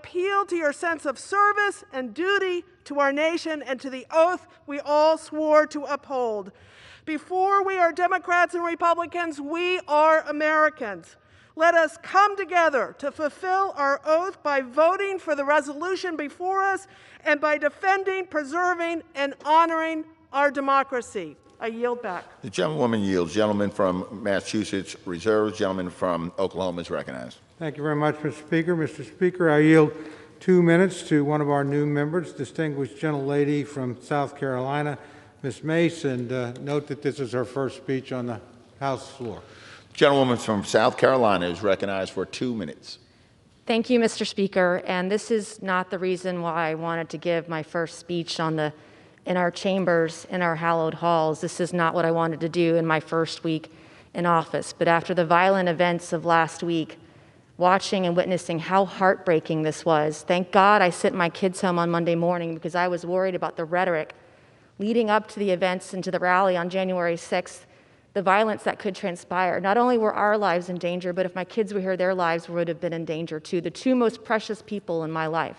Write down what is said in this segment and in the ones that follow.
appeal to your sense of service and duty to our nation and to the oath we all swore to uphold. Before we are Democrats and Republicans, we are Americans. Let us come together to fulfill our oath by voting for the resolution before us and by defending, preserving, and honoring our democracy. I yield back. The gentlewoman yields. Gentleman from Massachusetts reserves. Gentleman from Oklahoma is recognized. Thank you very much, Mr. Speaker. Mr. Speaker, I yield 2 minutes to one of our new members, distinguished gentlelady from South Carolina, Ms. Mace, and note that this is her first speech on the House floor. Gentlewoman from South Carolina is recognized for 2 minutes. Thank you, Mr. Speaker. And this is not the reason why I wanted to give my first speech in our chambers, in our hallowed halls. This is not what I wanted to do in my first week in office. But after the violent events of last week, watching and witnessing how heartbreaking this was, thank God I sent my kids home on Monday morning because I was worried about the rhetoric leading up to the events and to the rally on January 6th, the violence that could transpire. Not only were our lives in danger, but if my kids were here, their lives would have been in danger too, the two most precious people in my life.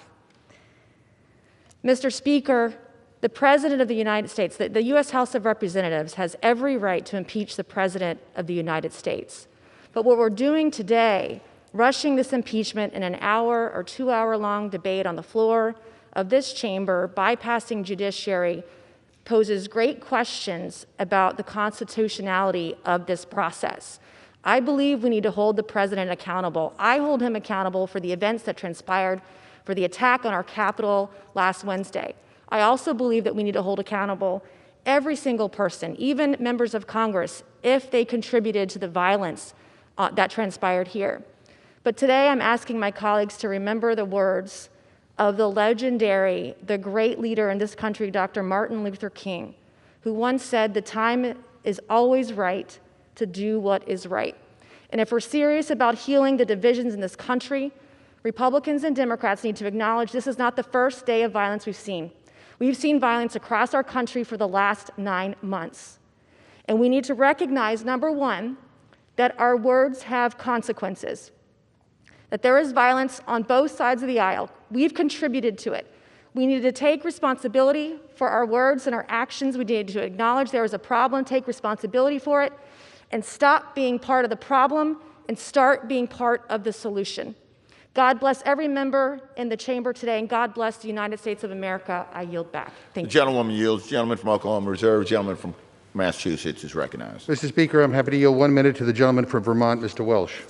Mr. Speaker, the President of the United States, the U.S. House of Representatives has every right to impeach the President of the United States. But what we're doing today, rushing this impeachment in an hour or 2 hour long debate on the floor of this chamber, bypassing judiciary, poses great questions about the constitutionality of this process. I believe we need to hold the president accountable. I hold him accountable for the events that transpired, for the attack on our Capitol last Wednesday. I also believe that we need to hold accountable every single person, even members of Congress, if they contributed to the violence that transpired here. But today I'm asking my colleagues to remember the words of the legendary, the great leader in this country, Dr. Martin Luther King, who once said, "The time is always right to do what is right." And if we're serious about healing the divisions in this country, Republicans and Democrats need to acknowledge this is not the first day of violence we've seen. We've seen violence across our country for the last 9 months. And we need to recognize, number one, that our words have consequences, that there is violence on both sides of the aisle. We've contributed to it. We need to take responsibility for our words and our actions. We need to acknowledge there is a problem, take responsibility for it, and stop being part of the problem and start being part of the solution. God bless every member in the chamber today, and God bless the United States of America. I yield back. Thank you. The gentlewoman yields. Gentleman from Oklahoma reserves. Gentleman from Massachusetts is recognized. Mr. Speaker, I'm happy to yield 1 minute to the gentleman from Vermont, Mr. Welsh.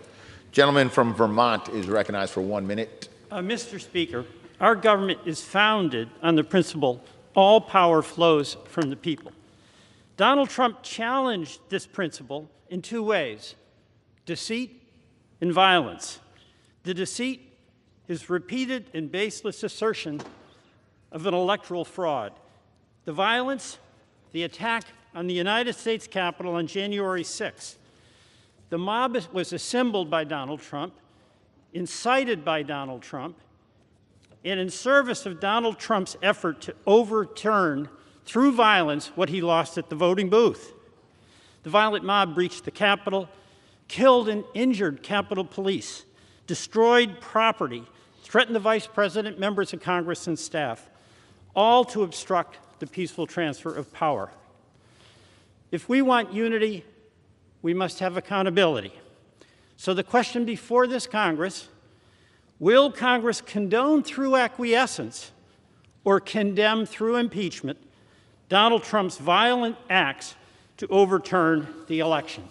Gentleman from Vermont is recognized for 1 minute. Mr. Speaker, our government is founded on the principle all power flows from the people. Donald Trump challenged this principle in 2 ways: deceit and violence. The deceit is repeated and baseless assertion of an electoral fraud. The violence, the attack on the United States Capitol on January 6th. The mob was assembled by Donald Trump, incited by Donald Trump, and in service of Donald Trump's effort to overturn, through violence, what he lost at the voting booth. The violent mob breached the Capitol, killed and injured Capitol Police, destroyed property, threatened the Vice President, members of Congress, and staff, all to obstruct the peaceful transfer of power. If we want unity, we must have accountability. So the question before this Congress, will Congress condone through acquiescence or condemn through impeachment Donald Trump's violent acts to overturn the election?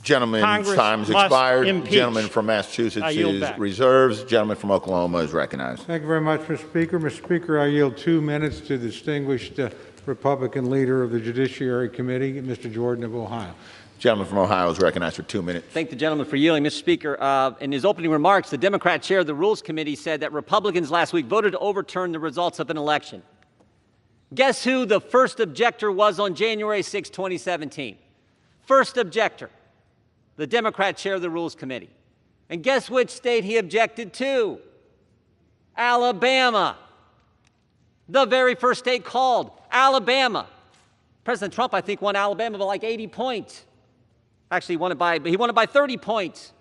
Gentleman's time has expired. Gentleman from Massachusetts is reserves. Gentleman from Oklahoma is recognized. Thank you very much, Mr. Speaker. Mr. Speaker, I yield 2 minutes to the distinguished Republican leader of the Judiciary Committee, Mr. Jordan of Ohio. Gentleman from Ohio is recognized for 2 minutes. Thank the gentleman for yielding, Mr. Speaker. In his opening remarks, the Democrat chair of the Rules Committee said that Republicans last week voted to overturn the results of an election. Guess who the first objector was on January 6, 2017? First objector, the Democrat chair of the Rules Committee. And guess which state he objected to? Alabama. The very first state called, Alabama. President Trump, I think, won Alabama by like 80 points. Actually, he won it by 30 points.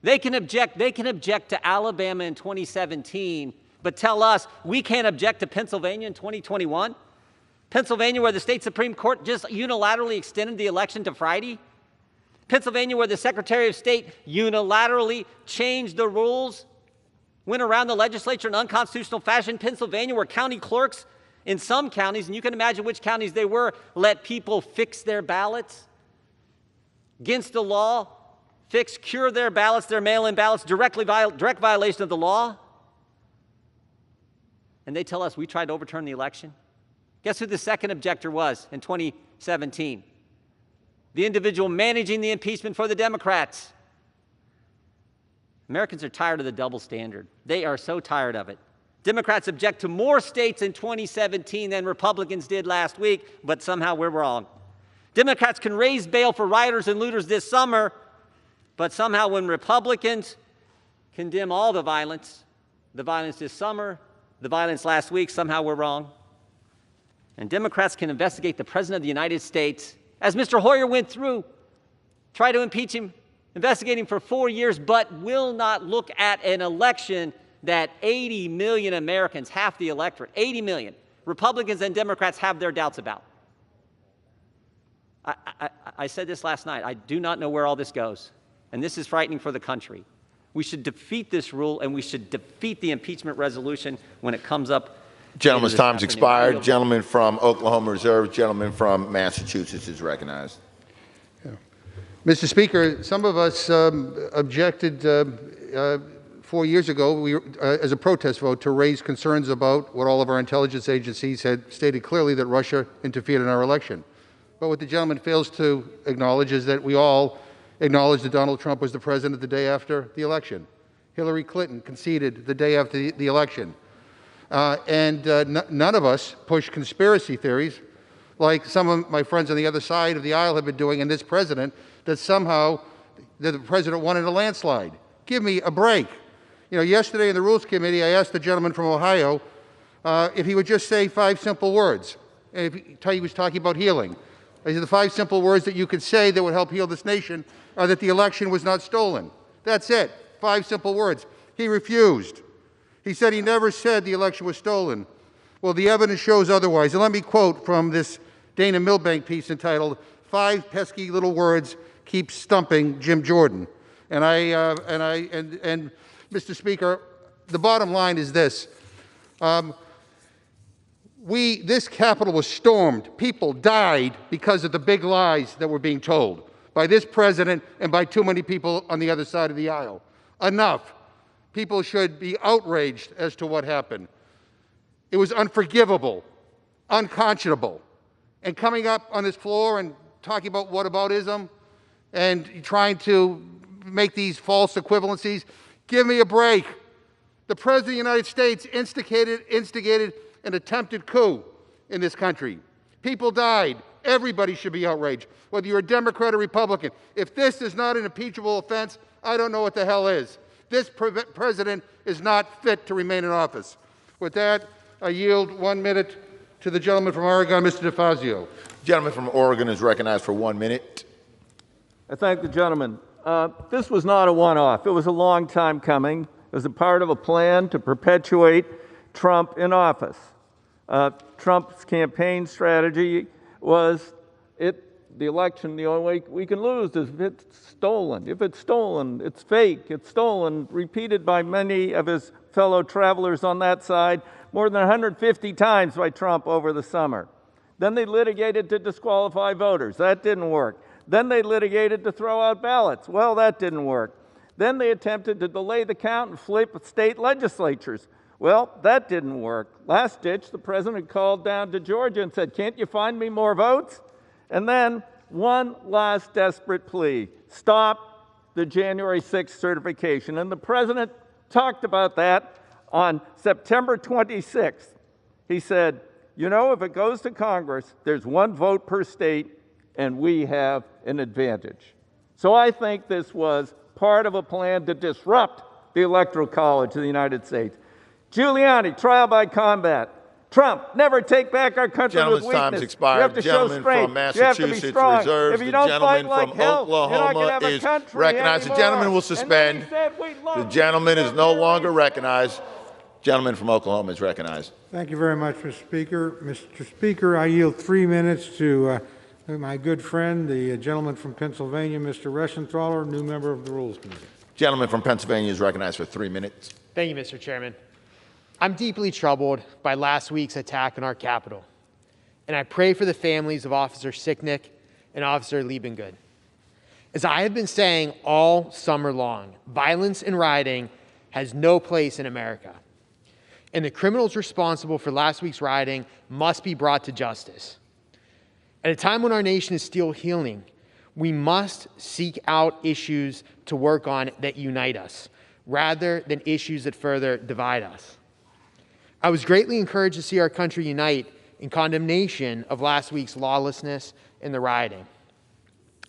They can object to Alabama in 2017, but tell us we can't object to Pennsylvania in 2021? Pennsylvania, where the state Supreme Court just unilaterally extended the election to Friday? Pennsylvania, where the Secretary of State unilaterally changed the rules, went around the legislature in unconstitutional fashion? Pennsylvania, where county clerks in some counties, and you can imagine which counties they were, let people fix their ballots against the law, cure their ballots, their mail-in ballots, direct violation of the law. And they tell us we tried to overturn the election. Guess who the second objector was in 2017? The individual managing the impeachment for the Democrats. Americans are tired of the double standard. They are so tired of it. Democrats object to more states in 2017 than Republicans did last week, but somehow we're wrong. Democrats can raise bail for rioters and looters this summer, but somehow when Republicans condemn all the violence this summer, the violence last week, somehow we're wrong. And Democrats can investigate the President of the United States, as Mr. Hoyer went through, try to impeach him, investigate him for 4 years, but will not look at an election that 80 million Americans, half the electorate, 80 million, Republicans and Democrats have their doubts about. I said this last night. I do not know where all this goes, and this is frightening for the country. We should defeat this rule, and we should defeat the impeachment resolution when it comes up. Gentleman's time's expired. Gentleman from Oklahoma reserved. Gentleman from Massachusetts is recognized. Yeah. Mr. Speaker, some of us objected 4 years ago as a protest vote to raise concerns about what all of our intelligence agencies had stated clearly, that Russia interfered in our election. But what the gentleman fails to acknowledge is that we all acknowledge that Donald Trump was the president the day after the election. Hillary Clinton conceded the day after the election. None of us push conspiracy theories like some of my friends on the other side of the aisle have been doing in this president, that somehow the president won in a landslide. Give me a break. You know, yesterday in the Rules Committee, I asked the gentleman from Ohio if he would just say 5 simple words. And he was talking about healing. I said the 5 simple words that you could say that would help heal this nation are that the election was not stolen. That's it. 5 simple words. He refused. He said he never said the election was stolen. Well, the evidence shows otherwise. And let me quote from this Dana Milbank piece entitled, "5 Pesky Little Words Keep Stumping Jim Jordan." And Mr. Speaker, the bottom line is this. This Capitol was stormed. People died because of the big lies that were being told by this president and by too many people on the other side of the aisle. Enough. People should be outraged as to what happened. It was unforgivable, unconscionable. And coming up on this floor and talking about whataboutism and trying to make these false equivalencies, give me a break. The President of the United States instigated an attempted coup in this country. People died. Everybody should be outraged, whether you're a Democrat or Republican. If this is not an impeachable offense, I don't know what the hell is. This president is not fit to remain in office. With that, I yield 1 minute to the gentleman from Oregon, Mr. DeFazio. Gentleman from Oregon is recognized for 1 minute. I thank the gentleman. This was not a one-off. It was a long time coming. It was a part of a plan to perpetuate Trump in office. Trump's campaign strategy was the election, the only way we can lose is if it's stolen. If it's stolen, it's fake, it's stolen, repeated by many of his fellow travelers on that side more than 150 times by Trump over the summer. Then they litigated to disqualify voters. That didn't work. Then they litigated to throw out ballots. Well, that didn't work. Then they attempted to delay the count and flip state legislatures. Well, that didn't work. Last ditch, the president called down to Georgia and said, "Can't you find me more votes?" And then one last desperate plea: stop the January 6th certification. And the president talked about that on September 26th. He said, "You know, if it goes to Congress, there's 1 vote per state, and we have an advantage." So I think this was part of a plan to disrupt the Electoral College of the United States. Giuliani, trial by combat. Trump, never take back our country with weakness. Gentleman's time's expired. You have to show strength. You have to be strong. Reserves. If you The don't gentleman fight like from hell, you're not Oklahoma gonna have a is country recognized. The anymore. gentleman will suspend. And then he said, "We love The you." gentleman is no longer recognized. Gentleman from Oklahoma is recognized. Thank you very much, Mr. Speaker. Mr. Speaker, I yield 3 minutes to my good friend, the gentleman from Pennsylvania, Mr. Reschenthaler, new member of the Rules Committee. Gentleman from Pennsylvania is recognized for 3 minutes. Thank you, Mr. Chairman. I'm deeply troubled by last week's attack on our Capitol, and I pray for the families of Officer Sicknick and Officer Liebengood. As I have been saying all summer long, violence and rioting has no place in America, and the criminals responsible for last week's rioting must be brought to justice. At a time when our nation is still healing, we must seek out issues to work on that unite us, rather than issues that further divide us. I was greatly encouraged to see our country unite in condemnation of last week's lawlessness and the rioting.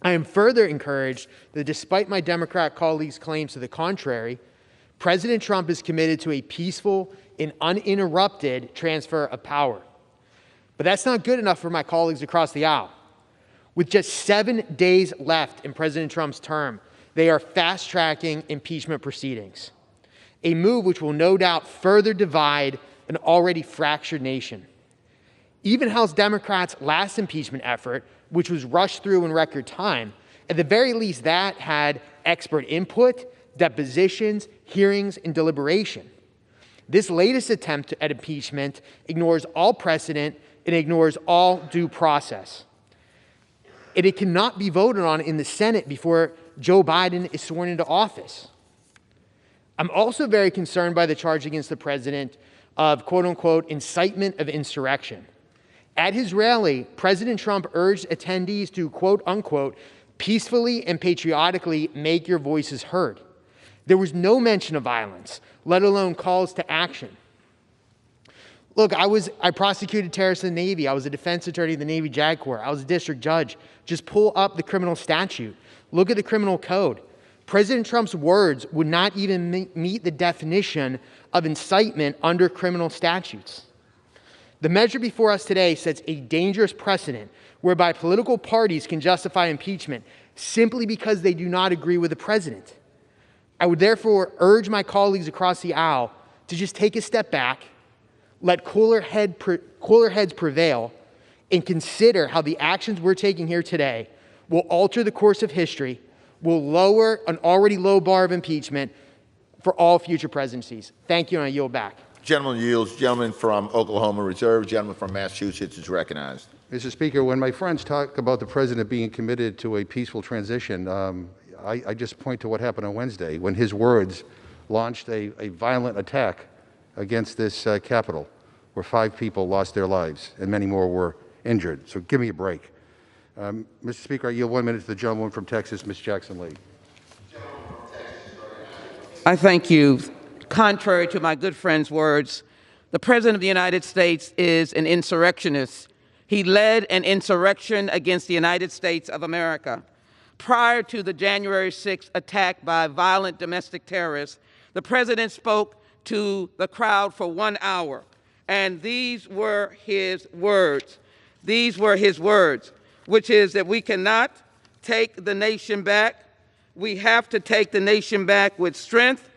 I am further encouraged that despite my Democrat colleagues' claims to the contrary, President Trump is committed to a peaceful and uninterrupted transfer of power. But that's not good enough for my colleagues across the aisle. With just 7 days left in President Trump's term, they are fast-tracking impeachment proceedings, a move which will no doubt further divide an already fractured nation. Even House Democrats' last impeachment effort, which was rushed through in record time, at the very least that had expert input, depositions, hearings, and deliberation. This latest attempt at impeachment ignores all precedent and ignores all due process. And it cannot be voted on in the Senate before Joe Biden is sworn into office. I'm also very concerned by the charge against the president of quote-unquote incitement of insurrection. At his rally, President Trump urged attendees to quote-unquote peacefully and patriotically make your voices heard. There was no mention of violence, let alone calls to action. Look, I prosecuted terrorists in the Navy. I was a defense attorney in the Navy JAG Corps. I was a district judge. Just pull up the criminal statute. Look at the criminal code. President Trump's words would not even meet the definition of incitement under criminal statutes. The measure before us today sets a dangerous precedent whereby political parties can justify impeachment simply because they do not agree with the president. I would therefore urge my colleagues across the aisle to just take a step back, let cooler heads prevail, and consider how the actions we're taking here today will alter the course of history, will lower an already low bar of impeachment for all future presidencies. Thank you, and I yield back. Gentleman yields. Gentleman from Oklahoma reserves. Gentleman from Massachusetts is recognized. Mr. Speaker, when my friends talk about the president being committed to a peaceful transition, I just point to what happened on Wednesday when his words launched a violent attack against this Capitol, where 5 people lost their lives and many more were injured. So give me a break. Mr. Speaker, I yield 1 minute to the gentleman from Texas, Ms. Jackson-Lee. I thank you. Contrary to my good friend's words, the President of the United States is an insurrectionist. He led an insurrection against the United States of America. Prior to the January 6th attack by violent domestic terrorists, the President spoke to the crowd for 1 hour, and these were his words. These were his words, which is that we cannot take the nation back. We have to take the nation back with strength,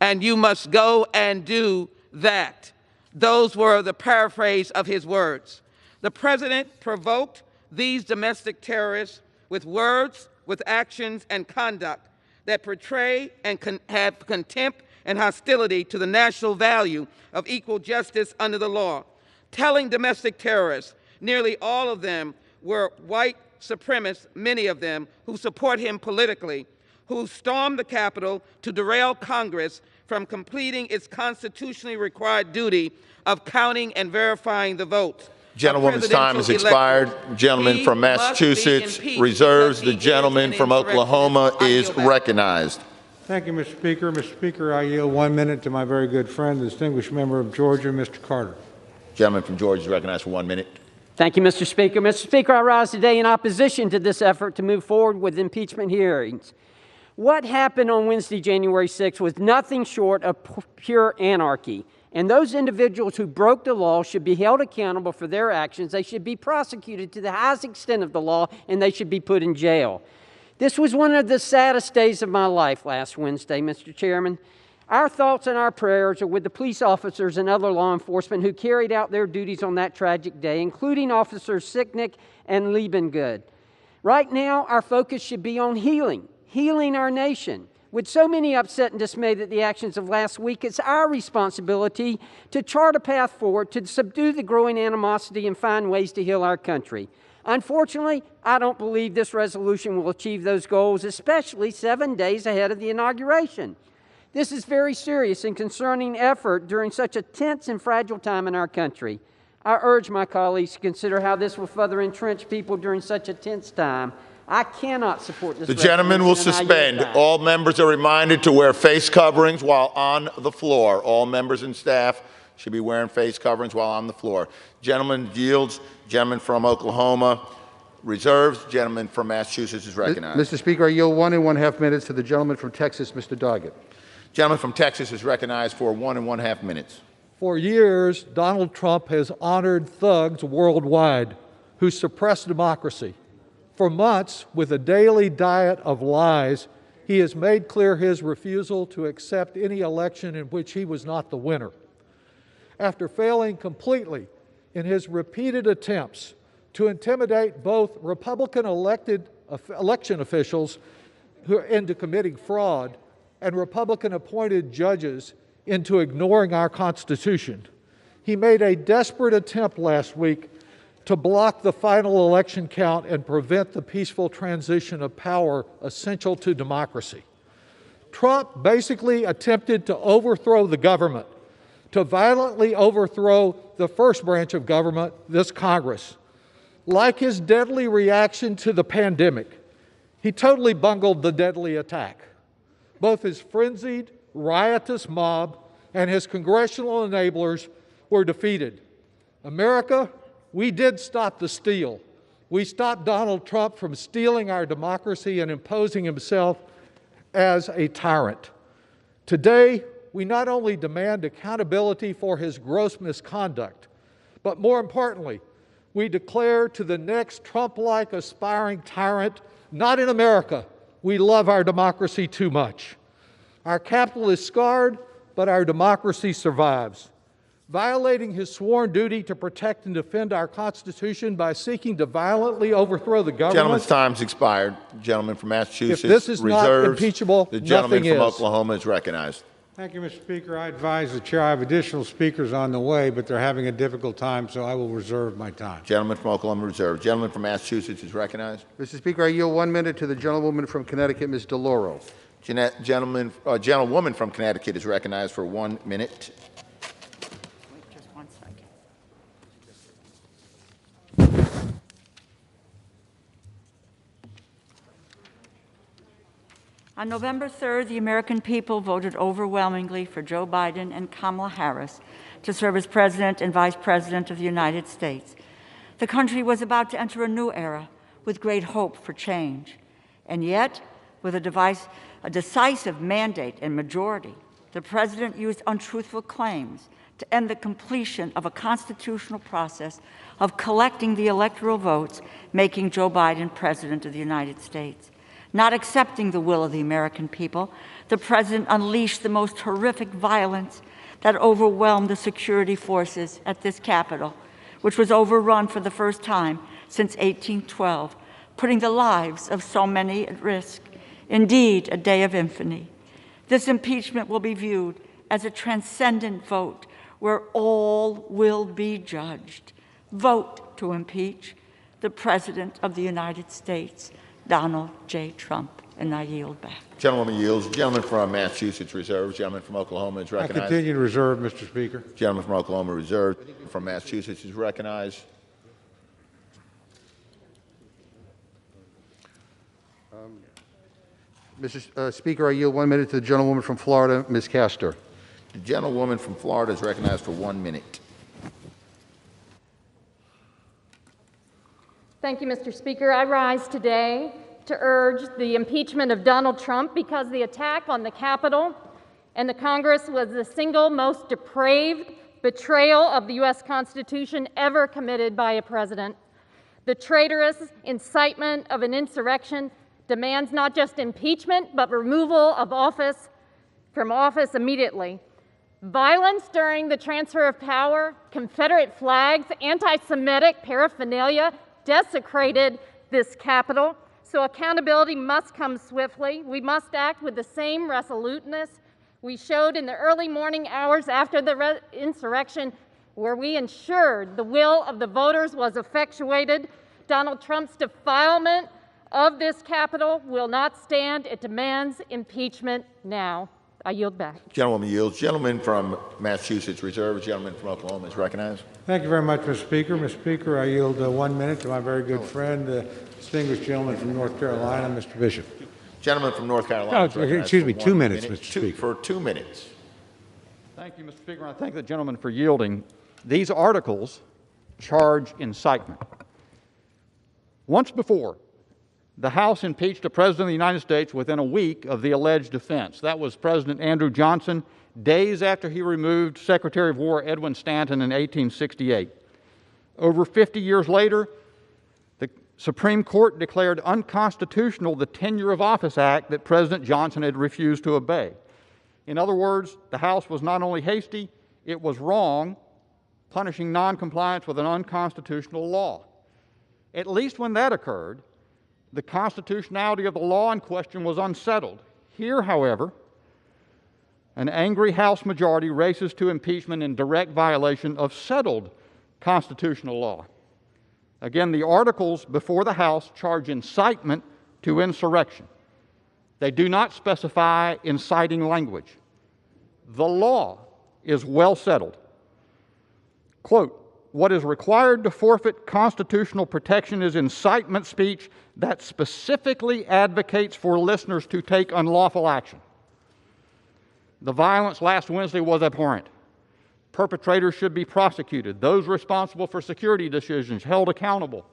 and you must go and do that. Those were the paraphrase of his words. The President provoked these domestic terrorists with words, with actions, and conduct that portray and have contempt and hostility to the national value of equal justice under the law. Telling domestic terrorists, nearly all of them were white supremacists, many of them, who support him politically, who stormed the Capitol to derail Congress from completing its constitutionally required duty of counting and verifying the votes. Gentlewoman's time has expired. Gentleman from Massachusetts reserves. The gentleman from Oklahoma is recognized. Thank you, Mr. Speaker. Mr. Speaker, I yield 1 minute to my very good friend, the distinguished member of Georgia, Mr. Carter. Gentleman from Georgia is recognized for 1 minute. Thank you, Mr. Speaker. Mr. Speaker, I rise today in opposition to this effort to move forward with impeachment hearings. What happened on Wednesday, January 6th, was nothing short of pure anarchy. And those individuals who broke the law should be held accountable for their actions. They should be prosecuted to the highest extent of the law, and they should be put in jail. This was one of the saddest days of my life last Wednesday, Mr. Chairman. Our thoughts and our prayers are with the police officers and other law enforcement who carried out their duties on that tragic day, including Officers Sicknick and Liebengood. Right now, our focus should be on healing our nation. With so many upset and dismayed at the actions of last week, it's our responsibility to chart a path forward to subdue the growing animosity and find ways to heal our country. Unfortunately, I don't believe this resolution will achieve those goals, especially 7 days ahead of the inauguration. This is very serious and concerning effort during such a tense and fragile time in our country. I urge my colleagues to consider how this will further entrench people during such a tense time. I cannot support this. The gentleman will suspend. All members are reminded to wear face coverings while on the floor. All members and staff should be wearing face coverings while on the floor. Gentleman yields. Gentleman from Oklahoma reserves. Gentleman from Massachusetts is recognized. Mr. Speaker, I yield 1.5 minutes to the gentleman from Texas, Mr. Doggett. Gentleman from Texas is recognized for 1.5 minutes. For years, Donald Trump has honored thugs worldwide who suppress democracy. For months, with a daily diet of lies, he has made clear his refusal to accept any election in which he was not the winner. After failing completely in his repeated attempts to intimidate both Republican election officials into committing fraud and Republican-appointed judges into ignoring our Constitution, he made a desperate attempt last week to block the final election count and prevent the peaceful transition of power essential to democracy. Trump basically attempted to overthrow the government, to violently overthrow the first branch of government, this Congress. Like his deadly reaction to the pandemic, he totally bungled the deadly attack. Both his frenzied, riotous mob and his congressional enablers were defeated. America, we did stop the steal. We stopped Donald Trump from stealing our democracy and imposing himself as a tyrant. Today, we not only demand accountability for his gross misconduct, but more importantly, we declare to the next Trump-like aspiring tyrant, not in America, we love our democracy too much. Our capital is scarred, but our democracy survives. Violating his sworn duty to protect and defend our Constitution by seeking to violently overthrow the government. Gentleman's time's expired. Gentleman from Massachusetts if this is reserves. Not impeachable, the gentleman nothing from is. Oklahoma is recognized. Thank you, Mr. Speaker. I advise the chair I have additional speakers on the way, but they're having a difficult time, so I will reserve my time. Gentleman from Oklahoma reserved. Gentleman from Massachusetts is recognized. Mr. Speaker, I yield 1 minute to the gentlewoman from Connecticut, Ms. DeLauro. Gentlewoman from Connecticut is recognized for 1 minute. Just 1 second. On November 3rd, the American people voted overwhelmingly for Joe Biden and Kamala Harris to serve as President and Vice President of the United States. The country was about to enter a new era with great hope for change. And yet, with a decisive mandate and majority, the President used untruthful claims to end the completion of a constitutional process of collecting the electoral votes, making Joe Biden President of the United States. Not accepting the will of the American people, the President unleashed the most horrific violence that overwhelmed the security forces at this Capitol, which was overrun for the first time since 1812, putting the lives of so many at risk. Indeed, a day of infamy. This impeachment will be viewed as a transcendent vote where all will be judged. Vote to impeach the President of the United States, Donald J. Trump, and I yield back. Gentlewoman yields. Gentleman from Massachusetts reserves. Gentleman from Oklahoma is recognized. I continue to reserve, Mr. Speaker. Gentleman from Oklahoma reserved. From Massachusetts is recognized. Mr. Speaker, I yield 1 minute to the gentlewoman from Florida, Ms. Castor. The gentlewoman from Florida is recognized for 1 minute. Thank you, Mr. Speaker. I rise today to urge the impeachment of Donald Trump because the attack on the Capitol and the Congress was the single most depraved betrayal of the U.S. Constitution ever committed by a president. The traitorous incitement of an insurrection demands not just impeachment, but removal of office from office immediately. Violence during the transfer of power, Confederate flags, anti-Semitic paraphernalia desecrated this Capitol. So accountability must come swiftly. We must act with the same resoluteness we showed in the early morning hours after the insurrection, where we ensured the will of the voters was effectuated. Donald Trump's defilement of this Capitol will not stand. It demands impeachment now. I yield back. Gentlewoman yields. Gentleman from Massachusetts reserved. Gentleman from Oklahoma is recognized. Thank you very much, Mr. Speaker. Mr. Speaker, I yield 1 minute to my very good friend, the distinguished gentleman from North Carolina, Mr. Bishop. Gentleman from North Carolina. Excuse me, 2 minutes, Mr. Speaker. For 2 minutes. Thank you, Mr. Speaker. I thank the gentleman for yielding. These articles charge incitement. Once before, the House impeached a president of the United States within a week of the alleged offense. That was President Andrew Johnson, days after he removed Secretary of War Edwin Stanton in 1868. Over 50 years later, the Supreme Court declared unconstitutional the Tenure of Office Act that President Johnson had refused to obey. In other words, the House was not only hasty, it was wrong, punishing noncompliance with an unconstitutional law. At least when that occurred, the constitutionality of the law in question was unsettled. Here, however, an angry House majority races to impeachment in direct violation of settled constitutional law. Again, the articles before the House charge incitement to insurrection. They do not specify inciting language. The law is well settled. Quote, "What is required to forfeit constitutional protection is incitement speech that specifically advocates for listeners to take unlawful action." The violence last Wednesday was abhorrent. Perpetrators should be prosecuted. Those responsible for security decisions held accountable.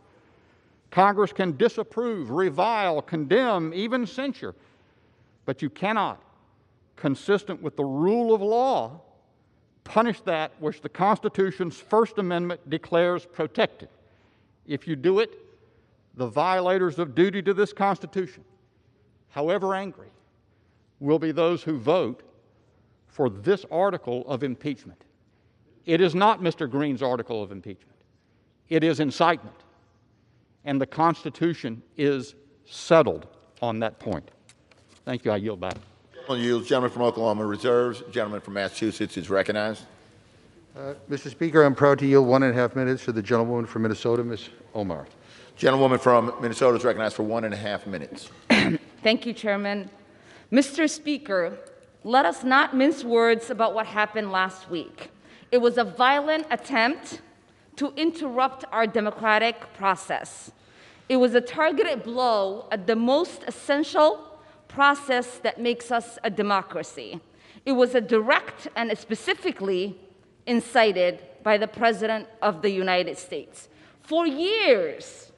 Congress can disapprove, revile, condemn, even censure, but you cannot, consistent with the rule of law, punish that which the Constitution's First Amendment declares protected. If you do it, the violators of duty to this Constitution, however angry, will be those who vote for this article of impeachment. It is not Mr. Green's article of impeachment. It is incitement. And the Constitution is settled on that point. Thank you. I yield back. Gentleman from Oklahoma reserves. Gentleman from Massachusetts is recognized. Mr. Speaker, I'm proud to yield 1.5 minutes to the gentlewoman from Minnesota, Ms. Omar. Gentlewoman from Minnesota is recognized for 1.5 minutes. Thank you, Chairman. Mr. Speaker, let us not mince words about what happened last week. It was a violent attempt to interrupt our democratic process. It was a targeted blow at the most essential process that makes us a democracy. It was a direct and specifically incited by the President of the United States. For years,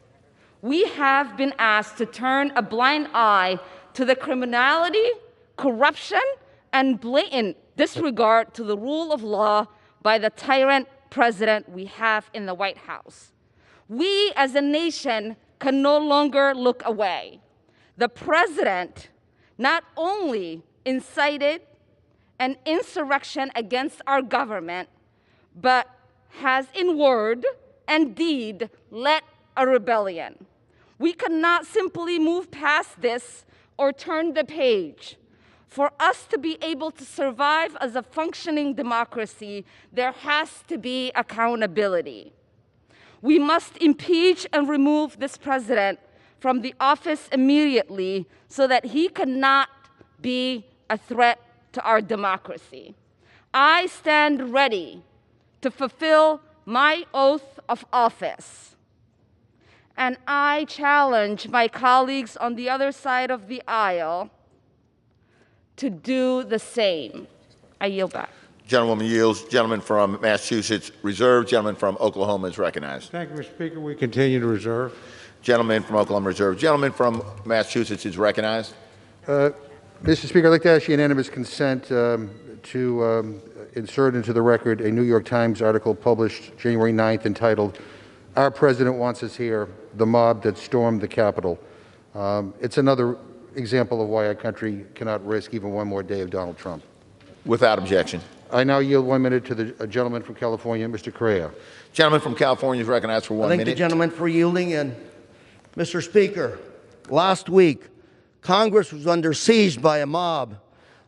we have been asked to turn a blind eye to the criminality, corruption, and blatant disregard to the rule of law by the tyrant president we have in the White House. We as a nation can no longer look away. The president not only incited an insurrection against our government, but has in word and deed led a rebellion. We cannot simply move past this or turn the page. For us to be able to survive as a functioning democracy, there has to be accountability. We must impeach and remove this president from the office immediately so that he cannot be a threat to our democracy. I stand ready to fulfill my oath of office. And I challenge my colleagues on the other side of the aisle to do the same. I yield back. Gentlewoman yields. Gentleman from Massachusetts reserved. Gentleman from Oklahoma is recognized. Thank you, Mr. Speaker. We continue to reserve. Gentleman from Oklahoma reserved. Gentleman from Massachusetts is recognized. Mr. Speaker, I'd like to ask unanimous consent to insert into the record a New York Times article published January 9th entitled, "Our President Wants Us Here, the Mob That Stormed the Capitol." It's another example of why our country cannot risk even one more day of Donald Trump. Without objection. I now yield 1 minute to the gentleman from California, Mr. Correa. Gentleman from California is recognized for 1 minute. I thank the gentleman for yielding. And Mr. Speaker, last week, Congress was under siege by a mob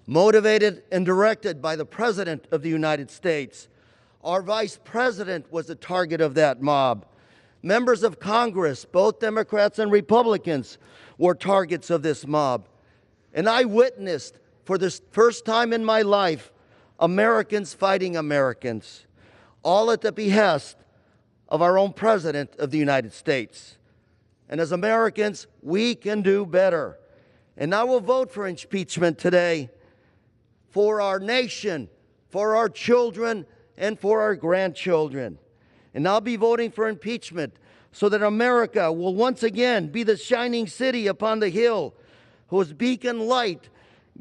motivated and directed by the President of the United States. Our Vice President was the target of that mob. Members of Congress, both Democrats and Republicans, were targets of this mob. And I witnessed, for the first time in my life, Americans fighting Americans, all at the behest of our own President of the United States. And as Americans, we can do better. And I will vote for impeachment today for our nation, for our children, and for our grandchildren. And I'll be voting for impeachment so that America will once again be the shining city upon the hill whose beacon light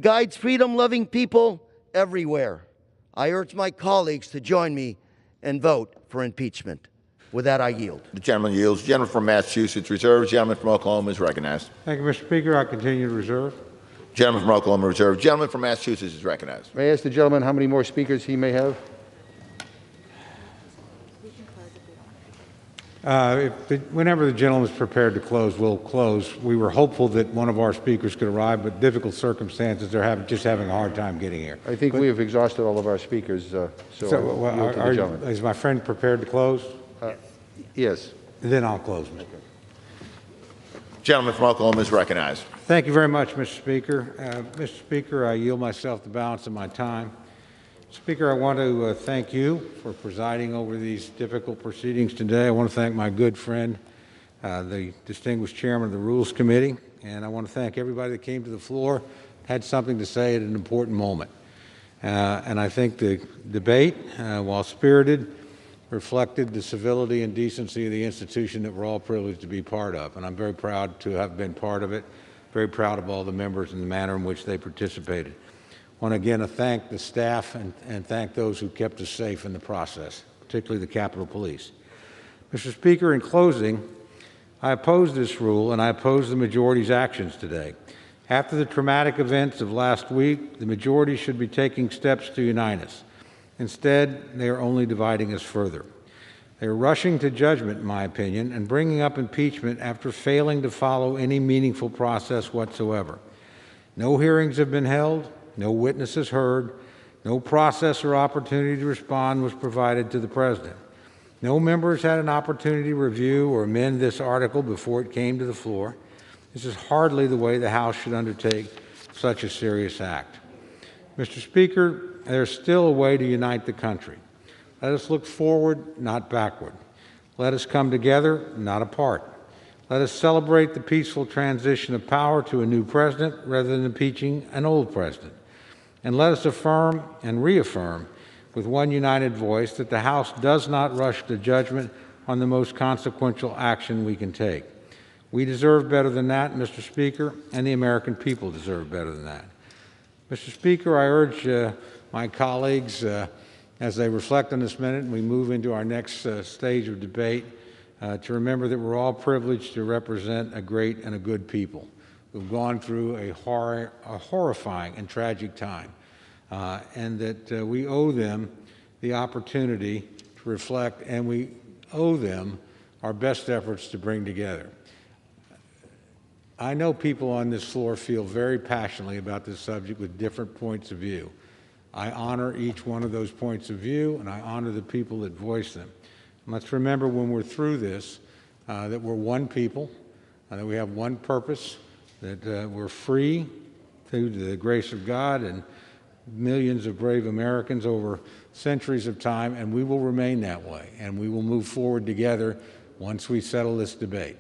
guides freedom-loving people everywhere. I urge my colleagues to join me and vote for impeachment. With that, I yield. The gentleman yields. Gentleman from Massachusetts reserved. Gentleman from Oklahoma is recognized. Thank you, Mr. Speaker. I continue to reserve. Gentleman from Oklahoma reserved. Gentleman from Massachusetts is recognized. May I ask the gentleman how many more speakers he may have? Whenever the gentleman is prepared to close, we'll close. We were hopeful that one of our speakers could arrive, but difficult circumstances, they're just having a hard time getting here. I think we have exhausted all of our speakers, so I'll yield to the gentleman. Is my friend prepared to close? Yes. Then I'll close, Mr. Gentleman from Oklahoma is recognized. Thank you very much, Mr. Speaker. Mr. Speaker, I yield myself the balance of my time. Speaker, I want to thank you for presiding over these difficult proceedings today. I want to thank my good friend, the distinguished chairman of the Rules Committee, and I want to thank everybody that came to the floor, had something to say at an important moment. And I think the debate, while spirited, reflected the civility and decency of the institution that we're all privileged to be part of. And I'm very proud to have been part of it, very proud of all the members and the manner in which they participated. I want again to thank the staff and thank those who kept us safe in the process, particularly the Capitol Police. Mr. Speaker, in closing, I oppose this rule and I oppose the majority's actions today. After the traumatic events of last week, the majority should be taking steps to unite us. Instead, they are only dividing us further. They are rushing to judgment, in my opinion, and bringing up impeachment after failing to follow any meaningful process whatsoever. No hearings have been held, no witnesses heard, no process or opportunity to respond was provided to the President. No members had an opportunity to review or amend this article before it came to the floor. This is hardly the way the House should undertake such a serious act. Mr. Speaker, there's still a way to unite the country. Let us look forward, not backward. Let us come together, not apart. Let us celebrate the peaceful transition of power to a new president rather than impeaching an old president. And let us affirm and reaffirm with one united voice that the House does not rush to judgment on the most consequential action we can take. We deserve better than that, Mr. Speaker, and the American people deserve better than that. Mr. Speaker, I urge my colleagues, as they reflect on this minute and we move into our next stage of debate, to remember that we're all privileged to represent a great and a good people who've gone through a horrifying and tragic time, and that we owe them the opportunity to reflect, and we owe them our best efforts to bring together. I know people on this floor feel very passionately about this subject with different points of view. I honor each one of those points of view, and I honor the people that voice them. And let's remember when we're through this that we're one people, that we have one purpose, that we're free through the grace of God and millions of brave Americans over centuries of time, and we will remain that way, and we will move forward together once we settle this debate.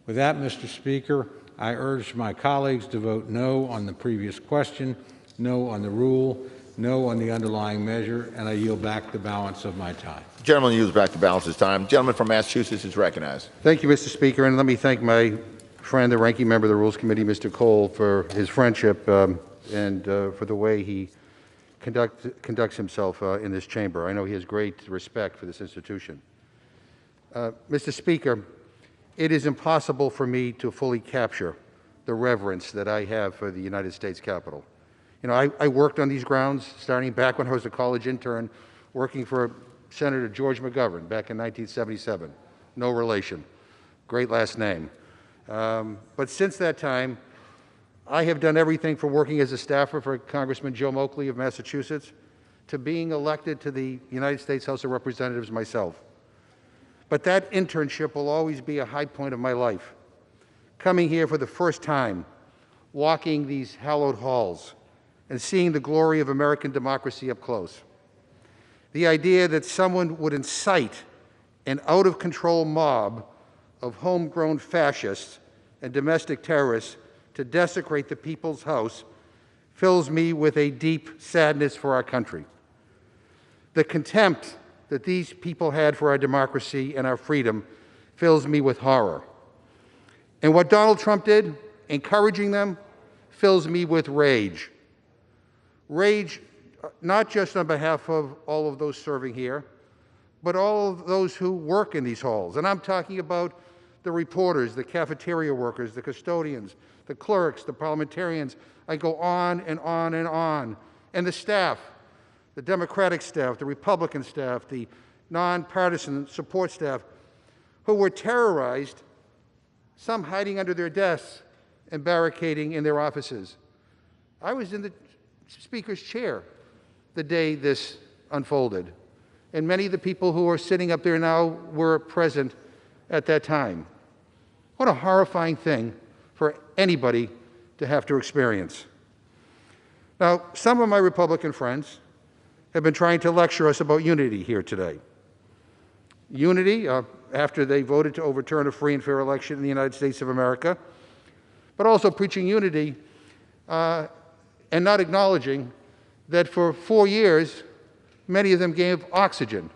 With that, Mr. Speaker, I urge my colleagues to vote no on the previous question, no on the rule, no on the underlying measure, and I yield back the balance of my time. The gentleman yields back the balance of his time. The gentleman from Massachusetts is recognized. Thank you, Mr. Speaker, and let me thank my friend, the ranking member of the Rules Committee, Mr. Cole, for his friendship and for the way he conducts himself in this chamber. I know he has great respect for this institution. Mr. Speaker, it is impossible for me to fully capture the reverence that I have for the United States Capitol. You know, I worked on these grounds starting back when I was a college intern, working for Senator George McGovern back in 1977. No relation. Great last name. But since that time, I have done everything from working as a staffer for Congressman Joe Moakley of Massachusetts to being elected to the United States House of Representatives myself. But that internship will always be a high point of my life. Coming here for the first time, walking these hallowed halls, and seeing the glory of American democracy up close. The idea that someone would incite an out-of-control mob of homegrown fascists and domestic terrorists to desecrate the People's House fills me with a deep sadness for our country. The contempt that these people had for our democracy and our freedom fills me with horror. And what Donald Trump did, encouraging them, fills me with rage. Rage, not just on behalf of all of those serving here, but all of those who work in these halls. And I'm talking about the reporters, the cafeteria workers, the custodians, the clerks, the parliamentarians. I go on and on and on. And the staff, the Democratic staff, the Republican staff, the nonpartisan support staff, who were terrorized, some hiding under their desks and barricading in their offices. I was in the Speaker's chair the day this unfolded, and many of the people who are sitting up there now were present at that time. What a horrifying thing for anybody to have to experience. Now, some of my Republican friends have been trying to lecture us about unity here today. Unity, after they voted to overturn a free and fair election in the United States of America, but also preaching unity and not acknowledging that for 4 years, many of them gave oxygen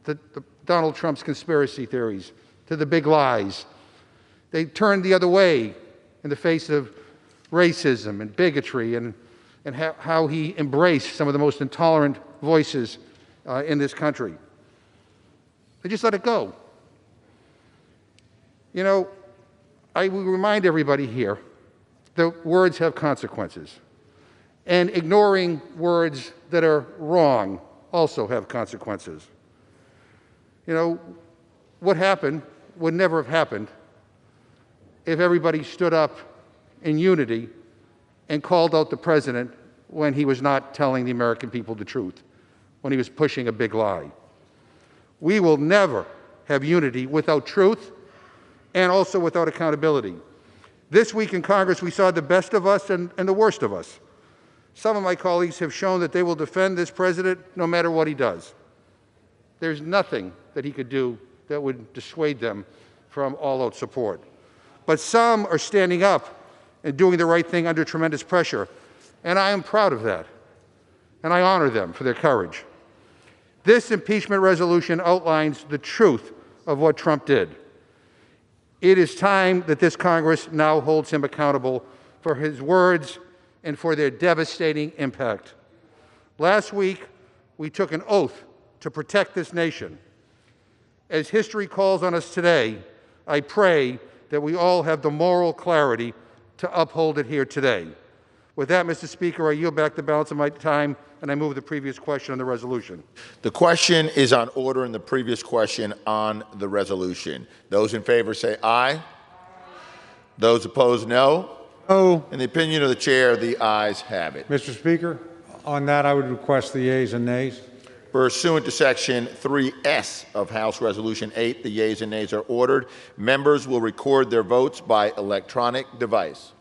to Donald Trump's conspiracy theories, to the big lies. They turned the other way in the face of racism and bigotry and how he embraced some of the most intolerant voices in this country. They just let it go. You know, I will remind everybody here that words have consequences. And ignoring words that are wrong also have consequences. You know, what happened would never have happened if everybody stood up in unity and called out the president when he was not telling the American people the truth, when he was pushing a big lie. We will never have unity without truth and also without accountability. This week in Congress, we saw the best of us and the worst of us. Some of my colleagues have shown that they will defend this president no matter what he does. There's nothing that he could do that would dissuade them from all-out support. But some are standing up and doing the right thing under tremendous pressure, and I am proud of that, and I honor them for their courage. This impeachment resolution outlines the truth of what Trump did. It is time that this Congress now holds him accountable for his words and for their devastating impact. Last week, we took an oath to protect this nation. As history calls on us today, I pray that we all have the moral clarity to uphold it here today. With that, Mr. Speaker, I yield back the balance of my time, and I move the previous question on the resolution. The question is on order in the previous question on the resolution. Those in favor say aye. Those opposed, no. No. In the opinion of the chair, the ayes have it. Mr. Speaker, on that, I would request the yeas and nays. Pursuant to Section 3S of House Resolution 8, the yeas and nays are ordered. Members will record their votes by electronic device.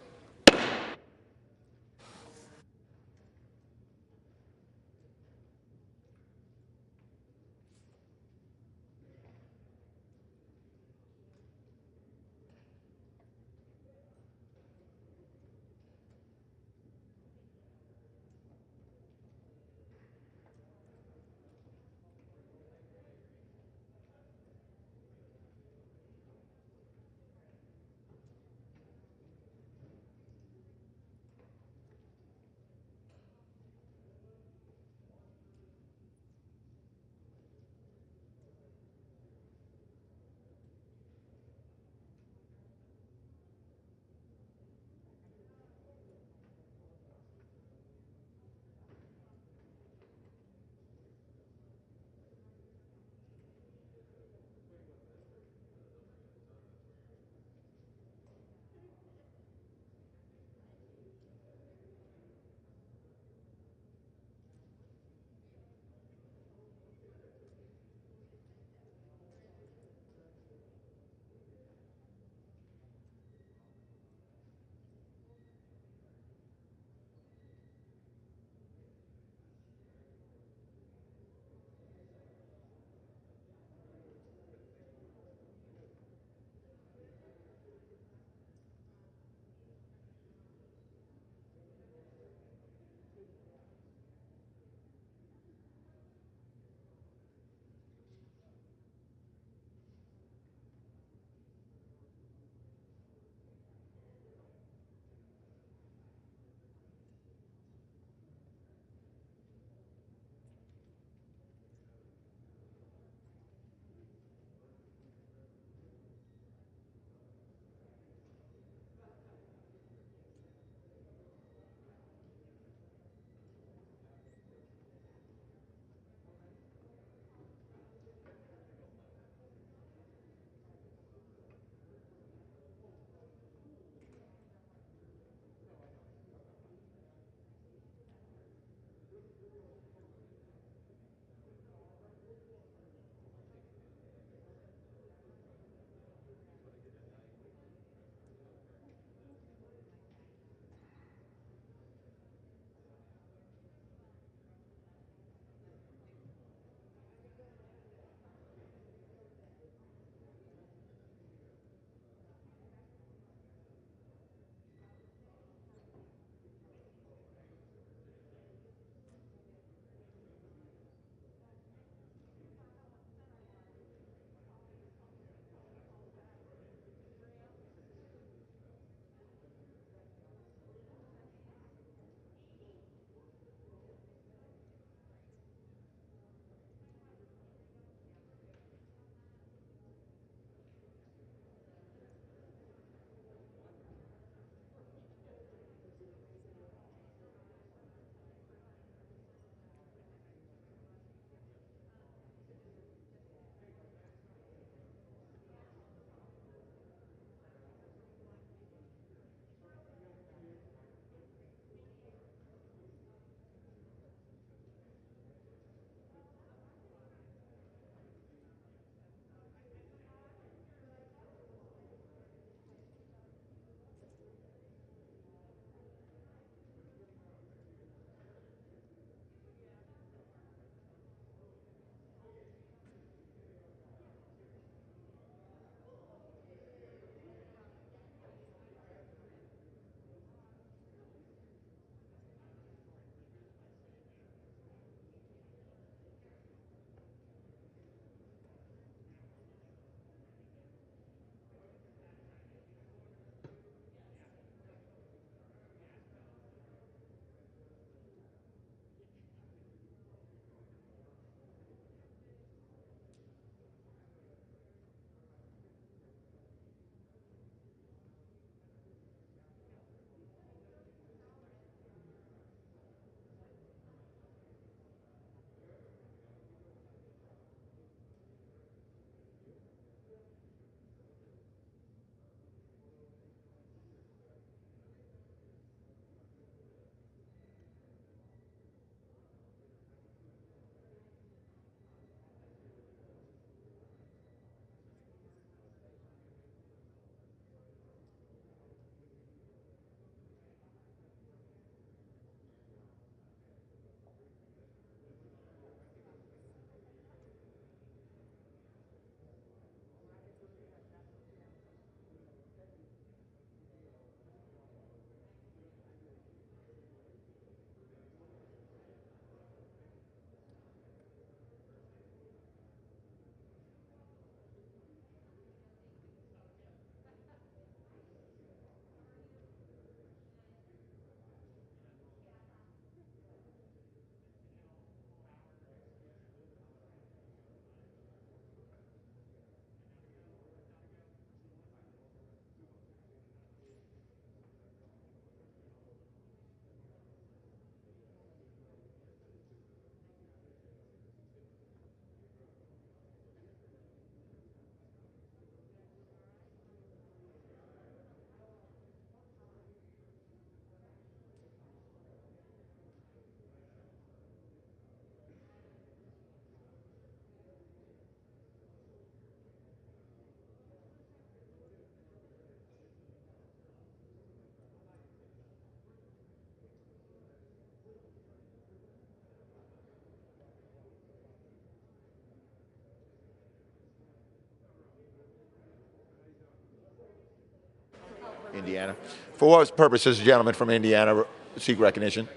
Indiana. For what purpose does the gentleman from Indiana seek recognition?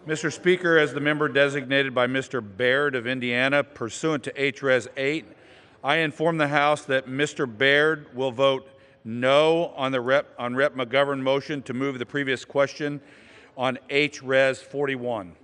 Mr. Speaker, as the member designated by Mr. Baird of Indiana, pursuant to H-Res 8, I inform the House that Mr. Baird will vote no on Rep. McGovern motion to move the previous question on H-Res 41.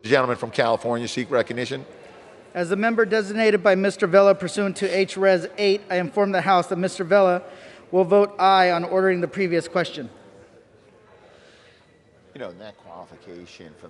The gentleman from California seek recognition. As a member designated by Mr. Vella pursuant to H-Res 8, I inform the House that Mr. Vella will vote aye on ordering the previous question. You know, that qualification for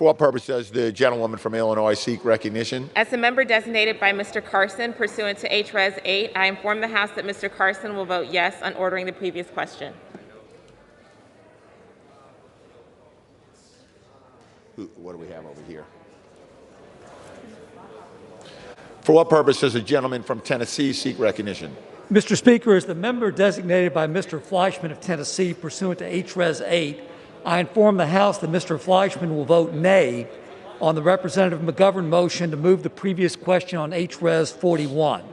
what purpose does the gentlewoman from Illinois seek recognition? As a member designated by Mr. Carson pursuant to H-Res 8, I inform the House that Mr. Carson will vote yes on ordering the previous question. What do we have over here? For what purpose does the gentleman from Tennessee seek recognition? Mr. Speaker, as the member designated by Mr. Fleischman of Tennessee pursuant to H-Res 8, I inform the House that Mr. Fleischman will vote nay on the Representative McGovern motion to move the previous question on H-Res 41.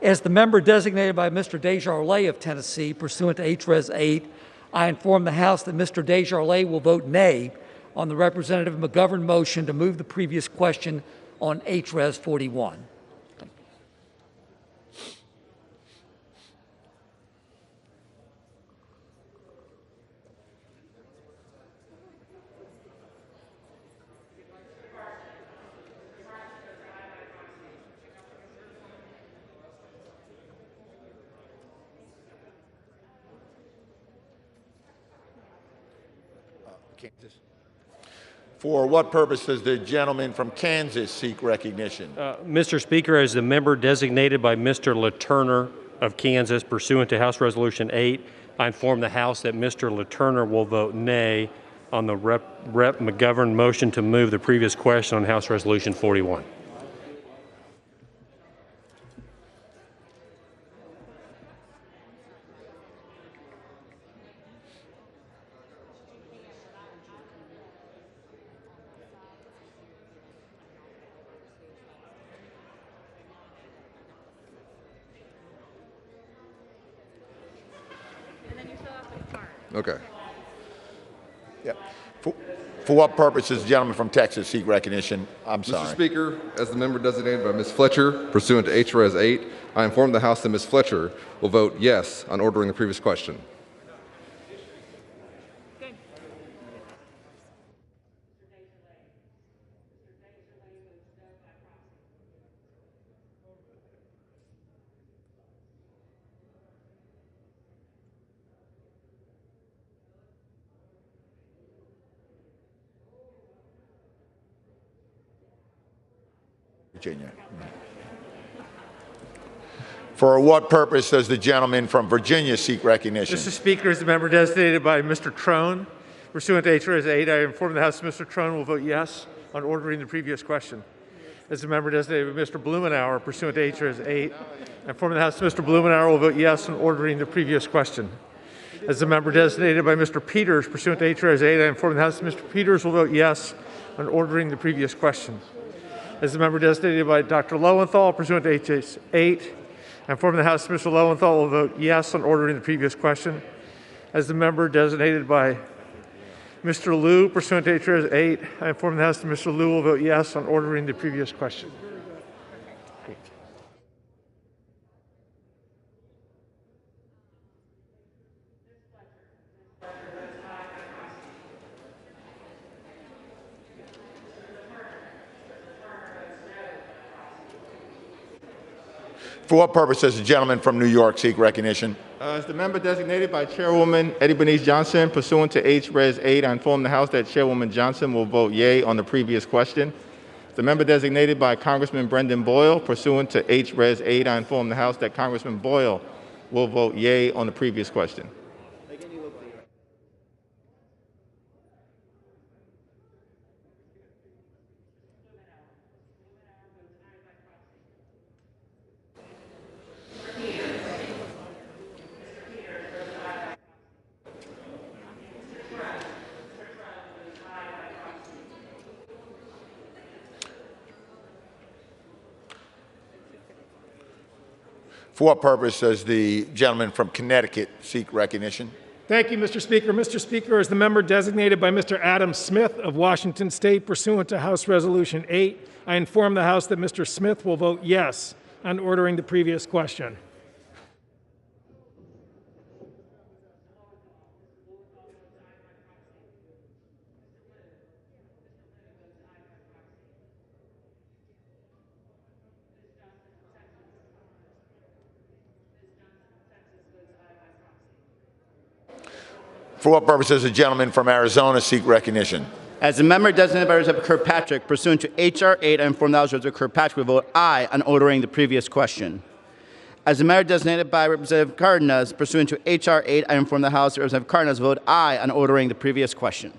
As the member designated by Mr. Desjardins of Tennessee pursuant to H-Res 8, I inform the House that Mr. Desjardins will vote nay on the Representative McGovern motion to move the previous question on HRES 41. Kansas. For what purpose does the gentleman from Kansas seek recognition? Mr. Speaker, as the member designated by Mr. LaTurner of Kansas pursuant to House Resolution 8, I inform the House that Mr. LaTurner will vote nay on the Rep. McGovern motion to move the previous question on House Resolution 41. Okay. Yep. For what purpose does the gentleman from Texas seek recognition? I'm sorry. Mr. Speaker, as the member designated by Ms. Fletcher, pursuant to HRES 8, I inform the House that Ms. Fletcher will vote yes on ordering the previous question. Virginia. For what purpose does the gentleman from Virginia seek recognition? Mr. Speaker, as the member designated by Mr. Trone, pursuant to HRES 8, I inform the House that Mr. Trone will vote yes on ordering the previous question. As the member designated by Mr. Blumenauer, pursuant to HRES 8, I inform the House that Mr. Blumenauer will vote yes on ordering the previous question. As the member designated by Mr. Peters, pursuant to HRES 8, I inform the House that Mr. Peters will vote yes on ordering the previous question. As the member designated by Dr. Lowenthal, pursuant to HRES 8, I inform the House that Mr. Lowenthal will vote yes on ordering the previous question. As the member designated by Mr. Liu, pursuant to HRES 8, I inform the House that Mr. Liu will vote yes on ordering the previous question. For what purpose does the gentleman from New York seek recognition? As the member designated by Chairwoman Eddie Bernice Johnson, pursuant to HRES 8, I inform the House that Chairwoman Johnson will vote yea on the previous question. The member designated by Congressman Brendan Boyle, pursuant to HRES 8, I inform the House that Congressman Boyle will vote yea on the previous question. For what purpose does the gentleman from Connecticut seek recognition? Thank you, Mr. Speaker. Mr. Speaker, as the member designated by Mr. Adam Smith of Washington State pursuant to House Resolution 8, I inform the House that Mr. Smith will vote yes on ordering the previous question. For what purpose does the gentleman from Arizona seek recognition? As a member designated by Representative Kirkpatrick, pursuant to H.R. 8, I inform the House that Representative Kirkpatrick will vote aye on ordering the previous question. As a member designated by Representative Cardenas, pursuant to H.R. 8, I inform the House that Representative Cardenas will vote aye on ordering the previous question.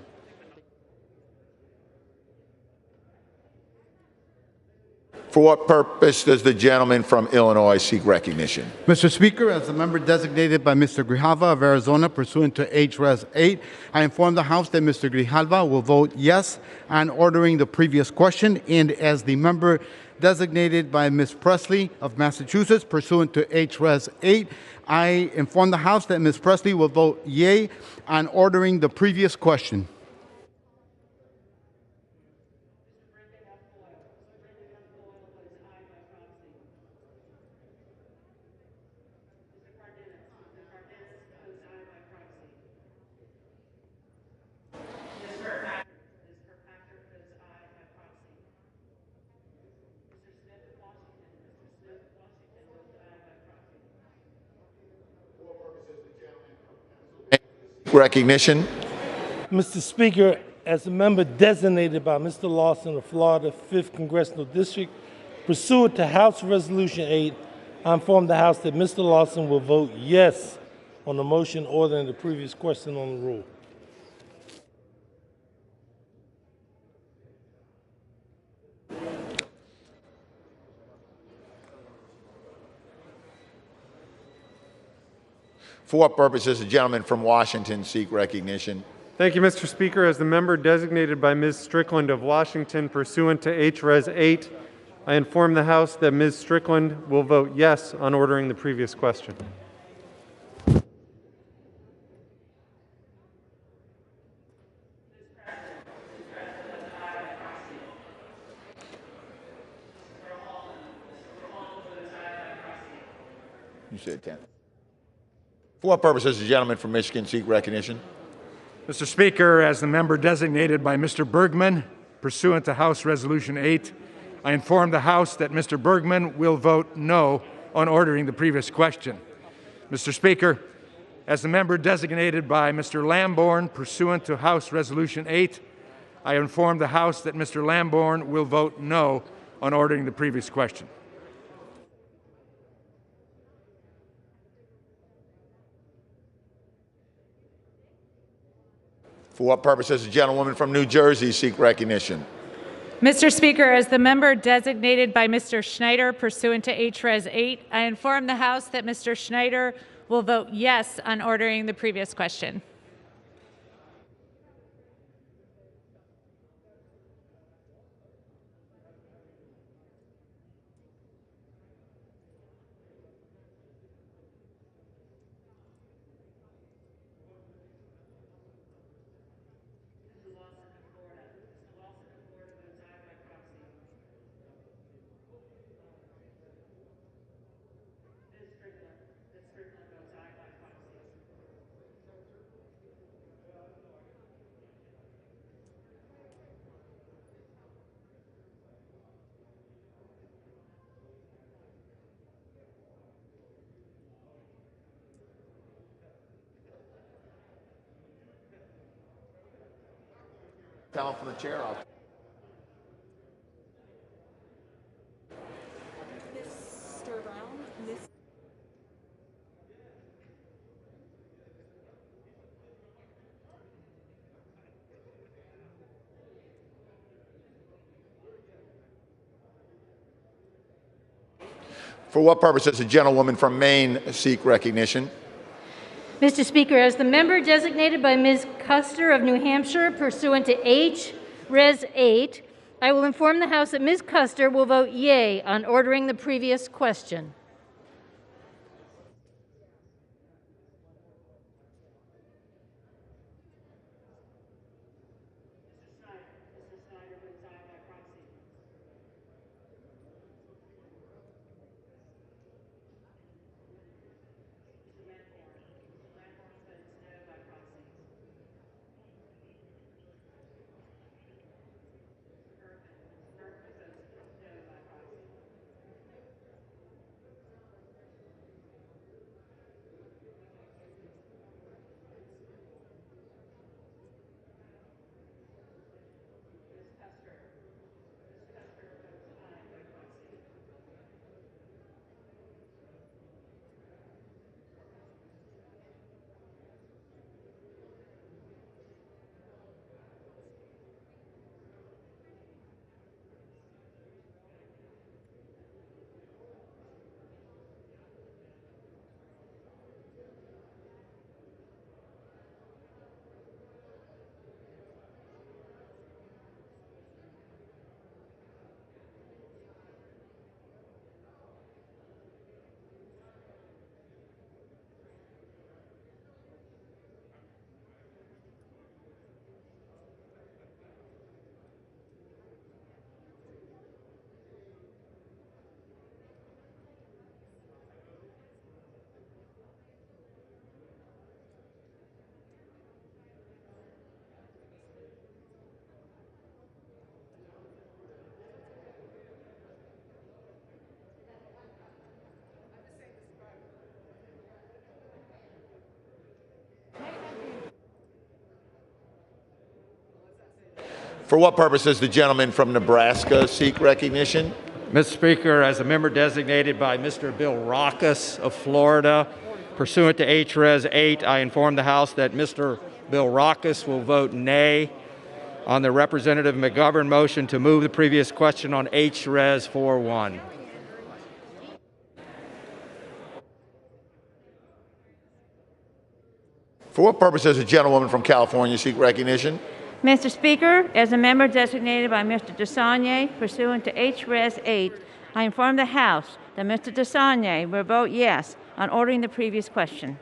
For what purpose does the gentleman from Illinois seek recognition? Mr. Speaker, as a member designated by Mr. Grijalva of Arizona pursuant to HRES 8, I inform the House that Mr. Grijalva will vote yes on ordering the previous question, and as the member designated by Ms. Presley of Massachusetts pursuant to HRES 8, I inform the House that Ms. Presley will vote yea on ordering the previous question. recognition. Mr. Speaker, as a member designated by Mr. Lawson of Florida 5th Congressional District, pursuant to House Resolution 8, I inform the House that Mr. Lawson will vote yes on the motion ordering the previous question on the rule. For what purposes the gentleman from Washington seek recognition? Thank you, Mr. Speaker. As the member designated by Ms. Strickland of Washington pursuant to H-Res 8, I inform the House that Ms. Strickland will vote yes on ordering the previous question. You said 10. For what purposes the gentleman from Michigan seek recognition? Mr. Speaker, as the member designated by Mr. Bergman, pursuant to House Resolution 8, I inform the House that Mr. Bergman will vote no on ordering the previous question. Mr. Speaker, as the member designated by Mr. Lamborn, pursuant to House Resolution 8, I inform the House that Mr. Lamborn will vote no on ordering the previous question. For what purposes the gentlewoman from New Jersey seek recognition? Mr. Speaker, as the member designated by Mr. Schneider pursuant to H-Res 8, I inform the House that Mr. Schneider will vote yes on ordering the previous question. Tell him from the chair off. Mr. Brown, For what purposes the gentlewoman from Maine seek recognition? Mr. Speaker, as the member designated by Ms. Custer of New Hampshire pursuant to H-Res 8, I will inform the House that Ms. Custer will vote yea on ordering the previous question. For what purpose does the gentleman from Nebraska seek recognition? Mr. Speaker, as a member designated by Mr. Bill Rockus of Florida, pursuant to H-Res 8, I inform the House that Mr. Bill Rockus will vote nay on the Representative McGovern motion to move the previous question on H-Res 4.1. For what purpose does the gentlewoman from California seek recognition? Mr. Speaker, as a member designated by Mr. DeSaulnier pursuant to H-Res 8, I inform the House that Mr. DeSaulnier will vote yes on ordering the previous question.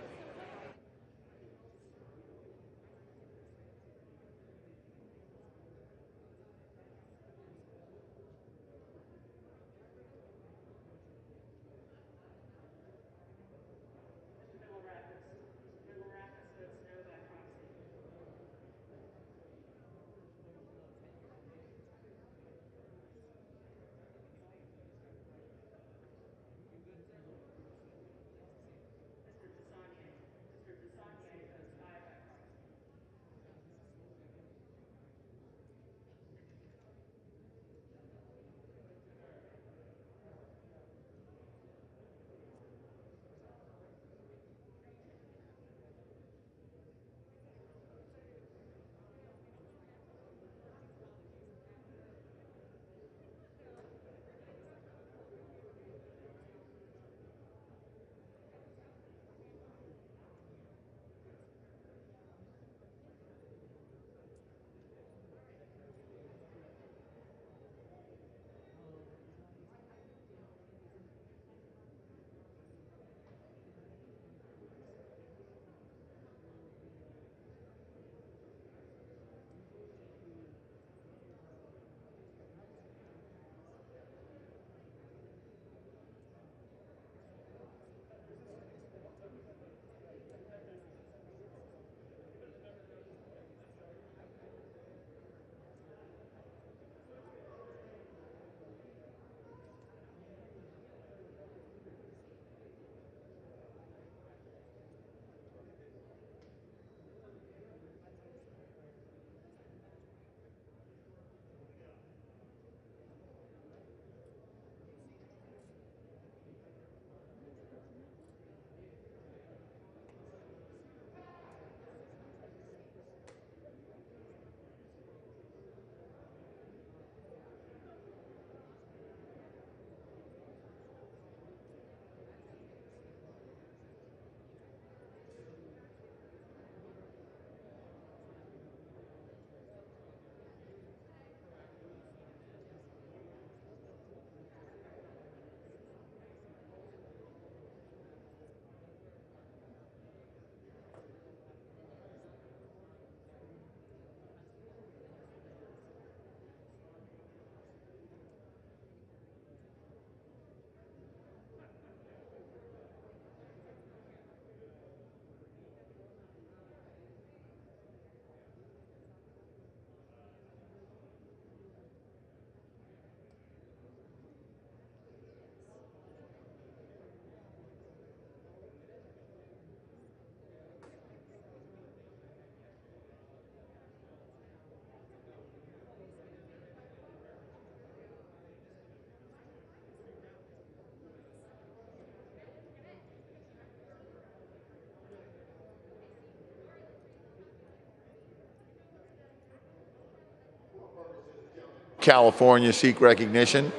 California seek recognition.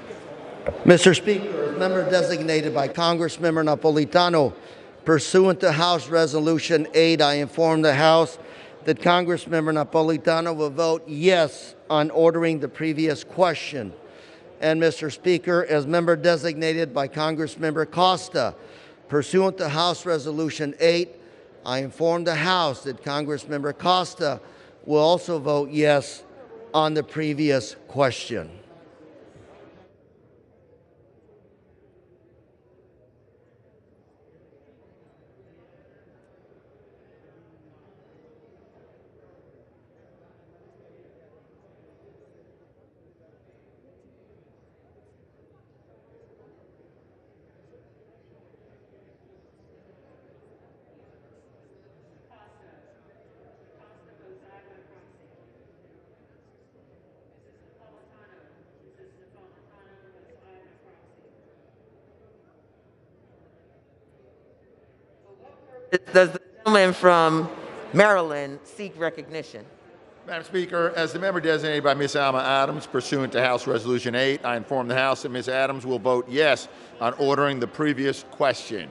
Mr. Speaker, as member designated by Congressmember Napolitano, pursuant to House Resolution 8, I inform the House that Congressmember Napolitano will vote yes on ordering the previous question. And Mr. Speaker, as member designated by Congressmember Costa, pursuant to House Resolution 8, I inform the House that Congressmember Costa will also vote yes on the previous question. Does the gentleman from Maryland seek recognition? Madam Speaker, as the member designated by Ms. Alma Adams pursuant to House Resolution 8, I inform the House that Ms. Adams will vote yes on ordering the previous question.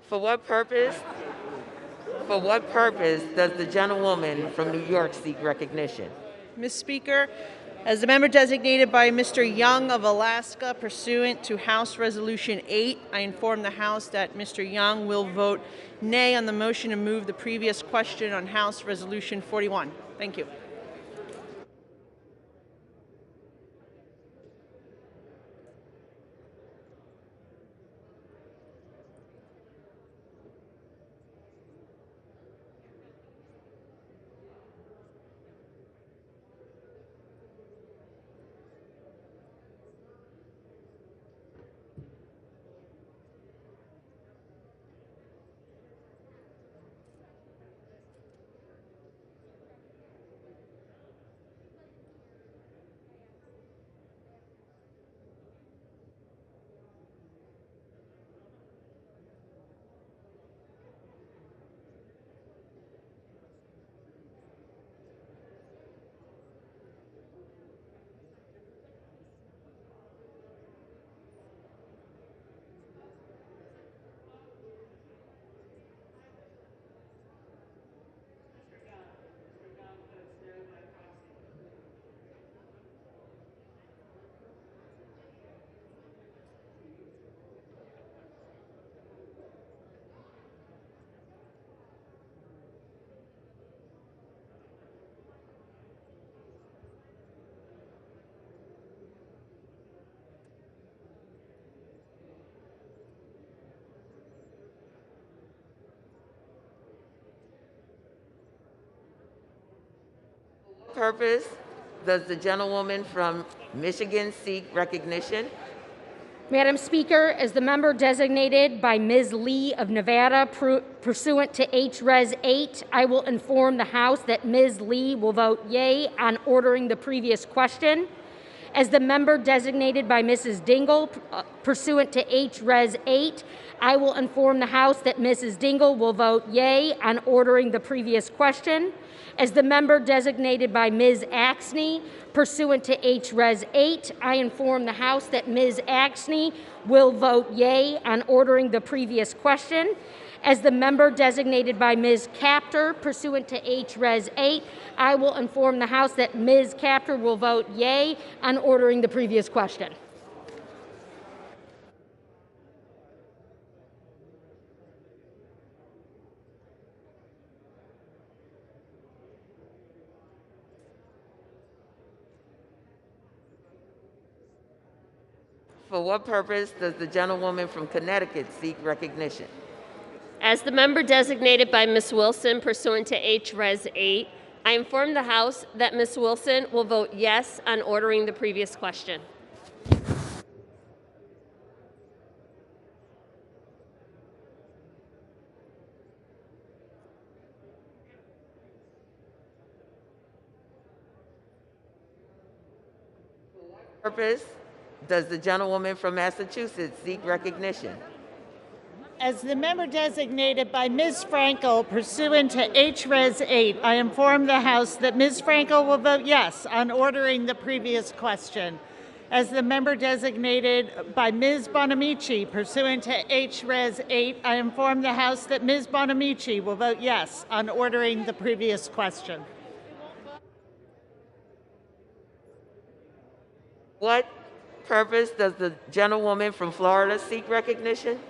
For what purpose does the gentlewoman from New York seek recognition? Ms. Speaker, as the member designated by Mr. Young of Alaska pursuant to House Resolution 8, I inform the House that Mr. Young will vote nay on the motion to move the previous question on House Resolution 41. Thank you. Purpose does the gentlewoman from Michigan seek recognition? Madam Speaker, as the member designated by Ms. Lee of Nevada pursuant to H-Res 8, I will inform the House that Ms. Lee will vote yea on ordering the previous question. As the member designated by Mrs. Dingle pursuant to H-Res 8, I will inform the House that Mrs. Dingle will vote yea on ordering the previous question. As the member designated by Ms. Axney pursuant to H-Res 8, I inform the House that Ms. Axney will vote yea on ordering the previous question. As the member designated by Ms. Capter pursuant to H-Res 8, I will inform the House that Ms. Capter will vote yea on ordering the previous question. For what purpose does the gentlewoman from Connecticut seek recognition? As the member designated by Ms. Wilson pursuant to H-Res 8, I inform the House that Ms. Wilson will vote yes on ordering the previous question. Purpose does the gentlewoman from Massachusetts seek recognition? As the member designated by Ms. Frankel pursuant to H-Res 8, I inform the House that Ms. Frankel will vote yes on ordering the previous question. As the member designated by Ms. Bonamici pursuant to H-Res 8, I inform the House that Ms. Bonamici will vote yes on ordering the previous question. What purpose does the gentlewoman from Florida seek recognition?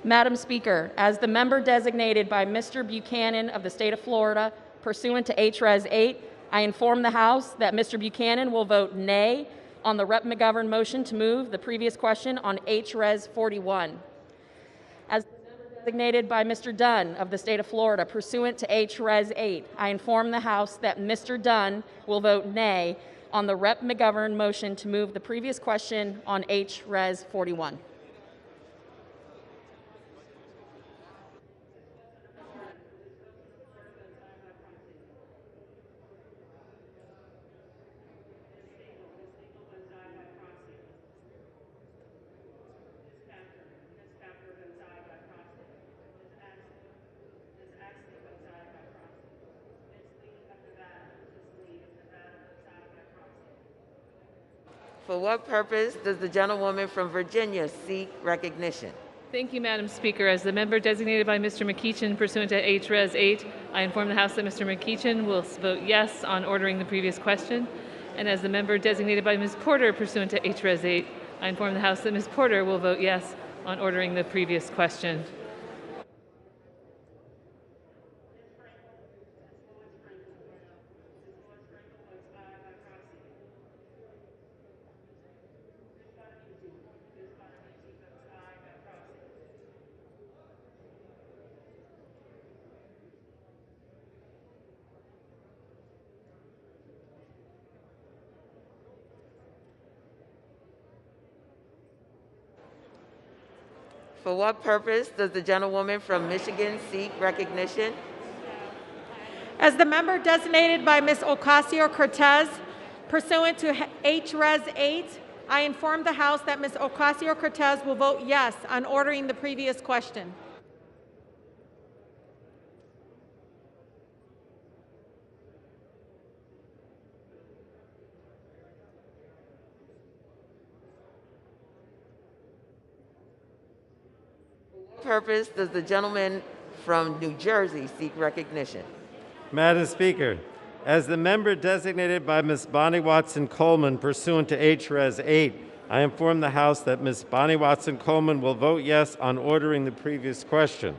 Madam Speaker, as the member designated by Mr. Buchanan of the state of Florida pursuant to H-Res 8, I inform the House that Mr. Buchanan will vote nay on the Rep. McGovern motion to move the previous question on H-Res 41. As the member designated by Mr. Dunn of the state of Florida pursuant to H-Res 8, I inform the House that Mr. Dunn will vote nay on the Rep. McGovern motion to move the previous question on H-Res 41. For what purpose does the gentlewoman from Virginia seek recognition? Thank you, Madam Speaker. As the member designated by Mr. McEachin pursuant to H-Res 8, I inform the House that Mr. McEachin will vote yes on ordering the previous question. And as the member designated by Ms. Porter pursuant to H-Res 8, I inform the House that Ms. Porter will vote yes on ordering the previous question. For what purpose does the gentlewoman from Michigan seek recognition? As the member designated by Ms. Ocasio-Cortez pursuant to H-Res 8, I inform the House that Ms. Ocasio-Cortez will vote yes on ordering the previous question. Purpose does the gentleman from New Jersey seek recognition? Madam Speaker, as the member designated by Ms. Bonnie Watson Coleman pursuant to H-Res 8, I inform the House that Ms. Bonnie Watson Coleman will vote yes on ordering the previous question.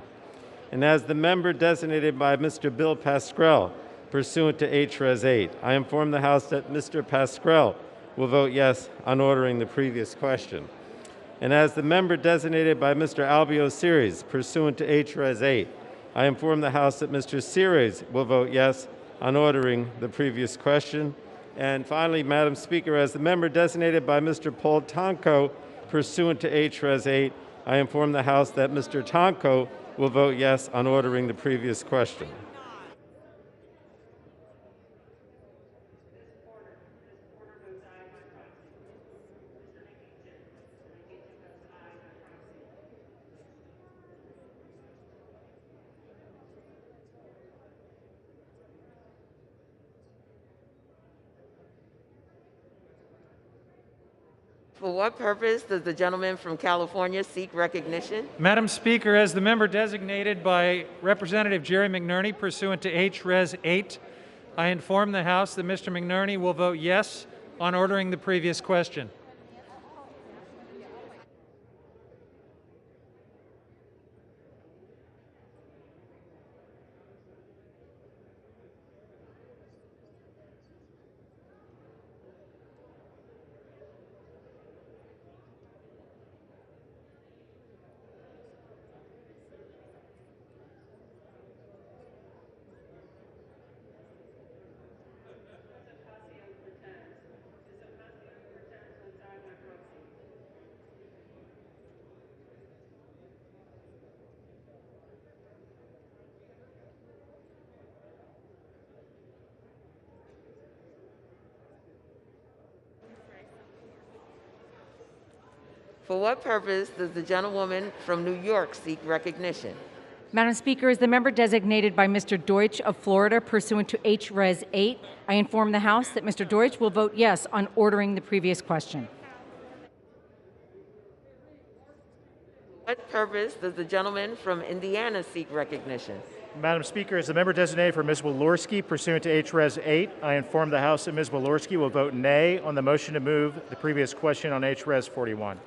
And as the member designated by Mr. Bill Pascrell pursuant to H-Res 8, I inform the House that Mr. Pascrell will vote yes on ordering the previous question. And as the member designated by Mr. Albio Series pursuant to H-Res 8, I inform the House that Mr. Series will vote yes on ordering the previous question. And finally, Madam Speaker, as the member designated by Mr. Paul Tonko pursuant to H-Res 8, I inform the House that Mr. Tonko will vote yes on ordering the previous question. For what purpose does the gentleman from California seek recognition? Madam Speaker, as the member designated by Representative Jerry McNerney pursuant to H-Res 8, I inform the House that Mr. McNerney will vote yes on ordering the previous question. For what purpose does the gentlewoman from New York seek recognition? Madam Speaker, as the member designated by Mr. Deutsch of Florida pursuant to H-Res 8, I inform the House that Mr. Deutsch will vote yes on ordering the previous question. For what purpose does the gentleman from Indiana seek recognition? Madam Speaker, as the member designated for Ms. Walorski pursuant to H-Res 8, I inform the House that Ms. Walorski will vote nay on the motion to move the previous question on H-Res 41.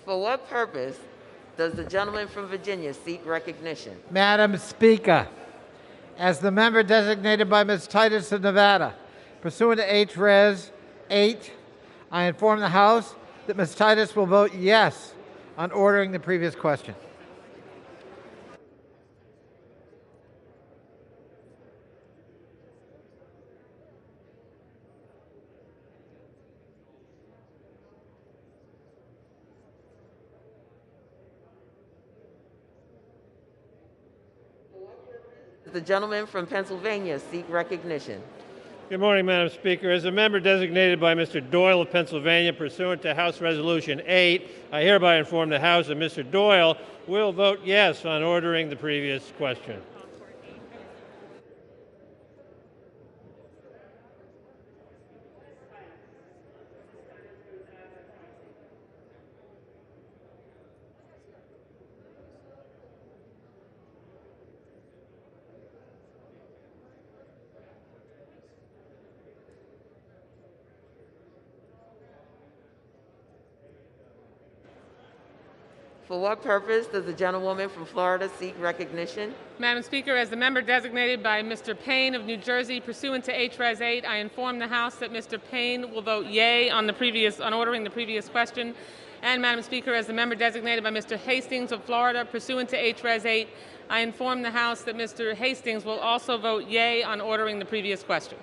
For what purpose does the gentleman from Virginia seek recognition? Madam Speaker, as the member designated by Ms. Titus of Nevada, pursuant to H-Res 8, I inform the House that Ms. Titus will vote yes on ordering the previous question. The gentleman from Pennsylvania seek recognition. Good morning, Madam Speaker. As a member designated by Mr. Doyle of Pennsylvania pursuant to House Resolution 8, I hereby inform the House that Mr. Doyle will vote yes on ordering the previous question. For what purpose does the gentlewoman from Florida seek recognition? Madam Speaker, as the member designated by Mr. Payne of New Jersey pursuant to H-Res 8, I inform the House that Mr. Payne will vote yea on ordering the previous question. And Madam Speaker, as the member designated by Mr. Hastings of Florida pursuant to H-Res 8, I inform the House that Mr. Hastings will also vote yea on ordering the previous question.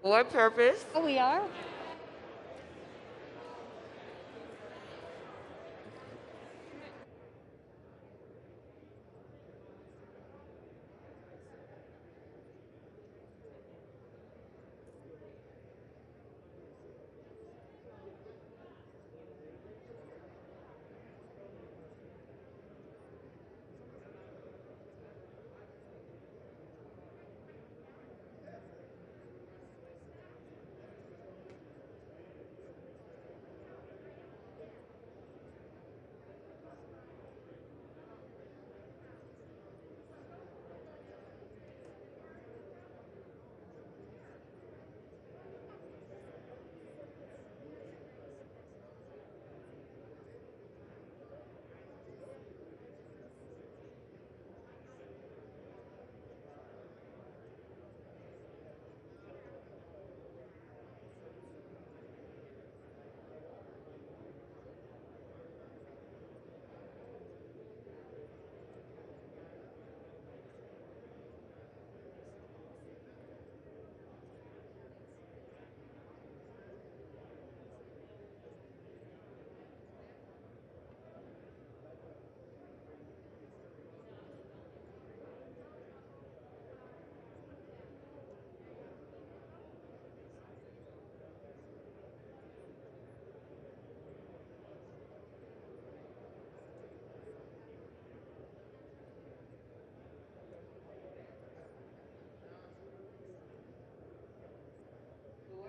For what purpose? Oh, we are?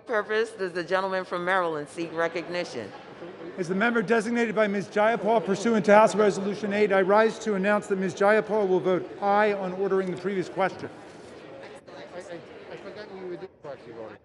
Purpose does the gentleman from Maryland seek recognition? As the member designated by Ms. Jayapal pursuant to House Resolution 8, I rise to announce that Ms. Jayapal will vote aye on ordering the previous question. I forgot we would do proxy voting.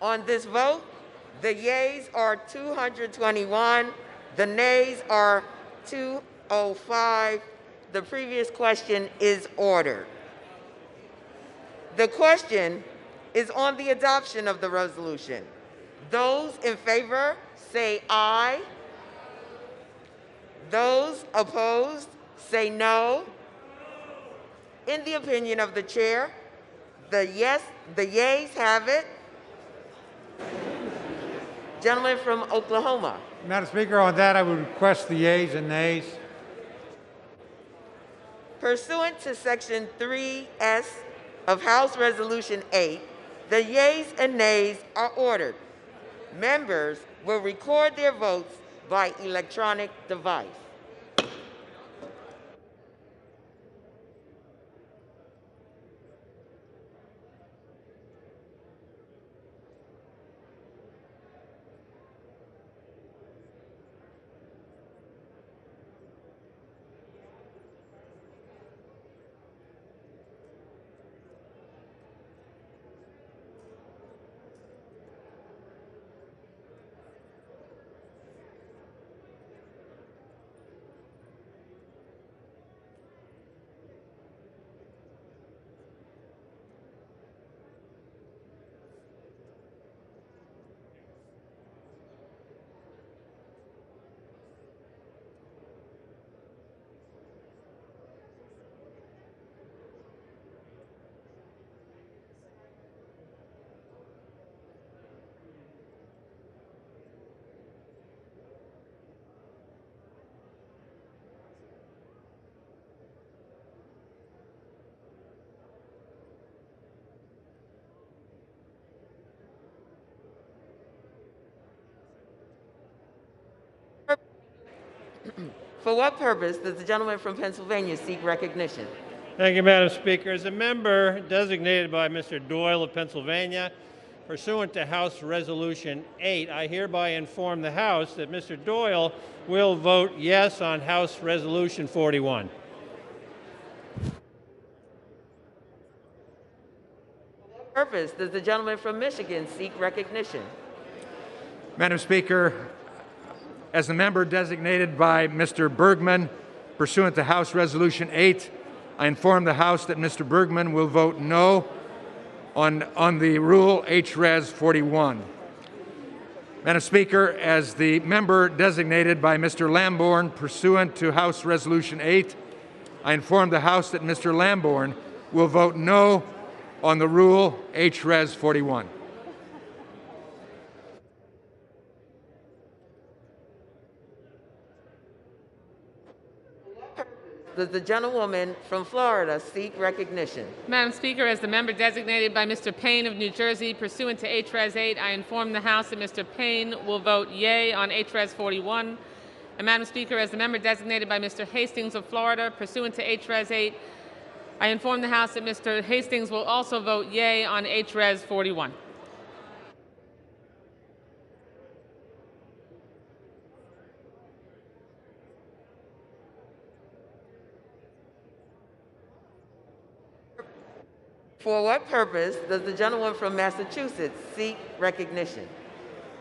On this vote, the yeas are 221, the nays are 205. The previous question is ordered. The question is on the adoption of the resolution. Those in favor say aye. Those opposed say no. In the opinion of the chair, the yeas have it. Gentleman from Oklahoma. Madam Speaker, on that I would request the yeas and nays. Pursuant to Section 3S of House Resolution 8, the yeas and nays are ordered. Members will record their votes by electronic device. For what purpose does the gentleman from Pennsylvania seek recognition? Thank you, Madam Speaker. As a member designated by Mr. Doyle of Pennsylvania, pursuant to House Resolution 8, I hereby inform the House that Mr. Doyle will vote yes on House Resolution 41. For what purpose does the gentleman from Michigan seek recognition? Madam Speaker, as the member designated by Mr. Bergman, pursuant to House Resolution 8, I inform the House that Mr. Bergman will vote no on the rule H-Res 41. Madam Speaker, as the member designated by Mr. Lamborn, pursuant to House Resolution 8, I inform the House that Mr. Lamborn will vote no on the rule H-Res 41. Does the gentlewoman from Florida seek recognition? Madam Speaker, as the member designated by Mr. Payne of New Jersey, pursuant to H-Res 8, I inform the House that Mr. Payne will vote yea on H-Res 41. And Madam Speaker, as the member designated by Mr. Hastings of Florida, pursuant to H-Res 8, I inform the House that Mr. Hastings will also vote yea on H-Res 41. For what purpose does the gentleman from Massachusetts seek recognition?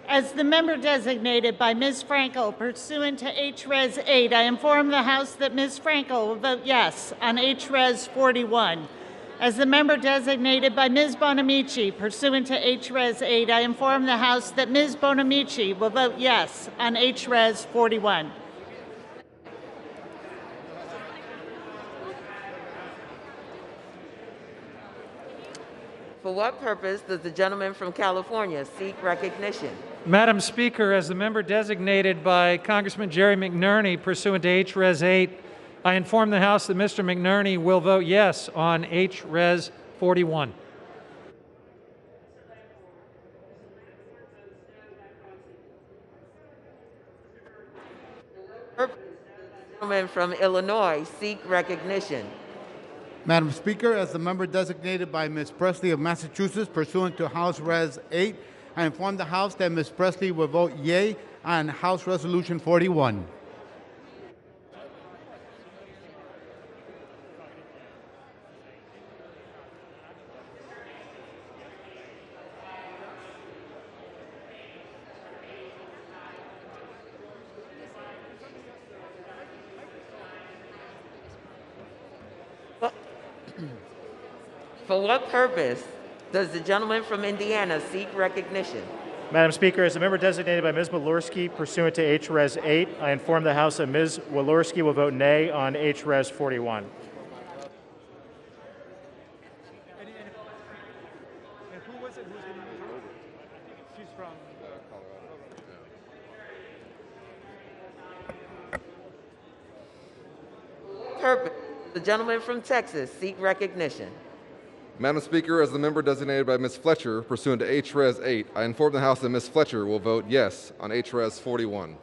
As the member designated by Ms. Frankel pursuant to H-Res 8, I inform the House that Ms. Frankel will vote yes on H-Res 41. As the member designated by Ms. Bonamici pursuant to H-Res 8, I inform the House that Ms. Bonamici will vote yes on H-Res 41. For what purpose does the gentleman from California seek recognition? Madam Speaker, as the member designated by Congressman Jerry McNerney pursuant to H-Res 8, I inform the House that Mr. McNerney will vote yes on H-Res 41. The gentleman from Illinois seek recognition. Madam Speaker, as the member designated by Ms. Presley of Massachusetts pursuant to House Res 8, I inform the House that Ms. Presley will vote yea on House Resolution 41. For what purpose does the gentleman from Indiana seek recognition? Madam Speaker, as a member designated by Ms. Walorski pursuant to H-Res 8, I inform the House that Ms. Walorski will vote nay on H-Res 41. Purpose, the gentleman from Texas seek recognition. Madam Speaker, as the member designated by Ms. Fletcher pursuant to H-Res 8, I inform the House that Ms. Fletcher will vote yes on H-Res 41.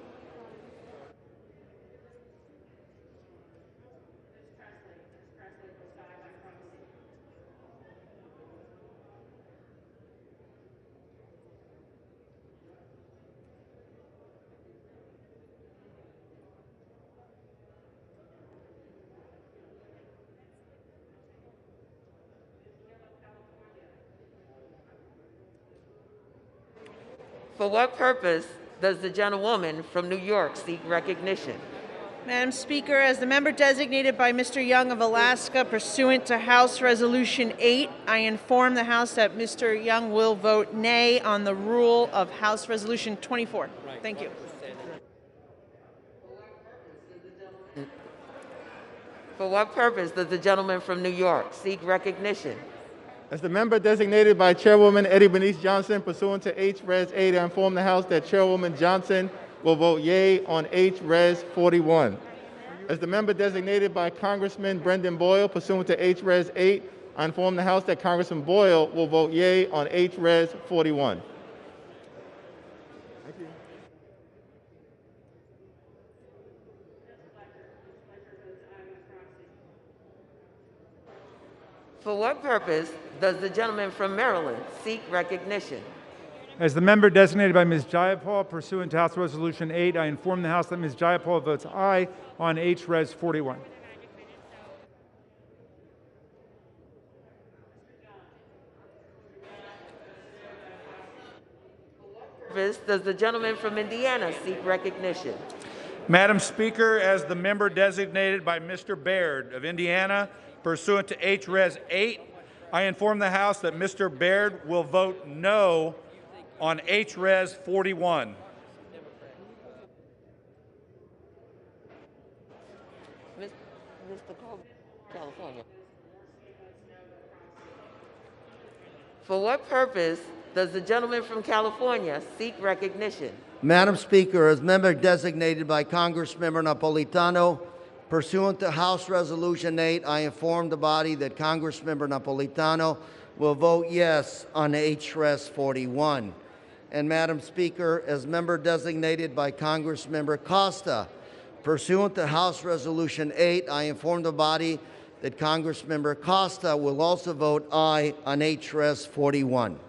For what purpose does the gentlewoman from New York seek recognition? Madam Speaker, as the member designated by Mr. Young of Alaska pursuant to House Resolution 8, I inform the House that Mr. Young will vote nay on the rule of House Resolution 24. Thank you. For what purpose does the gentleman from New York seek recognition? As the member designated by Chairwoman Eddie Bernice Johnson pursuant to H-Res 8, I inform the House that Chairwoman Johnson will vote yea on H-Res 41. As the member designated by Congressman Brendan Boyle pursuant to H-Res 8, I inform the House that Congressman Boyle will vote yea on H-Res 41. For what purpose does the gentleman from Maryland seek recognition? As the member designated by Ms. Jayapal pursuant to House Resolution 8, I inform the House that Ms. Jayapal votes aye on H-Res 41. Purpose does the gentleman from Indiana seek recognition? Madam Speaker, as the member designated by Mr. Baird of Indiana pursuant to H-Res 8, I inform the House that Mr. Baird will vote no on H-Res 41. Mr. California. For what purpose does the gentleman from California seek recognition? Madam Speaker, as member designated by Congressmember Napolitano, pursuant to House Resolution 8, I inform the body that Congressmember Napolitano will vote yes on H-Res 41. And Madam Speaker, as member designated by Congressmember Costa, pursuant to House Resolution 8, I inform the body that Congressmember Costa will also vote aye on H-Res 41.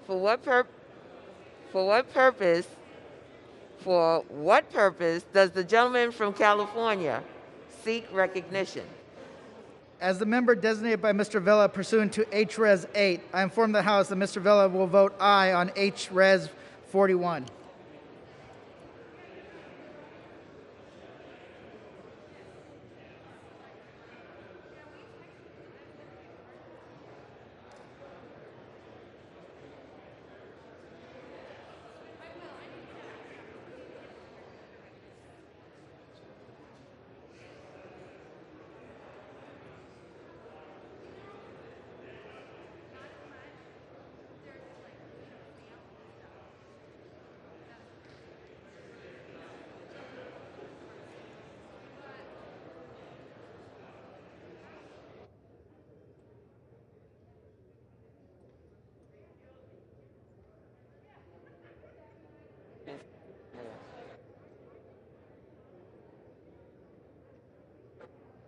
For what purpose does the gentleman from California seek recognition? As the member designated by Mr. Vella pursuant to H-Res 8, I inform the House that Mr. Vella will vote aye on H-Res 41.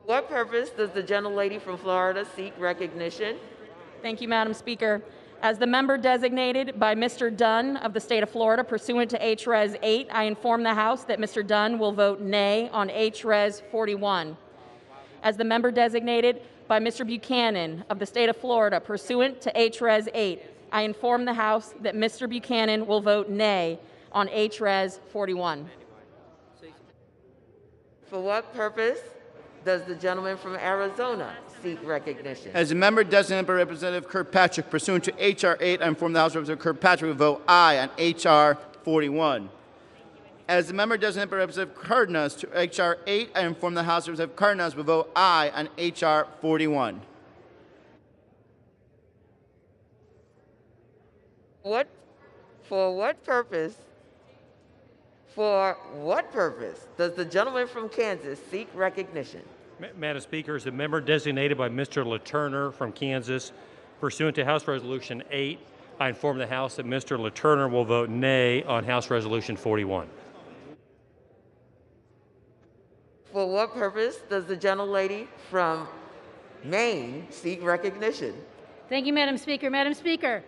What purpose does the gentlelady from Florida seek recognition? Thank you, Madam Speaker. As the member designated by Mr. Dunn of the state of Florida pursuant to H-Res 8, I inform the House that Mr. Dunn will vote nay on H-Res 41. As the member designated by Mr. Buchanan of the state of Florida pursuant to H-Res 8, I inform the House that Mr. Buchanan will vote nay on H-Res 41. For what purpose does the gentleman from Arizona seek recognition? As a member designated by Representative Kirkpatrick pursuant to H.R. 8, I inform the House Representative Kirkpatrick will vote aye on H.R. 41. As the member designated by Representative Cardenas to H.R. 8, I inform the House Representative Cardenas will vote aye on H.R. 41. For what purpose does the gentleman from Kansas seek recognition? Madam Speaker, as a member designated by Mr. LaTurner from Kansas, pursuant to House Resolution 8, I inform the House that Mr. LaTurner will vote nay on House Resolution 41. For what purpose does the gentlelady from Maine seek recognition? Thank you, Madam Speaker. Madam Speaker,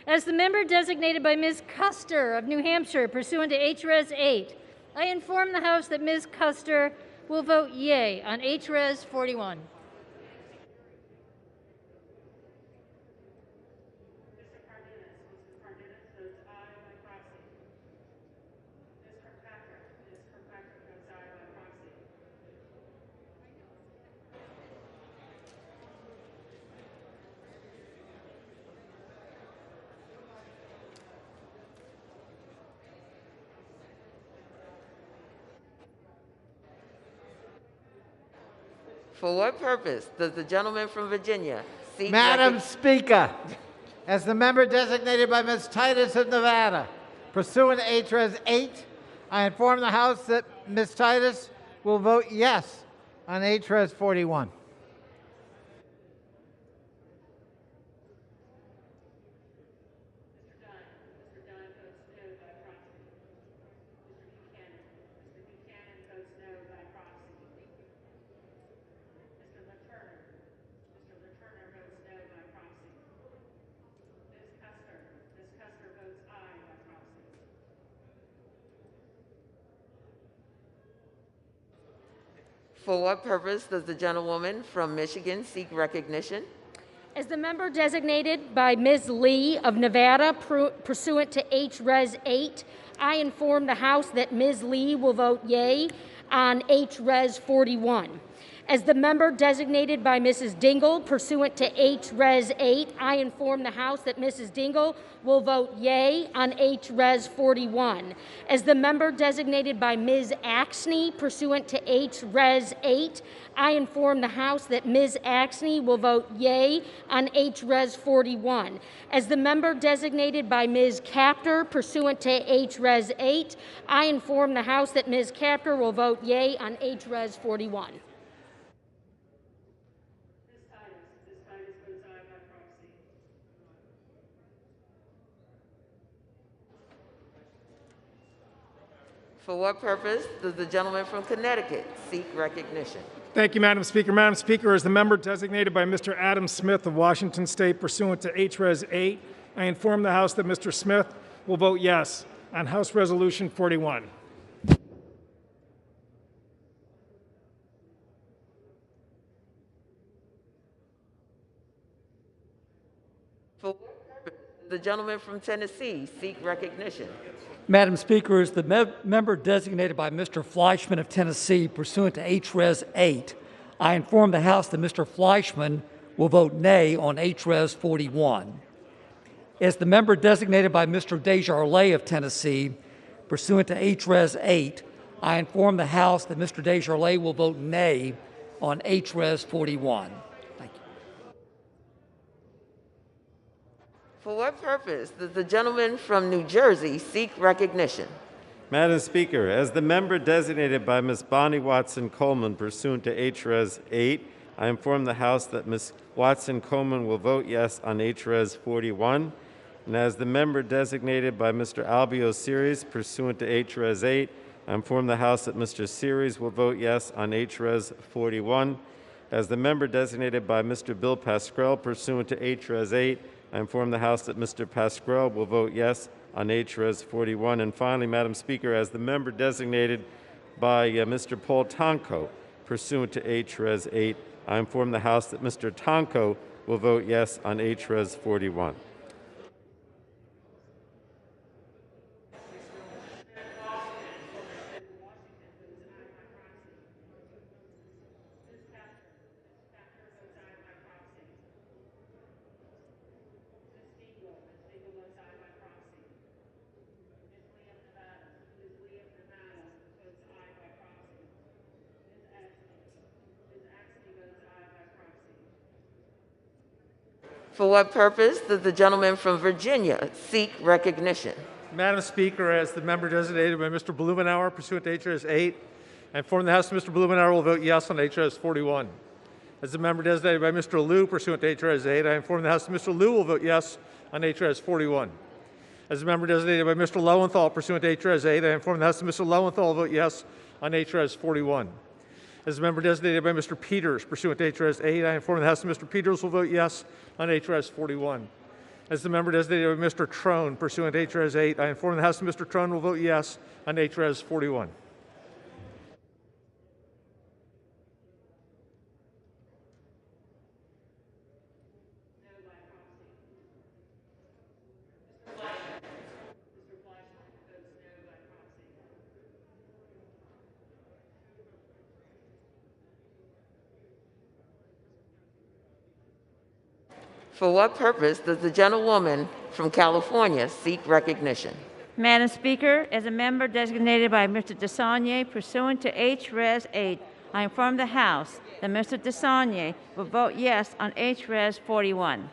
as the member designated by Ms. Custer of New Hampshire pursuant to H-Res 8, I inform the House that Ms. Custer will vote yea on H-Res 41. For what purpose does the gentleman from Virginia seek Madam Speaker, as the member designated by Ms. Titus of Nevada, pursuant to H-Res 8, I inform the House that Ms. Titus will vote yes on H-Res 41. For what purpose does the gentlewoman from Michigan seek recognition? As the member designated by Ms. Lee of Nevada pursuant to H-Res 8, I inform the House that Ms. Lee will vote yea on H-Res 41. As the member designated by Mrs. Dingle pursuant to H-Res 8, I inform the House that Mrs. Dingle will vote yea on H-Res 41. As the member designated by Ms. Axney pursuant to H-Res 8, I inform the House that Ms. Axney will vote yea on H-Res 41. As the member designated by Ms. Capter pursuant to H-Res 8, I inform the House that Ms. Capter will vote yea on H-Res 41. For what purpose does the gentleman from Connecticut seek recognition? Thank you, Madam Speaker. Madam Speaker, as the member designated by Mr. Adam Smith of Washington State pursuant to H-Res 8, I inform the House that Mr. Smith will vote yes on House Resolution 41. For what purpose does the gentleman from Tennessee seek recognition? Madam Speaker, as the member designated by Mr. Fleischman of Tennessee pursuant to H-Res 8, I inform the House that Mr. Fleischman will vote nay on H-Res 41. As the member designated by Mr. Desjardins of Tennessee pursuant to H-Res 8, I inform the House that Mr. Desjardins will vote nay on H-Res 41. For what purpose does the gentleman from New Jersey seek recognition? Madam Speaker, as the member designated by Ms. Bonnie Watson Coleman pursuant to H-Res 8, I inform the House that Ms. Watson Coleman will vote yes on H-Res 41. And as the member designated by Mr. Albio Series pursuant to H-Res 8, I inform the House that Mr. Series will vote yes on H-Res 41. As the member designated by Mr. Bill Pascrell pursuant to H-Res 8, I inform the House that Mr. Pascrell will vote yes on H-Res 41. And finally, Madam Speaker, as the member designated by Mr. Paul Tonko pursuant to H-Res 8, I inform the House that Mr. Tonko will vote yes on H-Res 41. For what purpose does the gentleman from Virginia seek recognition? Madam Speaker, as the member designated by Mr. Blumenauer pursuant to H-Res 8, I inform the House that Mr. Blumenauer will vote yes on H-Res 41. As the member designated by Mr. Liu pursuant to H-Res 8, I inform the House that Mr. Liu will vote yes on H-Res 41. As the member designated by Mr. Lowenthal pursuant to H-Res 8, I inform the House that Mr. Lowenthal will vote yes on H-Res 41. As the member designated by Mr. Peters pursuant to H-Res 8, I inform the House that Mr. Peters will vote yes on H-Res 41. As the member designated by Mr. Trone pursuant to H-Res 8, I inform the House that Mr. Trone will vote yes on H-Res 41. For what purpose does the gentlewoman from California seek recognition? Madam Speaker, as a member designated by Mr. DeSaulnier pursuant to H-Res 8, I inform the House that Mr. DeSaulnier will vote yes on H-Res 41.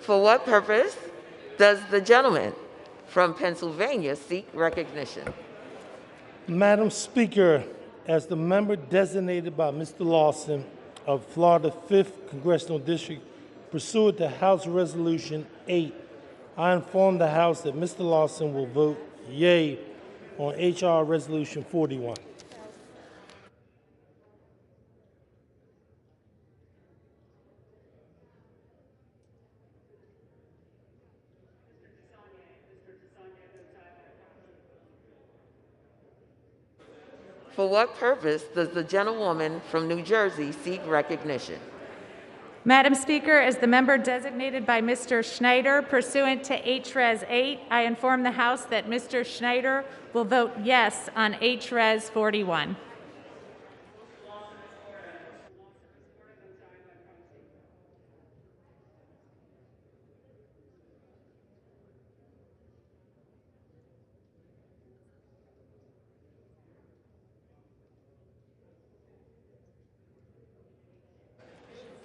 For what purpose does the gentleman from Pennsylvania seek recognition? Madam Speaker, as the member designated by Mr. Lawson of Florida 5th Congressional District pursuant to House Resolution 8, I inform the House that Mr. Lawson will vote yea on H.R. Resolution 41. For what purpose does the gentlewoman from New Jersey seek recognition? Madam Speaker, as the member designated by Mr. Schneider pursuant to H-Res 8, I inform the House that Mr. Schneider will vote yes on H-Res 41.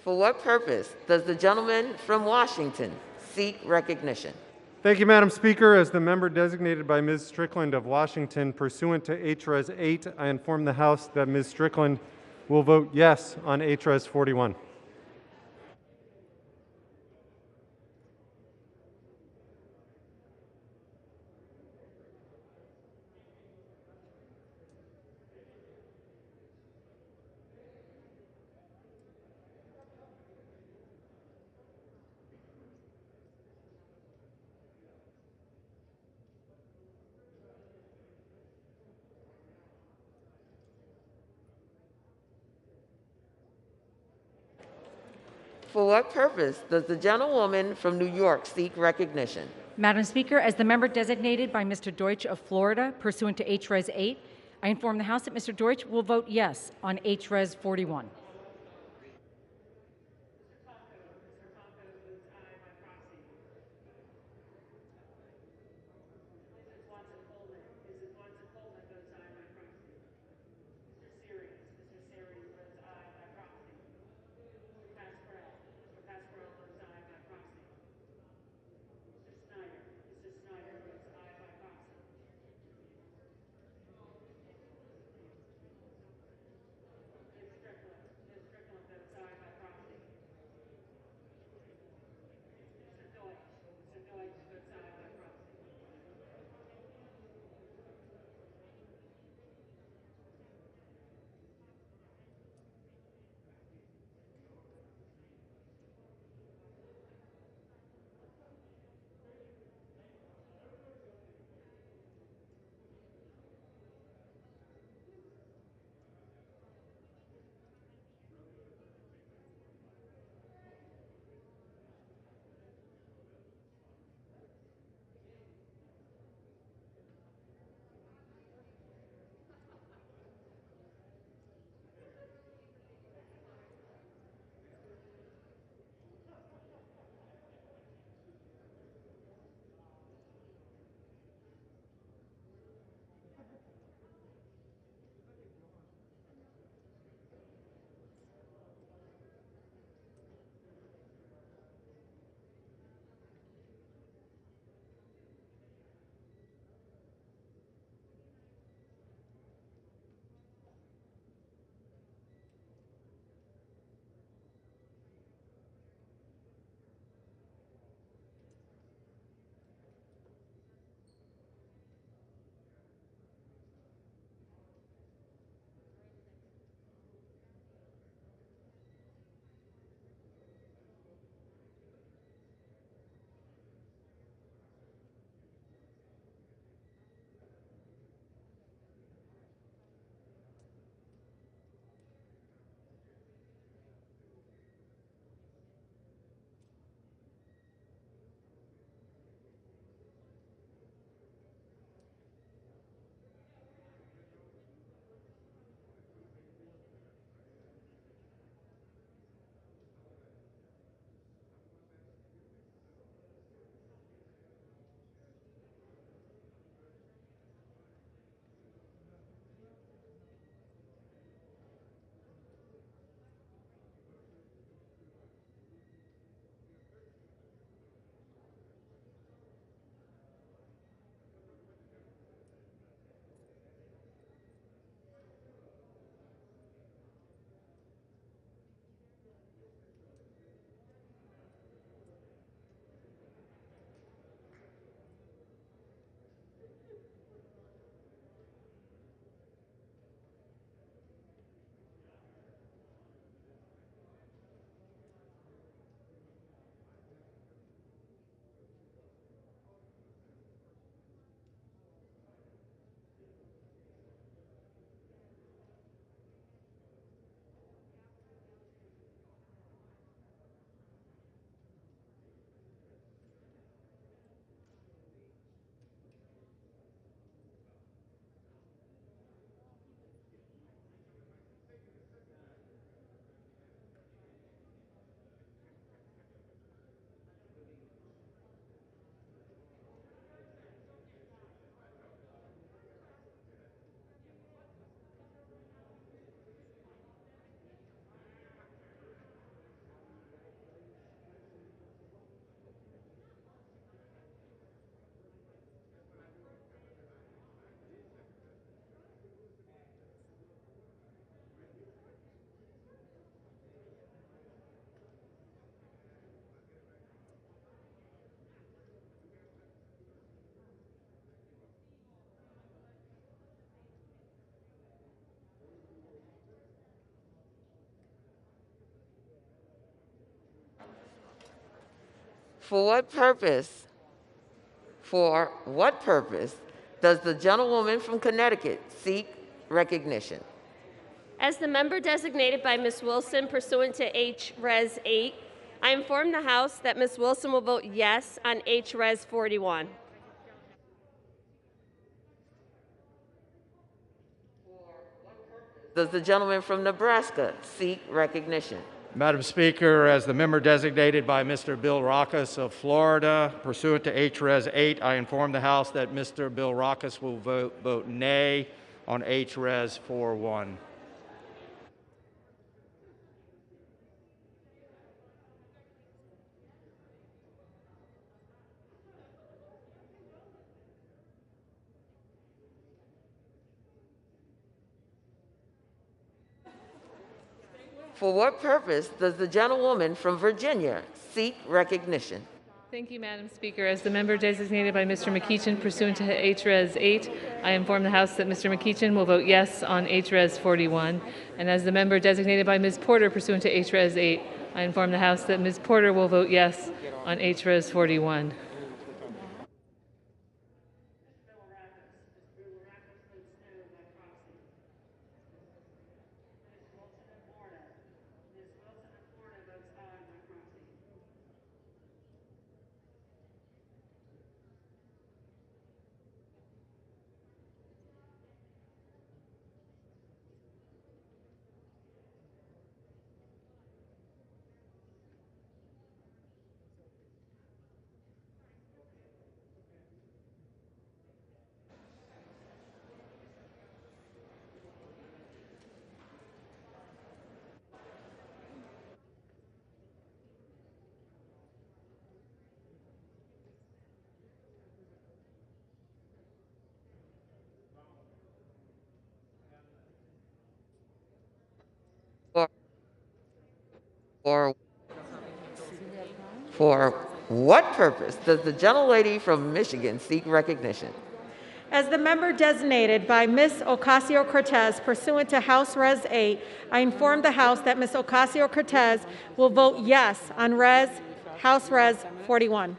For what purpose does the gentleman from Washington seek recognition? Thank you, Madam Speaker. As the member designated by Ms. Strickland of Washington pursuant to H-Res 8, I inform the House that Ms. Strickland will vote yes on H-Res 41. For what purpose does the gentlewoman from New York seek recognition? Madam Speaker, as the member designated by Mr. Deutsch of Florida pursuant to H-Res 8, I inform the House that Mr. Deutsch will vote yes on H-Res 41. For what purpose does the gentlewoman from Connecticut seek recognition? As the member designated by Ms. Wilson pursuant to H-Res 8, I inform the House that Ms. Wilson will vote yes on H-Res 41. Does the gentleman from Nebraska seek recognition? Madam Speaker, as the member designated by Mr. Bill Rackus of Florida, pursuant to H-Res 8, I inform the House that Mr. Bill Rackus will vote nay on H-Res 41. For what purpose does the gentlewoman from Virginia seek recognition? Thank you, Madam Speaker. As the member designated by Mr. McEachin pursuant to H-Res 8, I inform the House that Mr. McEachin will vote yes on H-Res 41. And as the member designated by Ms. Porter pursuant to H-Res 8, I inform the House that Ms. Porter will vote yes on H-Res 41. For what purpose does the gentlelady from Michigan seek recognition? As the member designated by Ms. Ocasio-Cortez pursuant to House Res 8, I inform the House that Ms. Ocasio-Cortez will vote yes on House Res 41.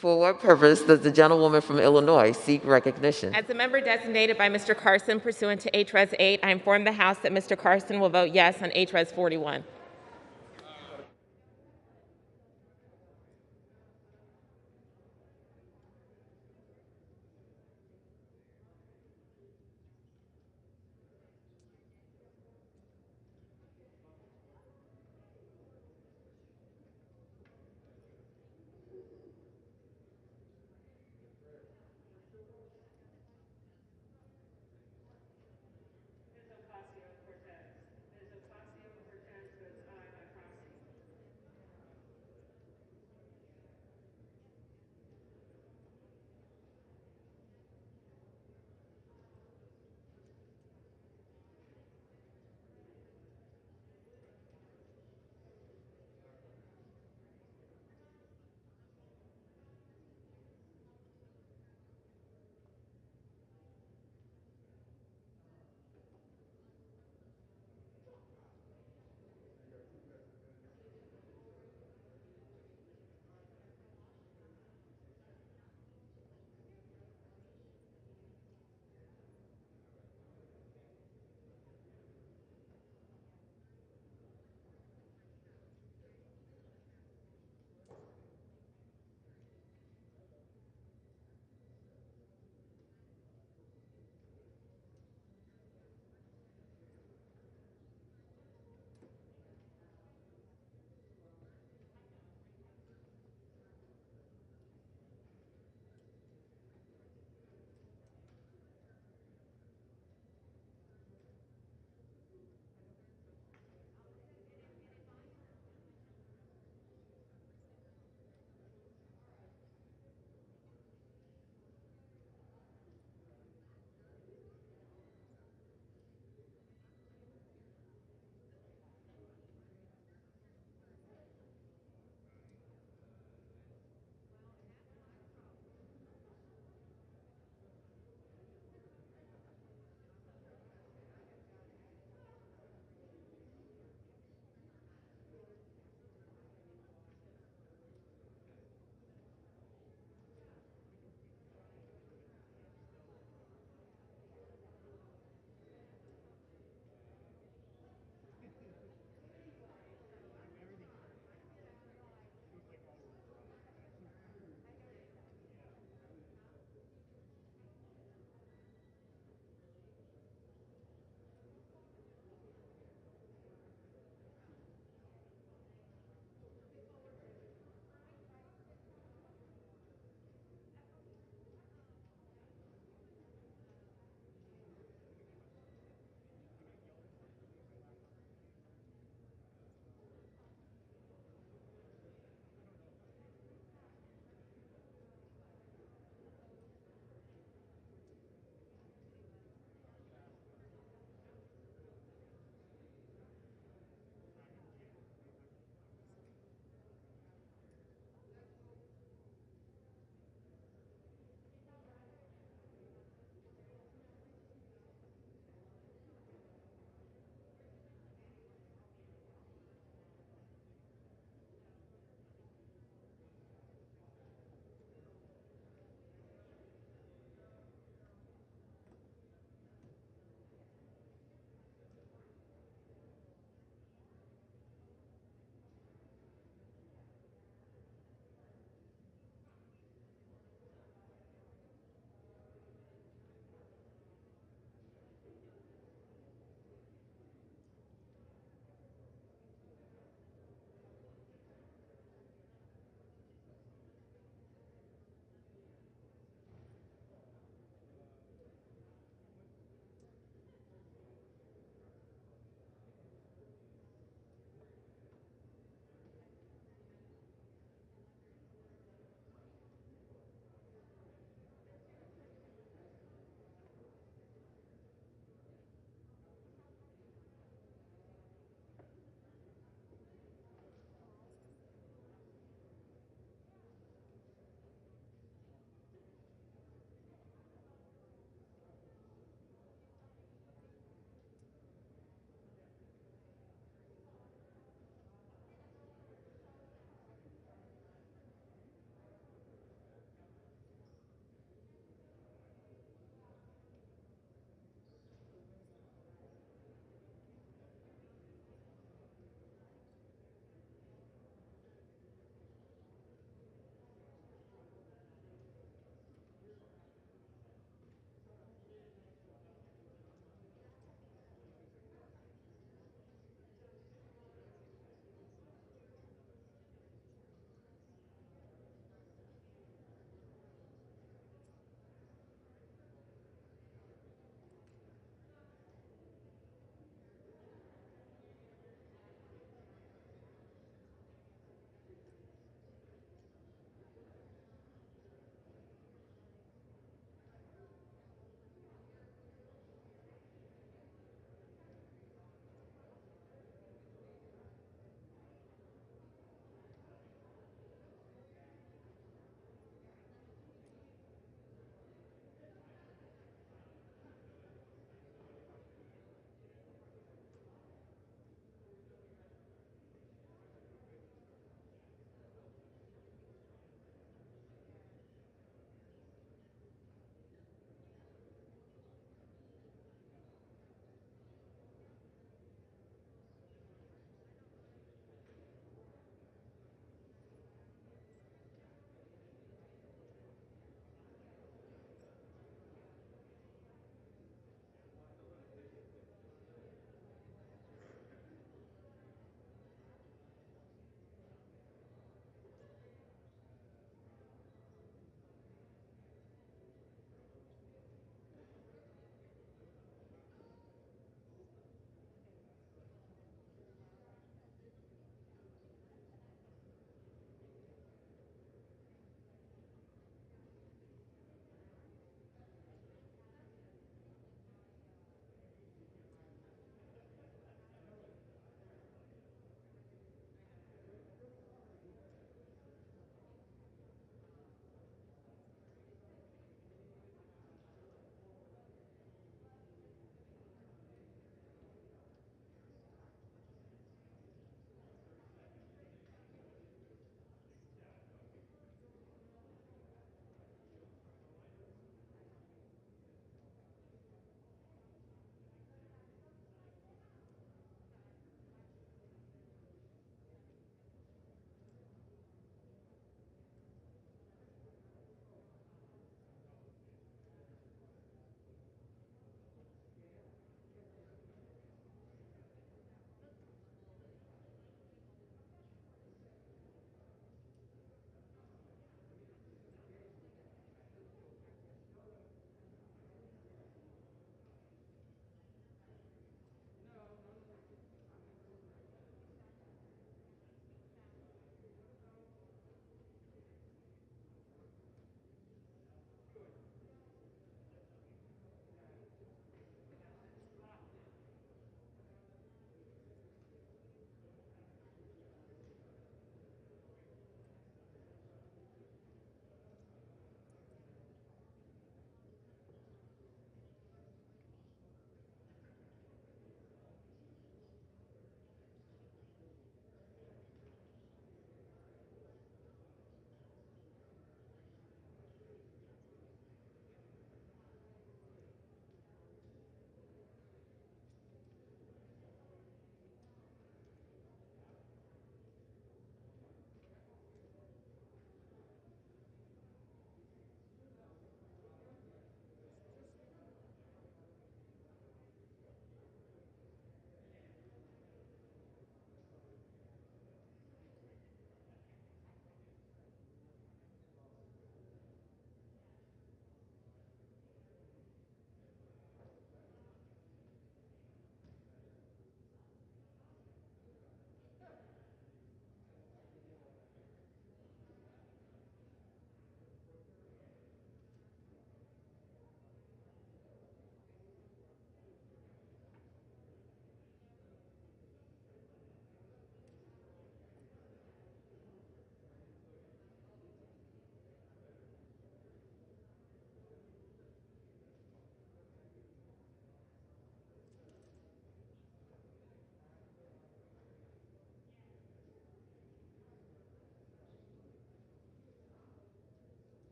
For what purpose does the gentlewoman from Illinois seek recognition? As the member designated by Mr. Carson pursuant to H-Res 8, I inform the House that Mr. Carson will vote yes on H-Res 41.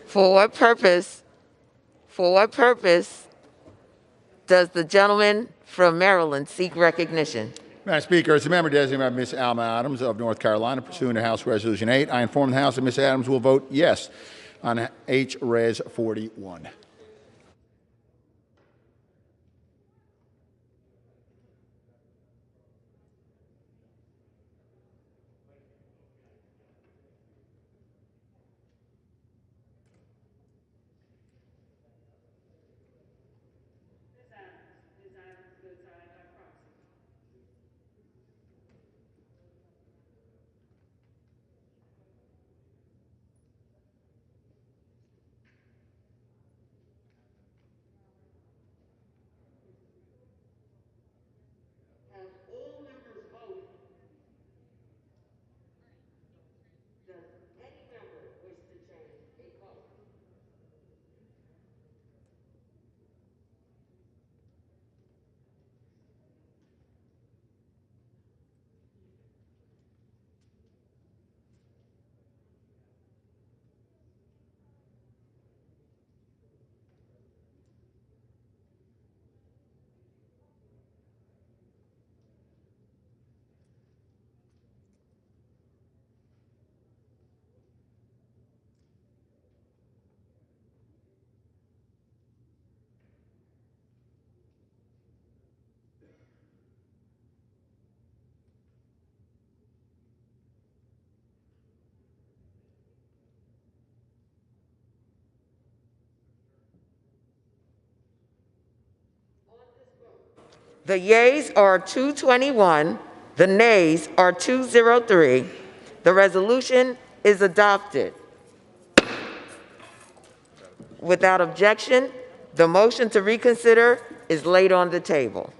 For what purpose does the gentleman from Maryland seek recognition? Madam Speaker, as a member designated by Ms. Alma Adams of North Carolina, pursuant to House Resolution 8, I inform the House that Ms. Adams will vote yes on H.Res. 41. The yeas are 221, the nays are 203. The resolution is adopted. Without objection, the motion to reconsider is laid on the table.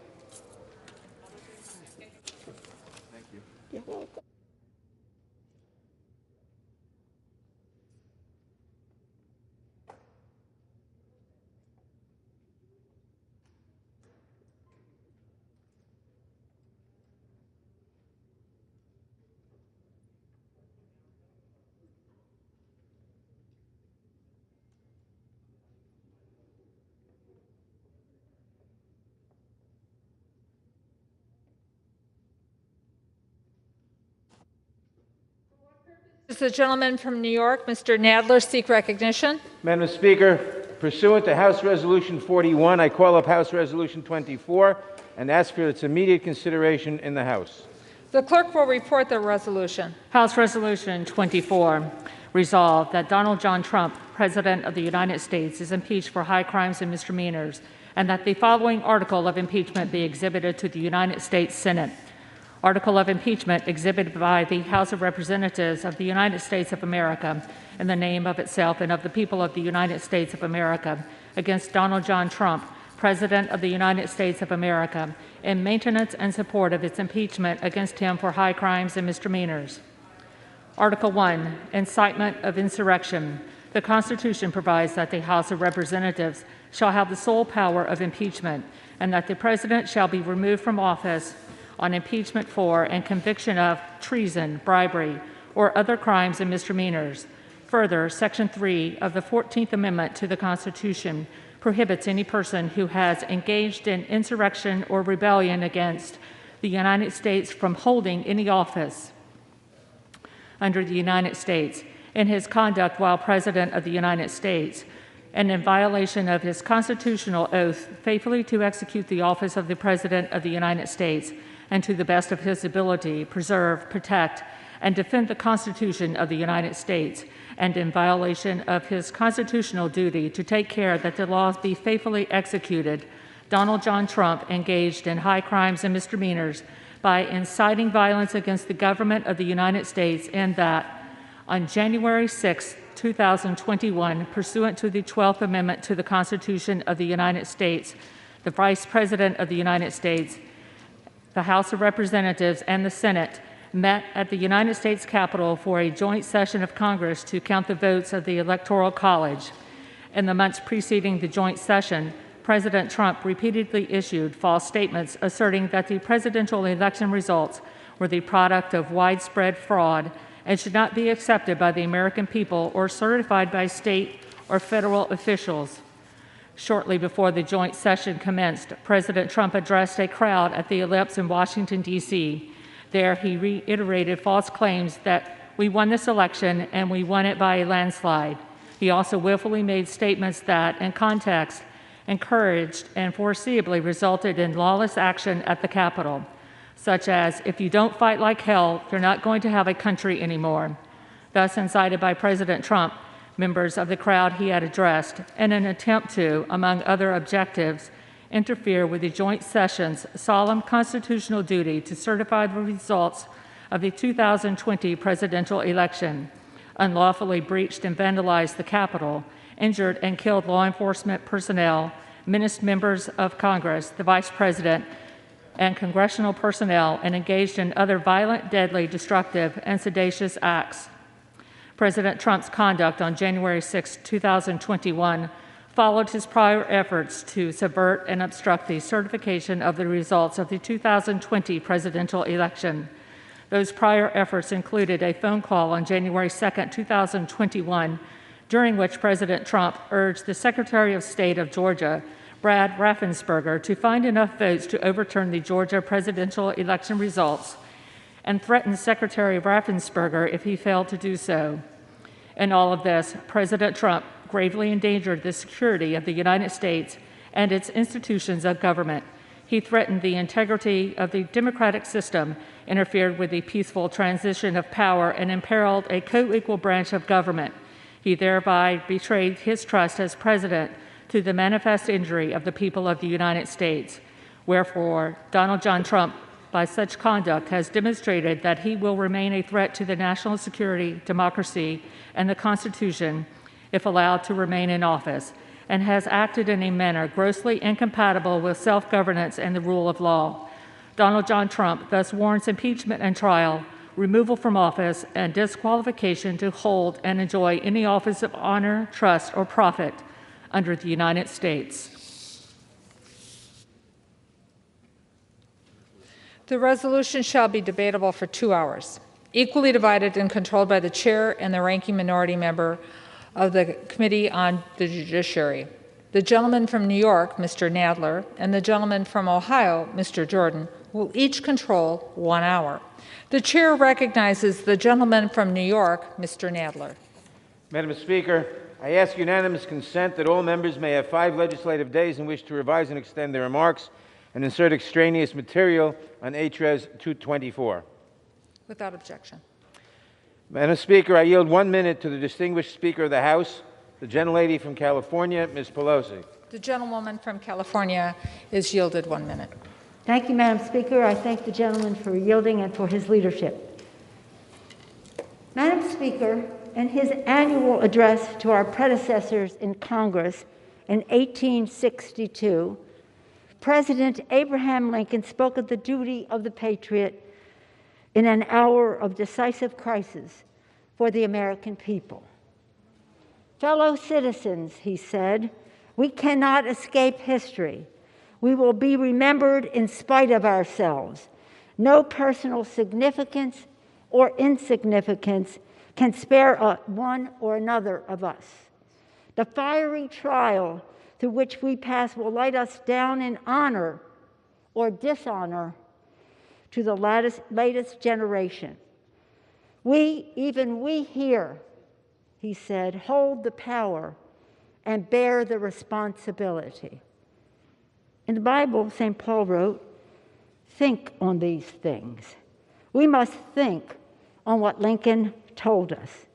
Does the gentleman from New York, Mr. Nadler, seek recognition? Madam Speaker, pursuant to House Resolution 41, I call up House Resolution 24 and ask for its immediate consideration in the House. The clerk will report the resolution. House Resolution 24, resolved that Donald John Trump, President of the United States, is impeached for high crimes and misdemeanors, and that the following article of impeachment be exhibited to the United States Senate. Article of impeachment exhibited by the House of Representatives of the United States of America in the name of itself and of the people of the United States of America against Donald John Trump, President of the United States of America, in maintenance and support of its impeachment against him for high crimes and misdemeanors. Article 1, incitement of insurrection. The Constitution provides that the House of Representatives shall have the sole power of impeachment, and that the President shall be removed from office on impeachment for and conviction of treason, bribery, or other crimes and misdemeanors. Further, Section 3 of the 14th Amendment to the Constitution prohibits any person who has engaged in insurrection or rebellion against the United States from holding any office under the United States in his conduct while President of the United States, and in violation of his constitutional oath faithfully to execute the office of the President of the United States, and to the best of his ability, preserve, protect, and defend the Constitution of the United States, and in violation of his constitutional duty to take care that the laws be faithfully executed, Donald John Trump engaged in high crimes and misdemeanors by inciting violence against the government of the United States, and that on January 6, 2021, pursuant to the 12th Amendment to the Constitution of the United States, the Vice President of the United States, the House of Representatives, and the Senate met at the United States Capitol for a joint session of Congress to count the votes of the Electoral College. In the months preceding the joint session, President Trump repeatedly issued false statements asserting that the presidential election results were the product of widespread fraud and should not be accepted by the American people or certified by state or federal officials. Shortly before the joint session commenced, President Trump addressed a crowd at the Ellipse in Washington, D.C. There, he reiterated false claims that we won this election and we won it by a landslide. He also willfully made statements that, in context, encouraged and foreseeably resulted in lawless action at the Capitol, such as, if you don't fight like hell, you're not going to have a country anymore. Thus incited by President Trump, members of the crowd he had addressed, in an attempt to, among other objectives, interfere with the joint session's solemn constitutional duty to certify the results of the 2020 presidential election, unlawfully breached and vandalized the Capitol, injured and killed law enforcement personnel, menaced members of Congress, the Vice President, and congressional personnel, and engaged in other violent, deadly, destructive, and seditious acts. President Trump's conduct on January 6, 2021 followed his prior efforts to subvert and obstruct the certification of the results of the 2020 presidential election. Those prior efforts included a phone call on January 2, 2021, during which President Trump urged the Secretary of State of Georgia, Brad Raffensperger, to find enough votes to overturn the Georgia presidential election results, and threatened Secretary Raffensperger if he failed to do so. In all of this, President Trump gravely endangered the security of the United States and its institutions of government. He threatened the integrity of the democratic system, interfered with the peaceful transition of power, and imperiled a co-equal branch of government. He thereby betrayed his trust as president to the manifest injury of the people of the United States. Wherefore, Donald John Trump, by such conduct, has demonstrated that he will remain a threat to the national security, democracy, and the Constitution if allowed to remain in office, and has acted in a manner grossly incompatible with self-governance and the rule of law. Donald John Trump thus warrants impeachment and trial, removal from office, and disqualification to hold and enjoy any office of honor, trust, or profit under the United States. The resolution shall be debatable for 2 hours, equally divided and controlled by the chair and the ranking minority member of the Committee on the Judiciary. The gentleman from New York, Mr. Nadler, and the gentleman from Ohio, Mr. Jordan, will each control 1 hour. The chair recognizes the gentleman from New York, Mr. Nadler. Madam Speaker, I ask unanimous consent that all members may have 5 legislative days in which to revise and extend their remarks and insert extraneous material on HRES 224. Without objection. Madam Speaker, I yield 1 minute to the distinguished Speaker of the House, the gentlelady from California, Ms. Pelosi. The gentlewoman from California is yielded 1 minute. Thank you, Madam Speaker. I thank the gentleman for yielding and for his leadership. Madam Speaker, in his annual address to our predecessors in Congress in 1862, President Abraham Lincoln spoke of the duty of the patriot in an hour of decisive crisis for the American people. Fellow citizens, he said, we cannot escape history. We will be remembered in spite of ourselves. No personal significance or insignificance can spare one or another of us. The fiery trial through which we pass will light us down in honor or dishonor to the latest generation. Even we here, he said, hold the power and bear the responsibility. In the Bible, St. Paul wrote, think on these things. We must think on what Lincoln told us.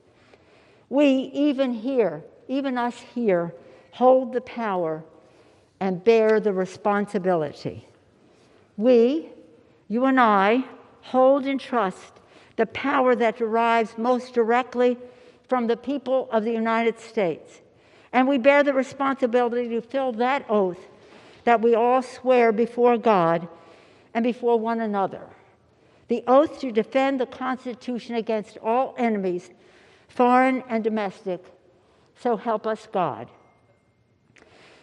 We, even us here, hold the power and bear the responsibility. We, you and I, hold and trust the power that derives most directly from the people of the United States. And we bear the responsibility to fill that oath that we all swear before God and before one another. The oath to defend the Constitution against all enemies, foreign and domestic, so help us God.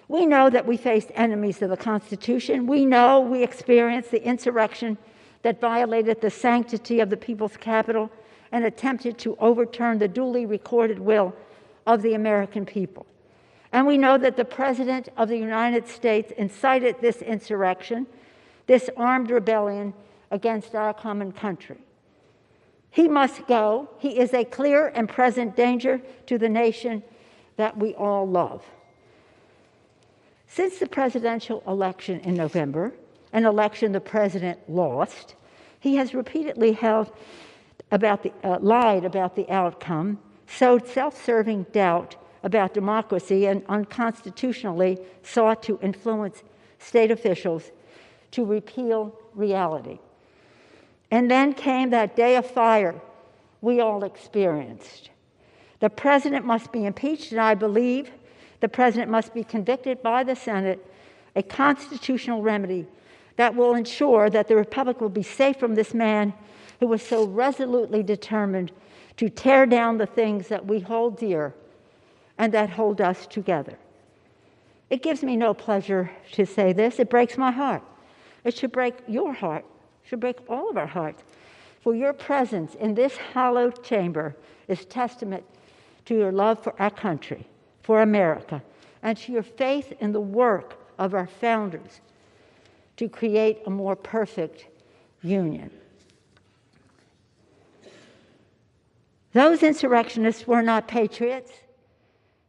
We know that we faced enemies of the Constitution. We know we experienced the insurrection that violated the sanctity of the people's capital and attempted to overturn the duly recorded will of the American people. And we know that the President of the United States incited this insurrection, this armed rebellion against our common country. He must go. He is a clear and present danger to the nation that we all love. Since the presidential election in November, an election the president lost, he has repeatedly lied about the outcome, sowed self-serving doubt about democracy, and unconstitutionally sought to influence state officials to repeal reality. And then came that day of fire we all experienced. The president must be impeached, and I believe the president must be convicted by the Senate, a constitutional remedy that will ensure that the Republic will be safe from this man who was so resolutely determined to tear down the things that we hold dear and that hold us together. It gives me no pleasure to say this. It breaks my heart. It should break your heart. It should break all of our hearts. For your presence in this hallowed chamber is testament to your love for our country, for America, and to your faith in the work of our founders to create a more perfect union. Those insurrectionists were not patriots.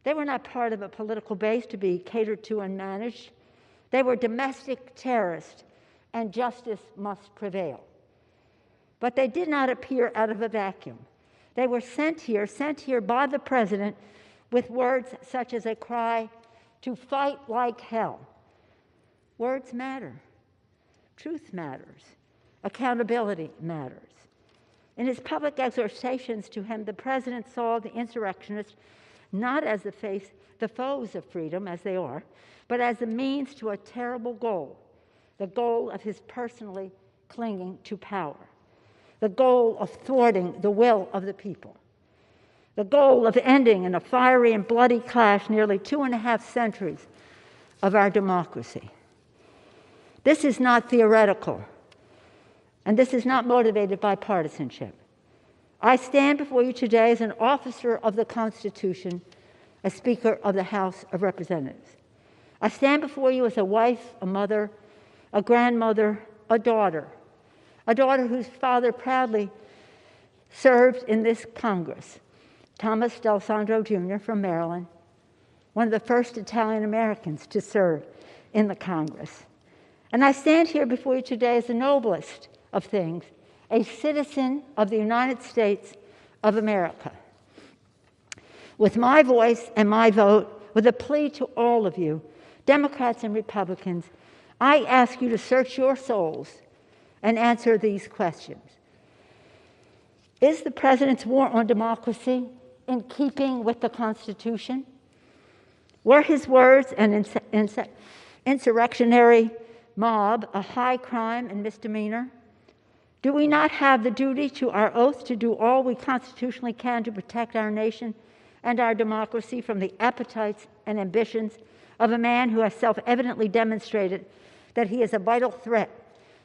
They were not part of a political base to be catered to and managed. They were domestic terrorists, and justice must prevail. But they did not appear out of a vacuum. They were sent here by the president with words such as a cry to fight like hell. Words matter. Truth matters. Accountability matters. In his public exhortations to him, the president saw the insurrectionists not as the foes of freedom, as they are, but as a means to a terrible goal, the goal of his personally clinging to power, the goal of thwarting the will of the people, the goal of ending in a fiery and bloody clash nearly 2.5 centuries of our democracy. This is not theoretical, and this is not motivated by partisanship. I stand before you today as an officer of the Constitution, a Speaker of the House of Representatives. I stand before you as a wife, a mother, a grandmother, a daughter whose father proudly served in this Congress, Thomas D'Alessandro Jr. from Maryland, one of the first Italian Americans to serve in the Congress. And I stand here before you today as the noblest of things, a citizen of the United States of America. With my voice and my vote, with a plea to all of you, Democrats and Republicans, I ask you to search your souls and answer these questions. Is the president's war on democracy in keeping with the Constitution? Were his words an insurrectionary mob a high crime and misdemeanor? Do we not have the duty to our oath to do all we constitutionally can to protect our nation and our democracy from the appetites and ambitions of a man who has self-evidently demonstrated that he is a vital threat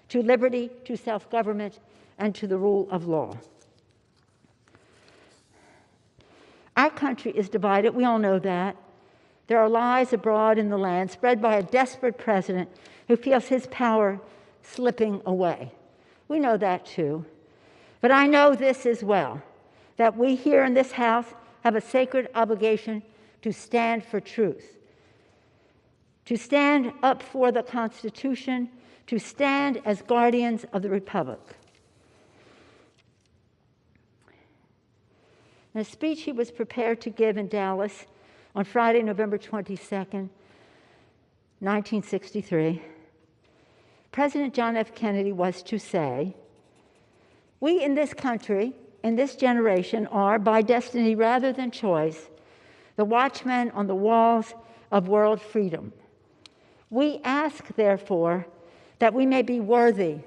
to liberty, to self-government, and to the rule of law? Our country is divided. We all know that. There are lies abroad in the land spread by a desperate president who feels his power slipping away. We know that too. But I know this as well, that we here in this House have a sacred obligation to stand for truth, to stand up for the Constitution, to stand as guardians of the Republic. In a speech he was prepared to give in Dallas on Friday, November 22nd, 1963, President John F. Kennedy was to say, "We in this country, in this generation, are, by destiny rather than choice, the watchmen on the walls of world freedom. We ask, therefore, that we may be worthy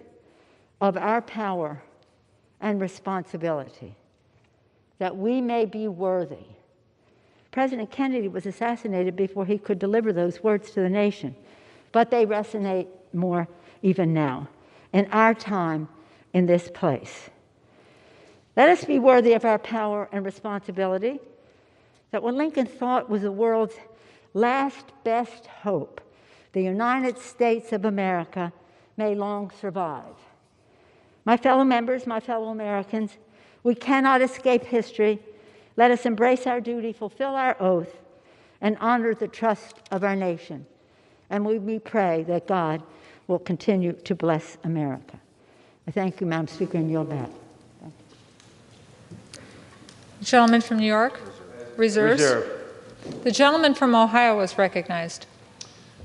of our power and responsibility." That we may be worthy. President Kennedy was assassinated before he could deliver those words to the nation, but they resonate more even now, in our time, in this place. Let us be worthy of our power and responsibility, that what Lincoln thought was the world's last best hope, the United States of America, may long survive. My fellow members, my fellow Americans, we cannot escape history. Let us embrace our duty, fulfill our oath, and honor the trust of our nation. And we pray that God will continue to bless America. I thank you, Madam Speaker, and yield back. The gentleman from New York, reserves. The gentleman from Ohio is recognized.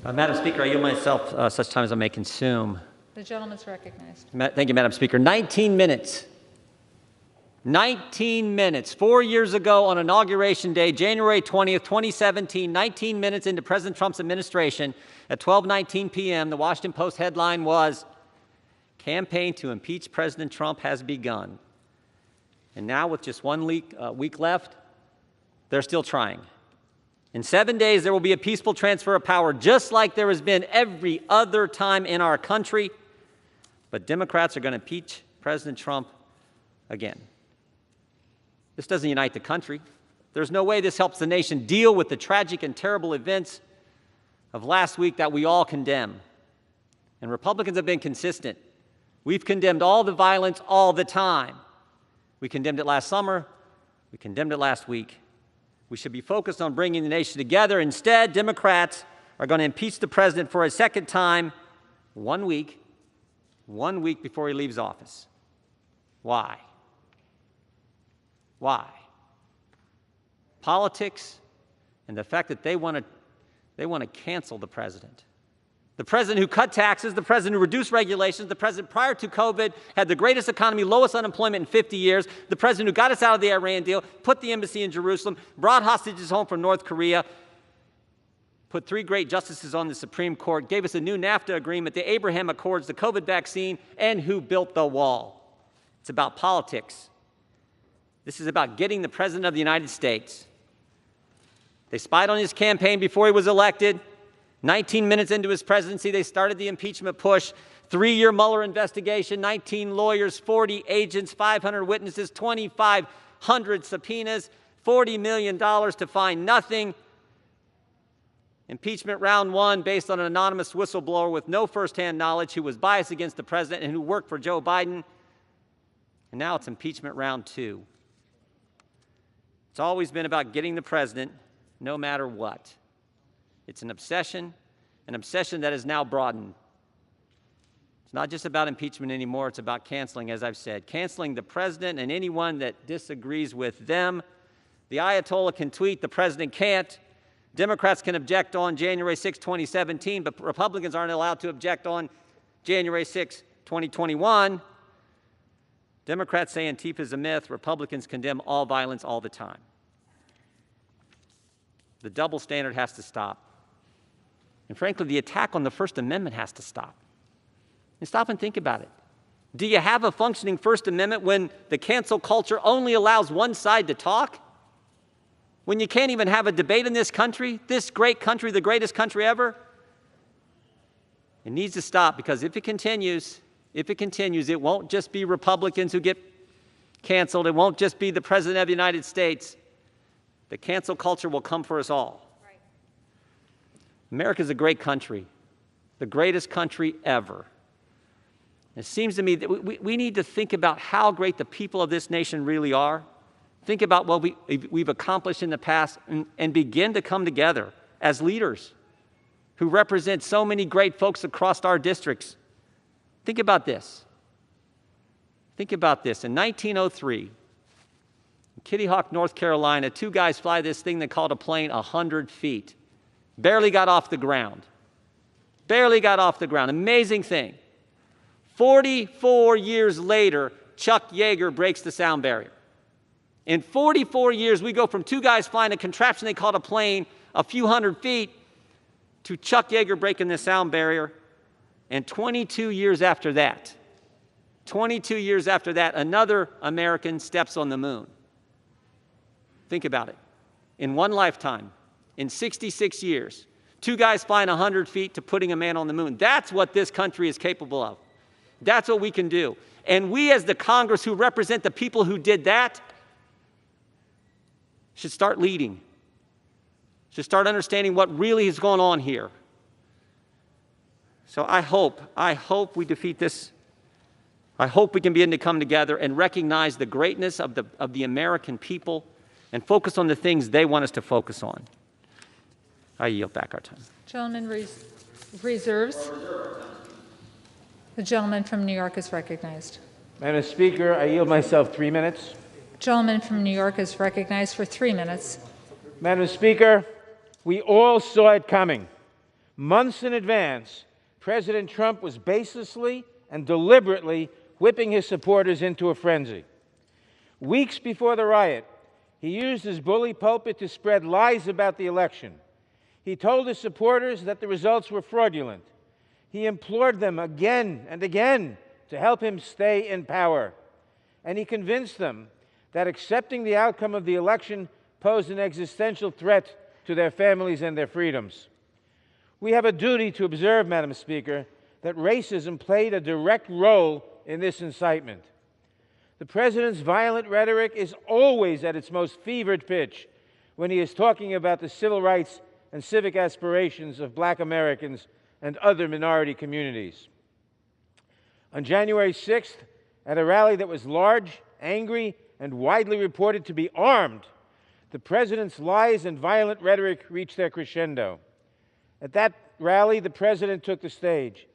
Madam Speaker, I yield myself such time as I may consume. The gentleman's recognized. Thank you, Madam Speaker. 19 minutes. 19 minutes. 4 years ago on Inauguration Day, January 20th, 2017, 19 minutes into President Trump's administration, at 12:19 p.m., the Washington Post headline was, "Campaign to impeach President Trump has begun." And now, with just 1 week left, they're still trying. In 7 days, there will be a peaceful transfer of power, just like there has been every other time in our country. But Democrats are going to impeach President Trump again. This doesn't unite the country. There's no way this helps the nation deal with the tragic and terrible events of last week that we all condemn. And Republicans have been consistent. We've condemned all the violence all the time. We condemned it last summer. We condemned it last week. We should be focused on bringing the nation together. Instead, Democrats are going to impeach the president for a second time 1 week before he leaves office. Why? Why? Politics and the fact that they want to cancel the president. The president who cut taxes, the president who reduced regulations, the president prior to COVID had the greatest economy, lowest unemployment in 50 years, the president who got us out of the Iran deal, put the embassy in Jerusalem, brought hostages home from North Korea, put 3 great justices on the Supreme Court, gave us a new NAFTA agreement, the Abraham Accords, the COVID vaccine, and who built the wall. It's about politics. This is about getting the President of the United States. They spied on his campaign before he was elected. 19 minutes into his presidency, they started the impeachment push. 3-year Mueller investigation, 19 lawyers, 40 agents, 500 witnesses, 2,500 subpoenas, $40 million to find nothing. Impeachment round 1 based on an anonymous whistleblower with no firsthand knowledge who was biased against the president and who worked for Joe Biden. And now it's impeachment round 2. It's always been about getting the president no matter what. It's an obsession that is now broadened. It's not just about impeachment anymore, it's about canceling, as I've said. Canceling the president and anyone that disagrees with them. The Ayatollah can tweet, the president can't. Democrats can object on January 6, 2017, but Republicans aren't allowed to object on January 6, 2021. Democrats say Antifa is a myth. Republicans condemn all violence all the time. The double standard has to stop. And frankly, the attack on the First Amendment has to stop. And stop and think about it. Do you have a functioning First Amendment when the cancel culture only allows one side to talk? When you can't even have a debate in this country, this great country, the greatest country ever? It needs to stop, because if it continues, it won't just be Republicans who get canceled. It won't just be the President of the United States. The cancel culture will come for us all. Right. America's a great country, the greatest country ever. It seems to me that we need to think about how great the people of this nation really are. Think about what we've accomplished in the past and begin to come together as leaders who represent so many great folks across our districts. Think about this. Think about this. In 1903, in Kitty Hawk, North Carolina, 2 guys fly this thing they called a plane 100 feet. Barely got off the ground. Barely got off the ground. Amazing thing. 44 years later, Chuck Yeager breaks the sound barrier. In 44 years, we go from 2 guys flying a contraption they called a plane a few hundred feet to Chuck Yeager breaking the sound barrier. And 22 years after that, another American steps on the moon. Think about it. In one lifetime, in 66 years, 2 guys flying 100 feet to putting a man on the moon. That's what this country is capable of. That's what we can do. And we, as the Congress who represent the people who did that, should start leading. should start understanding what really is going on here. So I hope we defeat this. I hope we can begin to come together and recognize the greatness of the American people and focus on the things they want us to focus on. I yield back our time. Gentleman reserves. The gentleman from New York is recognized. Madam Speaker, I yield myself 3 minutes. Gentleman from New York is recognized for 3 minutes. Madam Speaker, we all saw it coming. Months in advance, President Trump was baselessly and deliberately whipping his supporters into a frenzy. Weeks before the riot, he used his bully pulpit to spread lies about the election. He told his supporters that the results were fraudulent. He implored them again and again to help him stay in power. And he convinced them that accepting the outcome of the election posed an existential threat to their families and their freedoms. We have a duty to observe, Madam Speaker, that racism played a direct role in this incitement. The President's violent rhetoric is always at its most fevered pitch when he is talking about the civil rights and civic aspirations of Black Americans and other minority communities. On January 6th, at a rally that was large, angry, and widely reported to be armed, the President's lies and violent rhetoric reached their crescendo. At that rally, the President took the stage.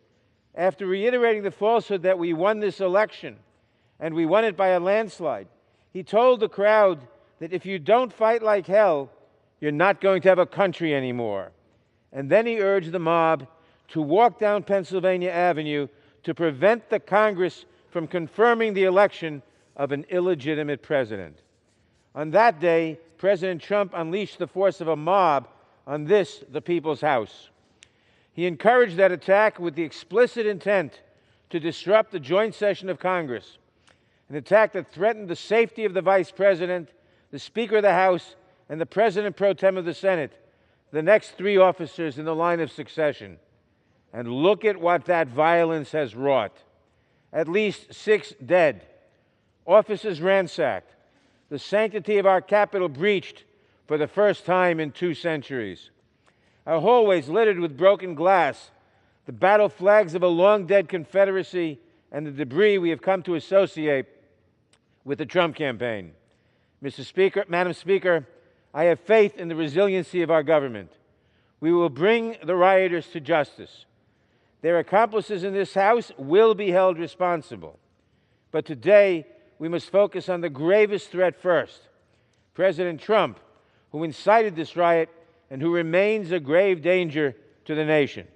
After reiterating the falsehood that we won this election, and we won it by a landslide, he told the crowd that if you don't fight like hell, you're not going to have a country anymore. And then he urged the mob to walk down Pennsylvania Avenue to prevent the Congress from confirming the election of an illegitimate president. On that day, President Trump unleashed the force of a mob on this, the People's House. He encouraged that attack with the explicit intent to disrupt the joint session of Congress, an attack that threatened the safety of the Vice President, the Speaker of the House, and the President pro tem of the Senate, the next 3 officers in the line of succession. And look at what that violence has wrought. At least 6 dead, offices ransacked, the sanctity of our Capitol breached for the first time in 2 centuries. Our hallways littered with broken glass, the battle flags of a long-dead Confederacy, and the debris we have come to associate with the Trump campaign. Madam Speaker, I have faith in the resiliency of our government. We will bring the rioters to justice. Their accomplices in this House will be held responsible. But today, we must focus on the gravest threat first. President Trump, who incited this riot and who remains a grave danger to the nation.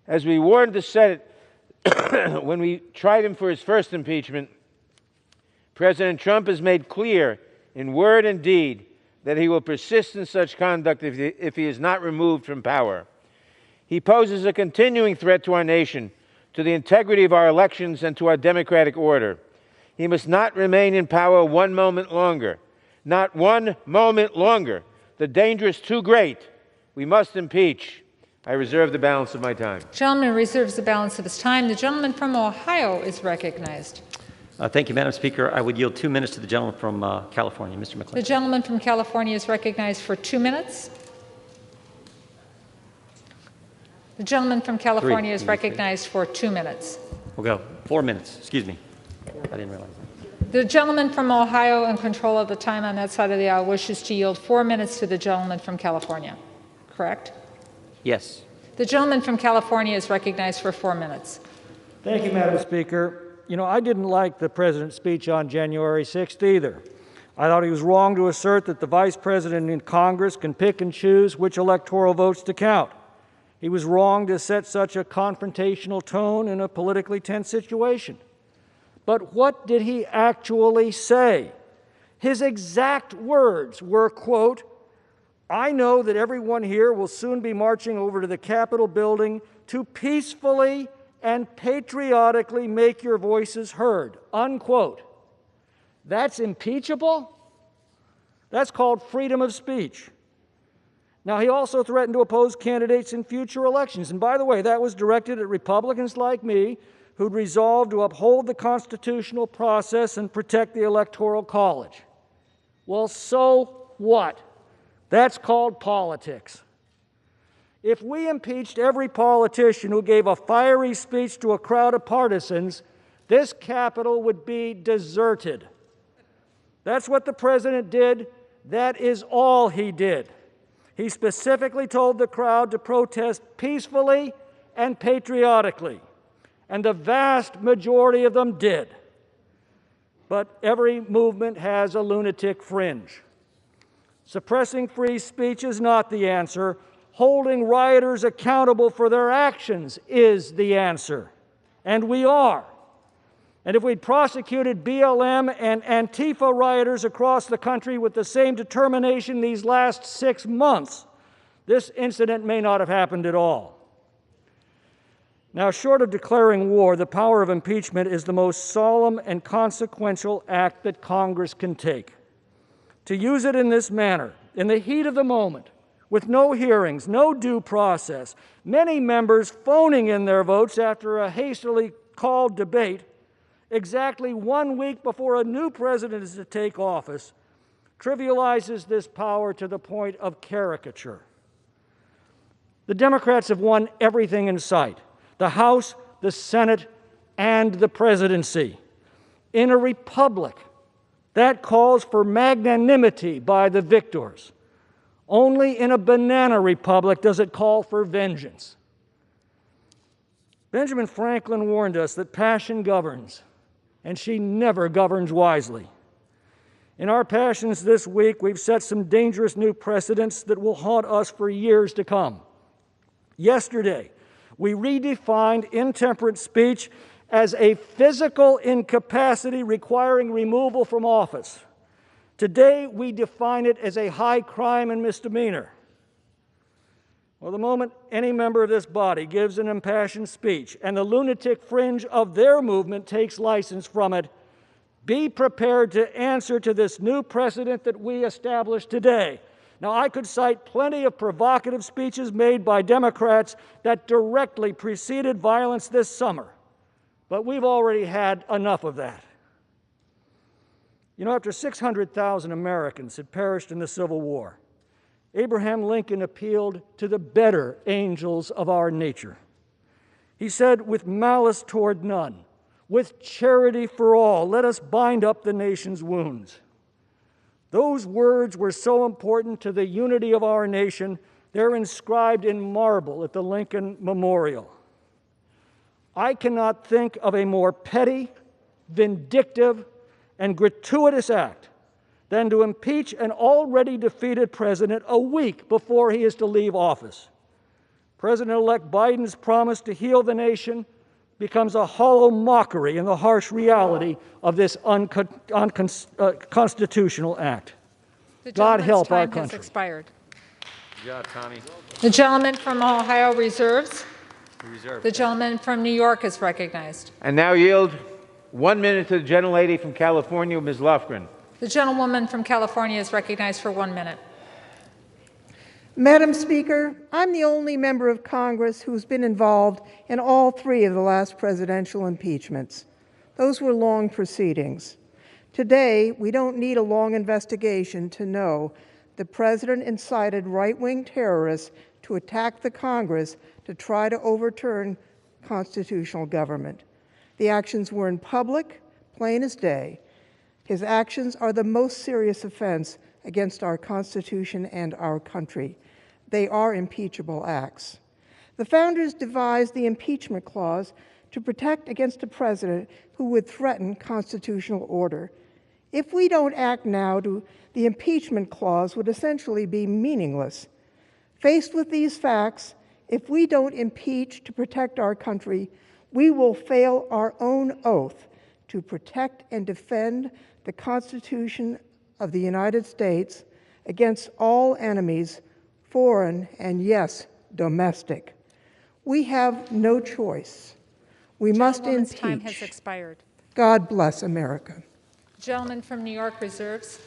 As we warned the Senate when we tried him for his first impeachment, President Trump has made clear in word and deed that he will persist in such conduct if he is not removed from power. He poses a continuing threat to our nation, to the integrity of our elections, and to our democratic order. He must not remain in power 1 moment longer. Not 1 moment longer. The danger is too great. We must impeach. I reserve the balance of my time. Gentleman reserves the balance of his time. The gentleman from Ohio is recognized. Thank you, Madam Speaker. I would yield 2 minutes to the gentleman from California, Mr. McClellan. The gentleman from California is recognized for 2 minutes. The gentleman from California is recognized for 2 minutes. We'll go 4 minutes. Excuse me. I didn't realize that. The gentleman from Ohio, in control of the time on that side of the aisle, wishes to yield 4 minutes to the gentleman from California. Correct? Yes. The gentleman from California is recognized for 4 minutes. Thank you, Madam Speaker. You know, I didn't like the President's speech on January 6th either. I thought he was wrong to assert that the Vice President in Congress can pick and choose which electoral votes to count. He was wrong to set such a confrontational tone in a politically tense situation. But what did he actually say? His exact words were, quote, "I know that everyone here will soon be marching over to the Capitol building to peacefully and patriotically make your voices heard," unquote. That's impeachable? That's called freedom of speech. Now, he also threatened to oppose candidates in future elections. And by the way, that was directed at Republicans like me who'd resolved to uphold the constitutional process and protect the Electoral College. Well, so what? That's called politics. If we impeached every politician who gave a fiery speech to a crowd of partisans, this Capitol would be deserted. That's what the president did. That is all he did. He specifically told the crowd to protest peacefully and patriotically, and the vast majority of them did. But every movement has a lunatic fringe. Suppressing free speech is not the answer. Holding rioters accountable for their actions is the answer. And we are. And if we'd prosecuted BLM and Antifa rioters across the country with the same determination these last 6 months, this incident may not have happened at all. Now, short of declaring war, the power of impeachment is the most solemn and consequential act that Congress can take. To use it in this manner, in the heat of the moment, with no hearings, no due process, many members phoning in their votes after a hastily called debate, exactly 1 week before a new president is to take office, trivializes this power to the point of caricature. The Democrats have won everything in sight: the House, the Senate, and the presidency. In a republic, that calls for magnanimity by the victors. Only in a banana republic does it call for vengeance. Benjamin Franklin warned us that passion governs, and she never governs wisely. In our passions this week, we've set some dangerous new precedents that will haunt us for years to come. Yesterday, we redefined intemperate speech as a physical incapacity requiring removal from office. Today, we define it as a high crime and misdemeanor. Well, the moment any member of this body gives an impassioned speech and the lunatic fringe of their movement takes license from it, be prepared to answer to this new precedent that we established today. Now, I could cite plenty of provocative speeches made by Democrats that directly preceded violence this summer, but we've already had enough of that. You know, after 600,000 Americans had perished in the Civil War, Abraham Lincoln appealed to the better angels of our nature. He said, "With malice toward none, with charity for all, let us bind up the nation's wounds." Those words were so important to the unity of our nation, they're inscribed in marble at the Lincoln Memorial. I cannot think of a more petty, vindictive, and gratuitous act than to impeach an already defeated president a week before he is to leave office. President-elect Biden's promise to heal the nation becomes a hollow mockery in the harsh reality of this unconstitutional act. God help our country. Has expired. Good job, Tommy. The gentleman from Ohio reserves. Reserve. The gentleman from New York is recognized. And now yield 1 minute to the gentlelady from California, Ms. Lofgren. The gentlewoman from California is recognized for 1 minute. Madam Speaker, I'm the only member of Congress who's been involved in all 3 of the last presidential impeachments. Those were long proceedings. Today, we don't need a long investigation to know the president incited right-wing terrorists to attack the Congress to try to overturn constitutional government. The actions were in public, plain as day. His actions are the most serious offense against our Constitution and our country. They are impeachable acts. The founders devised the impeachment clause to protect against a president who would threaten constitutional order. If we don't act now, the impeachment clause would essentially be meaningless. Faced with these facts, if we don't impeach to protect our country, we will fail our own oath to protect and defend the Constitution of the United States against all enemies, foreign and, yes, domestic. We have no choice. We must impeach. Time has expired. God bless America. The gentleman from New York reserves.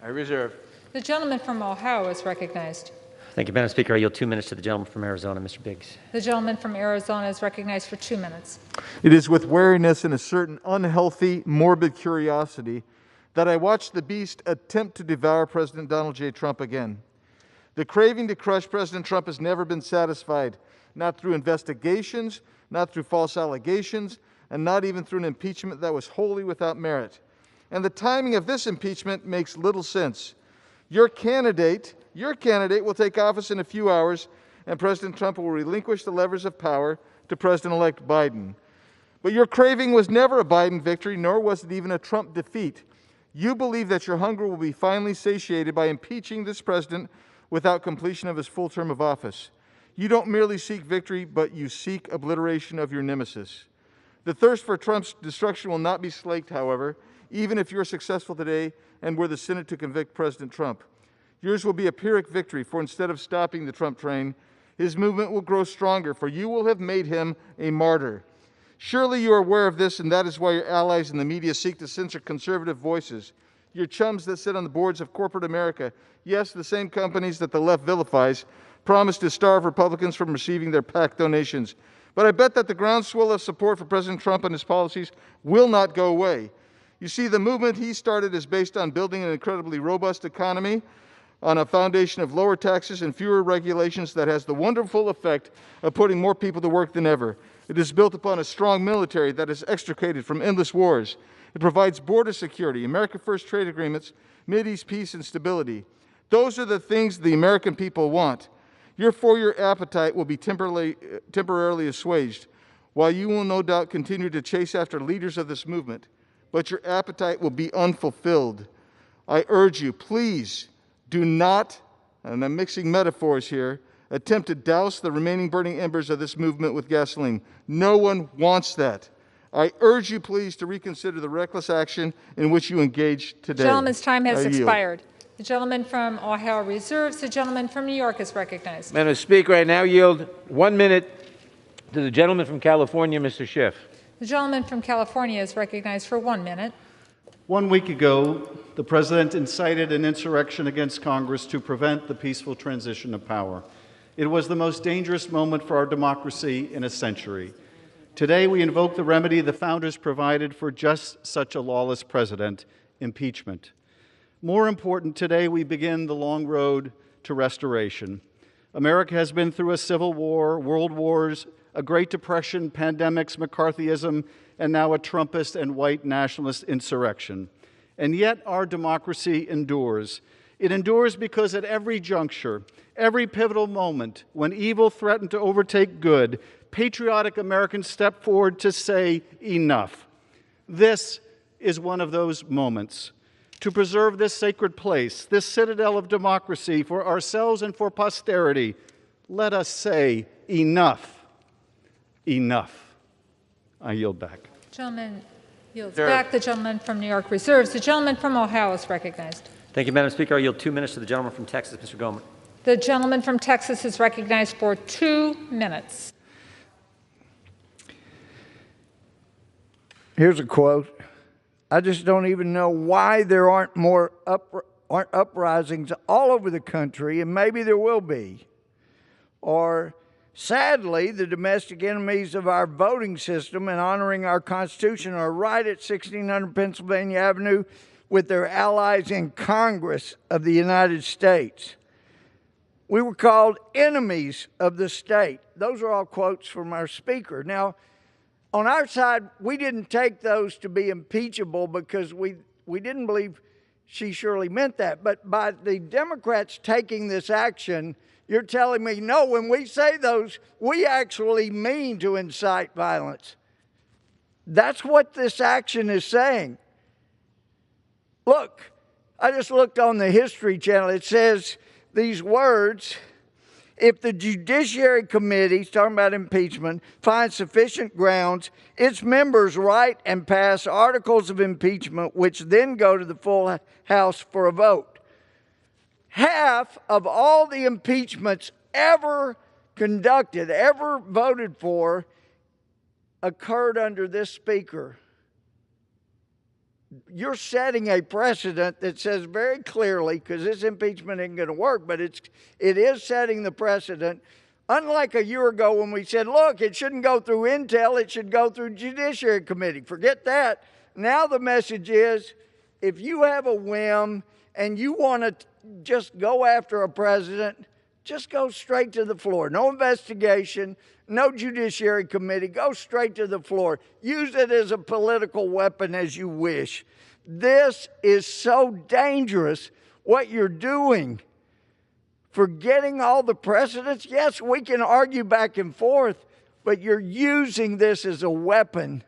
I reserve. The gentleman from Ohio is recognized. Thank you, Madam Speaker. I yield 2 minutes to the gentleman from Arizona, Mr. Biggs. The gentleman from Arizona is recognized for 2 minutes. It is with wariness and a certain unhealthy, morbid curiosity that I watched the beast attempt to devour President Donald J. Trump again. The craving to crush President Trump has never been satisfied, not through investigations, not through false allegations, and not even through an impeachment that was wholly without merit. And the timing of this impeachment makes little sense. Your candidate will take office in a few hours, and President Trump will relinquish the levers of power to President-elect Biden. But your craving was never a Biden victory, nor was it even a Trump defeat. You believe that your hunger will be finally satiated by impeaching this president without completion of his full term of office. You don't merely seek victory, but you seek obliteration of your nemesis. The thirst for Trump's destruction will not be slaked, however, even if you're successful today and were the Senate to convict President Trump. Yours will be a Pyrrhic victory, for instead of stopping the Trump train, his movement will grow stronger, for you will have made him a martyr. Surely you are aware of this, and that is why your allies in the media seek to censor conservative voices. Your chums that sit on the boards of corporate America, yes, the same companies that the left vilifies, promise to starve Republicans from receiving their PAC donations. But I bet that the groundswell of support for President Trump and his policies will not go away. You see, the movement he started is based on building an incredibly robust economy on a foundation of lower taxes and fewer regulations that has the wonderful effect of putting more people to work than ever. It is built upon a strong military that is extricated from endless wars. It provides border security, America First trade agreements, Mideast peace and stability. Those are the things the American people want. Your four-year appetite will be temporarily assuaged, while you will no doubt continue to chase after leaders of this movement. But your appetite will be unfulfilled. I urge you, please do not, and I'm mixing metaphors here, attempt to douse the remaining burning embers of this movement with gasoline. No one wants that. I urge you, please, to reconsider the reckless action in which you engaged today. The gentleman's time has I yield. expired. The gentleman from Ohio reserves. The gentleman from New York is recognized. Madam Speaker, I now yield 1 minute to the gentleman from California, Mr. Schiff. The gentleman from California is recognized for 1 minute. 1 week ago, the President incited an insurrection against Congress to prevent the peaceful transition of power. It was the most dangerous moment for our democracy in a century. Today, we invoke the remedy the founders provided for just such a lawless president, impeachment. More important, today we begin the long road to restoration. America has been through a civil war, world wars, a Great Depression, pandemics, McCarthyism, and now a Trumpist and white nationalist insurrection. And yet our democracy endures. It endures because at every juncture, every pivotal moment, when evil threatened to overtake good, patriotic Americans step forward to say enough. This is one of those moments. To preserve this sacred place, this citadel of democracy for ourselves and for posterity, let us say enough. Enough. I yield back. Gentleman yields back. The gentleman from New York reserves. The gentleman from Ohio is recognized. Thank you, Madam Speaker. I yield 2 minutes to the gentleman from Texas, Mr. Gomer. The gentleman from Texas is recognized for 2 minutes. Here's a quote. I just don't even know why there aren't more uprisings all over the country, and maybe there will be. Or, sadly, the domestic enemies of our voting system and honoring our Constitution are right at 1600 Pennsylvania Avenue with their allies in Congress of the United States. We were called enemies of the state. Those are all quotes from our speaker. Now, on our side, we didn't take those to be impeachable because we didn't believe she surely meant that. But by the Democrats taking this action, you're telling me, no, when we say those, we actually mean to incite violence. That's what this action is saying. Look, I just looked on the History Channel. It says these words: if the Judiciary Committee, talking about impeachment, finds sufficient grounds, its members write and pass articles of impeachment, which then go to the full House for a vote. Half of all the impeachments ever conducted, ever voted for, occurred under this speaker. You're setting a precedent that says very clearly, because this impeachment isn't going to work, but it is setting the precedent. Unlike a year ago when we said, look, it shouldn't go through Intel, it should go through Judiciary Committee. Forget that. Now the message is, if you have a whim and you want to just go after a president, just go straight to the floor. No investigation, no judiciary committee. Go straight to the floor. Use it as a political weapon as you wish. This is so dangerous, what you're doing. Forgetting all the precedents. Yes, we can argue back and forth, but you're using this as a weapon,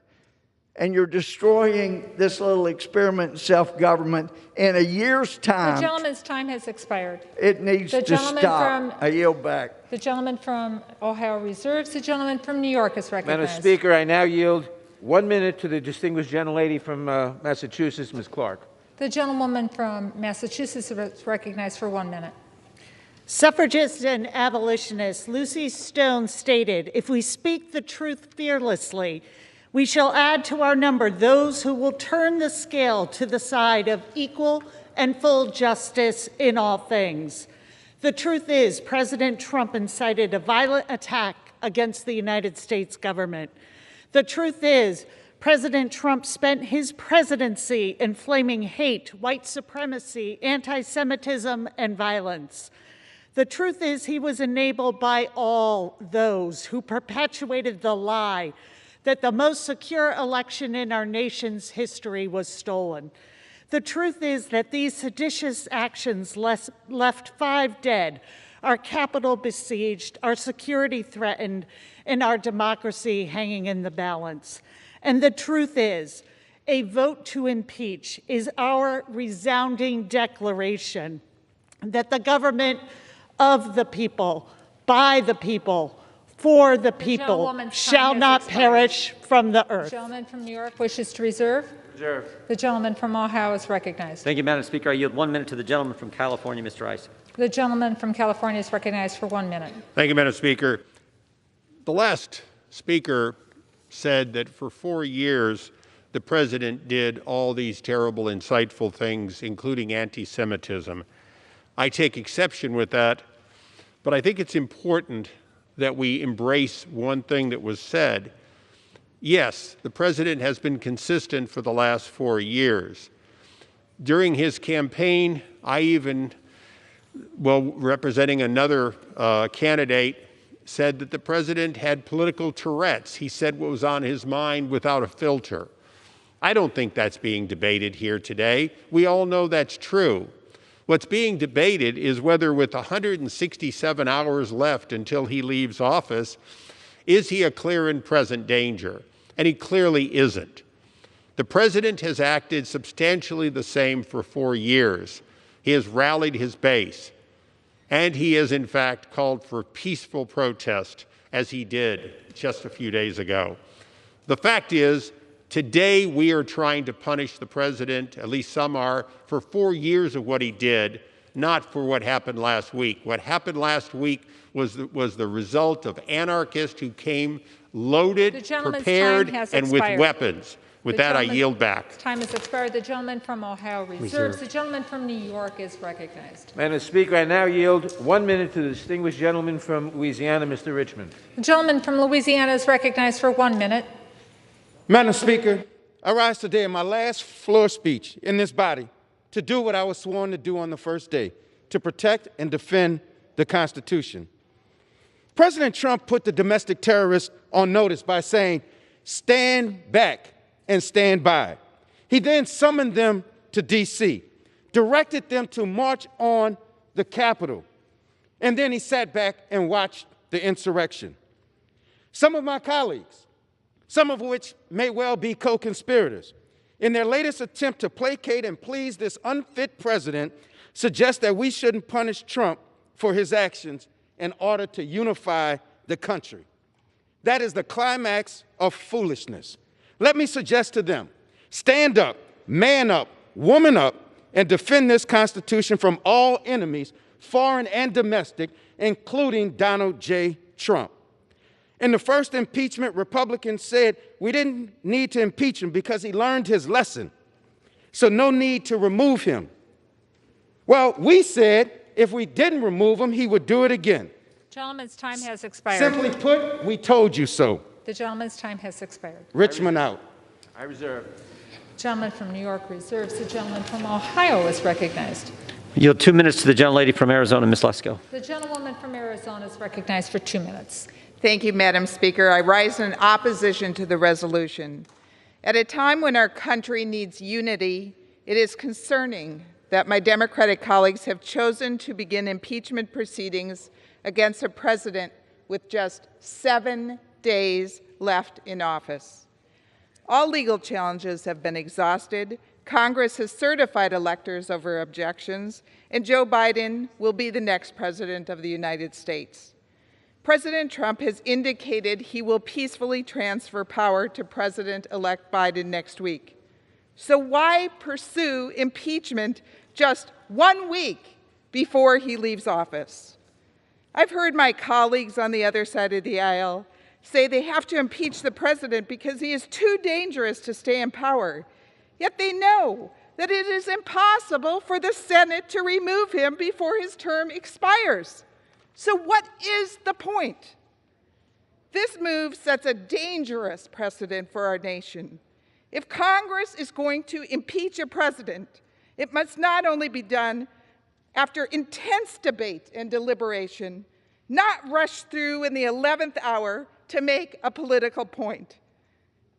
and you're destroying this little experiment in self-government. In a year's time, The gentleman's time has expired. it needs The to gentleman stop. I yield back. The gentleman from Ohio reserves. The gentleman from New York is recognized. Madam Speaker, I now yield 1 minute to the distinguished gentlelady from Massachusetts, Ms. Clark. The gentlewoman from Massachusetts is recognized for 1 minute. Suffragist and abolitionist Lucy Stone stated, "If we speak the truth fearlessly, we shall add to our number those who will turn the scale to the side of equal and full justice in all things." The truth is, President Trump incited a violent attack against the United States government. The truth is, President Trump spent his presidency inflaming hate, white supremacy, anti-Semitism, and violence. The truth is, he was enabled by all those who perpetuated the lie that the most secure election in our nation's history was stolen. The truth is that these seditious actions left 5 dead, our Capitol besieged, our security threatened, and our democracy hanging in the balance. And the truth is, a vote to impeach is our resounding declaration that the government of the people, by the people, for the people, shall not perish from the earth. The gentleman from New York wishes to reserve. Reserve. The gentleman from Ohio is recognized. Thank you, Madam Speaker. I yield 1 minute to the gentleman from California, Mr. Rice. The gentleman from California is recognized for 1 minute. Thank you, Madam Speaker. The last speaker said that for 4 years, the president did all these terrible, insightful things, including anti-Semitism. I take exception with that, but I think it's important that we embrace one thing that was said. Yes, the president has been consistent for the last 4 years. During his campaign, I even, representing another candidate, said that the president had political Tourette's. He said what was on his mind without a filter. I don't think that's being debated here today. We all know that's true. What's being debated is whether, with 167 hours left until he leaves office, is he a clear and present danger? And he clearly isn't. The president has acted substantially the same for 4 years. He has rallied his base, and he has, in fact, called for peaceful protest, as he did just a few days ago. The fact is, today we are trying to punish the president, at least some are, for 4 years of what he did, not for what happened last week. What happened last week was the result of anarchists who came loaded, prepared, and with weapons. With that, I yield back. Time has expired. The gentleman from Ohio reserves. The gentleman from New York is recognized. Madam Speaker, I now yield 1 minute to the distinguished gentleman from Louisiana, Mr. Richmond. The gentleman from Louisiana is recognized for 1 minute. Madam Speaker, I rise today in my last floor speech in this body to do what I was sworn to do on the first day, to protect and defend the Constitution. President Trump put the domestic terrorists on notice by saying, "Stand back and stand by." He then summoned them to D.C., directed them to march on the Capitol, and then he sat back and watched the insurrection. Some of my colleagues, some of which may well be co-conspirators, in their latest attempt to placate and please this unfit president, suggest that we shouldn't punish Trump for his actions in order to unify the country. That is the climax of foolishness. Let me suggest to them, stand up, man up, woman up, and defend this Constitution from all enemies, foreign and domestic, including Donald J. Trump. In the first impeachment, Republicans said we didn't need to impeach him because he learned his lesson, so no need to remove him. Well, we said if we didn't remove him, he would do it again. Gentleman's time has expired. Simply put, we told you so. The gentleman's time has expired. Richmond out. I reserve. Gentleman from New York reserves. The gentleman from Ohio is recognized. Yield 2 minutes to the gentlelady from Arizona, Ms. Lesko. The gentlewoman from Arizona is recognized for 2 minutes. Thank you, Madam Speaker. I rise in opposition to the resolution. At a time when our country needs unity, it is concerning that my Democratic colleagues have chosen to begin impeachment proceedings against a president with just 7 days left in office. All legal challenges have been exhausted. Congress has certified electors over objections, and Joe Biden will be the next president of the United States. President Trump has indicated he will peacefully transfer power to President-elect Biden next week. So why pursue impeachment just 1 week before he leaves office? I've heard my colleagues on the other side of the aisle say they have to impeach the president because he is too dangerous to stay in power. Yet they know that it is impossible for the Senate to remove him before his term expires. So what is the point? This move sets a dangerous precedent for our nation. If Congress is going to impeach a president, it must not only be done after intense debate and deliberation, not rushed through in the 11th hour to make a political point.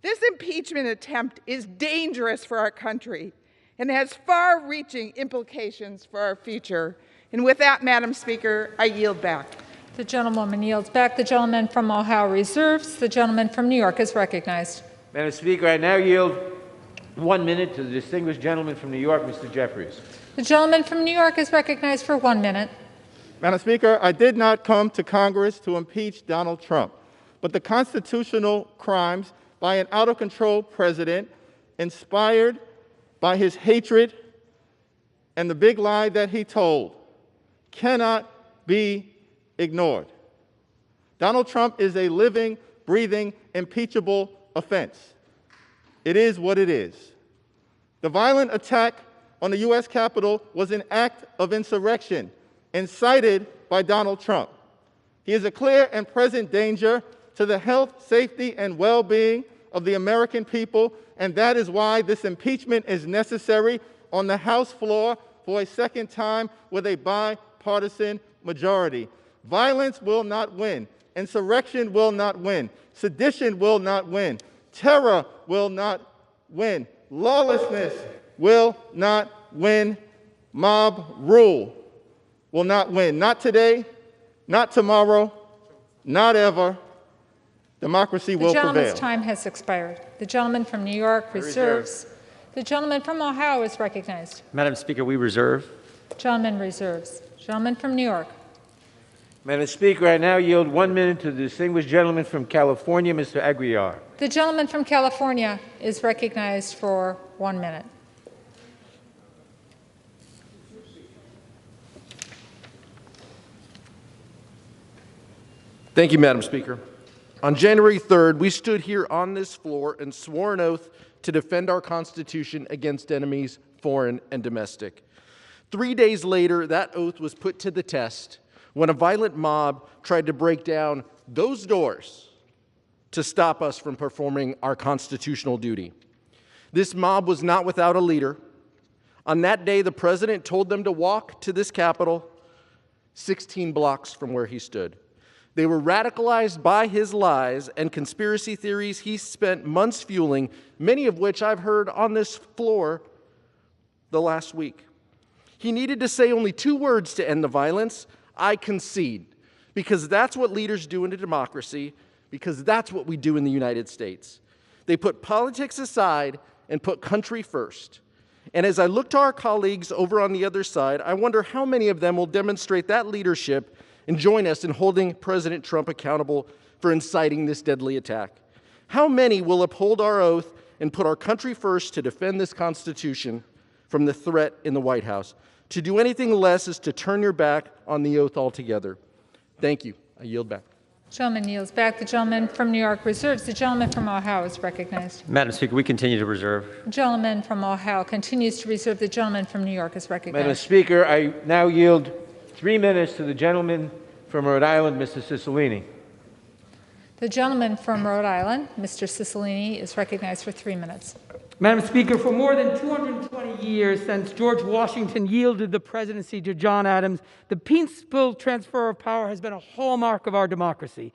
This impeachment attempt is dangerous for our country and has far-reaching implications for our future. And with that, Madam Speaker, I yield back. The gentlewoman yields back. The gentleman from Ohio reserves. The gentleman from New York is recognized. Madam Speaker, I now yield 1 minute to the distinguished gentleman from New York, Mr. Jeffries. The gentleman from New York is recognized for 1 minute. Madam Speaker, I did not come to Congress to impeach Donald Trump, but the constitutional crimes by an out-of-control president inspired by his hatred and the big lie that he told cannot be ignored. Donald Trump is a living, breathing, impeachable offense. It is what it is. The violent attack on the U.S. Capitol was an act of insurrection incited by Donald Trump. He is a clear and present danger to the health, safety, and well-being of the American people, and that is why this impeachment is necessary on the House floor for a second time with a bipartisan majority. Violence will not win. Insurrection will not win. Sedition will not win. Terror will not win. Lawlessness will not win. Mob rule will not win. Not today, not tomorrow, not ever. Democracy will prevail. The gentleman's time has expired. The gentleman from New York reserves. The gentleman from Ohio is recognized. Madam Speaker, we reserve. Gentleman reserves. Gentleman from New York. Madam Speaker, I now yield 1 minute to the distinguished gentleman from California, Mr. Aguilar. The gentleman from California is recognized for 1 minute. Thank you, Madam Speaker. On January 3rd, we stood here on this floor and swore an oath to defend our Constitution against enemies, foreign and domestic. 3 days later, that oath was put to the test when a violent mob tried to break down those doors to stop us from performing our constitutional duty. This mob was not without a leader. On that day, the president told them to walk to this Capitol 16 blocks from where he stood. They were radicalized by his lies and conspiracy theories he spent months fueling, many of which I've heard on this floor the last week. He needed to say only 2 words to end the violence: I concede, because that's what leaders do in a democracy, because that's what we do in the United States. They put politics aside and put country first. And as I look to our colleagues over on the other side, I wonder how many of them will demonstrate that leadership and join us in holding President Trump accountable for inciting this deadly attack. How many will uphold our oath and put our country first to defend this Constitution from the threat in the White House? To do anything less is to turn your back on the oath altogether. Thank you. I yield back. Gentleman yields back. The gentleman from New York reserves. The gentleman from Ohio is recognized. Madam Speaker, we continue to reserve. The gentleman from Ohio continues to reserve. The gentleman from New York is recognized. Madam Speaker, I now yield 3 minutes to the gentleman from Rhode Island, Mr. Cicilline. The gentleman from Rhode Island, Mr. Cicilline, is recognized for 3 minutes. Madam Speaker, for more than 220 years since George Washington yielded the presidency to John Adams, the peaceful transfer of power has been a hallmark of our democracy.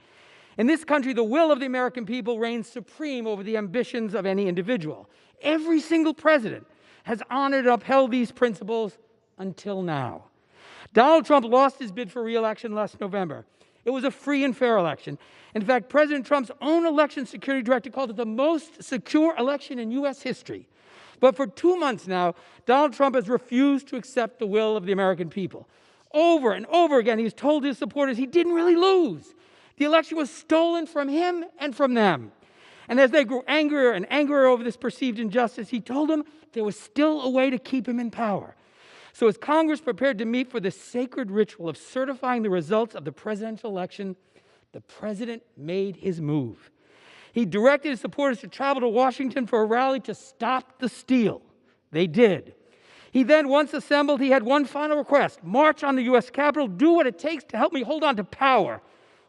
In this country, the will of the American people reigns supreme over the ambitions of any individual. Every single president has honored and upheld these principles until now. Donald Trump lost his bid for re-election last November. It was a free and fair election. In fact, President Trump's own election security director called it the most secure election in U.S. history. But for 2 months now, Donald Trump has refused to accept the will of the American people. Over and over again, he's told his supporters he didn't really lose. The election was stolen from him and from them. And as they grew angrier and angrier over this perceived injustice, he told them there was still a way to keep him in power. So as Congress prepared to meet for the sacred ritual of certifying the results of the presidential election, the president made his move. He directed his supporters to travel to Washington for a rally to stop the steal. They did. He then, once assembled, he had one final request: march on the U.S. Capitol, do what it takes to help me hold on to power.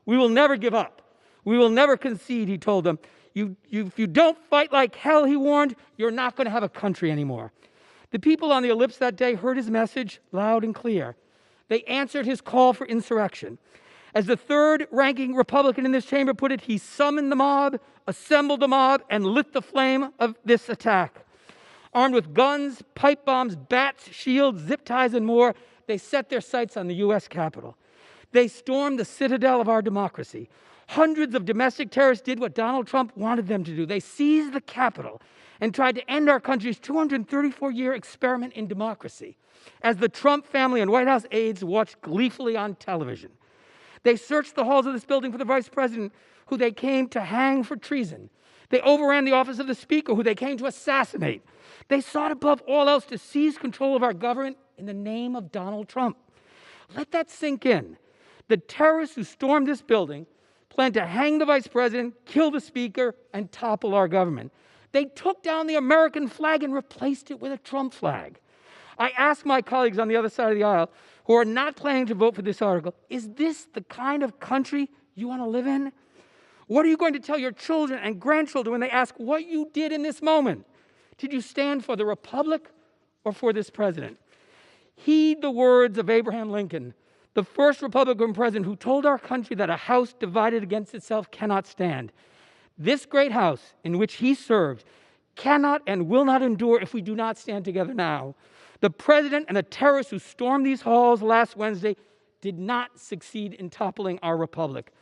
We will never give up. We will never concede, he told them. If you don't fight like hell, he warned, you're not going to have a country anymore. The people on the ellipse that day heard his message loud and clear. They answered his call for insurrection. As the third-ranking Republican in this chamber put it, he summoned the mob, assembled the mob, and lit the flame of this attack. Armed with guns, pipe bombs, bats, shields, zip ties, and more, they set their sights on the U.S. Capitol. They stormed the citadel of our democracy. Hundreds of domestic terrorists did what Donald Trump wanted them to do. They seized the Capitol and tried to end our country's 234-year experiment in democracy, as the Trump family and White House aides watched gleefully on television. They searched the halls of this building for the vice president, who they came to hang for treason. They overran the office of the speaker, who they came to assassinate. They sought above all else to seize control of our government in the name of Donald Trump. Let that sink in. The terrorists who stormed this building planned to hang the vice president, kill the speaker, and topple our government. They took down the American flag and replaced it with a Trump flag. I ask my colleagues on the other side of the aisle who are not planning to vote for this article, is this the kind of country you want to live in? What are you going to tell your children and grandchildren when they ask what you did in this moment? Did you stand for the republic or for this president? Heed the words of Abraham Lincoln, the first Republican president who told our country that a house divided against itself cannot stand. This great house in which he served cannot and will not endure if we do not stand together now. The president and the terrorists who stormed these halls last Wednesday did not succeed in toppling our republic.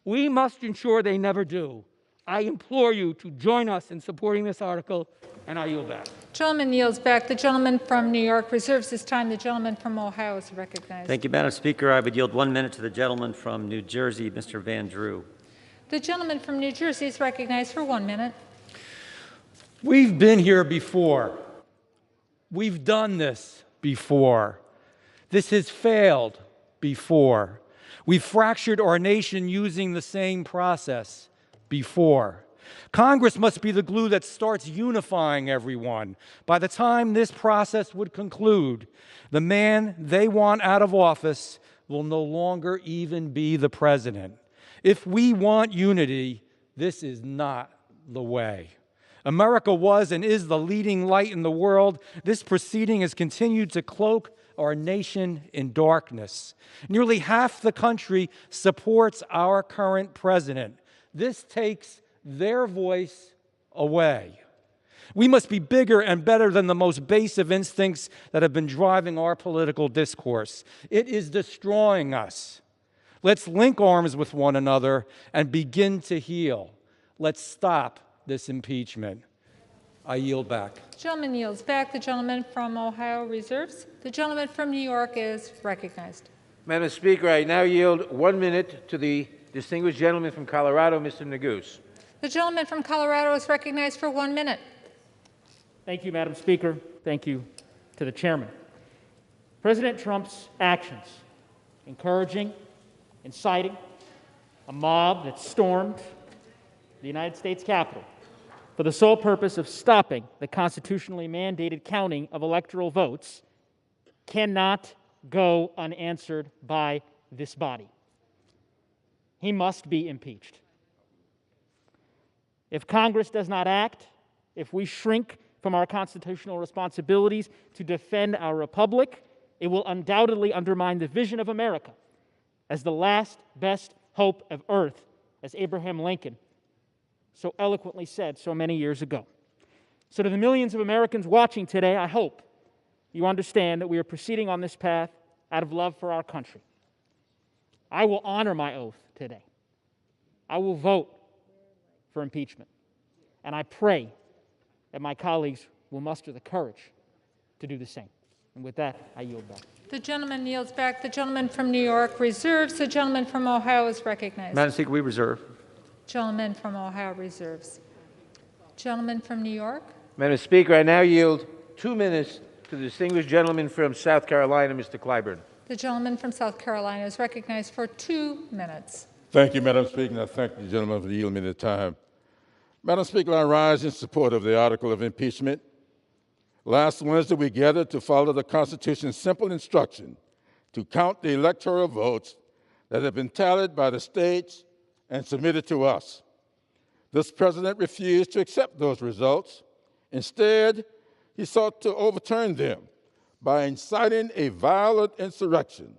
We must ensure they never do. I implore you to join us in supporting this article, and I yield back. Gentleman yields back. The gentleman from New York reserves his time. The gentleman from Ohio is recognized. Thank you, Madam Speaker. I would yield 1 minute to the gentleman from New Jersey, Mr. Van Drew. The gentleman from New Jersey is recognized for 1 minute. We've been here before. We've done this before. This has failed before. We've fractured our nation using the same process before. Congress must be the glue that starts unifying everyone. By the time this process would conclude, the man they want out of office will no longer even be the president. If we want unity, this is not the way. America was and is the leading light in the world. This proceeding has continued to cloak our nation in darkness. Nearly half the country supports our current president. This takes their voice away. We must be bigger and better than the most base of instincts that have been driving our political discourse. It is destroying us. Let's link arms with one another and begin to heal. Let's stop this impeachment. I yield back. The gentleman yields back. The gentleman from Ohio reserves. The gentleman from New York is recognized. Madam Speaker, I now yield 1 minute to the distinguished gentleman from Colorado, Mr. Neguse. The gentleman from Colorado is recognized for 1 minute. Thank you, Madam Speaker. Thank you to the chairman. President Trump's actions, encouraging, inciting a mob that stormed the United States Capitol for the sole purpose of stopping the constitutionally mandated counting of electoral votes, cannot go unanswered by this body. He must be impeached. If Congress does not act, if we shrink from our constitutional responsibilities to defend our republic, it will undoubtedly undermine the vision of America as the last best hope of earth, as Abraham Lincoln so eloquently said so many years ago. So to the millions of Americans watching today, I hope you understand that we are proceeding on this path out of love for our country. I will honor my oath today. I will vote for impeachment. And I pray that my colleagues will muster the courage to do the same. And with that, I yield back. The gentleman yields back. The gentleman from New York reserves. The gentleman from Ohio is recognized. Madam Speaker, we reserve. Gentleman from Ohio reserves. Gentleman from New York. Madam Speaker, I now yield 2 minutes to the distinguished gentleman from South Carolina, Mr. Clyburn. The gentleman from South Carolina is recognized for 2 minutes. Thank you, Madam Speaker, and I thank the gentleman for yielding me the time. Madam Speaker, I rise in support of the article of impeachment. Last Wednesday, we gathered to follow the Constitution's simple instruction to count the electoral votes that have been tallied by the states and submitted to us. This president refused to accept those results. Instead, he sought to overturn them by inciting a violent insurrection.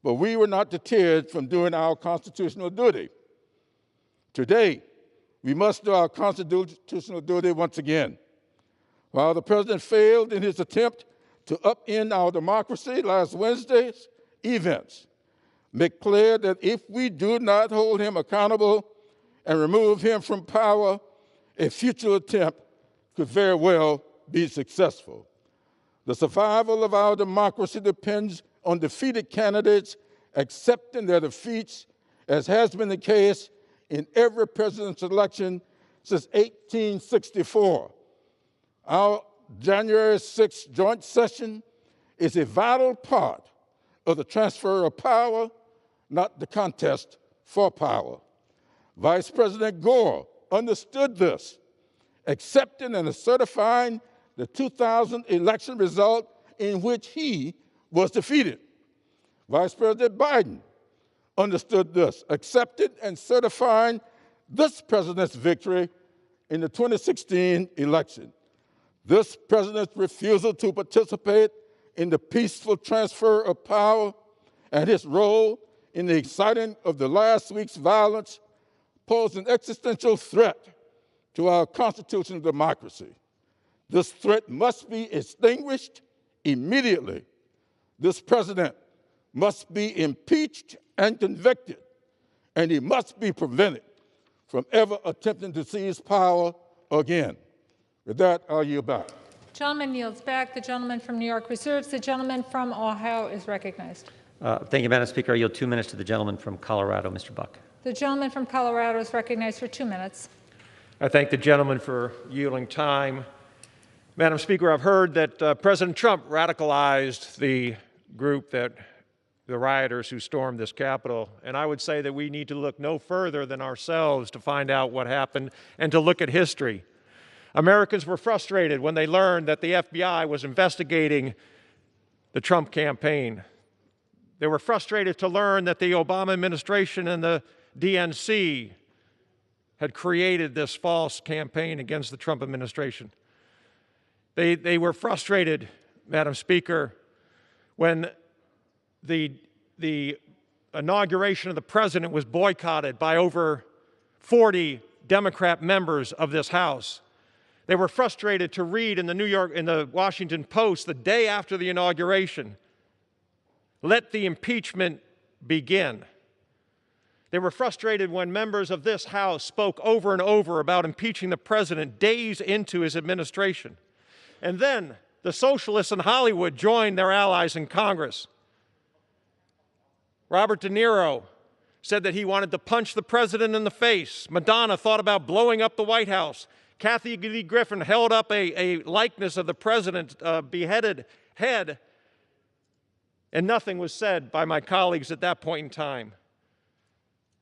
But we were not deterred from doing our constitutional duty. Today, we must do our constitutional duty once again. While the president failed in his attempt to upend our democracy last Wednesday's events make clear that if we do not hold him accountable and remove him from power, a future attempt could very well be successful. The survival of our democracy depends on defeated candidates accepting their defeats, as has been the case in every presidential election since 1864. Our January 6th joint session is a vital part of the transfer of power, not the contest for power. Vice President Gore understood this, accepting and certifying the 2000 election result in which he was defeated. Vice President Biden understood this, accepted and certifying this president's victory in the 2016 election. This president's refusal to participate in the peaceful transfer of power and his role in the inciting of the last week's violence pose an existential threat to our constitutional democracy. This threat must be extinguished immediately. This president must be impeached and convicted, and he must be prevented from ever attempting to seize power again. With that, I'll yield back. Gentleman yields back. The gentleman from New York reserves. The gentleman from Ohio is recognized. Thank you, Madam Speaker. I yield 2 minutes to the gentleman from Colorado, Mr. Buck. The gentleman from Colorado is recognized for 2 minutes. I thank the gentleman for yielding time. Madam Speaker, I've heard that President Trump radicalized the group the rioters who stormed this Capitol, and I would say that we need to look no further than ourselves to find out what happened and to look at history. Americans were frustrated when they learned that the FBI was investigating the Trump campaign. They were frustrated to learn that the Obama administration and the DNC had created this false campaign against the Trump administration. They were frustrated, Madam Speaker, when the inauguration of the president was boycotted by over 40 Democrat members of this House. They were frustrated to read in the Washington Post the day after the inauguration, "Let the impeachment begin." They were frustrated when members of this House spoke over and over about impeaching the president days into his administration. And then the socialists in Hollywood joined their allies in Congress. Robert De Niro said that he wanted to punch the president in the face. Madonna thought about blowing up the White House. Kathy Lee Griffin held up a likeness of the president's beheaded head, and nothing was said by my colleagues at that point in time.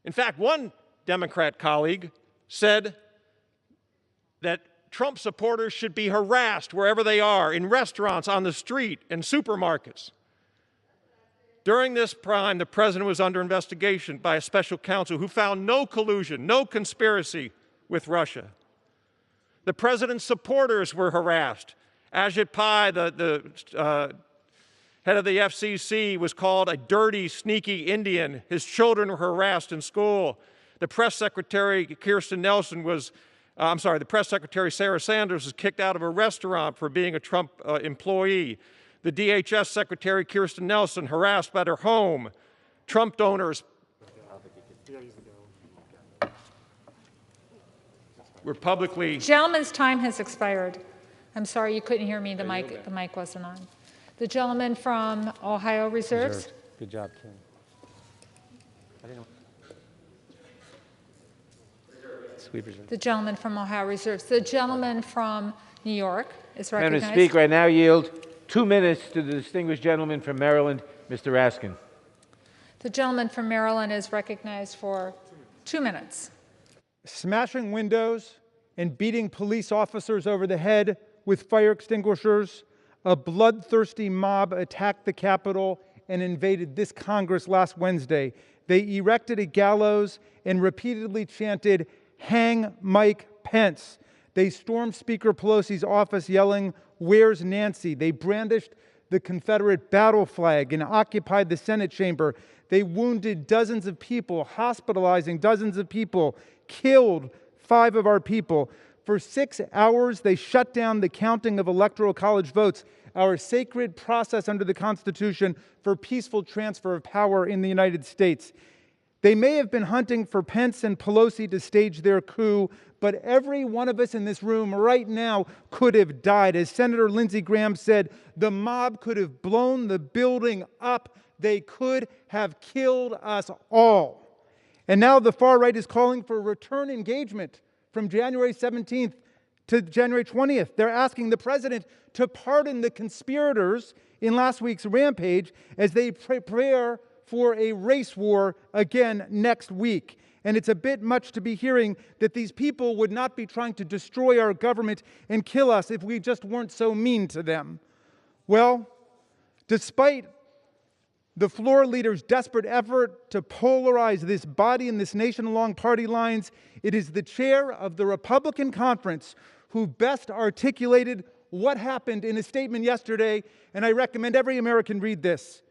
In fact, one Democrat colleague said that Trump supporters should be harassed wherever they are, in restaurants, on the street, in supermarkets. During this time, the president was under investigation by a special counsel who found no collusion, no conspiracy with Russia. The president's supporters were harassed. Ajit Pai, the head of the FCC, was called a dirty, sneaky Indian. His children were harassed in school. The press secretary, the press secretary, Sarah Sanders, was kicked out of a restaurant for being a Trump employee. The DHS secretary, Kirstjen Nielsen, harassed at her home. Trump donors were publicly... Gentleman's time has expired. I'm sorry you couldn't hear me. The mic wasn't on. The gentleman from Ohio reserves. Good job, Kim. The gentleman from Ohio reserves. The gentleman from New York is recognized. Madam Speaker, I now yield 2 minutes to the distinguished gentleman from Maryland, Mr. Raskin. The gentleman from Maryland is recognized for 2 minutes. Smashing windows and beating police officers over the head with fire extinguishers, a bloodthirsty mob attacked the Capitol and invaded this Congress last Wednesday. They erected a gallows and repeatedly chanted, "Hang Mike Pence." They stormed Speaker Pelosi's office yelling, "Where's Nancy?" They brandished the Confederate battle flag and occupied the Senate chamber. They wounded dozens of people, hospitalizing dozens of people, killed 5 of our people. For 6 hours, they shut down the counting of electoral college votes, our sacred process under the Constitution for peaceful transfer of power in the United States. They may have been hunting for Pence and Pelosi to stage their coup, but every one of us in this room right now could have died. As Senator Lindsey Graham said, the mob could have blown the building up. They could have killed us all. And now the far right is calling for return engagement from January 17th to January 20th. They're asking the president to pardon the conspirators in last week's rampage as they prepare for a race war again next week. And it's a bit much to be hearing that these people would not be trying to destroy our government and kill us if we just weren't so mean to them. Well, despite the floor leader's desperate effort to polarize this body and this nation along party lines, it is the chair of the Republican conference who best articulated what happened in a statement yesterday, and I recommend every American read this.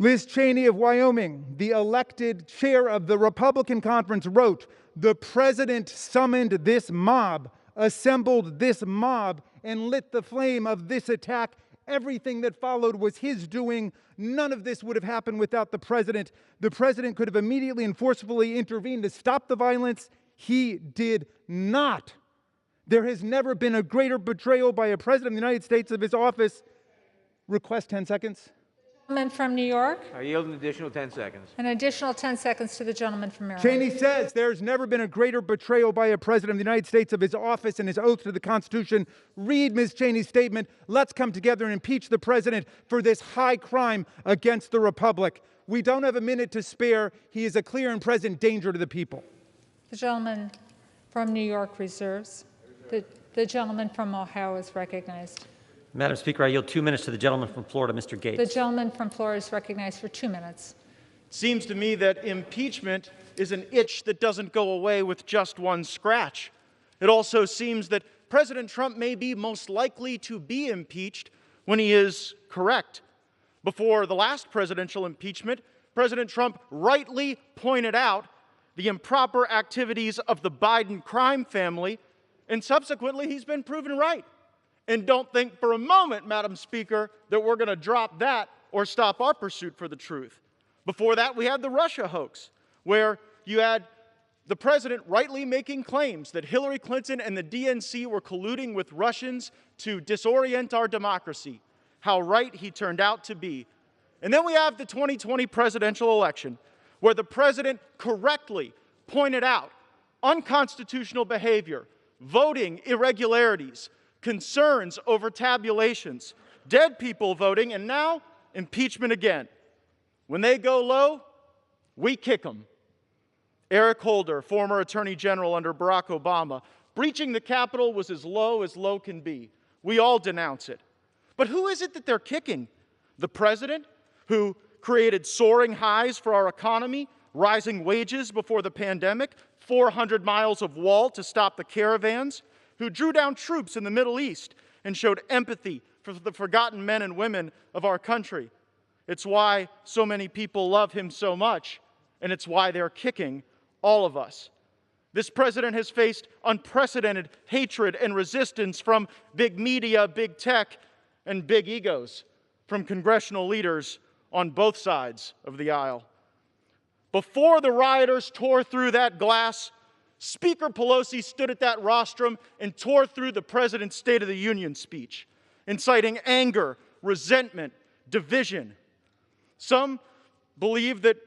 Liz Cheney of Wyoming, the elected chair of the Republican conference, wrote, "The president summoned this mob, assembled this mob, and lit the flame of this attack. Everything that followed was his doing. None of this would have happened without the president. The president could have immediately and forcefully intervened to stop the violence. He did not. There has never been a greater betrayal by a president of the United States of his office." Request 10 seconds. Gentleman from New York. I yield an additional 10 seconds. An additional 10 seconds to the gentleman from Maryland. Cheney says there's never been a greater betrayal by a president of the United States of his office and his oath to the Constitution. Read Ms. Cheney's statement. Let's come together and impeach the president for this high crime against the republic. We don't have a minute to spare. He is a clear and present danger to the people. The gentleman from New York reserves. The gentleman from Ohio is recognized. Madam Speaker, I yield 2 minutes to the gentleman from Florida, Mr. Gates. The gentleman from Florida is recognized for 2 minutes. It seems to me that impeachment is an itch that doesn't go away with just one scratch. It also seems that President Trump may be most likely to be impeached when he is correct. Before the last presidential impeachment, President Trump rightly pointed out the improper activities of the Biden crime family, and subsequently he's been proven right. And don't think for a moment, Madam Speaker, that we're going to drop that or stop our pursuit for the truth. Before that, we had the Russia hoax, where you had the president rightly making claims that Hillary Clinton and the DNC were colluding with Russians to disorient our democracy. How right he turned out to be. And then we have the 2020 presidential election, where the president correctly pointed out unconstitutional behavior, voting irregularities, concerns over tabulations, dead people voting, and now impeachment again. When they go low, we kick them. Eric Holder, former Attorney General under Barack Obama, breaching the Capitol was as low can be. We all denounce it. But who is it that they're kicking? The president, who created soaring highs for our economy, rising wages before the pandemic, 400 miles of wall to stop the caravans, who drew down troops in the Middle East and showed empathy for the forgotten men and women of our country. It's why so many people love him so much, and it's why they're kicking all of us. This president has faced unprecedented hatred and resistance from big media, big tech, and big egos, from congressional leaders on both sides of the aisle. Before the rioters tore through that glass, Speaker Pelosi stood at that rostrum and tore through the president's State of the Union speech, inciting anger, resentment, division. Some believe that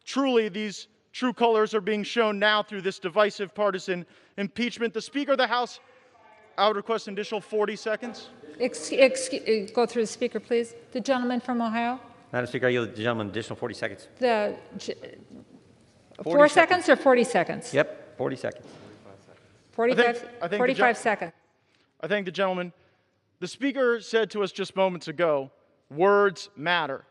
truly these true colors are being shown now through this divisive partisan impeachment. The Speaker of the House, I would request an additional 40 seconds. Go through the Speaker, please. The gentleman from Ohio. Madam Speaker, I yield the gentleman an additional 40 seconds. 4 seconds or 40 seconds? Yep, 40 seconds. 45 seconds. I thank the gentleman. The Speaker said to us just moments ago, words matter.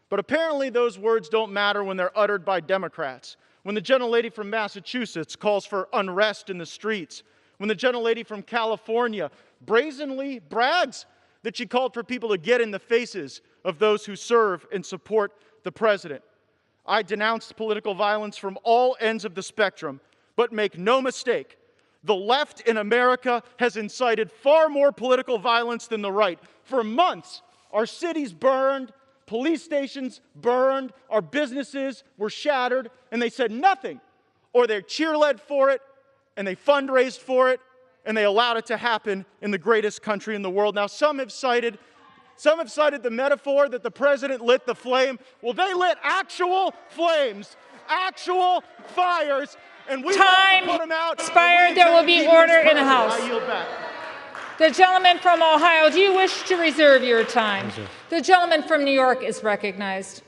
But apparently those words don't matter when they're uttered by Democrats. When the gentlelady from Massachusetts calls for unrest in the streets. When the gentlelady from California brazenly brags that she called for people to get in the faces of those who serve and support the president. I denounced political violence from all ends of the spectrum, but make no mistake, the left in America has incited far more political violence than the right. For months, our cities burned, police stations burned, our businesses were shattered, and they said nothing. Or they cheerled for it, and they fundraised for it, and they allowed it to happen in the greatest country in the world. Now, some have cited the metaphor that the president lit the flame. Well, they lit actual flames, actual fires, and we Time put them out. expired. There will be order in the House. I yield back. The gentleman from Ohio, do you wish to reserve your time? The gentleman from New York is recognized.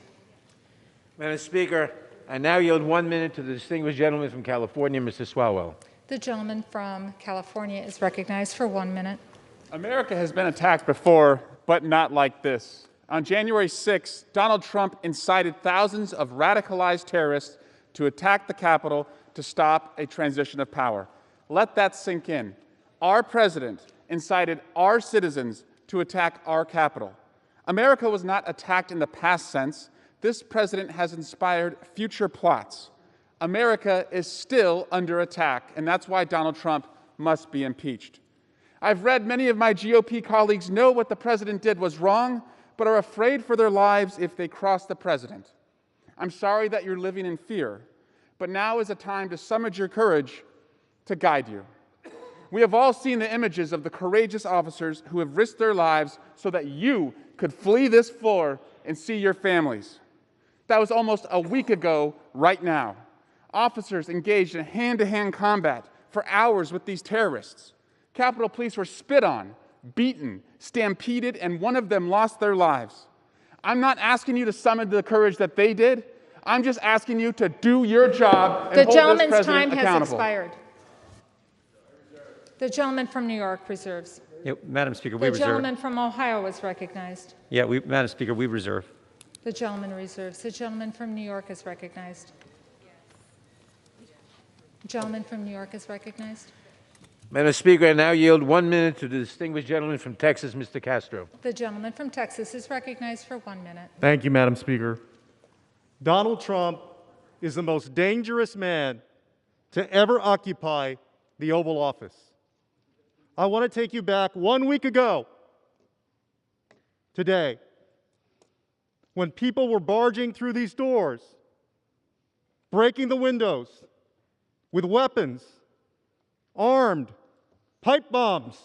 Madam Speaker, I now yield 1 minute to the distinguished gentleman from California, Mr. Swalwell. The gentleman from California is recognized for 1 minute. America has been attacked before, but not like this. On January 6th, Donald Trump incited thousands of radicalized terrorists to attack the Capitol to stop a transition of power. Let that sink in. Our president incited our citizens to attack our Capitol. America was not attacked in the past sense. This president has inspired future plots. America is still under attack, and that's why Donald Trump must be impeached. I've read many of my GOP colleagues know what the president did was wrong, but are afraid for their lives if they cross the president. I'm sorry that you're living in fear, but now is a time to summon your courage to guide you. We have all seen the images of the courageous officers who have risked their lives so that you could flee this floor and see your families. That was almost a week ago right now. Officers engaged in hand-to-hand combat for hours with these terrorists. Capitol Police were spit on, beaten, stampeded, and one of them lost their lives. I'm not asking you to summon the courage that they did. I'm just asking you to do your job and hold this president accountable. The gentleman's time has expired. The gentleman from New York reserves. Yeah, Madam Speaker, we reserve. The gentleman from Ohio is recognized. Yeah, Madam Speaker, we reserve. The gentleman reserves. The gentleman from New York is recognized. The gentleman from New York is recognized. Madam Speaker, I now yield 1 minute to the distinguished gentleman from Texas, Mr. Castro. The gentleman from Texas is recognized for 1 minute. Thank you, Madam Speaker. Donald Trump is the most dangerous man to ever occupy the Oval Office. I want to take you back 1 week ago today, when people were barging through these doors, breaking the windows with weapons, armed, pipe bombs,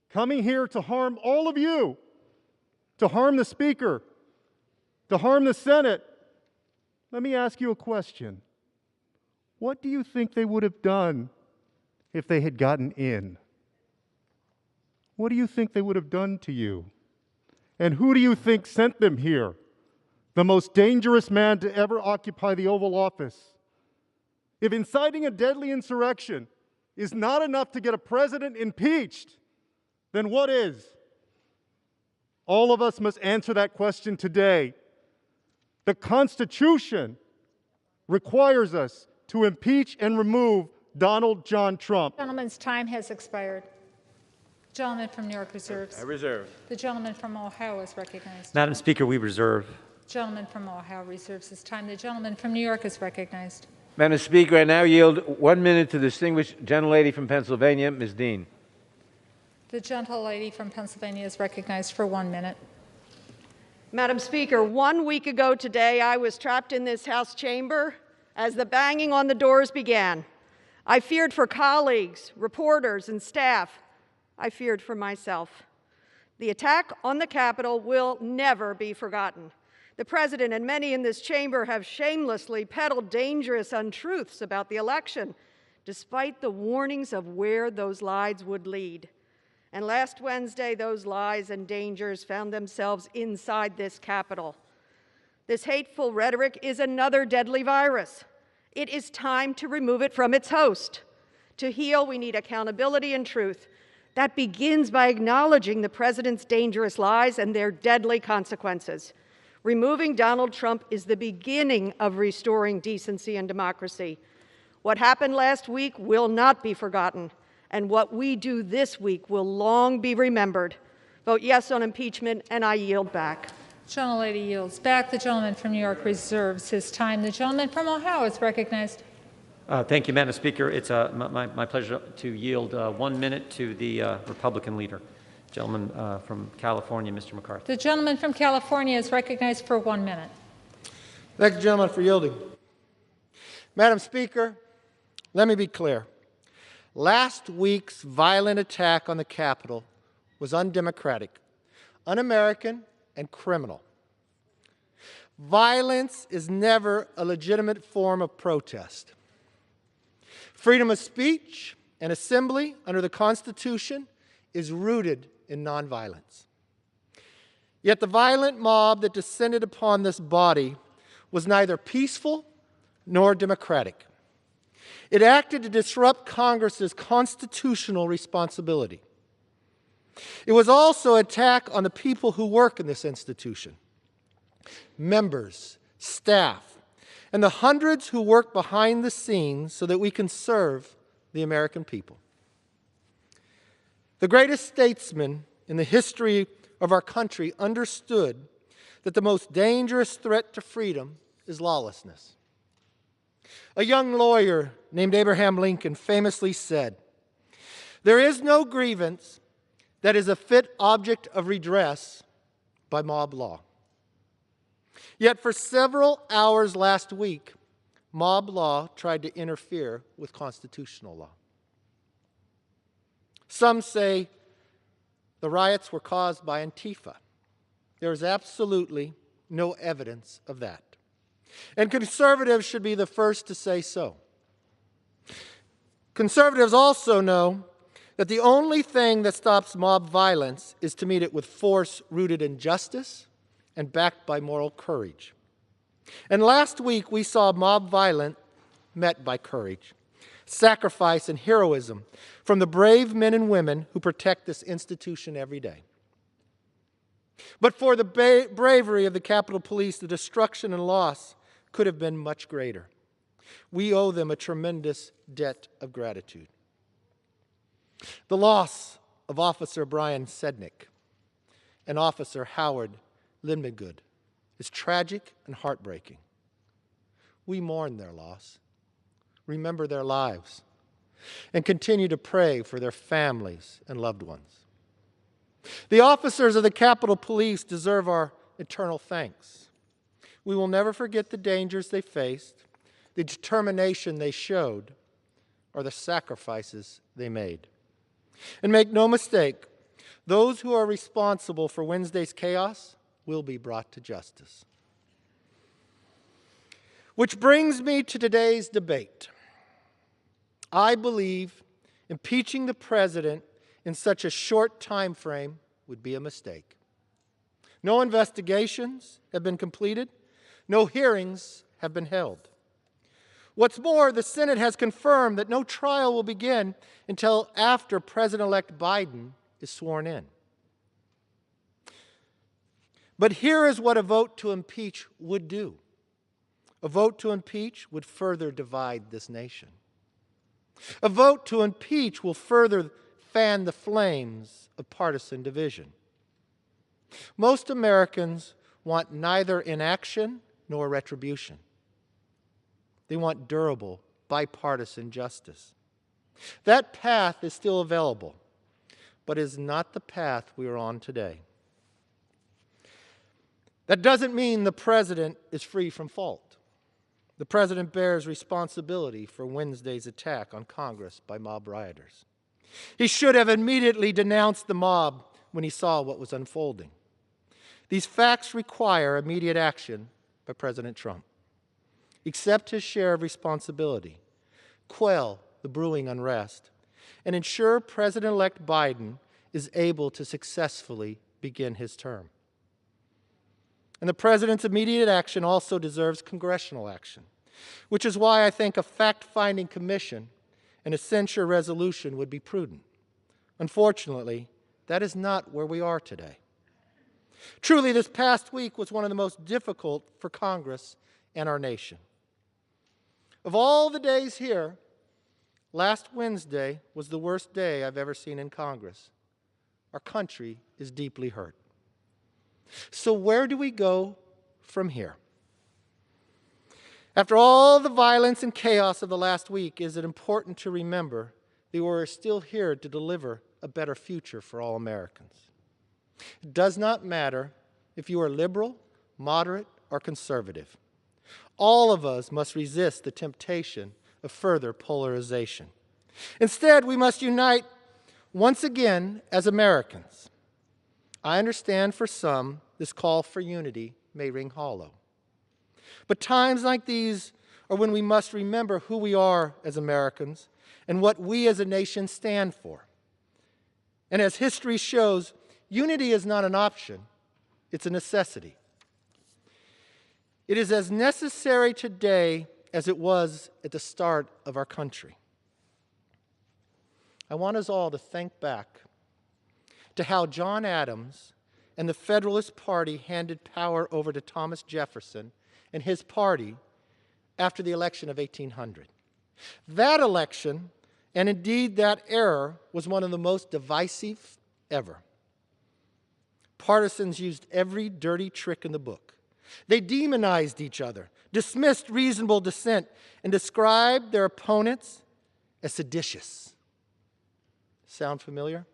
coming here to harm all of you, to harm the Speaker, to harm the Senate. Let me ask you a question. What do you think they would have done if they had gotten in? What do you think they would have done to you? And who do you think sent them here? The most dangerous man to ever occupy the Oval Office. If inciting a deadly insurrection is not enough to get a president impeached, then what is? All of us must answer that question today. The Constitution requires us to impeach and remove Donald John Trump. Gentleman's time has expired. Gentleman from New York reserves. I reserve. The gentleman from Ohio is recognized. Madam Speaker, we reserve. Gentleman from Ohio reserves his time. The gentleman from New York is recognized. Madam Speaker, I now yield 1 minute to the distinguished gentlelady from Pennsylvania, Ms. Dean. The gentlelady from Pennsylvania is recognized for 1 minute. Madam Speaker, 1 week ago today, I was trapped in this House chamber as the banging on the doors began. I feared for colleagues, reporters, and staff. I feared for myself. The attack on the Capitol will never be forgotten. The President and many in this chamber have shamelessly peddled dangerous untruths about the election, despite the warnings of where those lies would lead. And last Wednesday, those lies and dangers found themselves inside this Capitol. This hateful rhetoric is another deadly virus. It is time to remove it from its host. To heal, we need accountability and truth. That begins by acknowledging the President's dangerous lies and their deadly consequences. Removing Donald Trump is the beginning of restoring decency and democracy. What happened last week will not be forgotten, and what we do this week will long be remembered. Vote yes on impeachment, and I yield back. Gentlelady yields back. The gentleman from New York reserves his time. The gentleman from Ohio is recognized. Thank you, Madam Speaker. It's my pleasure to yield 1 minute to the Republican leader. Gentleman from California, Mr. McCarthy. The gentleman from California is recognized for 1 minute. Thank the gentleman for yielding. Madam Speaker, let me be clear. Last week's violent attack on the Capitol was undemocratic, un-American, and criminal. Violence is never a legitimate form of protest. Freedom of speech and assembly under the Constitution is rooted in nonviolence. Yet the violent mob that descended upon this body was neither peaceful nor democratic. It acted to disrupt Congress's constitutional responsibility. It was also an attack on the people who work in this institution, members, staff, and the hundreds who work behind the scenes so that we can serve the American people. The greatest statesman in the history of our country understood that the most dangerous threat to freedom is lawlessness. A young lawyer named Abraham Lincoln famously said, "There is no grievance that is a fit object of redress by mob law." Yet for several hours last week, mob law tried to interfere with constitutional law. Some say the riots were caused by Antifa. There is absolutely no evidence of that. And conservatives should be the first to say so. Conservatives also know that the only thing that stops mob violence is to meet it with force rooted in justice and backed by moral courage. And last week we saw mob violence met by courage, sacrifice, and heroism from the brave men and women who protect this institution every day. But for the bravery of the Capitol Police, the destruction and loss could have been much greater. We owe them a tremendous debt of gratitude. The loss of Officer Brian Sednick and Officer Howard Lindmagood is tragic and heartbreaking. We mourn their loss, remember their lives, and continue to pray for their families and loved ones. The officers of the Capitol Police deserve our eternal thanks. We will never forget the dangers they faced, the determination they showed, or the sacrifices they made. And make no mistake, those who are responsible for Wednesday's chaos will be brought to justice. Which brings me to today's debate. I believe impeaching the president in such a short time frame would be a mistake. No investigations have been completed. No hearings have been held. What's more, the Senate has confirmed that no trial will begin until after President-elect Biden is sworn in. But here is what a vote to impeach would do. A vote to impeach would further divide this nation. A vote to impeach will further fan the flames of partisan division. Most Americans want neither inaction nor retribution. They want durable, bipartisan justice. That path is still available, but is not the path we are on today. That doesn't mean the president is free from fault. The president bears responsibility for Wednesday's attack on Congress by mob rioters. He should have immediately denounced the mob when he saw what was unfolding. These facts require immediate action by President Trump. Accept his share of responsibility, quell the brewing unrest, and ensure President-elect Biden is able to successfully begin his term. And the president's immediate action also deserves congressional action, which is why I think a fact-finding commission and a censure resolution would be prudent. Unfortunately, that is not where we are today. Truly, this past week was one of the most difficult for Congress and our nation. Of all the days here, last Wednesday was the worst day I've ever seen in Congress. Our country is deeply hurt. So where do we go from here? After all the violence and chaos of the last week, is it important to remember that we're still here to deliver a better future for all Americans. It does not matter if you are liberal, moderate, or conservative. All of us must resist the temptation of further polarization. Instead, we must unite once again as Americans. I understand for some, this call for unity may ring hollow. But times like these are when we must remember who we are as Americans and what we as a nation stand for. And as history shows, unity is not an option, it's a necessity. It is as necessary today as it was at the start of our country. I want us all to think back to how John Adams and the Federalist Party handed power over to Thomas Jefferson and his party after the election of 1800. That election, and indeed that era, was one of the most divisive ever. Partisans used every dirty trick in the book. They demonized each other, dismissed reasonable dissent, and described their opponents as seditious. Sound familiar?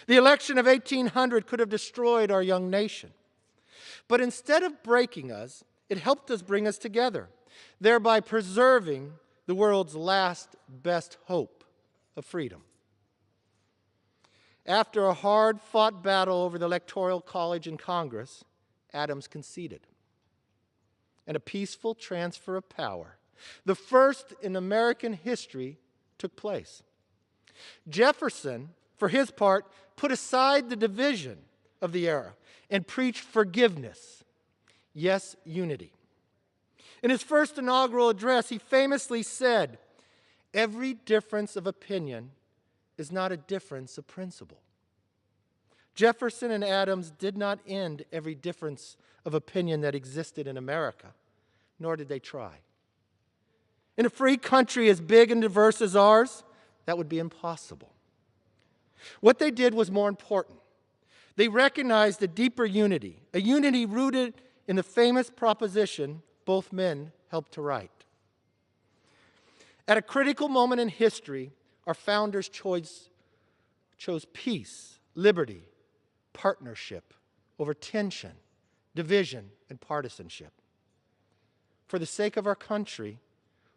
The election of 1800 could have destroyed our young nation. But instead of breaking us, it helped us bring us together, thereby preserving the world's last best hope of freedom. After a hard-fought battle over the Electoral College in Congress, Adams conceded. And a peaceful transfer of power, the first in American history, took place. Jefferson, for his part, put aside the division of the era and preached forgiveness, yes, unity. In his first inaugural address, he famously said, "Every difference of opinion is not a difference of principle." Jefferson and Adams did not end every difference of opinion that existed in America, nor did they try. In a free country as big and diverse as ours, that would be impossible. What they did was more important. They recognized a deeper unity, a unity rooted in the famous proposition both men helped to write. At a critical moment in history, our founders chose peace, liberty, partnership over tension, division, and partisanship. For the sake of our country,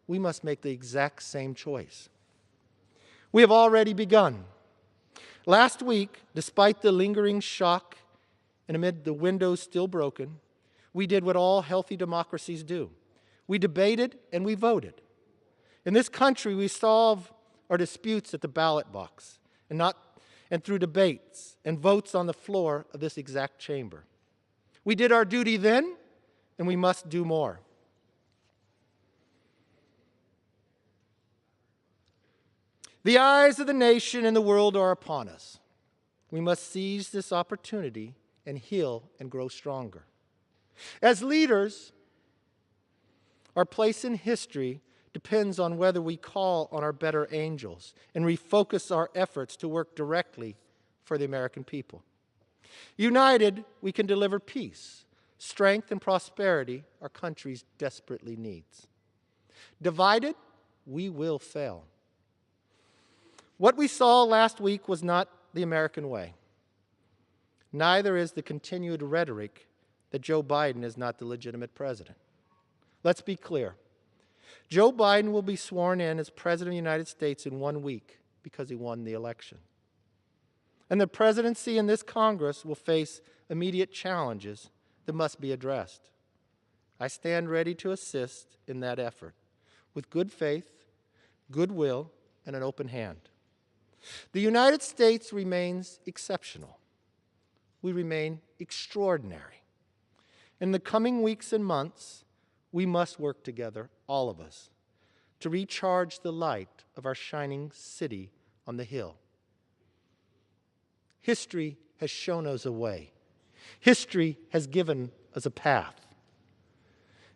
we must make the exact same choice. We have already begun. Last week, despite the lingering shock and amid the windows still broken, we did what all healthy democracies do. We debated and we voted. In this country, we solve our disputes at the ballot box and through debates and votes on the floor of this exact chamber. We did our duty then, and we must do more. The eyes of the nation and the world are upon us. We must seize this opportunity and heal and grow stronger. As leaders, Our place in history depends on whether we call on our better angels and refocus our efforts to work directly for the American people. United, we can deliver peace, strength, and prosperity our country desperately needs. Divided, we will fail. What we saw last week was not the American way. Neither is the continued rhetoric that Joe Biden is not the legitimate president. Let's be clear. Joe Biden will be sworn in as President of the United States in 1 week because he won the election. And the presidency and this Congress will face immediate challenges that must be addressed. I stand ready to assist in that effort with good faith, goodwill, and an open hand. The United States remains exceptional. We remain extraordinary. In the coming weeks and months, we must work together, all of us, to recharge the light of our shining city on the hill. History has shown us a way. History has given us a path.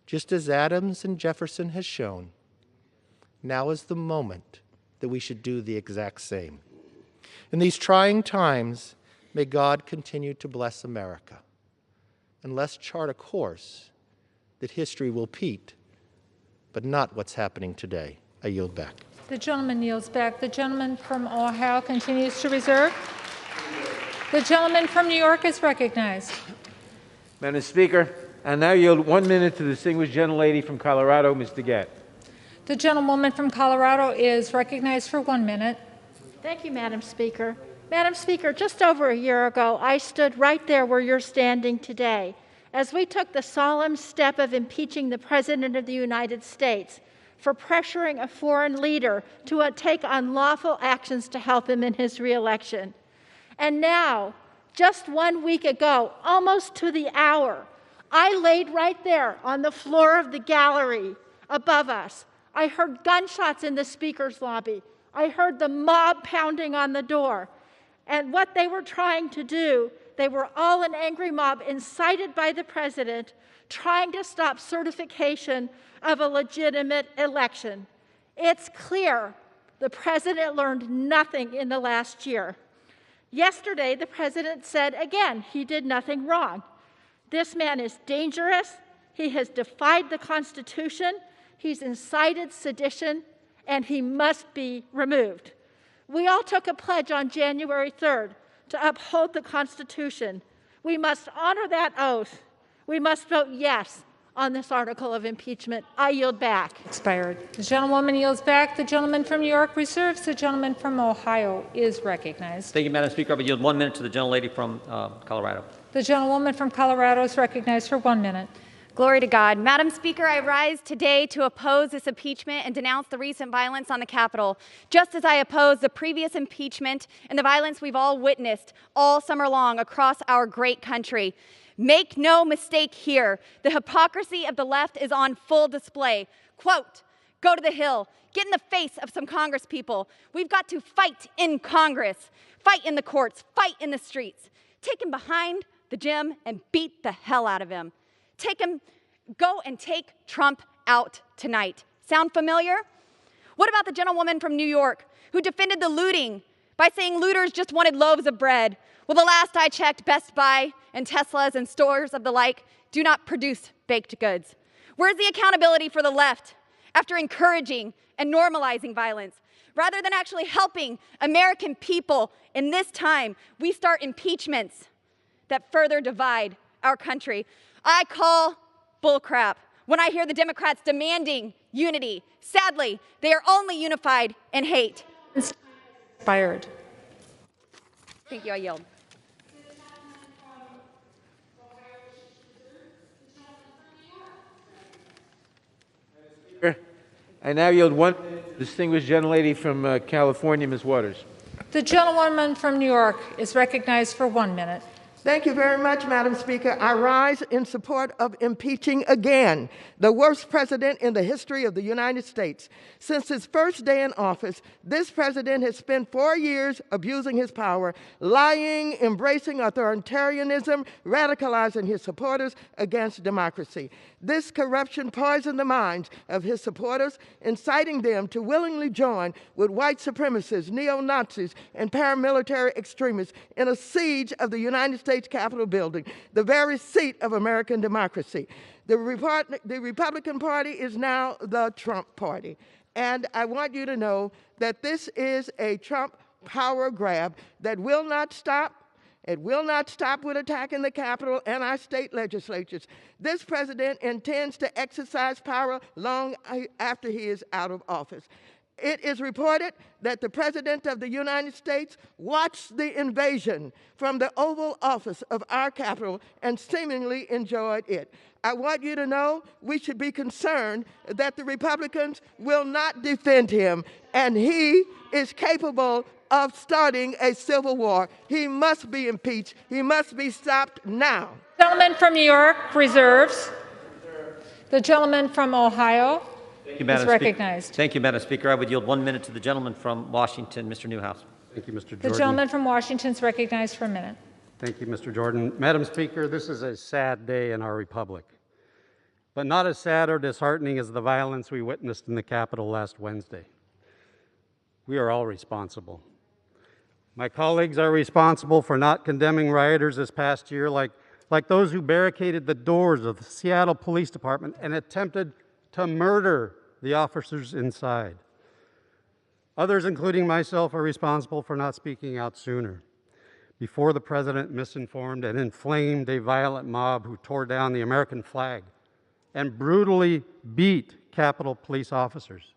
Just as Adams and Jefferson has shown, now is the moment that we should do the exact same. In these trying times, may God continue to bless America. And let's chart a course that history will repeat, but not what's happening today. I yield back. The gentleman yields back. The gentleman from Ohio continues to reserve. The gentleman from New York is recognized. Madam Speaker, I now yield 1 minute to the distinguished gentlelady from Colorado, Ms. DeGette. The gentlewoman from Colorado is recognized for 1 minute. Thank you, Madam Speaker. Madam Speaker, just over a year ago, I stood right there where you're standing today as we took the solemn step of impeaching the President of the United States for pressuring a foreign leader to take unlawful actions to help him in his reelection. And now, just 1 week ago, almost to the hour, I laid right there on the floor of the gallery above us. I heard gunshots in the speaker's lobby. I heard the mob pounding on the door. And what they were trying to do, they were all an angry mob incited by the president, trying to stop certification of a legitimate election. It's clear the president learned nothing in the last year. Yesterday, the president said again he did nothing wrong. This man is dangerous. He has defied the Constitution. He's incited sedition, and he must be removed. We all took a pledge on January 3rd to uphold the Constitution. We must honor that oath. We must vote yes on this article of impeachment. I yield back. Expired. The gentlewoman yields back. The gentleman from New York reserves. The gentleman from Ohio is recognized. Thank you, Madam Speaker. I will yield 1 minute to the gentlelady from Colorado. The gentlewoman from Colorado is recognized for 1 minute. Glory to God. Madam Speaker, I rise today to oppose this impeachment and denounce the recent violence on the Capitol, just as I oppose the previous impeachment and the violence we've all witnessed all summer long across our great country. Make no mistake here, the hypocrisy of the left is on full display. Quote, go to the Hill, get in the face of some Congress people. We've got to fight in Congress, fight in the courts, fight in the streets. Take him behind the gym and beat the hell out of him. Go and take Trump out tonight. Sound familiar? What about the gentlewoman from New York who defended the looting by saying looters just wanted loaves of bread? Well, the last I checked, Best Buy and Teslas and stores of the like do not produce baked goods. Where's the accountability for the left after encouraging and normalizing violence? Rather than actually helping American people in this time, we start impeachments that further divide our country. I call bullcrap when I hear the Democrats demanding unity. Sadly, they are only unified in hate. Expired. Thank you. I yield. I now yield 1 minute to the distinguished gentlelady from California, Ms. Waters. The gentlewoman from New York is recognized for 1 minute. Thank you very much, Madam Speaker. I rise in support of impeaching again the worst president in the history of the United States. Since his first day in office, this president has spent 4 years abusing his power, lying, embracing authoritarianism, radicalizing his supporters against democracy. This corruption poisoned the minds of his supporters, inciting them to willingly join with white supremacists, neo-Nazis, and paramilitary extremists in a siege of the United States Capitol building, the very seat of American democracy. The Republican Party is now the Trump Party. And I want you to know that this is a Trump power grab that will not stop. It will not stop with attacking the Capitol and our state legislatures. This president intends to exercise power long after he is out of office. It is reported that the President of the United States watched the invasion from the Oval Office of our Capitol and seemingly enjoyed it. I want you to know we should be concerned that the Republicans will not defend him, and he is capable of starting a civil war. He must be impeached. He must be stopped now. The gentleman from New York reserves. The gentleman from Ohio is recognized. Thank you, Madam Speaker. I would yield 1 minute to the gentleman from Washington, Mr. Newhouse. Thank you, Mr. Jordan. The gentleman from Washington is recognized for a minute. Thank you, Mr. Jordan. Madam Speaker, this is a sad day in our republic, but not as sad or disheartening as the violence we witnessed in the Capitol last Wednesday. We are all responsible. My colleagues are responsible for not condemning rioters this past year, like those who barricaded the doors of the Seattle Police Department and attempted to murder the officers inside. Others, including myself, are responsible for not speaking out sooner, before the president misinformed and inflamed a violent mob who tore down the American flag and brutally beat Capitol police officers.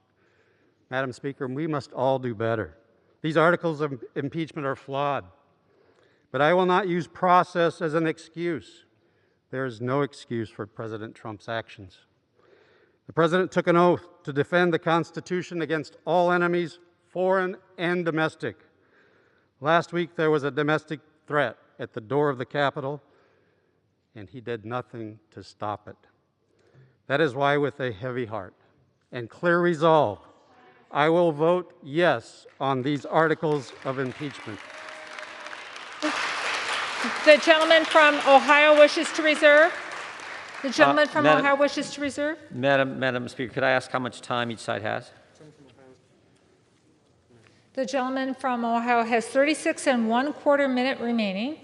Madam Speaker, we must all do better. These articles of impeachment are flawed, but I will not use process as an excuse. There is no excuse for President Trump's actions. The president took an oath to defend the Constitution against all enemies, foreign and domestic. Last week, there was a domestic threat at the door of the Capitol, and he did nothing to stop it. That is why, with a heavy heart and clear resolve, I will vote yes on these articles of impeachment. The gentleman from Ohio wishes to reserve. The gentleman from Ohio wishes to reserve. Madam Speaker, could I ask how much time each side has? The gentleman from Ohio has 36 1/4 minutes remaining.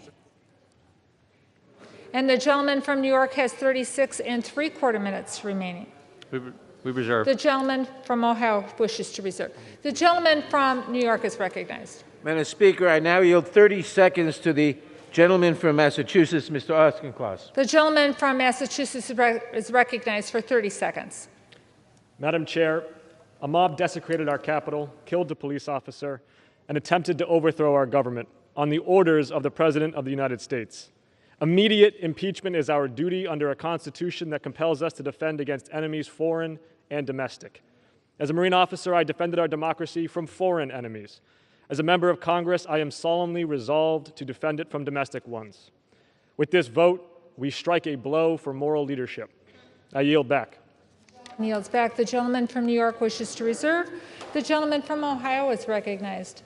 And the gentleman from New York has 36 3/4 minutes remaining. We reserve. The gentleman from Ohio wishes to reserve. The gentleman from New York is recognized. Madam Speaker, I now yield 30 seconds to the gentleman from Massachusetts, Mr. Auchincloss. The gentleman from Massachusetts is recognized for 30 seconds. Madam Chair, a mob desecrated our Capitol, killed a police officer, and attempted to overthrow our government on the orders of the President of the United States. Immediate impeachment is our duty under a Constitution that compels us to defend against enemies, foreign and domestic. As a Marine officer, I defended our democracy from foreign enemies. As a member of Congress, I am solemnly resolved to defend it from domestic ones. With this vote, we strike a blow for moral leadership. I yield back. Yields back. The gentleman from New York wishes to reserve. The gentleman from Ohio is recognized.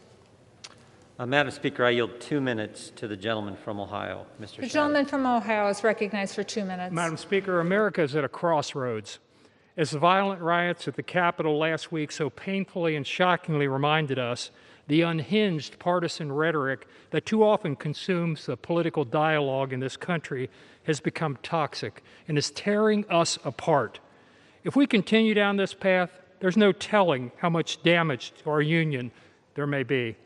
Madam Speaker, I yield 2 minutes to the gentleman from Ohio, Mr. The gentleman from Ohio is recognized for 2 minutes. Madam Speaker, America is at a crossroads. As the violent riots at the Capitol last week so painfully and shockingly reminded us, the unhinged partisan rhetoric that too often consumes the political dialogue in this country has become toxic and is tearing us apart. If we continue down this path, there's no telling how much damage to our union there may be.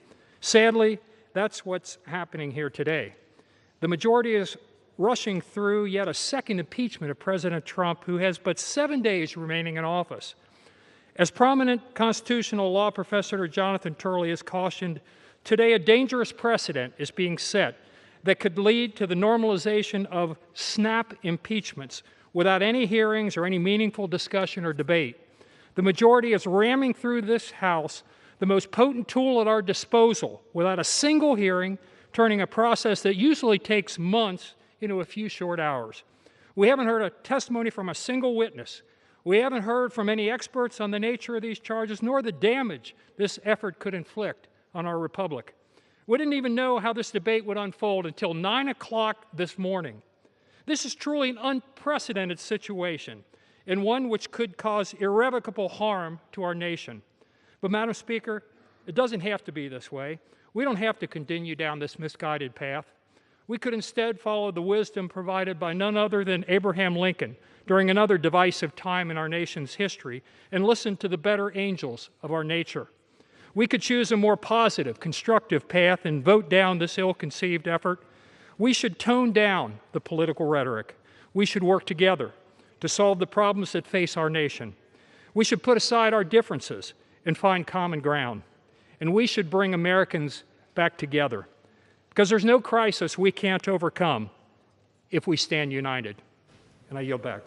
Sadly, that's what's happening here today. The majority is rushing through yet a second impeachment of President Trump, who has but 7 days remaining in office. As prominent constitutional law professor Jonathan Turley has cautioned, today a dangerous precedent is being set that could lead to the normalization of snap impeachments without any hearings or any meaningful discussion or debate. The majority is ramming through this House the most potent tool at our disposal without a single hearing, turning a process that usually takes months into a few short hours. We haven't heard a testimony from a single witness. We haven't heard from any experts on the nature of these charges, nor the damage this effort could inflict on our republic. We didn't even know how this debate would unfold until 9 o'clock this morning. This is truly an unprecedented situation, and one which could cause irrevocable harm to our nation. But, Madam Speaker, it doesn't have to be this way. We don't have to continue down this misguided path. We could instead follow the wisdom provided by none other than Abraham Lincoln during another divisive time in our nation's history and listen to the better angels of our nature. We could choose a more positive, constructive path and vote down this ill-conceived effort. We should tone down the political rhetoric. We should work together to solve the problems that face our nation. We should put aside our differences and find common ground. And we should bring Americans back together, because there's no crisis we can't overcome if we stand united. And I yield back.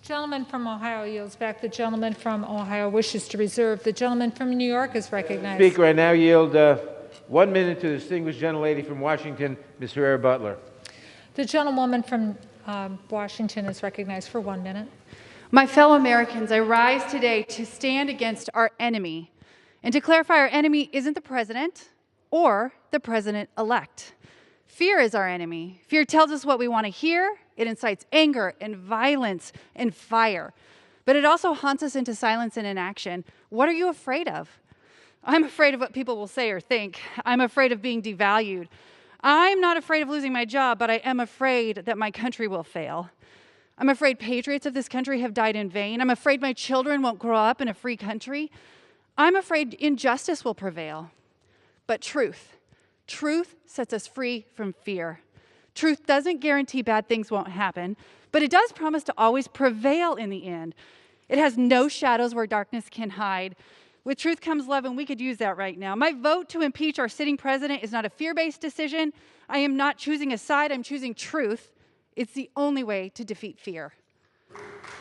Gentleman from Ohio yields back. The gentleman from Ohio wishes to reserve. The gentleman from New York is recognized. Speaker, I now yield 1 minute to the distinguished gentlelady from Washington, Ms. Herrera Butler. The gentlewoman from Washington is recognized for 1 minute. My fellow Americans, I rise today to stand against our enemy and to clarify our enemy isn't the president or the president-elect. Fear is our enemy. Fear tells us what we want to hear. It incites anger and violence and fire. But it also haunts us into silence and inaction. What are you afraid of? I'm afraid of what people will say or think. I'm afraid of being devalued. I'm not afraid of losing my job, but I am afraid that my country will fail. I'm afraid patriots of this country have died in vain. I'm afraid my children won't grow up in a free country. I'm afraid injustice will prevail. But truth sets us free from fear. Truth doesn't guarantee bad things won't happen, but it does promise to always prevail in the end. It has no shadows where darkness can hide. With truth comes love, and we could use that right now. My vote to impeach our sitting president is not a fear-based decision. I am not choosing a side, I'm choosing truth. It's the only way to defeat fear.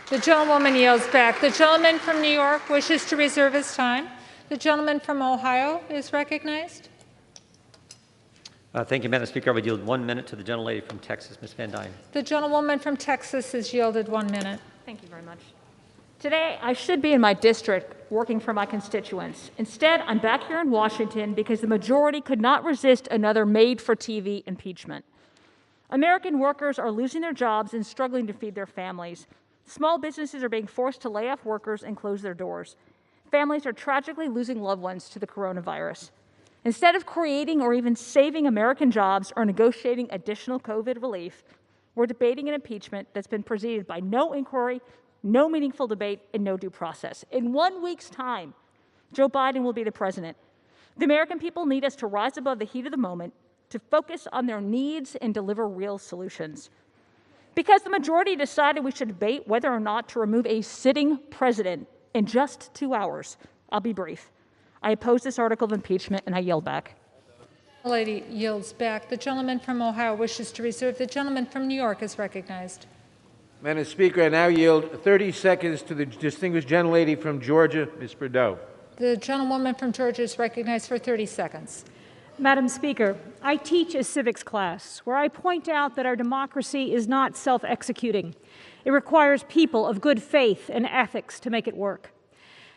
The gentlewoman yields back. The gentleman from New York wishes to reserve his time. The gentleman from Ohio is recognized. Thank you, Madam Speaker. I would yield 1 minute to the gentlelady from Texas, Ms. Van Dyne. The gentlewoman from Texas is yielded 1 minute. Thank you very much. Today, I should be in my district working for my constituents. Instead, I'm back here in Washington because the majority could not resist another made-for-TV impeachment. American workers are losing their jobs and struggling to feed their families. Small businesses are being forced to lay off workers and close their doors. Families are tragically losing loved ones to the coronavirus. Instead of creating or even saving American jobs or negotiating additional COVID relief, we're debating an impeachment that's been preceded by no inquiry, no meaningful debate, and no due process. In 1 week's time, Joe Biden will be the president. The American people need us to rise above the heat of the moment, to focus on their needs and deliver real solutions. Because the majority decided we should debate whether or not to remove a sitting president in just 2 hours, I'll be brief. I oppose this article of impeachment, and I yield back. The lady yields back. The gentleman from Ohio wishes to reserve. The gentleman from New York is recognized. Madam Speaker, I now yield 30 seconds to the distinguished gentlelady from Georgia, Ms. Bordeaux. The gentlewoman from Georgia is recognized for 30 seconds. Madam Speaker, I teach a civics class where I point out that our democracy is not self-executing. It requires people of good faith and ethics to make it work.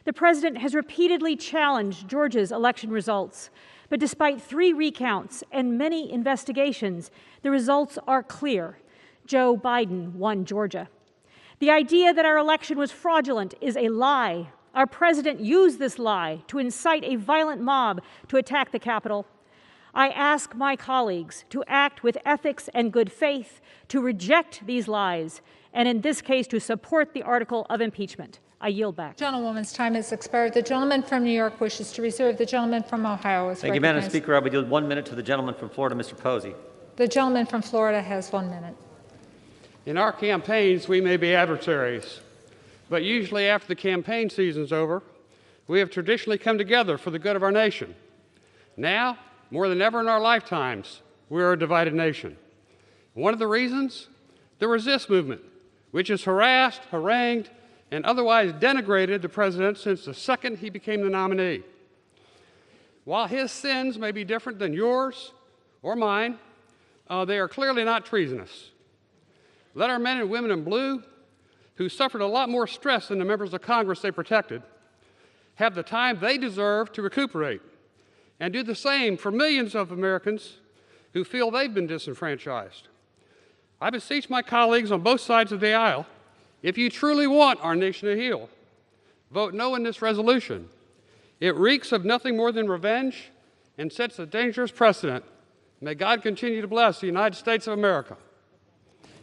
The president has repeatedly challenged Georgia's election results, but despite 3 recounts and many investigations, the results are clear. Joe Biden won Georgia. The idea that our election was fraudulent is a lie. Our president used this lie to incite a violent mob to attack the Capitol. I ask my colleagues to act with ethics and good faith, to reject these lies, and in this case, to support the article of impeachment. I yield back. Gentlewoman's time has expired. The gentleman from New York wishes to reserve. The gentleman from Ohio is Thank you, Madam Speaker. I would yield 1 minute to the gentleman from Florida, Mr. Posey. The gentleman from Florida has 1 minute. In our campaigns, we may be adversaries, but usually after the campaign season's over, we have traditionally come together for the good of our nation. Now, more than ever in our lifetimes, we are a divided nation. One of the reasons? The resist movement, which has harassed, harangued, and otherwise denigrated the president since the second he became the nominee. While his sins may be different than yours, or mine, they are clearly not treasonous. Let our men and women in blue, who suffered a lot more stress than the members of Congress they protected, have the time they deserve to recuperate, and do the same for millions of Americans who feel they've been disenfranchised. I beseech my colleagues on both sides of the aisle, if you truly want our nation to heal, vote no in this resolution. It reeks of nothing more than revenge and sets a dangerous precedent. May God continue to bless the United States of America.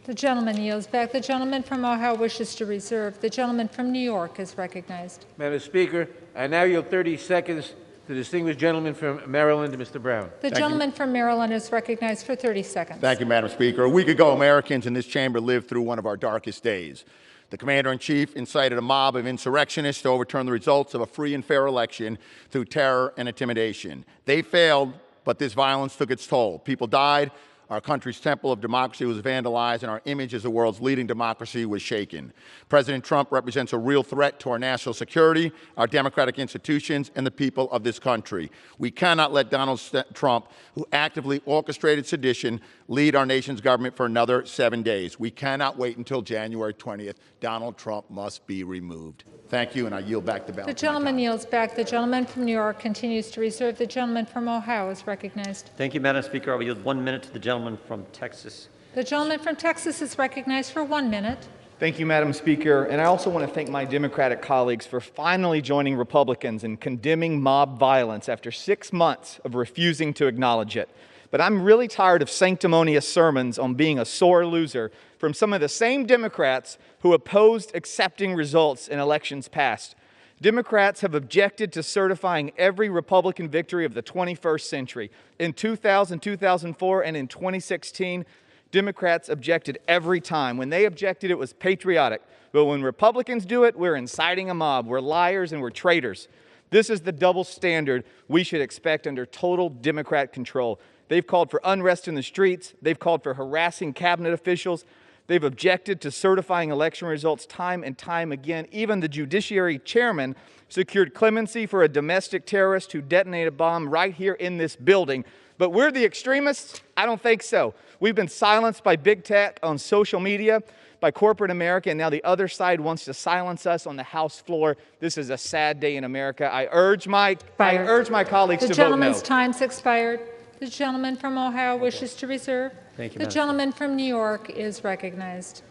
The gentleman yields back. The gentleman from Ohio wishes to reserve. The gentleman from New York is recognized. Madam Speaker, I now yield 30 seconds to the distinguished gentleman from Maryland, Mr. Brown. The gentleman from Maryland is recognized for 30 seconds. Thank you, Madam Speaker. A week ago, Americans in this chamber lived through one of our darkest days. The Commander-in-Chief incited a mob of insurrectionists to overturn the results of a free and fair election through terror and intimidation. They failed, but this violence took its toll. People died, our country's temple of democracy was vandalized, and our image as the world's leading democracy was shaken. President Trump represents a real threat to our national security, our democratic institutions, and the people of this country. We cannot let Donald Trump, who actively orchestrated sedition, lead our nation's government for another 7 days. We cannot wait until January 20th. Donald Trump must be removed. Thank you, and I yield back the balance. The gentleman yields back. The gentleman from New York continues to reserve. The gentleman from Ohio is recognized. Thank you, Madam Speaker. I will yield 1 minute to the gentleman from Texas. The gentleman from Texas is recognized for 1 minute. Thank you, Madam Speaker. And I also want to thank my Democratic colleagues for finally joining Republicans in condemning mob violence after 6 months of refusing to acknowledge it. But I'm really tired of sanctimonious sermons on being a sore loser from some of the same Democrats who opposed accepting results in elections past. Democrats have objected to certifying every Republican victory of the 21st century. In 2000, 2004, and in 2016, Democrats objected every time. When they objected, it was patriotic. But when Republicans do it, we're inciting a mob. We're liars and we're traitors. This is the double standard we should expect under total Democrat control. They've called for unrest in the streets. They've called for harassing cabinet officials. They've objected to certifying election results time and time again. Even the Judiciary Chairman secured clemency for a domestic terrorist who detonated a bomb right here in this building. But we're the extremists? I don't think so. We've been silenced by big tech on social media, by corporate America, and now the other side wants to silence us on the House floor. This is a sad day in America. I urge my colleagues to vote no. The gentleman's time's expired. The gentleman from Ohio wishes to reserve. Thank you, the gentleman from New York is recognized.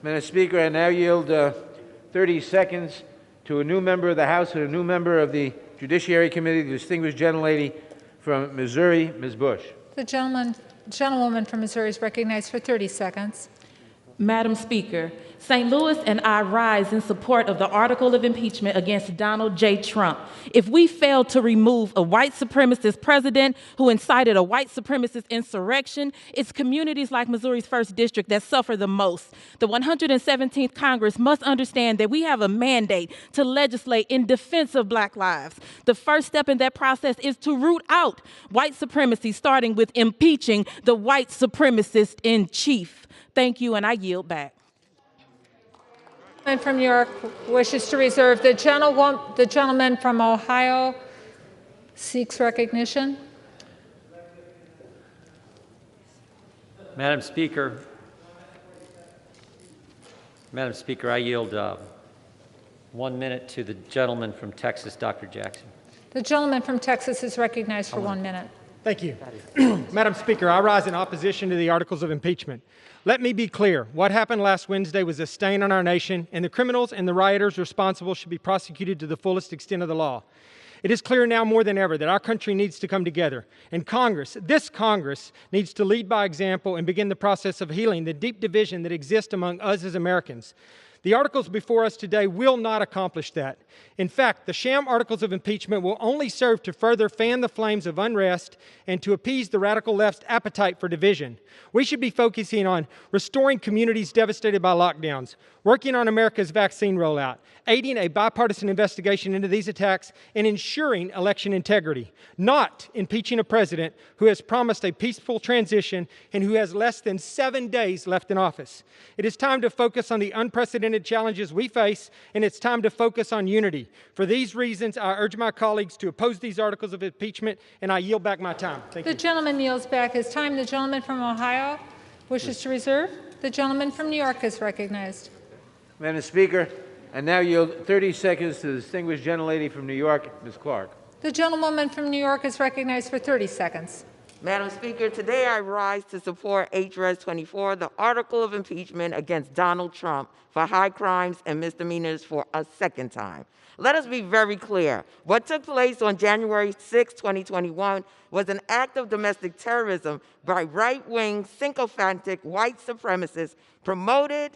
Madam Speaker, I now yield 30 seconds to a new member of the House and a new member of the Judiciary Committee, the distinguished gentlelady from Missouri, Ms. Bush. The gentlewoman from Missouri is recognized for 30 seconds. Madam Speaker, St. Louis and I rise in support of the article of impeachment against Donald J. Trump. If we fail to remove a white supremacist president who incited a white supremacist insurrection, it's communities like Missouri's 1st District that suffer the most. The 117th Congress must understand that we have a mandate to legislate in defense of Black lives. The first step in that process is to root out white supremacy, starting with impeaching the white supremacist in chief. Thank you, and I yield back. And from New York wishes to reserve. The gentleman from Ohio seeks recognition. Madam Speaker, I yield 1 minute to the gentleman from Texas, Dr. Jackson. The gentleman from Texas is recognized for 1 minute. Thank you. Madam Speaker, I rise in opposition to the articles of impeachment. Let me be clear. What happened last Wednesday was a stain on our nation, and the criminals and the rioters responsible should be prosecuted to the fullest extent of the law. It is clear now more than ever that our country needs to come together. And Congress, this Congress, needs to lead by example and begin the process of healing the deep division that exists among us as Americans. The articles before us today will not accomplish that. In fact, the sham articles of impeachment will only serve to further fan the flames of unrest and to appease the radical left's appetite for division. We should be focusing on restoring communities devastated by lockdowns, working on America's vaccine rollout, aiding a bipartisan investigation into these attacks, and ensuring election integrity, not impeaching a president who has promised a peaceful transition and who has less than 7 days left in office. It is time to focus on the unprecedented unprecedented challenges we face, and it's time to focus on unity. For these reasons, I urge my colleagues to oppose these articles of impeachment, and I yield back my time. Thank you. The gentleman yields back his time. The gentleman from Ohio wishes to reserve. The gentleman from New York is recognized. Madam Speaker, I now yield 30 seconds to the distinguished gentlelady from New York, Ms. Clark. The gentlewoman from New York is recognized for 30 seconds. Madam Speaker, today I rise to support H.Res. 24, the article of impeachment against Donald Trump for high crimes and misdemeanors for a second time. Let us be very clear. What took place on January 6, 2021 was an act of domestic terrorism by right-wing, sycophantic white supremacists promoted,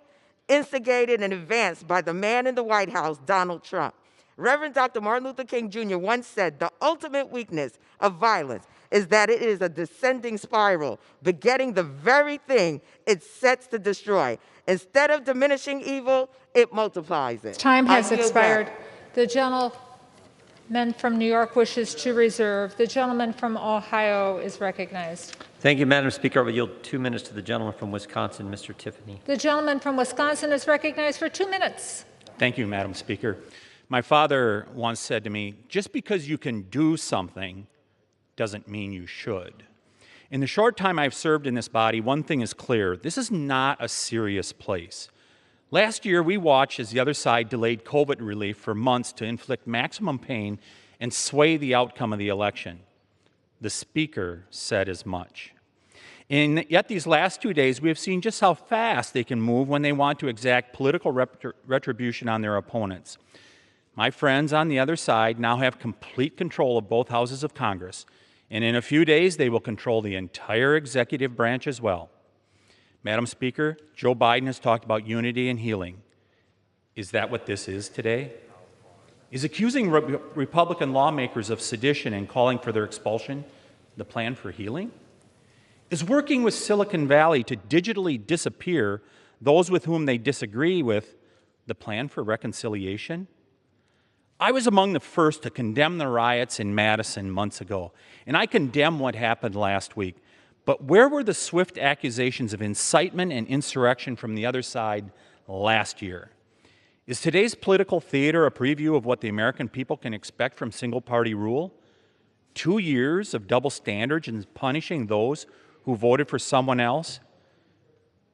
instigated, and advanced by the man in the White House, Donald Trump. Reverend Dr. Martin Luther King Jr. once said, "The ultimate weakness of violence is that it is a descending spiral, begetting the very thing it sets to destroy. Instead of diminishing evil, it multiplies it." Time has expired. The gentleman from New York wishes to reserve. The gentleman from Ohio is recognized. Thank you, Madam Speaker. I will yield 2 minutes to the gentleman from Wisconsin, Mr. Tiffany. The gentleman from Wisconsin is recognized for 2 minutes. Thank you, Madam Speaker. My father once said to me, just because you can do something doesn't mean you should. In the short time I've served in this body, one thing is clear. This is not a serious place. Last year, we watched as the other side delayed COVID relief for months to inflict maximum pain and sway the outcome of the election. The Speaker said as much. And yet these last 2 days, we have seen just how fast they can move when they want to exact political retribution on their opponents. My friends on the other side now have complete control of both houses of Congress, and in a few days, they will control the entire executive branch as well. Madam Speaker, Joe Biden has talked about unity and healing. Is that what this is today? Is accusing Republican lawmakers of sedition and calling for their expulsion the plan for healing? Is working with Silicon Valley to digitally disappear those with whom they disagree with the plan for reconciliation? I was among the first to condemn the riots in Madison months ago, and I condemn what happened last week. But where were the swift accusations of incitement and insurrection from the other side last year? Is today's political theater a preview of what the American people can expect from single-party rule? 2 years of double standards and punishing those who voted for someone else?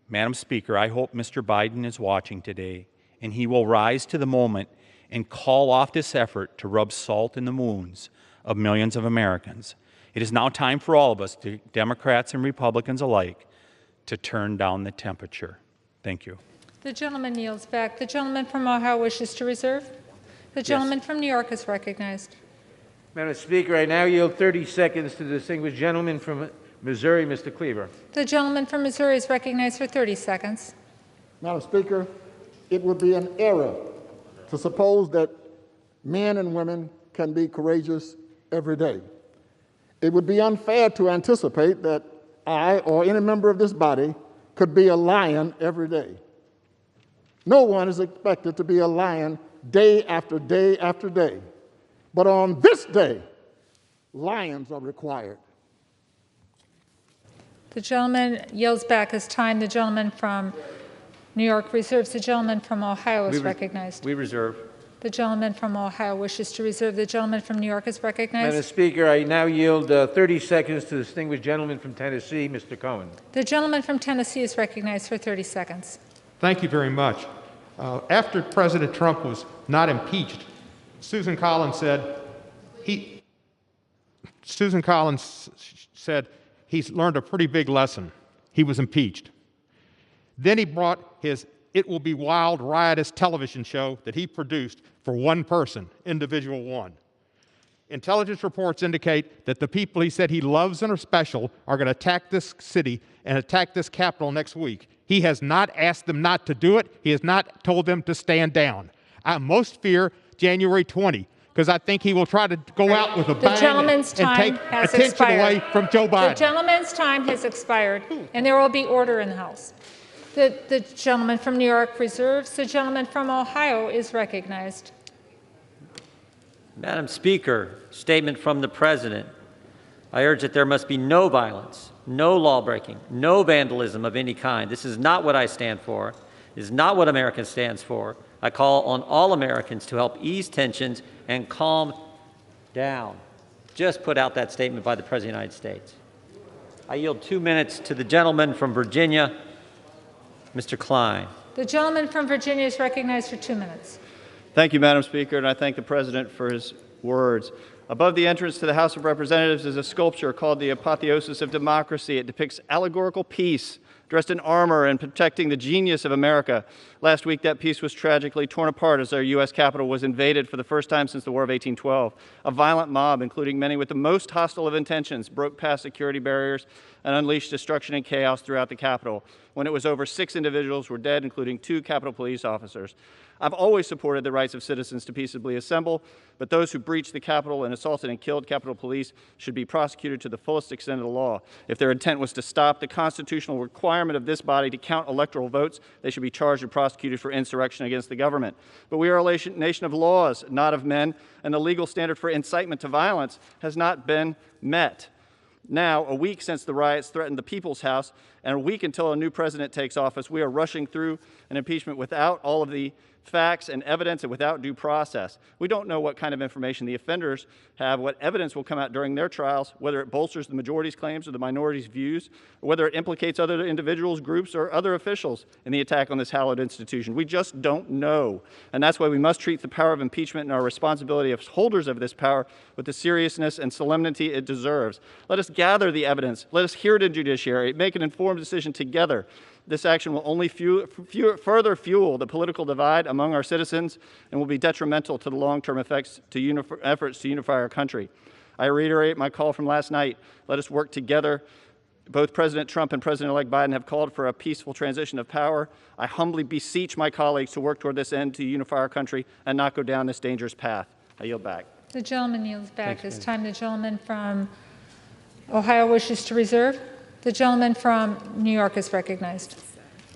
Madam Speaker, I hope Mr. Biden is watching today, and he will rise to the moment and call off this effort to rub salt in the wounds of millions of Americans. It is now time for all of us, Democrats and Republicans alike, to turn down the temperature. Thank you. The gentleman yields back. The gentleman from Ohio wishes to reserve. The gentleman from New York is recognized. Madam Speaker, I now yield 30 seconds to the distinguished gentleman from Missouri, Mr. Cleaver. The gentleman from Missouri is recognized for 30 seconds. Madam Speaker, it would be an error to suppose that men and women can be courageous every day. It would be unfair to anticipate that I or any member of this body could be a lion every day. No one is expected to be a lion day after day after day. But on this day, lions are required. The gentleman yields back his time. The gentleman from New York reserves. The gentleman from Ohio is recognized. We reserve. The gentleman from Ohio wishes to reserve. The gentleman from New York is recognized. Madam Speaker, I now yield 30 seconds to the distinguished gentleman from Tennessee, Mr. Cohen. The gentleman from Tennessee is recognized for 30 seconds. Thank you very much. After President Trump was not impeached, Susan Collins said he's learned a pretty big lesson. He was impeached. Then he brought his It Will Be Wild, riotous television show that he produced for one person, individual one. Intelligence reports indicate that the people he said he loves and are special are going to attack this city and attack this Capitol next week. He has not asked them not to do it. He has not told them to stand down. I most fear January 20, because I think he will try to go out with a bang and take attention away from Joe Biden. The gentleman's time has expired, and there will be order in the House. The gentleman from New York reserves. The gentleman from Ohio is recognized. Madam Speaker, statement from the President. I urge that there must be no violence, no lawbreaking, no vandalism of any kind. This is not what I stand for. is not what America stands for. I call on all Americans to help ease tensions and calm down. Just put out that statement by the President of the United States. I yield 2 minutes to the gentleman from Virginia, Mr. Klein. The gentleman from Virginia is recognized for 2 minutes. Thank you, Madam Speaker, and I thank the President for his words. Above the entrance to the House of Representatives is a sculpture called the Apotheosis of Democracy. It depicts allegorical peace, dressed in armor and protecting the genius of America. Last week, that piece was tragically torn apart as our U.S. Capitol was invaded for the first time since the War of 1812. A violent mob, including many with the most hostile of intentions, broke past security barriers and unleashed destruction and chaos throughout the Capitol. When it was over, 6 individuals were dead, including 2 Capitol Police officers. I've always supported the rights of citizens to peaceably assemble, but those who breached the Capitol and assaulted and killed Capitol Police should be prosecuted to the fullest extent of the law. If their intent was to stop the constitutional requirement of this body to count electoral votes, they should be charged and prosecuted for insurrection against the government. But we are a nation of laws, not of men, and the legal standard for incitement to violence has not been met. Now, a week since the riots threatened the People's House, and a week until a new president takes office, we are rushing through an impeachment without all of the facts and evidence and without due process. We don't know what kind of information the offenders have, what evidence will come out during their trials, whether it bolsters the majority's claims or the minority's views, or whether it implicates other individuals, groups, or other officials in the attack on this hallowed institution. We just don't know. And that's why we must treat the power of impeachment and our responsibility as holders of this power with the seriousness and solemnity it deserves. Let us gather the evidence. Let us hear it in judiciary. Make an informed decision together. This action will only further fuel the political divide among our citizens and will be detrimental to the long-term efforts to unify our country. I reiterate my call from last night. Let us work together. Both President Trump and President-elect Biden have called for a peaceful transition of power. I humbly beseech my colleagues to work toward this end to unify our country and not go down this dangerous path. I yield back. The gentleman yields back. This time the gentleman from Ohio wishes to reserve. The gentleman from New York is recognized.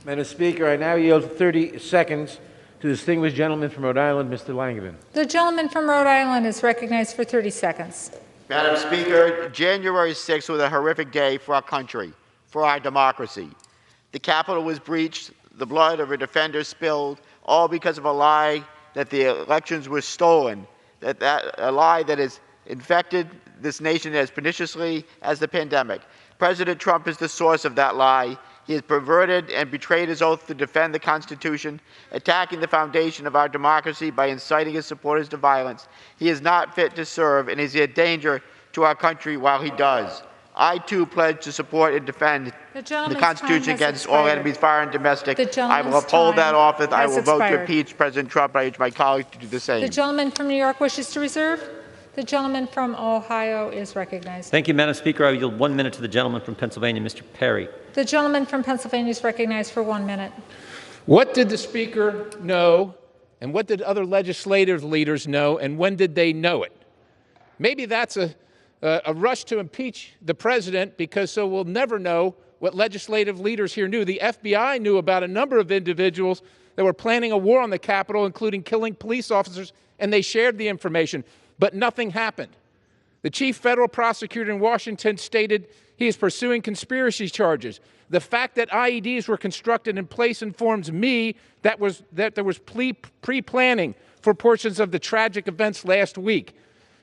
Madam Speaker, I now yield 30 seconds to the distinguished gentleman from Rhode Island, Mr. Langevin. The gentleman from Rhode Island is recognized for 30 seconds. Madam Speaker, January 6th was a horrific day for our country, for our democracy. The Capitol was breached, the blood of our defenders spilled, all because of a lie that the elections were stolen, a lie that has infected this nation as perniciously as the pandemic. President Trump is the source of that lie. He has perverted and betrayed his oath to defend the Constitution, attacking the foundation of our democracy by inciting his supporters to violence. He is not fit to serve and is a danger to our country while he does. I, too, pledge to support and defend the Constitution against all enemies, foreign and domestic. I will uphold that office. I will vote to impeach President Trump. I urge my colleagues to do the same. The gentleman from New York wishes to reserve. The gentleman from Ohio is recognized. Thank you, Madam Speaker. I yield 1 minute to the gentleman from Pennsylvania, Mr. Perry. The gentleman from Pennsylvania is recognized for 1 minute. What did the Speaker know, and what did other legislative leaders know, and when did they know it? Maybe that's a rush to impeach the president, because so we'll never know what legislative leaders here knew. The FBI knew about a number of individuals that were planning a war on the Capitol, including killing police officers, and they shared the information. But nothing happened. The chief federal prosecutor in Washington stated he is pursuing conspiracy charges. The fact that IEDs were constructed in place informs me that there was pre-planning for portions of the tragic events last week.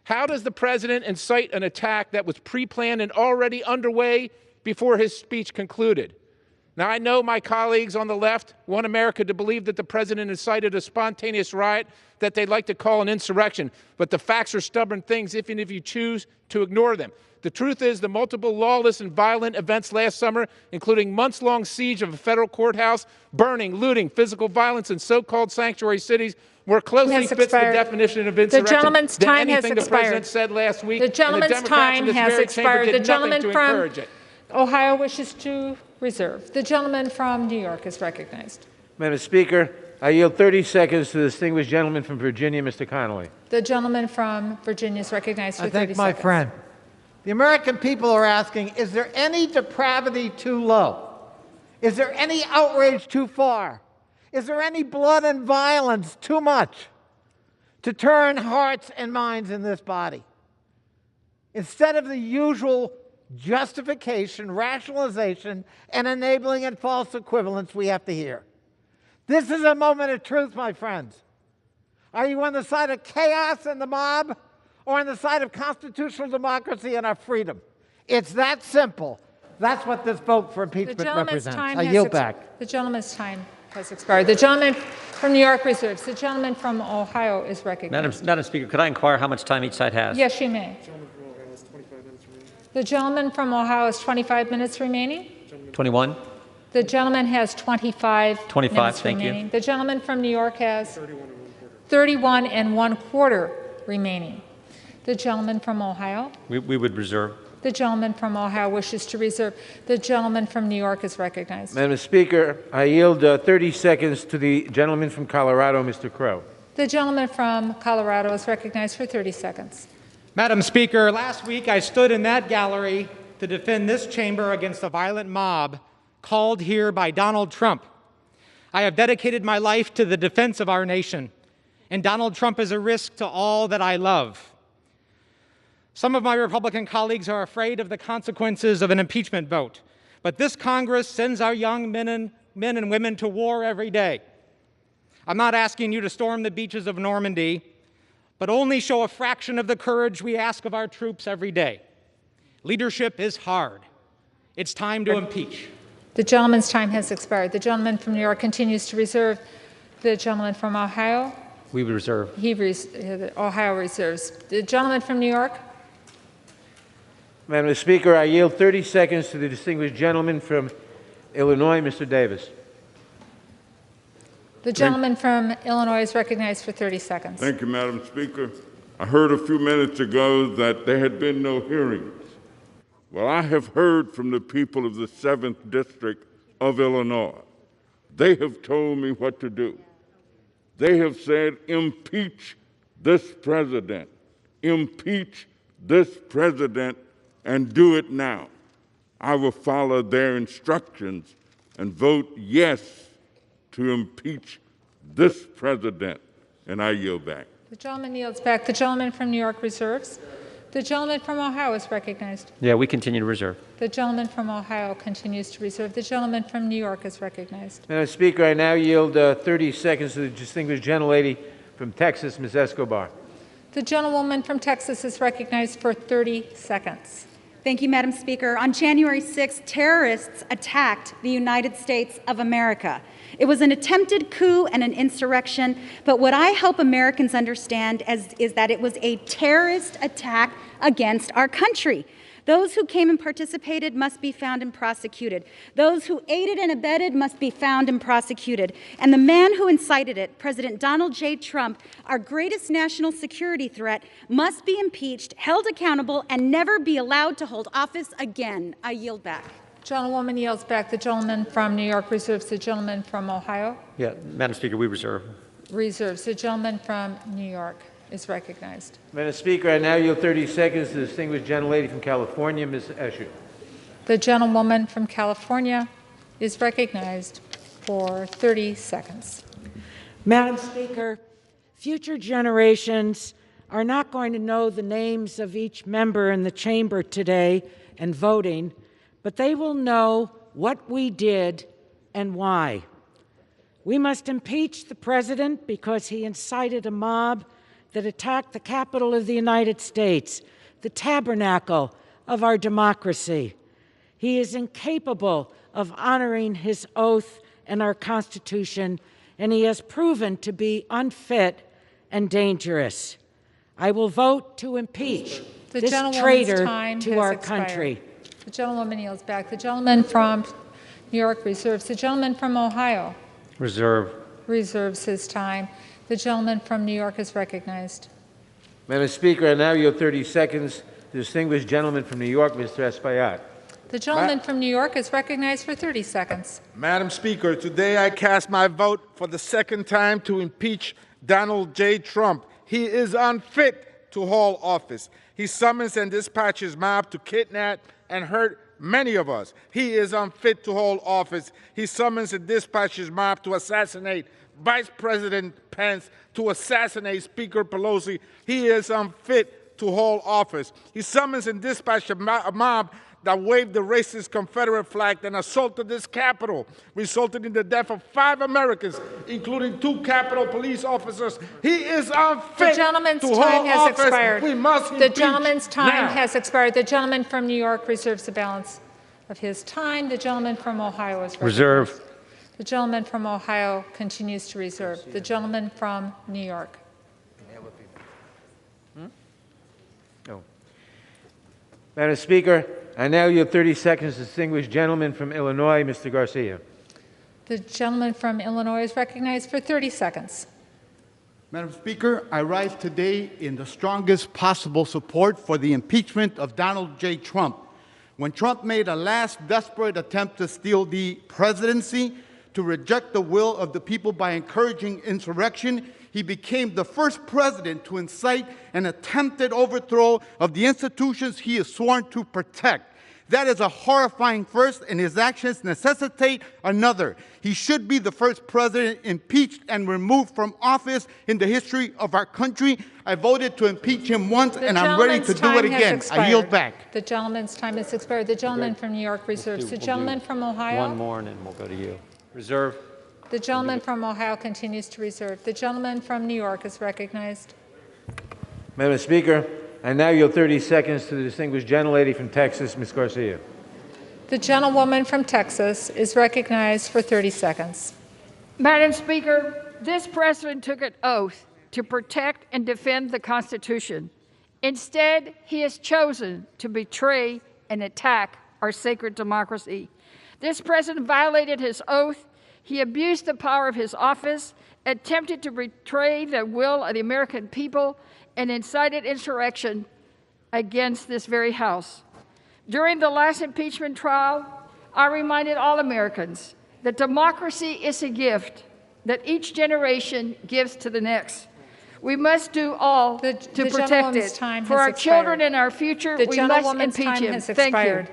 How does the president incite an attack that was pre-planned and already underway before his speech concluded? Now, I know my colleagues on the left want America to believe that the president incited a spontaneous riot that they'd like to call an insurrection, but the facts are stubborn things, even if you choose to ignore them. The truth is the multiple lawless and violent events last summer, including months-long siege of a federal courthouse, burning, looting, physical violence in so-called sanctuary cities, more closely fits the definition of insurrection the gentleman's than time anything has the president said last week. The gentleman's time has expired. The gentleman from it. Ohio wishes to reserve. The gentleman from New York is recognized. Madam Speaker, I yield 30 seconds to the distinguished gentleman from Virginia, Mr. Connolly. The gentleman from Virginia is recognized for 30 seconds. I thank my friend. The American people are asking, is there any depravity too low? Is there any outrage too far? Is there any blood and violence too much to turn hearts and minds in this body? Instead of the usual justification, rationalization, and enabling and false equivalence we have to hear. This is a moment of truth, my friends. Are you on the side of chaos and the mob, or on the side of constitutional democracy and our freedom? It's that simple. That's what this vote for impeachment represents. I yield back. The gentleman's time has expired. The gentleman from New York reserves. The gentleman from Ohio is recognized. Madam Speaker, could I inquire how much time each side has? Yes, you may. The gentleman from Ohio has 25 minutes remaining. 21? The gentleman has 25 minutes thank remaining. you. The gentleman from New York has 31 1/4 remaining. The gentleman from Ohio? We would reserve. The gentleman from Ohio wishes to reserve. The gentleman from New York is recognized. Madam Speaker, I yield 30 seconds to the gentleman from Colorado, Mr. Crow. The gentleman from Colorado is recognized for 30 seconds. Madam Speaker, last week I stood in that gallery to defend this chamber against a violent mob called here by Donald Trump. I have dedicated my life to the defense of our nation, and Donald Trump is a risk to all that I love. Some of my Republican colleagues are afraid of the consequences of an impeachment vote, but this Congress sends our young men and women to war every day. I'm not asking you to storm the beaches of Normandy, but only show a fraction of the courage we ask of our troops every day. Leadership is hard. It's time to impeach. The gentleman's time has expired. The gentleman from New York continues to reserve. The gentleman from Ohio? We would reserve. Ohio reserves. The gentleman from New York? Madam Speaker, I yield 30 seconds to the distinguished gentleman from Illinois, Mr. Davis. The gentleman from Illinois is recognized for 30 seconds. Thank you, Madam Speaker. I heard a few minutes ago that there had been no hearings. Well, I have heard from the people of the 7th District of Illinois. They have told me what to do. They have said, impeach this president. Impeach this president, and do it now. I will follow their instructions and vote yes to impeach this president, and I yield back. The gentleman yields back. The gentleman from New York reserves. The gentleman from Ohio is recognized. Yeah, we continue to reserve. The gentleman from Ohio continues to reserve. The gentleman from New York is recognized. Madam Speaker, I now yield 30 seconds to the distinguished gentlelady from Texas, Ms. Escobar. The gentlewoman from Texas is recognized for 30 seconds. Thank you, Madam Speaker. On January 6th, terrorists attacked the United States of America. It was an attempted coup and an insurrection, but what I hope Americans understand is that it was a terrorist attack against our country. Those who came and participated must be found and prosecuted. Those who aided and abetted must be found and prosecuted. And the man who incited it, President Donald J. Trump, our greatest national security threat, must be impeached, held accountable, and never be allowed to hold office again. I yield back. Gentlewoman yields back. The gentleman from New York reserves. The gentleman from Ohio? Yeah, Madam Speaker, we reserve. Reserves. The gentleman from New York is recognized. Madam Speaker, I now yield 30 seconds to the distinguished gentlelady from California, Ms. Eshu. The gentlewoman from California is recognized for 30 seconds. Madam Speaker, future generations are not going to know the names of each member in the chamber today and voting, but they will know what we did and why. We must impeach the president because he incited a mob that attacked the Capitol of the United States, the tabernacle of our democracy. He is incapable of honoring his oath and our Constitution, and he has proven to be unfit and dangerous. I will vote to impeach this traitor to our country. The gentlewoman yields back. The gentleman from New York reserves. The gentleman from Ohio Reserve. reserves his time. The gentleman from New York is recognized. Madam Speaker, I now yield 30 seconds to the distinguished gentleman from New York, Mr. Espaillat. The gentleman from New York is recognized for 30 seconds. Madam Speaker, today I cast my vote for the second time to impeach Donald J. Trump. He is unfit to hold office. He summons and dispatches mob to kidnap and hurt many of us. He is unfit to hold office. He summons and dispatches mob to assassinate Vice President Pence, to assassinate Speaker Pelosi. He is unfit to hold office. He summons and dispatched a mob that waved the racist Confederate flag and assaulted this Capitol, resulting in the death of 5 Americans, including 2 Capitol police officers. He is unfit to hold office. We must The gentleman's time has expired. The gentleman from New York reserves the balance of his time. The gentleman from Ohio is recognized. Reserve. The gentleman from Ohio continues to reserve. The gentleman from New York. Madam Speaker, I now yield 30 seconds to the distinguished gentleman from Illinois, Mr. Garcia. The gentleman from Illinois is recognized for 30 seconds. Madam Speaker, I rise today in the strongest possible support for the impeachment of Donald J. Trump. When Trump made a last desperate attempt to steal the presidency, to reject the will of the people by encouraging insurrection, he became the first president to incite an attempted overthrow of the institutions he is sworn to protect. That is a horrifying first, and his actions necessitate another. He should be the first president impeached and removed from office in the history of our country. I voted to impeach him once, and I'm ready to do it again. I yield back. The gentleman's time has expired. The gentleman from New York reserves. The gentleman from Ohio. One more, and then we'll go to you. Reserve. The gentleman from Ohio continues to reserve. The gentleman from New York is recognized. Madam Speaker, I now yield 30 seconds to the distinguished gentlelady from Texas, Ms. Garcia. The gentlewoman from Texas is recognized for 30 seconds. Madam Speaker, this president took an oath to protect and defend the Constitution. Instead, he has chosen to betray and attack our sacred democracy. This president violated his oath. He abused the power of his office, attempted to betray the will of the American people, and incited insurrection against this very House. During the last impeachment trial, I reminded all Americans that democracy is a gift that each generation gives to the next. We must do all to protect it. For our children and our future, we must impeach him. Thank you.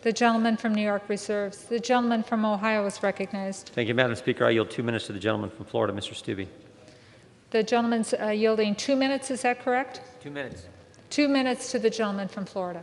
The gentleman from New York reserves. The gentleman from Ohio is recognized. Thank you, Madam Speaker. I yield 2 minutes to the gentleman from Florida, Mr. Stubbe. The gentleman's yielding 2 minutes, is that correct? 2 minutes. 2 minutes to the gentleman from Florida.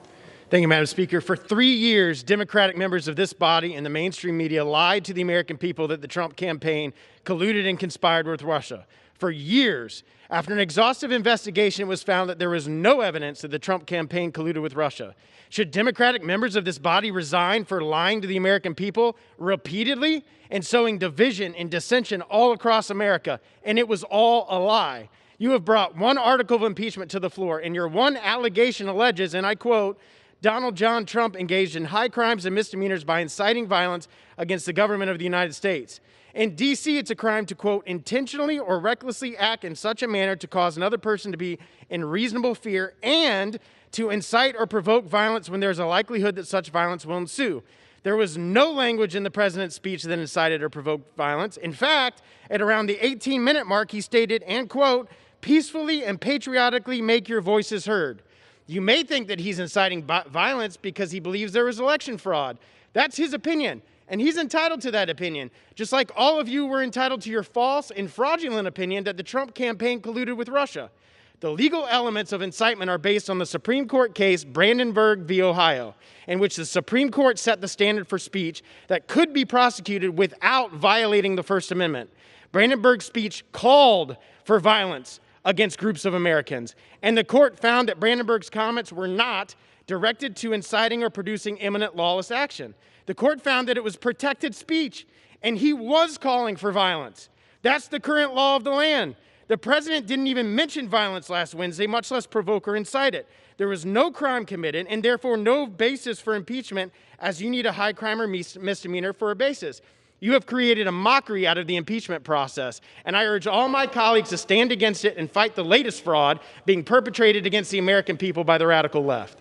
Thank you, Madam Speaker. For 3 years, Democratic members of this body and the mainstream media lied to the American people that the Trump campaign colluded and conspired with Russia. For years, after an exhaustive investigation, it was found that there was no evidence that the Trump campaign colluded with Russia. Should Democratic members of this body resign for lying to the American people repeatedly and sowing division and dissension all across America? And it was all a lie. You have brought one article of impeachment to the floor, and your one allegation alleges, and I quote, Donald John Trump engaged in high crimes and misdemeanors by inciting violence against the government of the United States. In D.C., it's a crime to, quote, intentionally or recklessly act in such a manner to cause another person to be in reasonable fear and to incite or provoke violence when there's a likelihood that such violence will ensue. There was no language in the president's speech that incited or provoked violence. In fact, at around the 18-minute mark, he stated, and quote, peacefully and patriotically make your voices heard. You may think that he's inciting violence because he believes there was election fraud. That's his opinion, and he's entitled to that opinion, just like all of you were entitled to your false and fraudulent opinion that the Trump campaign colluded with Russia. The legal elements of incitement are based on the Supreme Court case Brandenburg v. Ohio, in which the Supreme Court set the standard for speech that could be prosecuted without violating the First Amendment. Brandenburg's speech called for violence against groups of Americans, and the court found that Brandenburg's comments were not directed to inciting or producing imminent lawless action. The court found that it was protected speech, and he was calling for violence. That's the current law of the land. The president didn't even mention violence last Wednesday, much less provoke or incite it. There was no crime committed, and therefore no basis for impeachment, as you need a high crime or misdemeanor for a basis. You have created a mockery out of the impeachment process, and I urge all my colleagues to stand against it and fight the latest fraud being perpetrated against the American people by the radical left.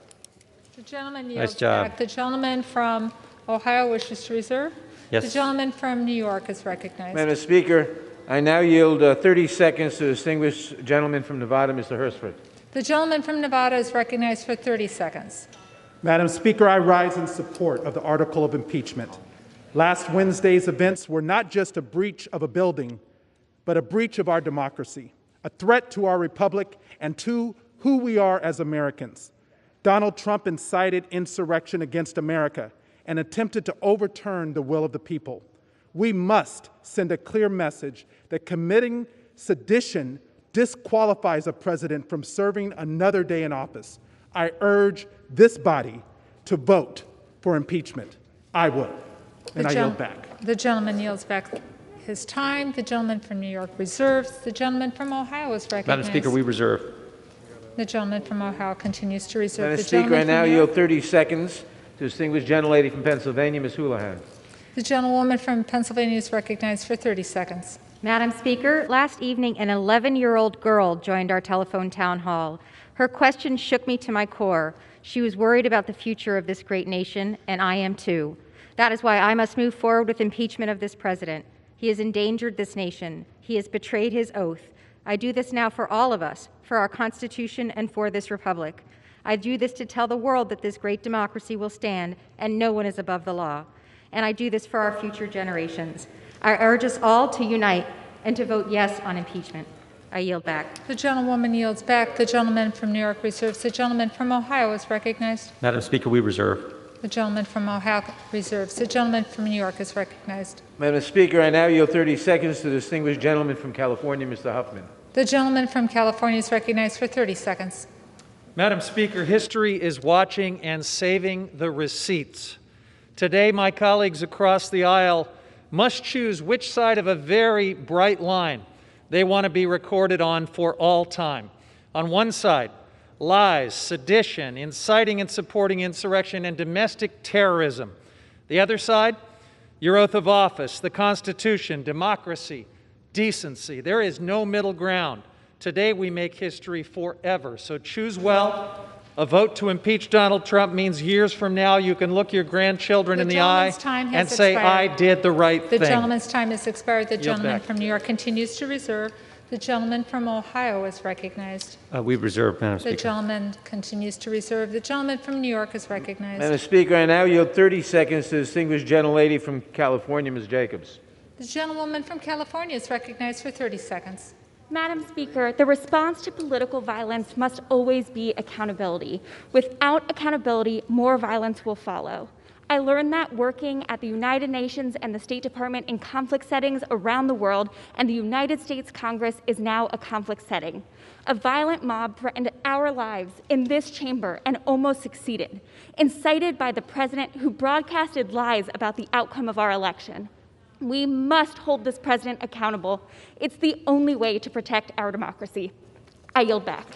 The gentleman yields Nice job. back. The gentleman from Ohio wishes to reserve. Yes. The gentleman from New York is recognized. Madam Speaker, I now yield 30 seconds to the distinguished gentleman from Nevada, Mr. Hursford. The gentleman from Nevada is recognized for 30 seconds. Madam Speaker, I rise in support of the article of impeachment. Last Wednesday's events were not just a breach of a building, but a breach of our democracy, a threat to our republic and to who we are as Americans. Donald Trump incited insurrection against America and attempted to overturn the will of the people. We must send a clear message that committing sedition disqualifies a president from serving another day in office. I urge this body to vote for impeachment. I will. And I yield back. The gentleman yields back his time. The gentleman from New York reserves. The gentleman from Ohio is recognized. Madam Speaker, we reserve. The gentleman from Ohio continues to reserve. Madam Speaker, I now yield 30 seconds to distinguished gentlelady from Pennsylvania, Ms. Houlihan. The gentlewoman from Pennsylvania is recognized for 30 seconds. Madam Speaker, last evening an 11-year-old girl joined our telephone town hall. Her question shook me to my core. She was worried about the future of this great nation, and I am too. That is why I must move forward with impeachment of this president. He has endangered this nation. He has betrayed his oath. I do this now for all of us, for our Constitution and for this republic. I do this to tell the world that this great democracy will stand and no one is above the law. And I do this for our future generations. I urge us all to unite and to vote yes on impeachment. I yield back. The gentlewoman yields back. The gentleman from New York reserves. The gentleman from Ohio is recognized. Madam Speaker, we reserve. The gentleman from Ohio reserves. The gentleman from New York is recognized. Madam Speaker, I now yield 30 seconds to the distinguished gentleman from California, Mr. Huffman. The gentleman from California is recognized for 30 seconds. Madam Speaker, history is watching and saving the receipts. Today, my colleagues across the aisle must choose which side of a very bright line they want to be recorded on for all time. On one side, lies, sedition, inciting and supporting insurrection, and domestic terrorism. The other side, your oath of office, the Constitution, democracy, decency. There is no middle ground. Today we make history forever. So choose well. A vote to impeach Donald Trump means years from now you can look your grandchildren in the eye and say, I did the right thing. The gentleman's time has expired. The gentleman from New York continues to reserve. The gentleman from Ohio is recognized. We reserve, Madam Speaker. The gentleman continues to reserve. The gentleman from New York is recognized. Madam Speaker, I now yield 30 seconds to the distinguished gentlelady from California, Ms. Jacobs. The gentlewoman from California is recognized for 30 seconds. Madam Speaker, the response to political violence must always be accountability. Without accountability, more violence will follow. I learned that working at the United Nations and the State Department in conflict settings around the world, and the United States Congress is now a conflict setting. A violent mob threatened our lives in this chamber and almost succeeded, incited by the president who broadcasted lies about the outcome of our election. We must hold this president accountable. It's the only way to protect our democracy. I yield back.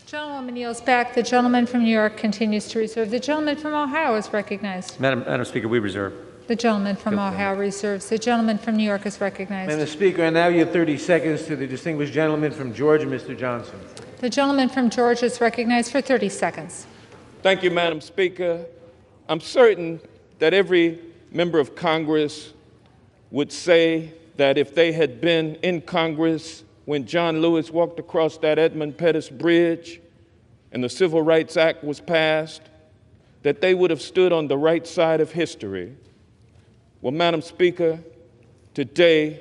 Gentlewoman yields back. The gentleman from New York continues to reserve. The gentleman from Ohio is recognized. Madam Speaker, we reserve. The gentleman from Ohio reserves. The gentleman from New York is recognized. Madam Speaker, I now yield 30 seconds to the distinguished gentleman from Georgia, Mr. Johnson. The gentleman from Georgia is recognized for 30 seconds. Thank you, Madam Speaker. I'm certain that every member of Congress would say that if they had been in Congress when John Lewis walked across that Edmund Pettus Bridge and the Civil Rights Act was passed, that they would have stood on the right side of history. Well, Madam Speaker, today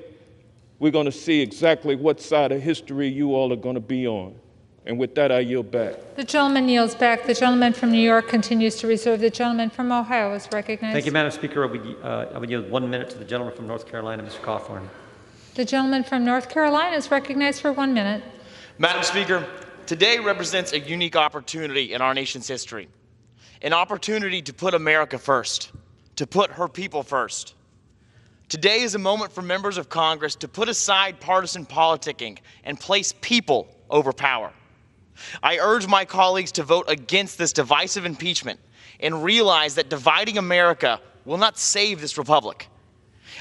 we're going to see exactly what side of history you all are going to be on. And with that, I yield back. The gentleman yields back. The gentleman from New York continues to reserve. The gentleman from Ohio is recognized. Thank you, Madam Speaker. I would yield 1 minute to the gentleman from North Carolina, Mr. Cawthorn. The gentleman from North Carolina is recognized for 1 minute. Madam Speaker, today represents a unique opportunity in our nation's history. An opportunity to put America first, to put her people first. Today is a moment for members of Congress to put aside partisan politicking and place people over power. I urge my colleagues to vote against this divisive impeachment and realize that dividing America will not save this republic.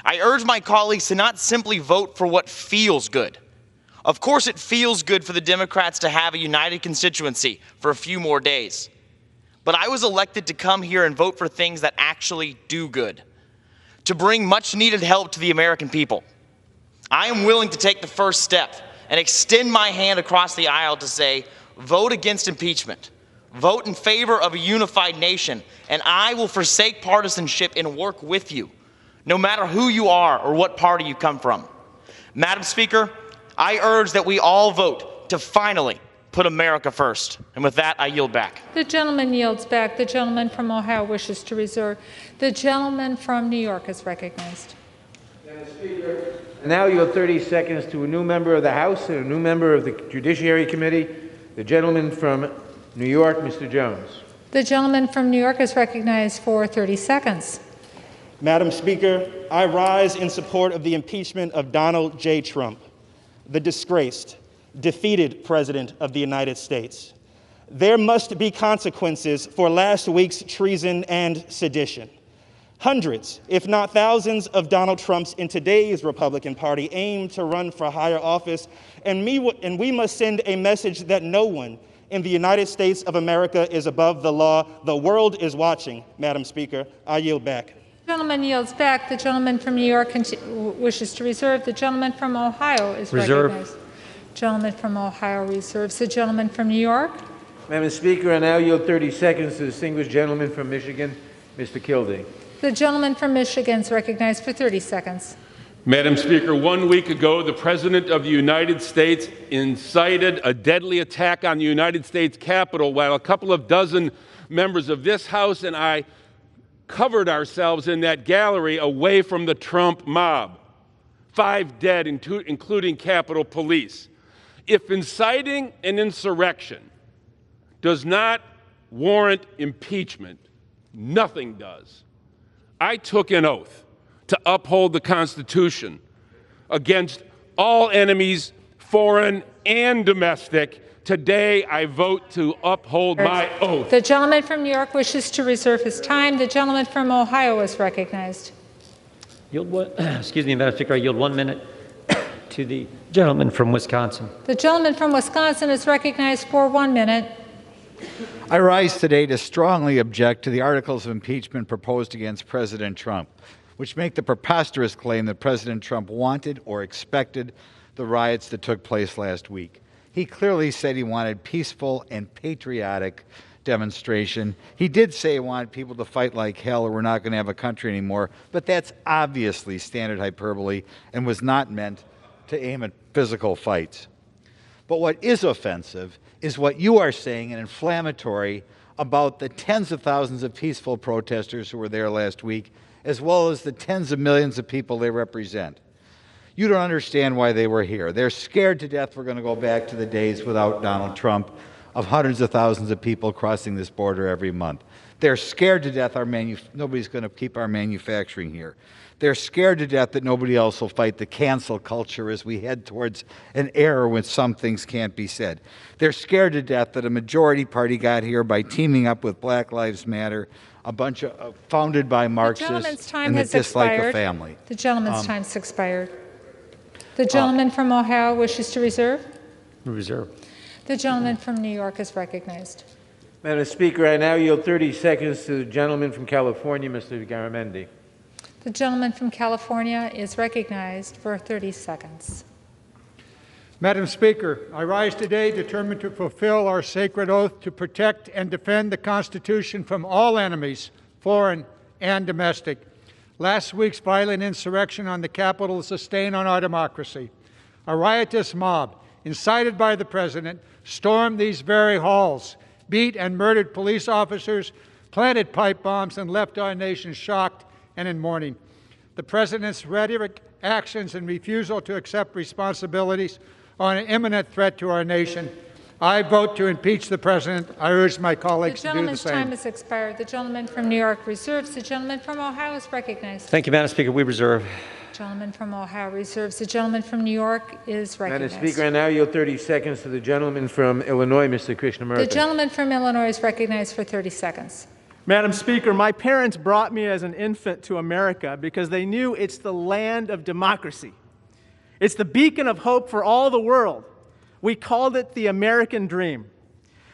I urge my colleagues to not simply vote for what feels good. Of course, it feels good for the Democrats to have a united constituency for a few more days. But I was elected to come here and vote for things that actually do good, to bring much needed help to the American people. I am willing to take the first step and extend my hand across the aisle to say, vote against impeachment. Vote in favor of a unified nation, and I will forsake partisanship and work with you, no matter who you are or what party you come from. Madam Speaker, I urge that we all vote to finally put America first. And with that, I yield back. The gentleman yields back. The gentleman from Ohio wishes to reserve. The gentleman from New York is recognized. Madam Speaker, I now yield 30 seconds to a new member of the House and a new member of the Judiciary Committee. The gentleman from New York, Mr. Jones. The gentleman from New York is recognized for 30 seconds. Madam Speaker, I rise in support of the impeachment of Donald J. Trump, the disgraced, defeated President of the United States. There must be consequences for last week's treason and sedition. Hundreds, if not thousands, of Donald Trumps in today's Republican Party aim to run for higher office, and we must send a message that no one in the United States of America is above the law. The world is watching, Madam Speaker. I yield back. The gentleman yields back. The gentleman from New York wishes to reserve. The gentleman from Ohio is recognized. Gentleman from Ohio reserves. The gentleman from New York. Madam Speaker, I now yield 30 seconds to the distinguished gentleman from Michigan, Mr. Kildee. The gentleman from Michigan is recognized for 30 seconds. Madam Speaker, 1 week ago, the President of the United States incited a deadly attack on the United States Capitol while a couple of dozen members of this House and I covered ourselves in that gallery away from the Trump mob. 5 dead, including Capitol Police. If inciting an insurrection does not warrant impeachment, nothing does. I took an oath to uphold the Constitution against all enemies, foreign and domestic. Today, I vote to uphold my oath. The gentleman from New York wishes to reserve his time. The gentleman from Ohio is recognized. Excuse me, Madam Speaker, I yield 1 minute to the gentleman from Wisconsin. The gentleman from Wisconsin is recognized for 1 minute. I rise today to strongly object to the articles of impeachment proposed against President Trump, which make the preposterous claim that President Trump wanted or expected the riots that took place last week. He clearly said he wanted peaceful and patriotic demonstration. He did say he wanted people to fight like hell or we're not going to have a country anymore, but that's obviously standard hyperbole and was not meant to aim at physical fights. But what is offensive is what you are saying and inflammatory about the tens of thousands of peaceful protesters who were there last week, as well as the tens of millions of people they represent. You don't understand why they were here. They're scared to death we're going to go back to the days without Donald Trump of hundreds of thousands of people crossing this border every month. They're scared to death nobody's going to keep our manufacturing here. They're scared to death that nobody else will fight the cancel culture as we head towards an era when some things can't be said. They're scared to death that a majority party got here by teaming up with Black Lives Matter, a bunch of founded by Marxists and that dislike the family. The gentleman's time's expired. The gentleman from Ohio wishes to reserve. Reserve. The gentleman from New York is recognized. Madam Speaker, I now yield 30 seconds to the gentleman from California, Mr. Garamendi. The gentleman from California is recognized for 30 seconds. Madam Speaker, I rise today determined to fulfill our sacred oath to protect and defend the Constitution from all enemies, foreign and domestic. Last week's violent insurrection on the Capitol is a stain on our democracy. A riotous mob, incited by the President, stormed these very halls, beat and murdered police officers, planted pipe bombs, and left our nation shocked and in mourning. The President's rhetoric, actions, and refusal to accept responsibilities are an imminent threat to our nation. I vote to impeach the President. I urge my colleagues to do the gentleman's same. time has expired. The gentleman from New York reserves. The gentleman from Ohio is recognized. Thank you, Madam Speaker. We reserve. The gentleman from Ohio reserves. The gentleman from New York is recognized. Madam Speaker, I now yield 30 seconds to the gentleman from Illinois, Mr. Krishnamurthy. The gentleman from Illinois is recognized for 30 seconds. Madam Speaker, my parents brought me as an infant to America because they knew it's the land of democracy. It's the beacon of hope for all the world. We called it the American dream.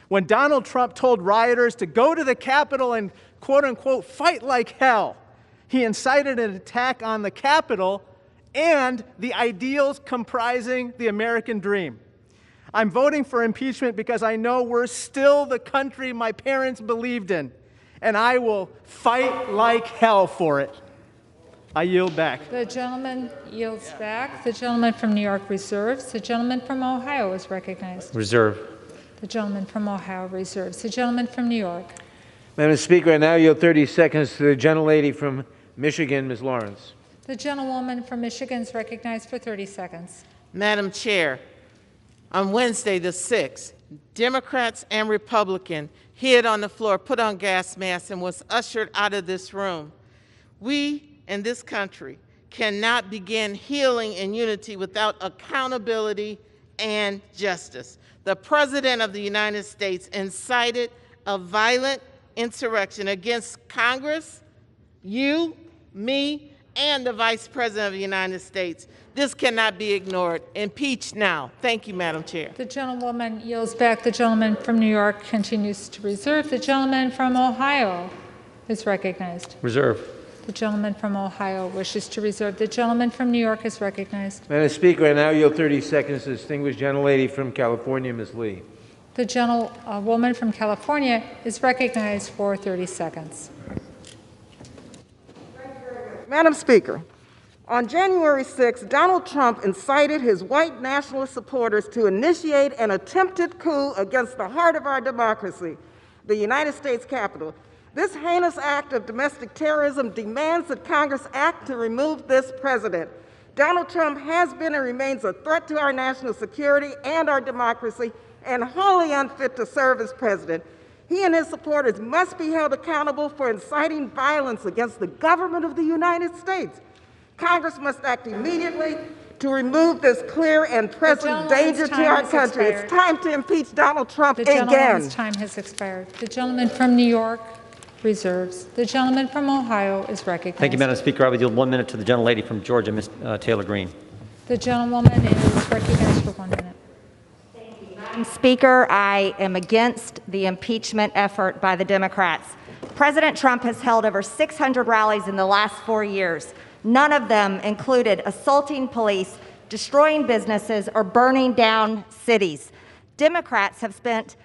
When Donald Trump told rioters to go to the Capitol and, quote unquote, fight like hell, he incited an attack on the Capitol and the ideals comprising the American dream. I'm voting for impeachment because I know we're still the country my parents believed in, and I will fight like hell for it. I yield back. The gentleman yields back. The gentleman from New York reserves. The gentleman from Ohio is recognized. Reserve. The gentleman from Ohio reserves. The gentleman from New York. Madam Speaker, I now yield 30 seconds to the gentlelady from Michigan, Ms. Lawrence. The gentlewoman from Michigan is recognized for 30 seconds. Madam Chair, on Wednesday the 6th, Democrats and Republicans hid on the floor, put on gas masks, and was ushered out of this room. We in this country cannot begin healing in unity without accountability and justice. The President of the United States incited a violent insurrection against Congress, you, me, and the Vice President of the United States. This cannot be ignored. Impeach now. Thank you, Madam Chair. The gentlewoman yields back. The gentleman from New York continues to reserve. The gentleman from Ohio is recognized. Reserve. The gentleman from Ohio wishes to reserve. The gentleman from New York is recognized. Madam Speaker, I now yield 30 seconds to the distinguished gentlelady from California, Ms. Lee. The gentlewoman from California is recognized for 30 seconds. Madam Speaker, on January 6, Donald Trump incited his white nationalist supporters to initiate an attempted coup against the heart of our democracy, the United States Capitol. This heinous act of domestic terrorism demands that Congress act to remove this president. Donald Trump has been and remains a threat to our national security and our democracy, and wholly unfit to serve as president. He and his supporters must be held accountable for inciting violence against the government of the United States. Congress must act immediately to remove this clear and present danger to our country. It's time to impeach Donald Trump again. The gentleman's time has expired. The gentleman from New York reserves. The gentleman from Ohio is recognized. Thank you, Madam Speaker. I would yield 1 minute to the gentlelady from Georgia, Ms. Taylor Greene. The gentlewoman is recognized for 1 minute. Madam Speaker, I am against the impeachment effort by the Democrats. President Trump has held over 600 rallies in the last 4 years. None of them included assaulting police, destroying businesses, or burning down cities. Democrats have spent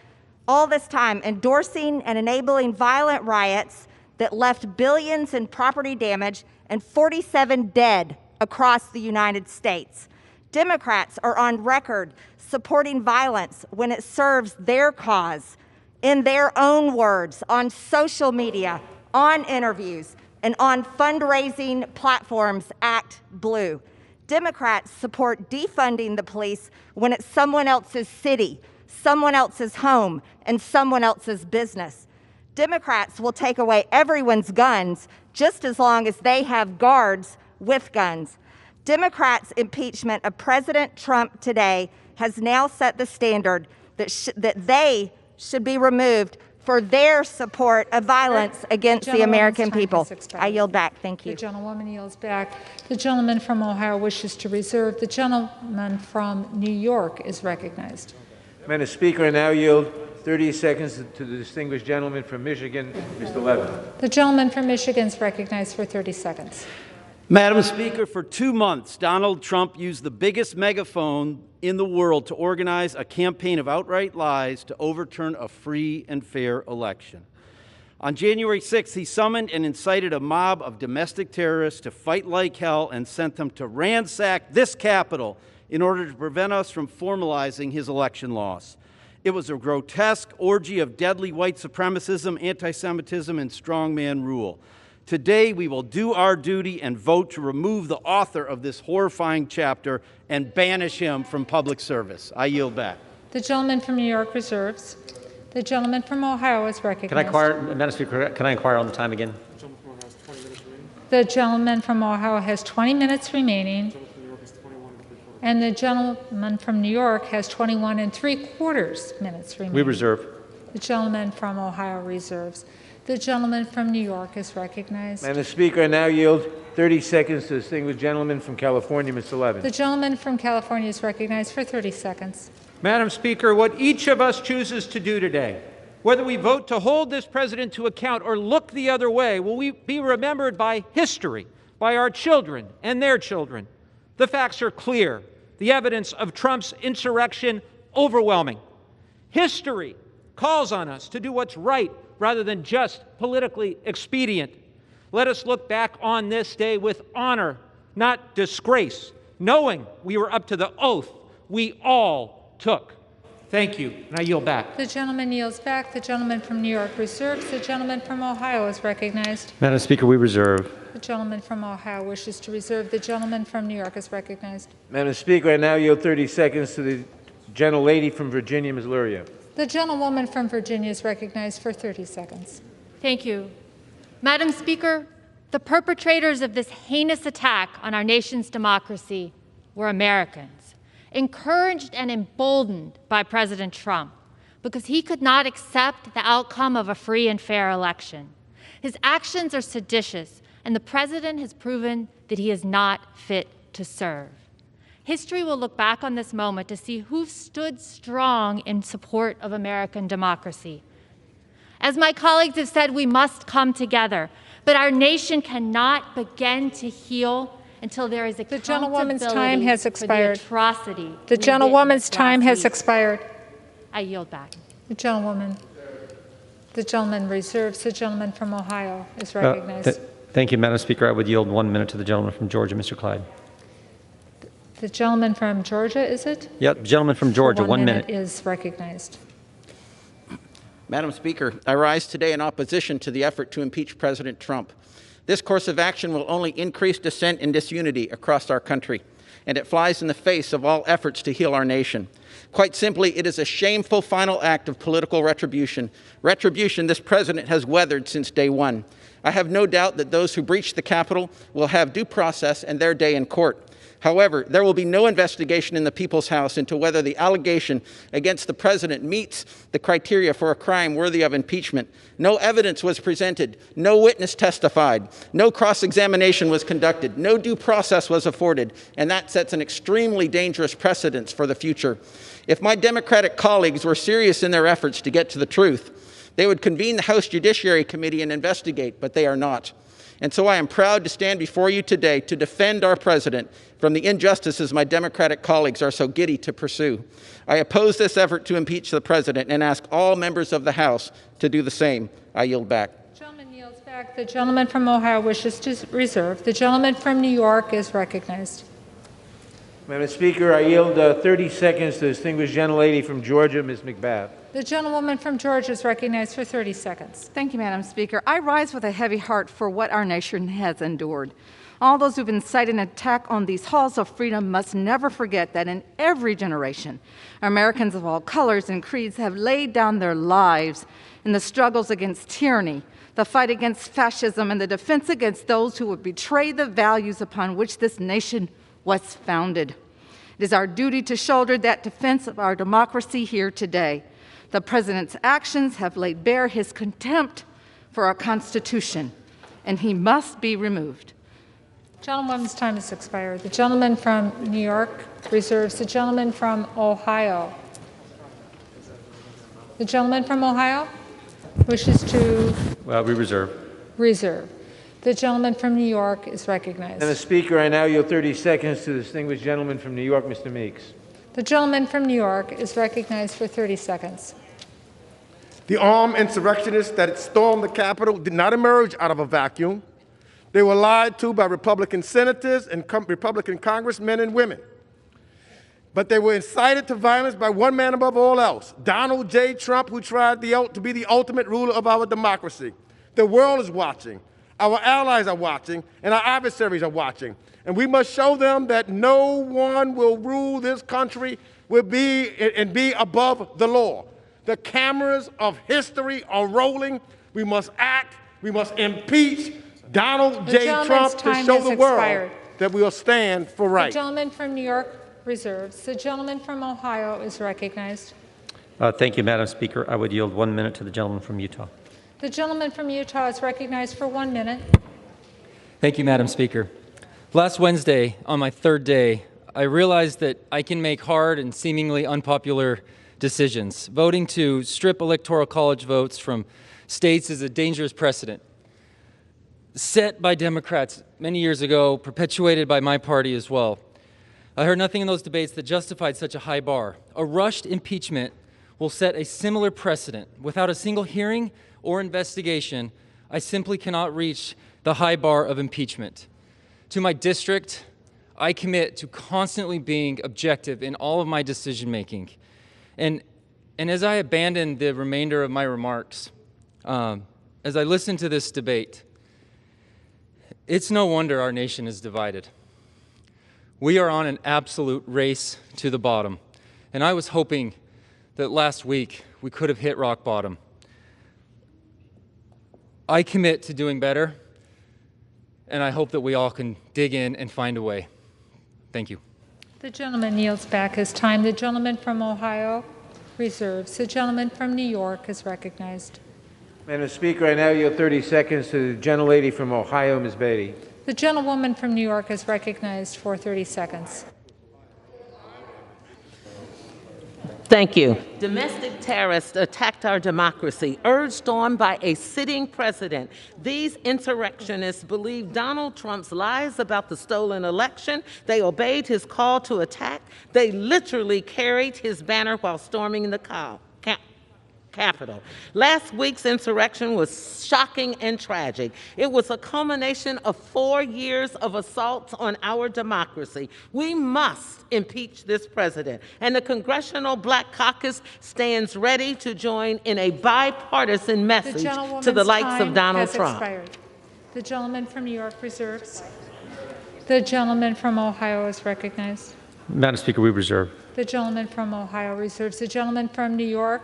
all this time endorsing and enabling violent riots that left billions in property damage and 47 dead across the United States. Democrats are on record supporting violence when it serves their cause, in their own words, on social media, on interviews, and on fundraising platforms. Act Blue. Democrats support defunding the police when it's someone else's city, someone else's home, and someone else's business. Democrats will take away everyone's guns just as long as they have guards with guns. Democrats' impeachment of President Trump today has now set the standard that they should be removed for their support of violence against the American people. I yield back. Thank you. The gentlewoman yields back. The gentleman from Ohio wishes to reserve. The gentleman from New York is recognized. Madam Speaker, I now yield 30 seconds to the distinguished gentleman from Michigan, Mr. Levin. The gentleman from Michigan is recognized for 30 seconds. Madam Speaker, for 2 months, Donald Trump used the biggest megaphone in the world to organize a campaign of outright lies to overturn a free and fair election. On January 6th, he summoned and incited a mob of domestic terrorists to fight like hell and sent them to ransack this Capitol in order to prevent us from formalizing his election loss. It was a grotesque orgy of deadly white supremacism, anti-Semitism, and strongman rule. Today, we will do our duty and vote to remove the author of this horrifying chapter and banish him from public service. I yield back. The gentleman from New York reserves. The gentleman from Ohio is recognized. Can I inquire, Madam Speaker, can I inquire on the time again? The gentleman from Ohio has 20 minutes remaining. And the gentleman from New York has 21 3/4 minutes remaining. We reserve. The gentleman from Ohio reserves. The gentleman from New York is recognized. Madam Speaker, I now yield 30 seconds to the distinguished gentleman from California, Mr. Levin. The gentleman from California is recognized for 30 seconds. Madam Speaker, what each of us chooses to do today, whether we vote to hold this president to account or look the other way, will we be remembered by history, by our children and their children. The facts are clear. The evidence of Trump's insurrection overwhelming. History calls on us to do what's right rather than just politically expedient. Let us look back on this day with honor, not disgrace, knowing we were up to the oath we all took. Thank you, and I yield back. The gentleman yields back. The gentleman from New York reserves. The gentleman from Ohio is recognized. Madam Speaker, we reserve. The gentleman from Ohio wishes to reserve. The gentleman from New York is recognized. Madam Speaker, I now yield 30 seconds to the gentlelady from Virginia, Ms. Luria. The gentlewoman from Virginia is recognized for 30 seconds. Thank you. Madam Speaker, the perpetrators of this heinous attack on our nation's democracy were Americans, encouraged and emboldened by President Trump because he could not accept the outcome of a free and fair election. His actions are seditious, and the president has proven that he is not fit to serve. History will look back on this moment to see who stood strong in support of American democracy. As my colleagues have said, we must come together, but our nation cannot begin to heal until there is accountability. The gentlewoman's time has expired. For the atrocity. The gentlewoman's time has expired. I yield back. The gentlewoman. The gentleman reserves. The gentleman from Ohio is recognized. Thank you, Madam Speaker. I would yield 1 minute to the gentleman from Georgia, Mr. Clyde. The gentleman from Georgia, is it? Yep, gentleman from Georgia, 1 minute. Is recognized. Madam Speaker, I rise today in opposition to the effort to impeach President Trump. This course of action will only increase dissent and disunity across our country, and it flies in the face of all efforts to heal our nation. Quite simply, it is a shameful final act of political retribution, retribution this president has weathered since day one. I have no doubt that those who breached the Capitol will have due process and their day in court. However, there will be no investigation in the People's House into whether the allegation against the president meets the criteria for a crime worthy of impeachment. No evidence was presented, no witness testified, no cross-examination was conducted, no due process was afforded, and that sets an extremely dangerous precedent for the future. If my Democratic colleagues were serious in their efforts to get to the truth, they would convene the House Judiciary Committee and investigate, but they are not. And so I am proud to stand before you today to defend our president from the injustices my Democratic colleagues are so giddy to pursue. I oppose this effort to impeach the president and ask all members of the House to do the same. I yield back. The gentleman yields back. The gentleman from Ohio wishes to reserve. The gentleman from New York is recognized. Madam Speaker, I yield 30 seconds to the distinguished gentlelady from Georgia, Ms. McBath. The gentlewoman from Georgia is recognized for 30 seconds. Thank you, Madam Speaker. I rise with a heavy heart for what our nation has endured. All those who've incited an attack on these halls of freedom must never forget that in every generation, Americans of all colors and creeds have laid down their lives in the struggles against tyranny, the fight against fascism, and the defense against those who would betray the values upon which this nation was founded. It is our duty to shoulder that defense of our democracy here today. The president's actions have laid bare his contempt for our Constitution, and he must be removed. Gentlewoman's time has expired. The gentleman from New York reserves. The gentleman from Ohio. The gentleman from Ohio wishes to We reserve. reserve. The gentleman from New York is recognized. Madam Speaker, I now yield 30 seconds to the distinguished gentleman from New York, Mr. Meeks. The gentleman from New York is recognized for 30 seconds. The armed insurrectionists that stormed the Capitol did not emerge out of a vacuum. They were lied to by Republican senators and Republican congressmen and women. But they were incited to violence by one man above all else, Donald J. Trump, who tried to be the ultimate ruler of our democracy. The world is watching. Our allies are watching, and our adversaries are watching. And we must show them that no one will rule this country and be above the law. The cameras of history are rolling. We must act. We must impeach Donald J. Trump to show the world that we will stand for right. The gentleman from New York reserves. The gentleman from Ohio is recognized. Thank you, Madam Speaker. I would yield 1 minute to the gentleman from Utah. The gentleman from Utah is recognized for 1 minute. Thank you, Madam Speaker. Last Wednesday, on my third day, I realized that I can make hard and seemingly unpopular decisions. Voting to strip Electoral College votes from states is a dangerous precedent set by Democrats many years ago, perpetuated by my party as well. I heard nothing in those debates that justified such a high bar. A rushed impeachment will set a similar precedent. Without a single hearing or investigation, I simply cannot reach the high bar of impeachment. To my district, I commit to constantly being objective in all of my decision-making. And And as I abandon the remainder of my remarks, as I listen to this debate, it's no wonder our nation is divided. We are on an absolute race to the bottom. And I was hoping that last week we could have hit rock bottom. I commit to doing better, and I hope that we all can dig in and find a way. Thank you. The gentleman yields back his time. The gentleman from Ohio reserves. The gentleman from New York is recognized. Madam Speaker, I now yield 30 seconds to the gentlelady from Ohio, Ms. Beatty. The gentlewoman from New York is recognized for 30 seconds. Thank you. Domestic terrorists attacked our democracy, urged on by a sitting president. These insurrectionists believe Donald Trump's lies about the stolen election. They obeyed his call to attack. They literally carried his banner while storming the Capitol. Last week's insurrection was shocking and tragic. It was a culmination of 4 years of assaults on our democracy. We must impeach this president, and the Congressional Black Caucus stands ready to join in a bipartisan message to the likes of Donald Trump. The gentleman from New York reserves. The gentleman from Ohio is recognized. Madam Speaker, we reserve. The gentleman from Ohio reserves. The gentleman from New York.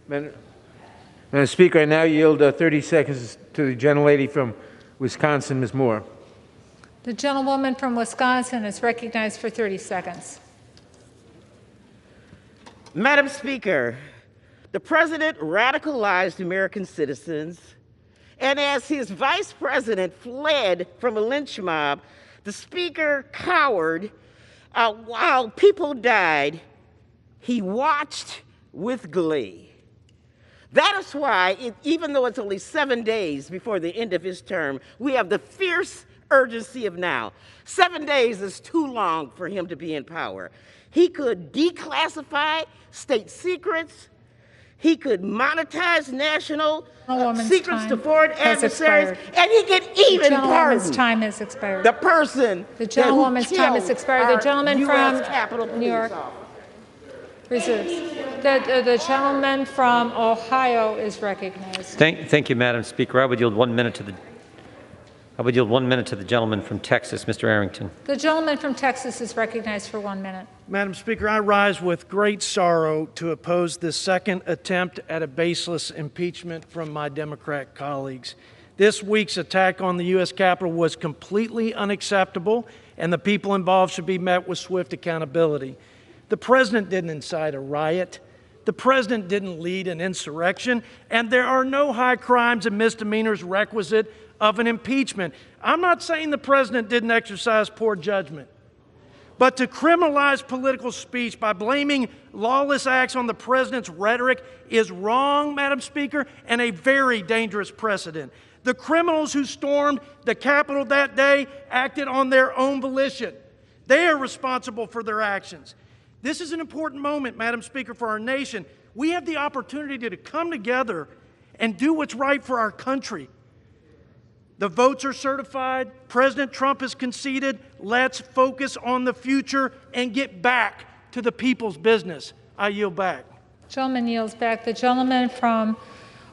Madam Speaker, I now yield 30 seconds to the gentlelady from Wisconsin, Ms. Moore. The gentlewoman from Wisconsin is recognized for 30 seconds. Madam Speaker, the president radicalized American citizens, and as his vice president fled from a lynch mob, the speaker cowered while people died. He watched with glee. That is why, even though it's only 7 days before the end of his term, we have the fierce urgency of now. 7 days is too long for him to be in power. He could declassify state secrets. He could monetize national secrets to foreign adversaries, and he could even pardon. The gentlewoman's time has expired. The person. The gentlewoman's time has expired. The gentleman from Capitol New York reserves. The gentleman from Ohio is recognized. Thank you, Madam Speaker. I would yield 1 minute to the gentleman from Texas, Mr. Arrington. The gentleman from Texas is recognized for 1 minute. Madam Speaker, I rise with great sorrow to oppose this second attempt at a baseless impeachment from my Democrat colleagues. This week's attack on the U.S. Capitol was completely unacceptable, and the people involved should be met with swift accountability. The president didn't incite a riot. The president didn't lead an insurrection, and there are no high crimes and misdemeanors requisite of an impeachment. I'm not saying the president didn't exercise poor judgment, but to criminalize political speech by blaming lawless acts on the president's rhetoric is wrong, Madam Speaker, and a very dangerous precedent. The criminals who stormed the Capitol that day acted on their own volition. They are responsible for their actions. This is an important moment, Madam Speaker, for our nation. We have the opportunity to come together and do what's right for our country. The votes are certified. President Trump has conceded. Let's focus on the future and get back to the people's business. I yield back. Gentleman yields back. The gentleman from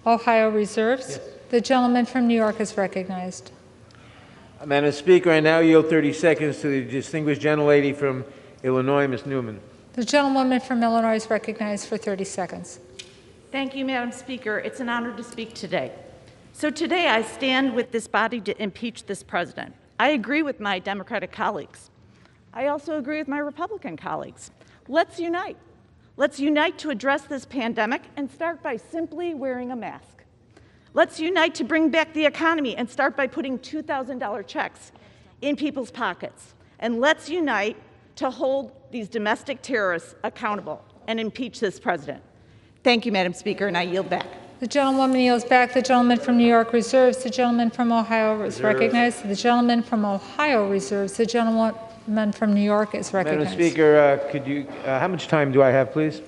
Ohio reserves. Yes. The gentleman from New York is recognized. Madam Speaker, I now yield 30 seconds to the distinguished gentlelady from Illinois, Ms. Newman. The gentlewoman from Illinois is recognized for 30 seconds. Thank you, Madam Speaker. It's an honor to speak today. So today I stand with this body to impeach this president. I agree with my Democratic colleagues. I also agree with my Republican colleagues. Let's unite. Let's unite to address this pandemic and start by simply wearing a mask. Let's unite to bring back the economy and start by putting $2,000 checks in people's pockets. And let's unite to hold these domestic terrorists accountable and impeach this president. Thank you, Madam Speaker, and I yield back. The gentlewoman yields back. The gentleman from New York reserves. The gentleman from Ohio is recognized. The gentleman from Ohio reserves. The gentleman from New York is recognized. Madam Speaker, how much time do I have, please?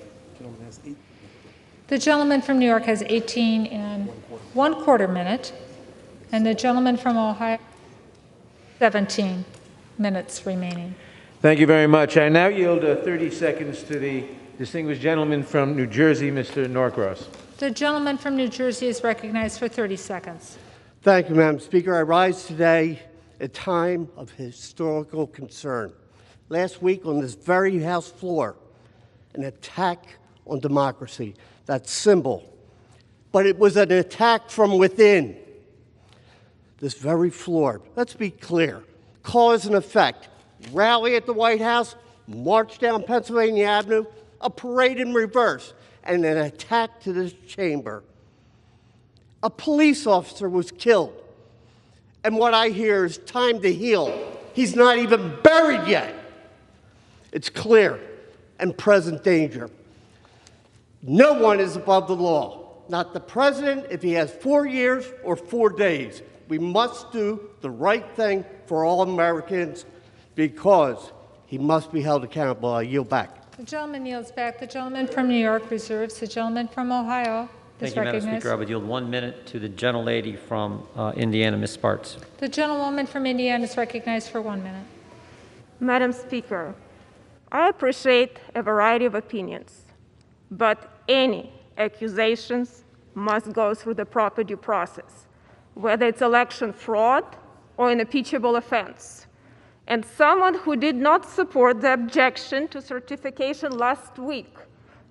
The gentleman from New York has 18 and 1/4 minute, and the gentleman from Ohio, 17 minutes remaining. Thank you very much. I now yield 30 seconds to the distinguished gentleman from New Jersey, Mr. Norcross. The gentleman from New Jersey is recognized for 30 seconds. Thank you, Madam Speaker. I rise today at a time of historical concern. Last week on this very House floor, an attack on democracy, that symbol. But it was an attack from within. This very floor, let's be clear, cause and effect. Rally at the White House, march down Pennsylvania Avenue, a parade in reverse, and an attack to this chamber. A police officer was killed. And what I hear is time to heal. He's not even buried yet. It's clear and present danger. No one is above the law. Not the president if he has 4 years or 4 days. We must do the right thing for all Americans because he must be held accountable. I yield back. The gentleman yields back. The gentleman from New York reserves. The gentleman from Ohio is Thank you, Madam recognized. Speaker. I would yield 1 minute to the gentlelady from Indiana, Ms. Sparks. The gentlewoman from Indiana is recognized for 1 minute. Madam Speaker, I appreciate a variety of opinions, but any accusations must go through the proper due process, whether it's election fraud or an impeachable offense. And someone who did not support the objection to certification last week,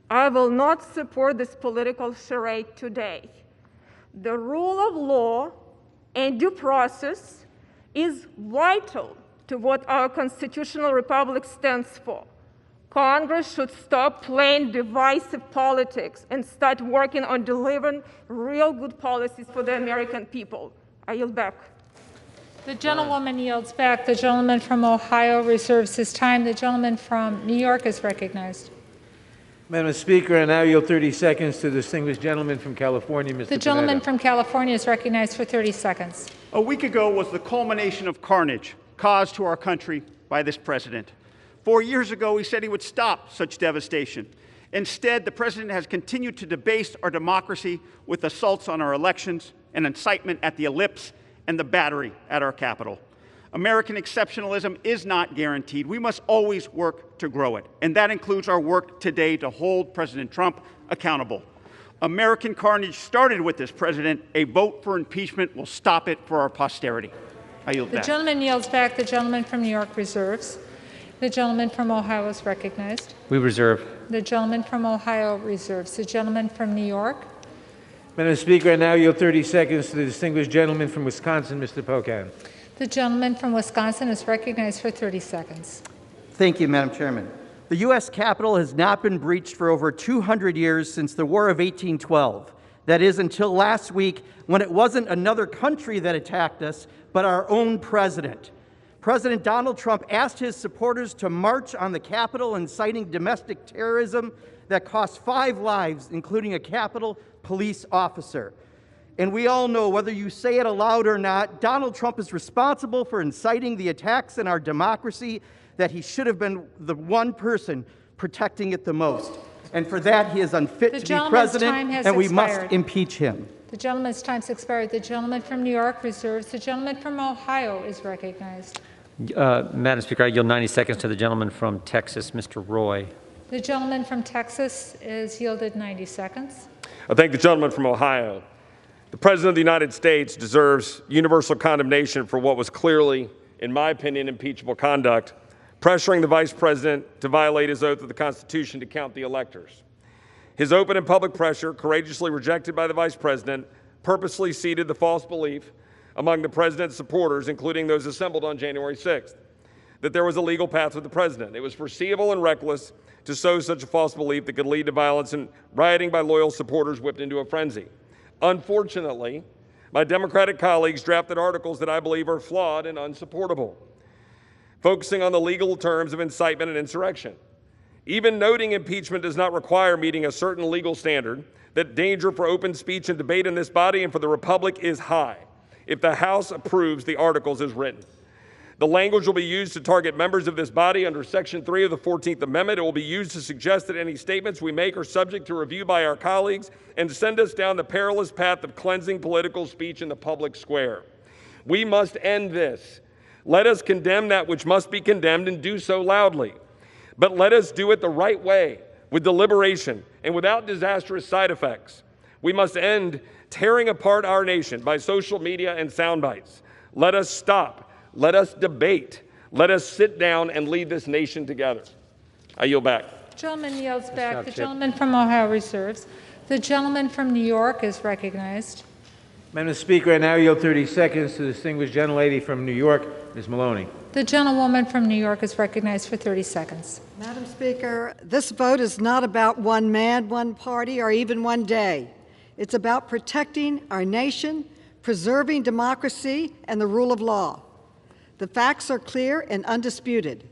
I will not support this political charade today. The rule of law and due process is vital to what our constitutional republic stands for. Congress should stop playing divisive politics and start working on delivering real good policies for the American people. I yield back. The gentlewoman yields back. The gentleman from Ohio reserves his time. The gentleman from New York is recognized. Madam Speaker, I now yield 30 seconds to the distinguished gentleman from California, Mr. The gentleman Panetta. from California is recognized for 30 seconds. A week ago was the culmination of carnage caused to our country by this president. 4 years ago, he said he would stop such devastation. Instead, the president has continued to debase our democracy with assaults on our elections and incitement at the ellipse and the battery at our Capitol. American exceptionalism is not guaranteed. We must always work to grow it, and that includes our work today to hold President Trump accountable. American carnage started with this president. A vote for impeachment will stop it for our posterity. I yield The back. gentleman yields back. The gentleman from New York reserves. The gentleman from Ohio is recognized. We reserve. The gentleman from Ohio reserves. The gentleman from New York. Madam Speaker, I now yield 30 seconds to the distinguished gentleman from Wisconsin, Mr. Pocan. The gentleman from Wisconsin is recognized for 30 seconds. Thank you, Madam Chairman. The U.S. Capitol has not been breached for over 200 years since the War of 1812. That is, until last week, when it wasn't another country that attacked us, but our own president. President Donald Trump asked his supporters to march on the Capitol, inciting domestic terrorism that cost 5 lives, including a Capitol police officer. And we all know, whether you say it aloud or not, Donald Trump is responsible for inciting the attacks in our democracy, that he should have been the one person protecting it the most. And for that, he is unfit to be president, and we must impeach him. The gentleman's time's expired. The gentleman from New York reserves. The gentleman from Ohio is recognized. Madam Speaker, I yield 90 seconds to the gentleman from Texas, Mr. Roy. The gentleman from Texas is yielded 90 seconds. I thank the gentleman from Ohio. The President of the United States deserves universal condemnation for what was clearly, in my opinion, impeachable conduct, pressuring the Vice President to violate his oath of the Constitution to count the electors. His open and public pressure, courageously rejected by the Vice President, purposely seeded the false belief among the President's supporters, including those assembled on January 6th, that there was a legal path with the President. It was foreseeable and reckless to sow such a false belief that could lead to violence and rioting by loyal supporters whipped into a frenzy. Unfortunately, my Democratic colleagues drafted articles that I believe are flawed and unsupportable, focusing on the legal terms of incitement and insurrection. Even noting impeachment does not require meeting a certain legal standard, that danger for open speech and debate in this body and for the Republic is high if the House approves the articles as written. The language will be used to target members of this body under Section 3 of the 14th Amendment. It will be used to suggest that any statements we make are subject to review by our colleagues and send us down the perilous path of cleansing political speech in the public square. We must end this. Let us condemn that which must be condemned and do so loudly. But let us do it the right way, with deliberation and without disastrous side effects. We must end tearing apart our nation by social media and sound bites. Let us stop. Let us debate. Let us sit down and lead this nation together. I yield back. The gentleman yields back. The gentleman from Ohio reserves. The gentleman from New York is recognized. Madam Speaker, I now yield 30 seconds to the distinguished gentlelady from New York, Ms. Maloney. The gentlewoman from New York is recognized for 30 seconds. Madam Speaker, this vote is not about one man, one party, or even one day. It's about protecting our nation, preserving democracy, and the rule of law. The facts are clear and undisputed.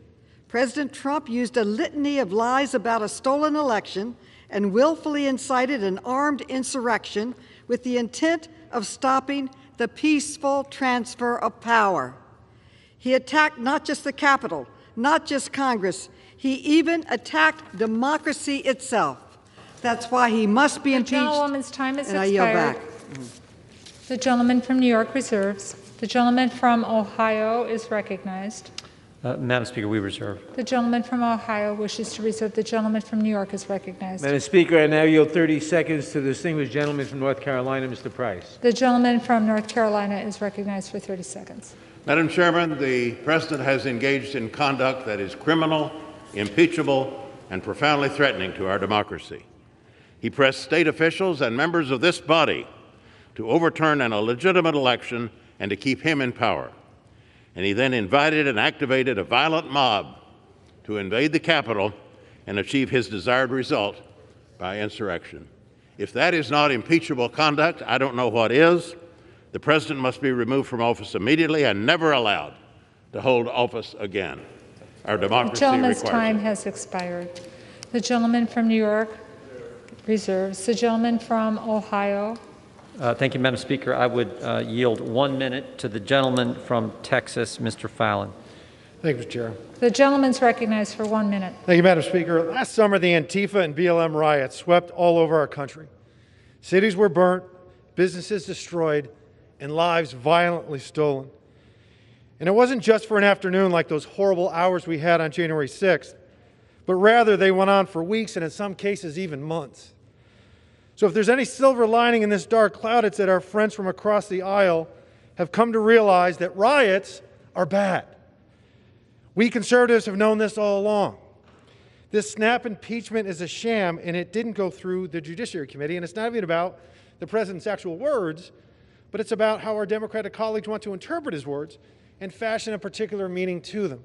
President Trump used a litany of lies about a stolen election and willfully incited an armed insurrection with the intent of stopping the peaceful transfer of power. He attacked not just the Capitol, not just Congress, he even attacked democracy itself. That's why he must be impeached. The gentlewoman's time is and expired. I yield back. The gentleman from New York reserves. The gentleman from Ohio is recognized. Madam Speaker, we reserve. The gentleman from Ohio wishes to reserve. The gentleman from New York is recognized. Madam Speaker, I now yield 30 seconds to the distinguished gentleman from North Carolina, Mr. Price. The gentleman from North Carolina is recognized for 30 seconds. Madam Chairman, the President has engaged in conduct that is criminal, impeachable, and profoundly threatening to our democracy. He pressed state officials and members of this body to overturn an illegitimate election and to keep him in power. And he then invited and activated a violent mob to invade the Capitol and achieve his desired result by insurrection. If that is not impeachable conduct, I don't know what is. The President must be removed from office immediately and never allowed to hold office again. Our democracy The gentleman's requires time it. has expired. The gentleman from New York reserves. The gentleman from Ohio. Thank you, Madam Speaker. I would yield 1 minute to the gentleman from Texas, Mr. Fallon. Thank you, Mr. Chair. The gentleman's recognized for 1 minute. Thank you, Madam Speaker. Last summer, the Antifa and BLM riots swept all over our country. Cities were burnt, businesses destroyed, and lives violently stolen. And it wasn't just for an afternoon like those horrible hours we had on January 6th, but rather they went on for weeks and in some cases even months. So if there's any silver lining in this dark cloud, it's that our friends from across the aisle have come to realize that riots are bad. We conservatives have known this all along. This snap impeachment is a sham, and it didn't go through the Judiciary Committee, and it's not even about the President's actual words, but it's about how our Democratic colleagues want to interpret his words and fashion a particular meaning to them.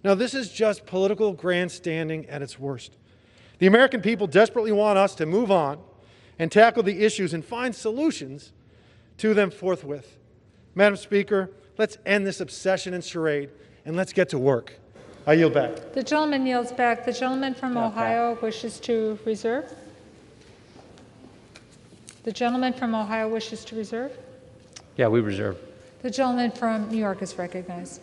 Now, this is just political grandstanding at its worst. The American people desperately want us to move on and tackle the issues and find solutions to them forthwith. Madam Speaker, let's end this obsession and charade, and let's get to work. I yield back. The gentleman yields back. The gentleman from Ohio wishes to reserve. The gentleman from Ohio wishes to reserve. Yeah, we reserve. The gentleman from New York is recognized.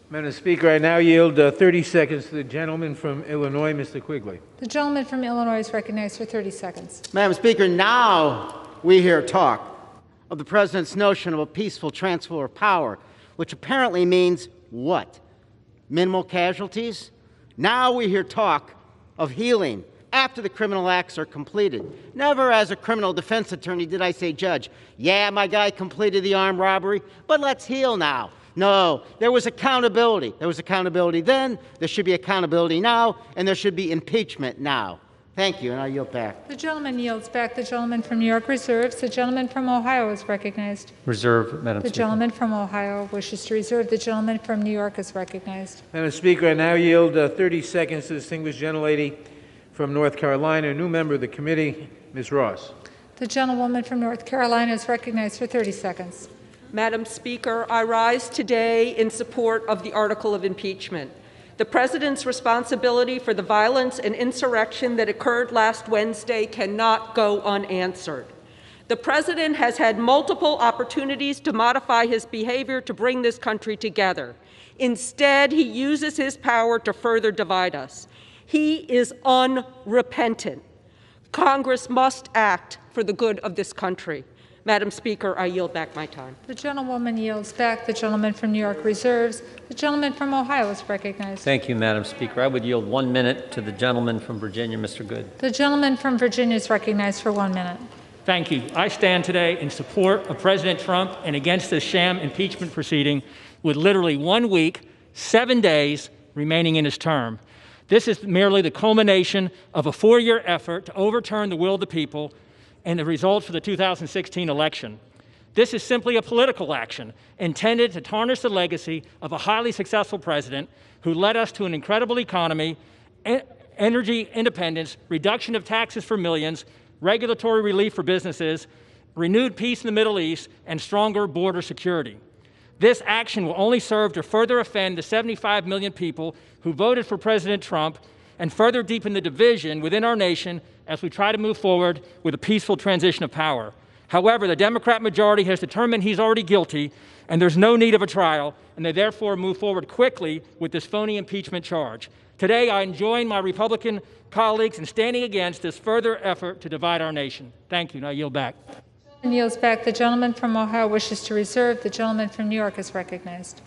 Madam Speaker, I now yield 30 seconds to the gentleman from Illinois, Mr. Quigley. The gentleman from Illinois is recognized for 30 seconds. Madam Speaker, now we hear talk of the President's notion of a peaceful transfer of power, which apparently means what? Minimal casualties? Now we hear talk of healing after the criminal acts are completed. Never as a criminal defense attorney did I say, Judge, yeah, my guy completed the armed robbery, but let's heal now. No, there was accountability. There was accountability then, there should be accountability now, and there should be impeachment now. Thank you, and I yield back. The gentleman yields back. The gentleman from New York reserves. The gentleman from Ohio is recognized. Reserve, Madam The Speaker. gentleman from Ohio wishes to reserve. The gentleman from New York is recognized. Madam Speaker, I now yield 30 seconds to the distinguished gentlelady from North Carolina, a new member of the committee, Ms. Ross. The gentlewoman from North Carolina is recognized for 30 seconds. Madam Speaker, I rise today in support of the article of impeachment. The President's responsibility for the violence and insurrection that occurred last Wednesday cannot go unanswered. The President has had multiple opportunities to modify his behavior to bring this country together. Instead, he uses his power to further divide us. He is unrepentant. Congress must act for the good of this country. Madam Speaker, I yield back my time. The gentlewoman yields back. The gentleman from New York reserves. The gentleman from Ohio is recognized. Thank you, Madam Speaker. I would yield 1 minute to the gentleman from Virginia, Mr. Good. The gentleman from Virginia is recognized for 1 minute. Thank you. I stand today in support of President Trump and against this sham impeachment proceeding with literally 1 week, 7 days remaining in his term. This is merely the culmination of a 4-year effort to overturn the will of the people and the results for the 2016 election. This is simply a political action intended to tarnish the legacy of a highly successful president who led us to an incredible economy, energy independence, reduction of taxes for millions, regulatory relief for businesses, renewed peace in the Middle East, and stronger border security. This action will only serve to further offend the 75 million people who voted for President Trump and further deepen the division within our nation as we try to move forward with a peaceful transition of power. However, the Democrat majority has determined he's already guilty and there's no need of a trial, and they therefore move forward quickly with this phony impeachment charge. Today, I join my Republican colleagues in standing against this further effort to divide our nation. Thank you, and I yield back. And yields back. The gentleman from Ohio wishes to reserve. The gentleman from New York is recognized.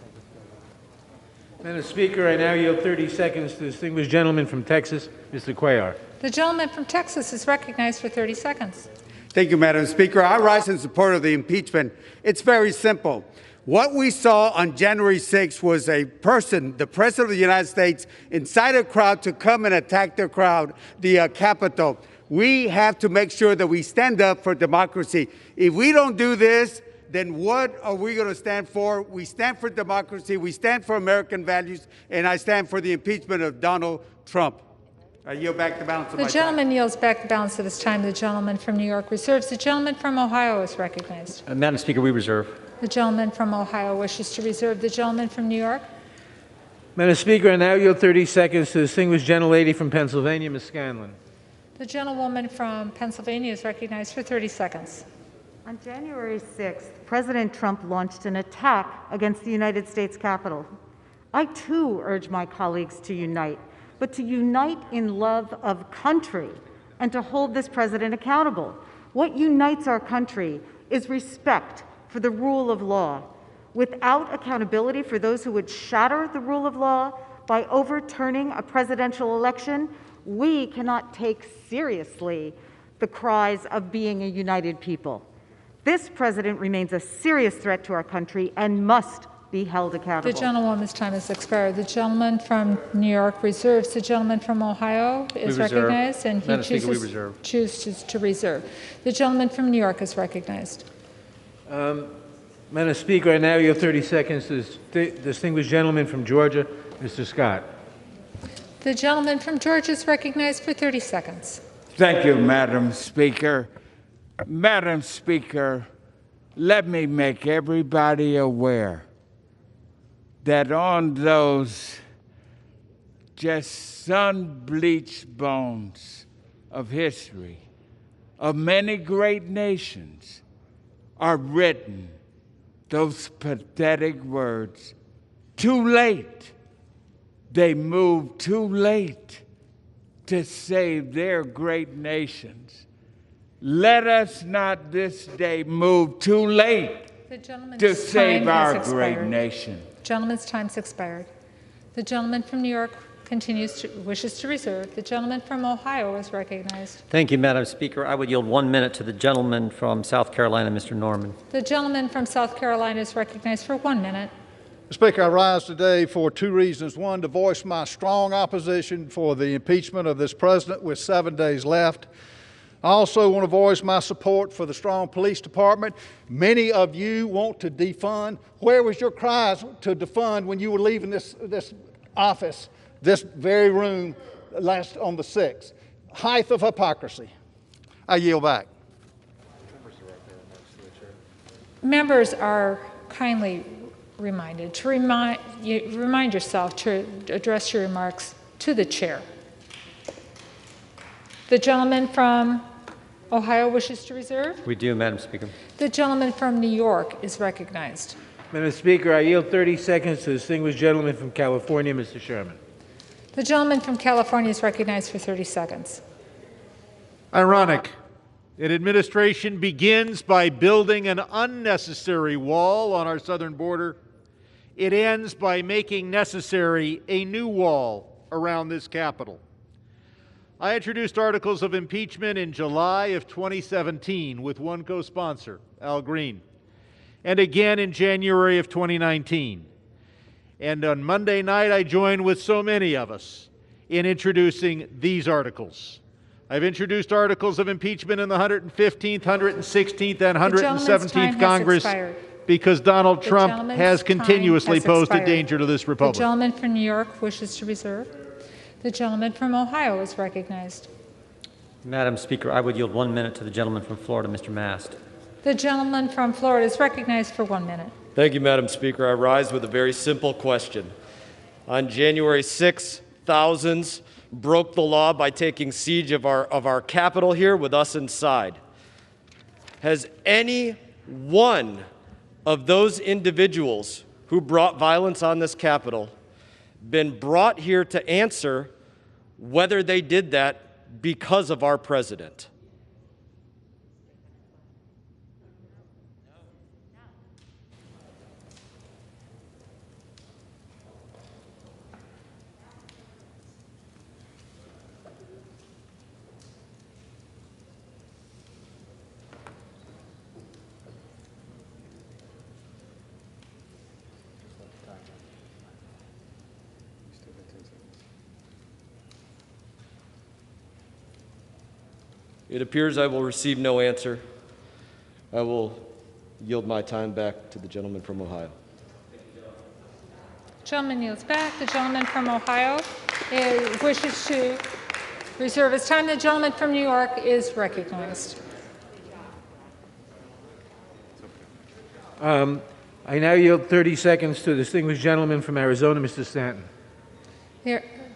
Madam Speaker, I now yield 30 seconds to the distinguished gentleman from Texas, Mr. Cuellar. The gentleman from Texas is recognized for 30 seconds. Thank you, Madam Speaker. I rise in support of the impeachment. It's very simple. What we saw on January 6th was a person, the President of the United States, incite a crowd to come and attack the Capitol. We have to make sure that we stand up for democracy. If we don't do this, then what are we going to stand for? We stand for democracy, we stand for American values, and I stand for the impeachment of Donald Trump. I yield back the balance of my time. The gentleman yields back the balance of his time. The gentleman from New York reserves. The gentleman from Ohio is recognized. Madam Speaker, we reserve. The gentleman from Ohio wishes to reserve. The gentleman from New York. Madam Speaker, I now yield 30 seconds to the distinguished gentlelady from Pennsylvania, Ms. Scanlon. The gentlewoman from Pennsylvania is recognized for 30 seconds. On January 6th, President Trump launched an attack against the United States Capitol. I, too, urge my colleagues to unite, but to unite in love of country and to hold this president accountable. What unites our country is respect for the rule of law. Without accountability for those who would shatter the rule of law by overturning a presidential election, we cannot take seriously the cries of being a united people. This president remains a serious threat to our country and must be held accountable. The gentlewoman's time has expired. The gentleman from New York reserves. The gentleman from Ohio is recognized, and he chooses to reserve. The gentleman from New York is recognized. Madam Speaker, I now yield 30 seconds to the distinguished gentleman from Georgia, Mr. Scott. The gentleman from Georgia is recognized for 30 seconds. Thank you, Madam Speaker. Madam Speaker, let me make everybody aware that on those just sun-bleached bones of history of many great nations are written those pathetic words, too late. They moved too late to save their great nations. Let us not this day move too late to save our great nation. Gentleman's time's expired. The gentleman from New York wishes to reserve. The gentleman from Ohio is recognized. Thank you, Madam Speaker. I would yield 1 minute to the gentleman from South Carolina, Mr. Norman. The gentleman from South Carolina is recognized for 1 minute. Mr. Speaker, I rise today for two reasons. One, to voice my strong opposition for the impeachment of this president with 7 days left. I also want to voice my support for the strong police department. Many of you want to defund. Where was your cries to defund when you were leaving this office, this very room, on the 6th? Height of hypocrisy. I yield back. Members are kindly reminded to remind yourself to address your remarks to the chair. The gentleman from Ohio wishes to reserve. We do, Madam Speaker. The gentleman from New York is recognized. Madam Speaker, I yield 30 seconds to the distinguished gentleman from California, Mr. Sherman. The gentleman from California is recognized for 30 seconds. Ironic An administration begins by building an unnecessary wall on our southern border. It ends by making necessary a new wall around this Capitol. I introduced articles of impeachment in July of 2017 with one co-sponsor, Al Green, and again in January of 2019. And on Monday night, I joined with so many of us in introducing these articles. I've introduced articles of impeachment in the 115th, 116th, and 117th Congress because Donald Trump has continuously posed a danger to this republic. The gentleman from New York wishes to reserve. The gentleman from Ohio is recognized. Madam Speaker, I would yield 1 minute to the gentleman from Florida, Mr. Mast. The gentleman from Florida is recognized for 1 minute. Thank you, Madam Speaker. I rise with a very simple question. On January 6th, thousands broke the law by taking siege of our Capitol here with us inside. Has any one of those individuals who brought violence on this Capitol been brought here to answer whether they did that because of our president? It appears I will receive no answer. I will yield my time back to the gentleman from Ohio. Gentleman yields back. The gentleman from Ohio wishes to reserve his time. The gentleman from New York is recognized. I now yield 30 seconds to the distinguished gentleman from Arizona, Mr. Stanton.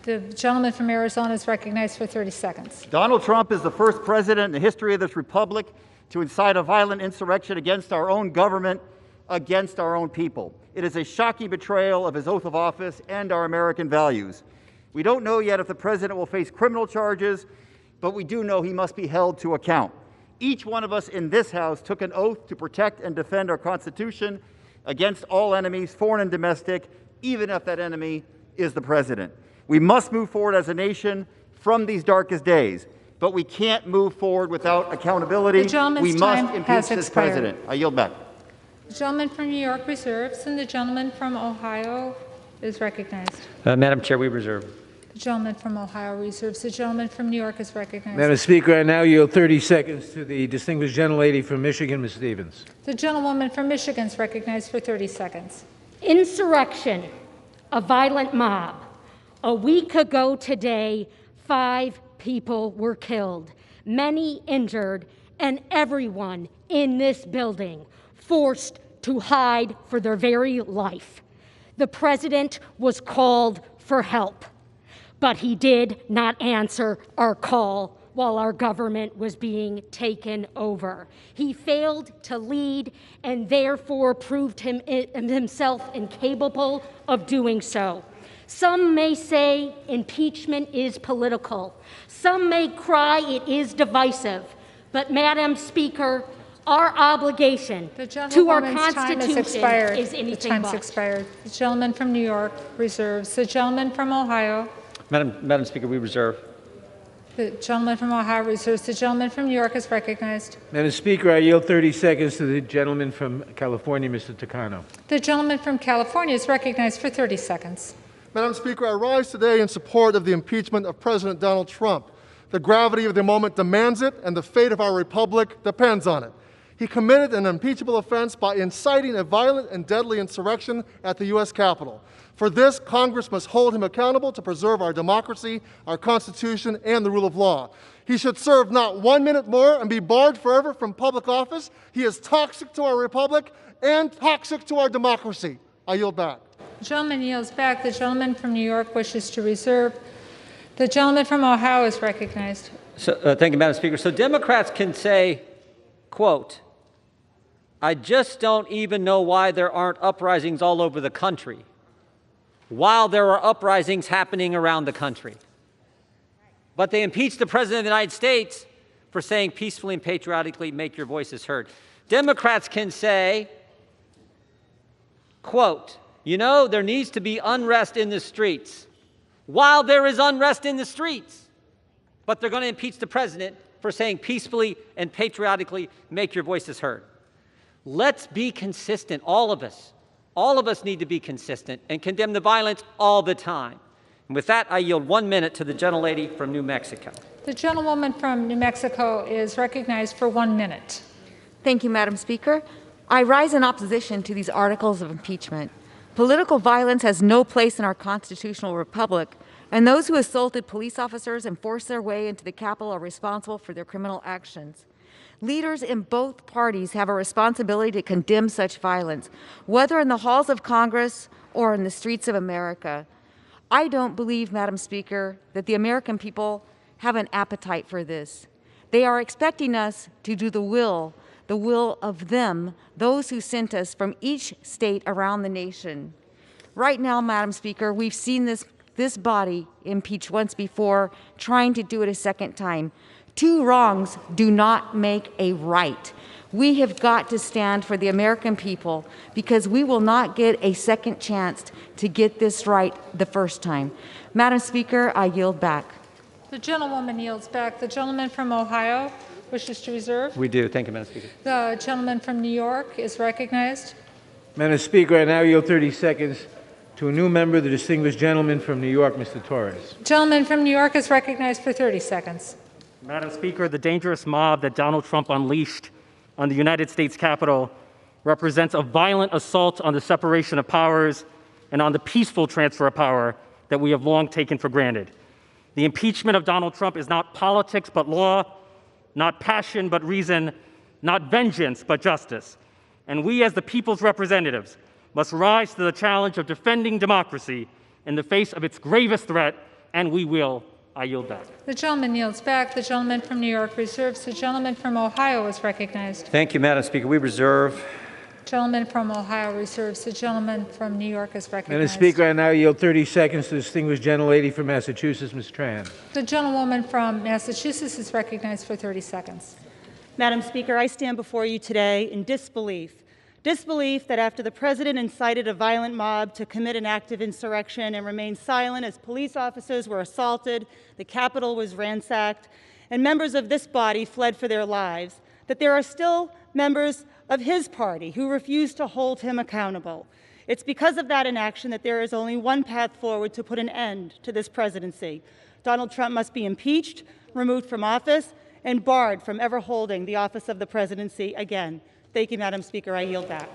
The gentleman from Arizona is recognized for 30 seconds. Donald Trump is the first president in the history of this republic to incite a violent insurrection against our own government, against our own people. It is a shocking betrayal of his oath of office and our American values. We don't know yet if the president will face criminal charges, but we do know he must be held to account. Each one of us in this House took an oath to protect and defend our Constitution against all enemies, foreign and domestic, even if that enemy is the president. We must move forward as a nation from these darkest days, but we can't move forward without accountability. We must impeach this president. I yield back. The gentleman from New York reserves, and the gentleman from Ohio is recognized. Madam Chair, we reserve. The gentleman from Ohio reserves. The gentleman from New York is recognized. Madam Speaker, I now yield 30 seconds to the distinguished gentlelady from Michigan, Ms. Stevens. The gentlewoman from Michigan is recognized for 30 seconds. Insurrection, a violent mob. A week ago today, 5 people were killed, many injured, and everyone in this building forced to hide for their very life. The president was called for help, but he did not answer our call while our government was being taken over. He failed to lead and therefore proved himself incapable of doing so. Some may say impeachment is political. Some may cry it is divisive. But, Madam Speaker, our obligation to our Constitution is anything but. Expired. The gentleman from New York reserves. The gentleman from Ohio. Madam Speaker, we reserve. The gentleman from Ohio reserves. The gentleman from New York is recognized. Madam Speaker, I yield 30 seconds to the gentleman from California, Mr. Takano. The gentleman from California is recognized for 30 seconds. Madam Speaker, I rise today in support of the impeachment of President Donald Trump. The gravity of the moment demands it, and the fate of our republic depends on it. He committed an impeachable offense by inciting a violent and deadly insurrection at the U.S. Capitol. For this, Congress must hold him accountable to preserve our democracy, our Constitution, and the rule of law. He should serve not 1 minute more and be barred forever from public office. He is toxic to our republic and toxic to our democracy. I yield back. The gentleman yields back. The gentleman from New York wishes to reserve. The gentleman from Ohio is recognized. So, thank you, Madam Speaker. So Democrats can say, quote, I just don't even know why there aren't uprisings all over the country, while there are uprisings happening around the country. But they impeach the President of the United States for saying peacefully and patriotically, make your voices heard. Democrats can say, quote, you know, there needs to be unrest in the streets, while there is unrest in the streets. But they're going to impeach the president for saying peacefully and patriotically, make your voices heard. Let's be consistent, all of us. All of us need to be consistent and condemn the violence all the time. And with that, I yield 1 minute to the gentlelady from New Mexico. The gentlewoman from New Mexico is recognized for 1 minute. Thank you, Madam Speaker. I rise in opposition to these articles of impeachment. Political violence has no place in our constitutional republic, and those who assaulted police officers and forced their way into the Capitol are responsible for their criminal actions. Leaders in both parties have a responsibility to condemn such violence, whether in the halls of Congress or in the streets of America. I don't believe, Madam Speaker, that the American people have an appetite for this. They are expecting us to do the will of them, those who sent us from each state around the nation. Right now, Madam Speaker, we've seen this body impeach once before, trying to do it a second time. Two wrongs do not make a right. We have got to stand for the American people because we will not get a second chance to get this right the first time. Madam Speaker, I yield back. The gentlewoman yields back. The gentleman from Ohio wishes to reserve. We do. Thank you, Madam Speaker. The gentleman from New York is recognized. Madam Speaker, I now yield 30 seconds to a new member, the distinguished gentleman from New York, Mr. Torres. Gentleman from New York is recognized for 30 seconds. Madam Speaker, the dangerous mob that Donald Trump unleashed on the United States Capitol represents a violent assault on the separation of powers and on the peaceful transfer of power that we have long taken for granted. The impeachment of Donald Trump is not politics but law, not passion but reason, not vengeance but justice. And we as the people's representatives must rise to the challenge of defending democracy in the face of its gravest threat, and we will. I yield back. The gentleman yields back. The gentleman from New York reserves. The gentleman from Ohio is recognized. Thank you, Madam Speaker. We reserve. Gentleman from Ohio reserves. The gentleman from New York is recognized. Madam Speaker, I now yield 30 seconds to the distinguished gentlelady from Massachusetts, Ms. Tran. The gentlewoman from Massachusetts is recognized for 30 seconds. Madam Speaker, I stand before you today in disbelief. Disbelief that after the president incited a violent mob to commit an act of insurrection and remained silent as police officers were assaulted, the Capitol was ransacked, and members of this body fled for their lives, that there are still members of his party who refuse to hold him accountable. It's because of that inaction that there is only one path forward to put an end to this presidency. Donald Trump must be impeached, removed from office, and barred from ever holding the office of the presidency again. Thank you, Madam Speaker. I yield back.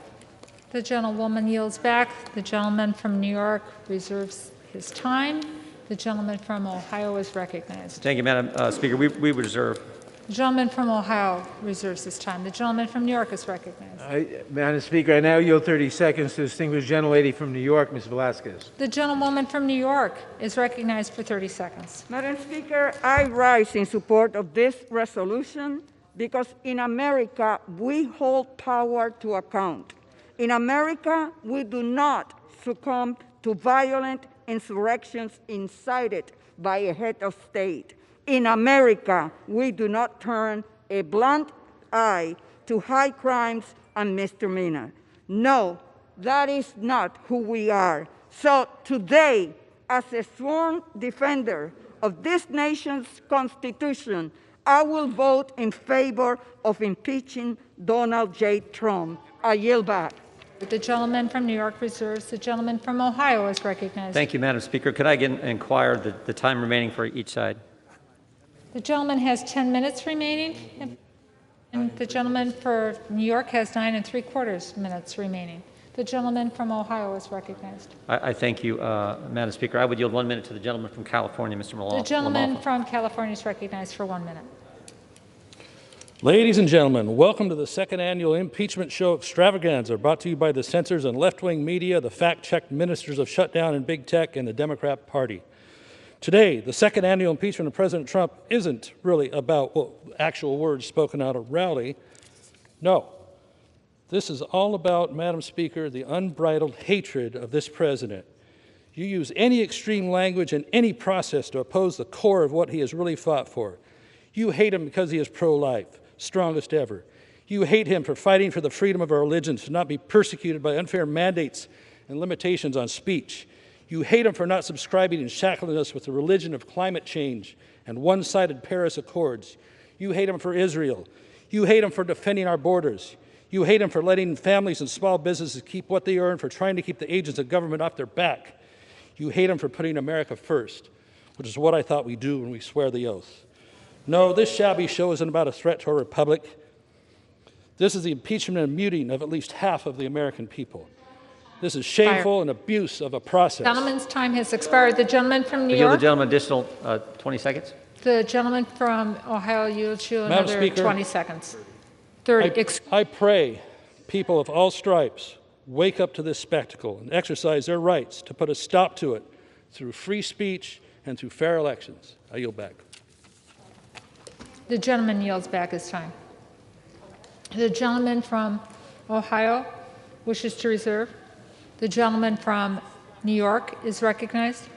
The gentlewoman yields back. The gentleman from New York reserves his time. The gentleman from Ohio is recognized. Thank you, Madam Speaker. We reserve. The gentleman from Ohio reserves his time. The gentleman from New York is recognized. Madam Speaker, I now yield 30 seconds to the distinguished gentlelady from New York, Ms. Velasquez. The gentlewoman from New York is recognized for 30 seconds. Madam Speaker, I rise in support of this resolution because in America, we hold power to account. In America, we do not succumb to violent insurrections incited by a head of state. In America, we do not turn a blunt eye to high crimes and misdemeanors. No, that is not who we are. So today, as a sworn defender of this nation's Constitution, I will vote in favor of impeaching Donald J. Trump. I yield back. The gentleman from New York reserves. The gentleman from Ohio is recognized. Thank you, Madam Speaker. Could I again inquire the time remaining for each side? The gentleman has 10 minutes remaining, and the gentleman for New York has 9 3/4 minutes remaining. The gentleman from Ohio is recognized. I thank you, Madam Speaker. I would yield 1 minute to the gentleman from California, Mr. Malone. The gentleman from California is recognized for 1 minute. Ladies and gentlemen, welcome to the second annual impeachment show extravaganza, brought to you by the censors and left-wing media, the fact-checked ministers of shutdown and big tech, and the Democrat Party. Today, the second annual impeachment of President Trump isn't really about actual words spoken out of rally. No. This is all about, Madam Speaker, the unbridled hatred of this president. You use any extreme language and any process to oppose the core of what he has really fought for. You hate him because he is pro-life, strongest ever. You hate him for fighting for the freedom of our religions to not be persecuted by unfair mandates and limitations on speech. You hate him for not subscribing and shackling us with the religion of climate change and one-sided Paris Accords. You hate him for Israel. You hate him for defending our borders. You hate him for letting families and small businesses keep what they earn, for trying to keep the agents of government off their back. You hate him for putting America first, which is what I thought we do when we swear the oath. No, this shabby show isn't about a threat to our republic. This is the impeachment and muting of at least half of the American people. This is shameful and abuse of a process. Gentleman's time has expired. The gentleman from New I yield York. the gentleman additional 20 seconds. The gentleman from Ohio yields you Madam another Speaker, 20 seconds. 30. I pray people of all stripes wake up to this spectacle and exercise their rights to put a stop to it through free speech and through fair elections. I yield back. The gentleman yields back his time. The gentleman from Ohio wishes to reserve. The gentleman from New York is recognized.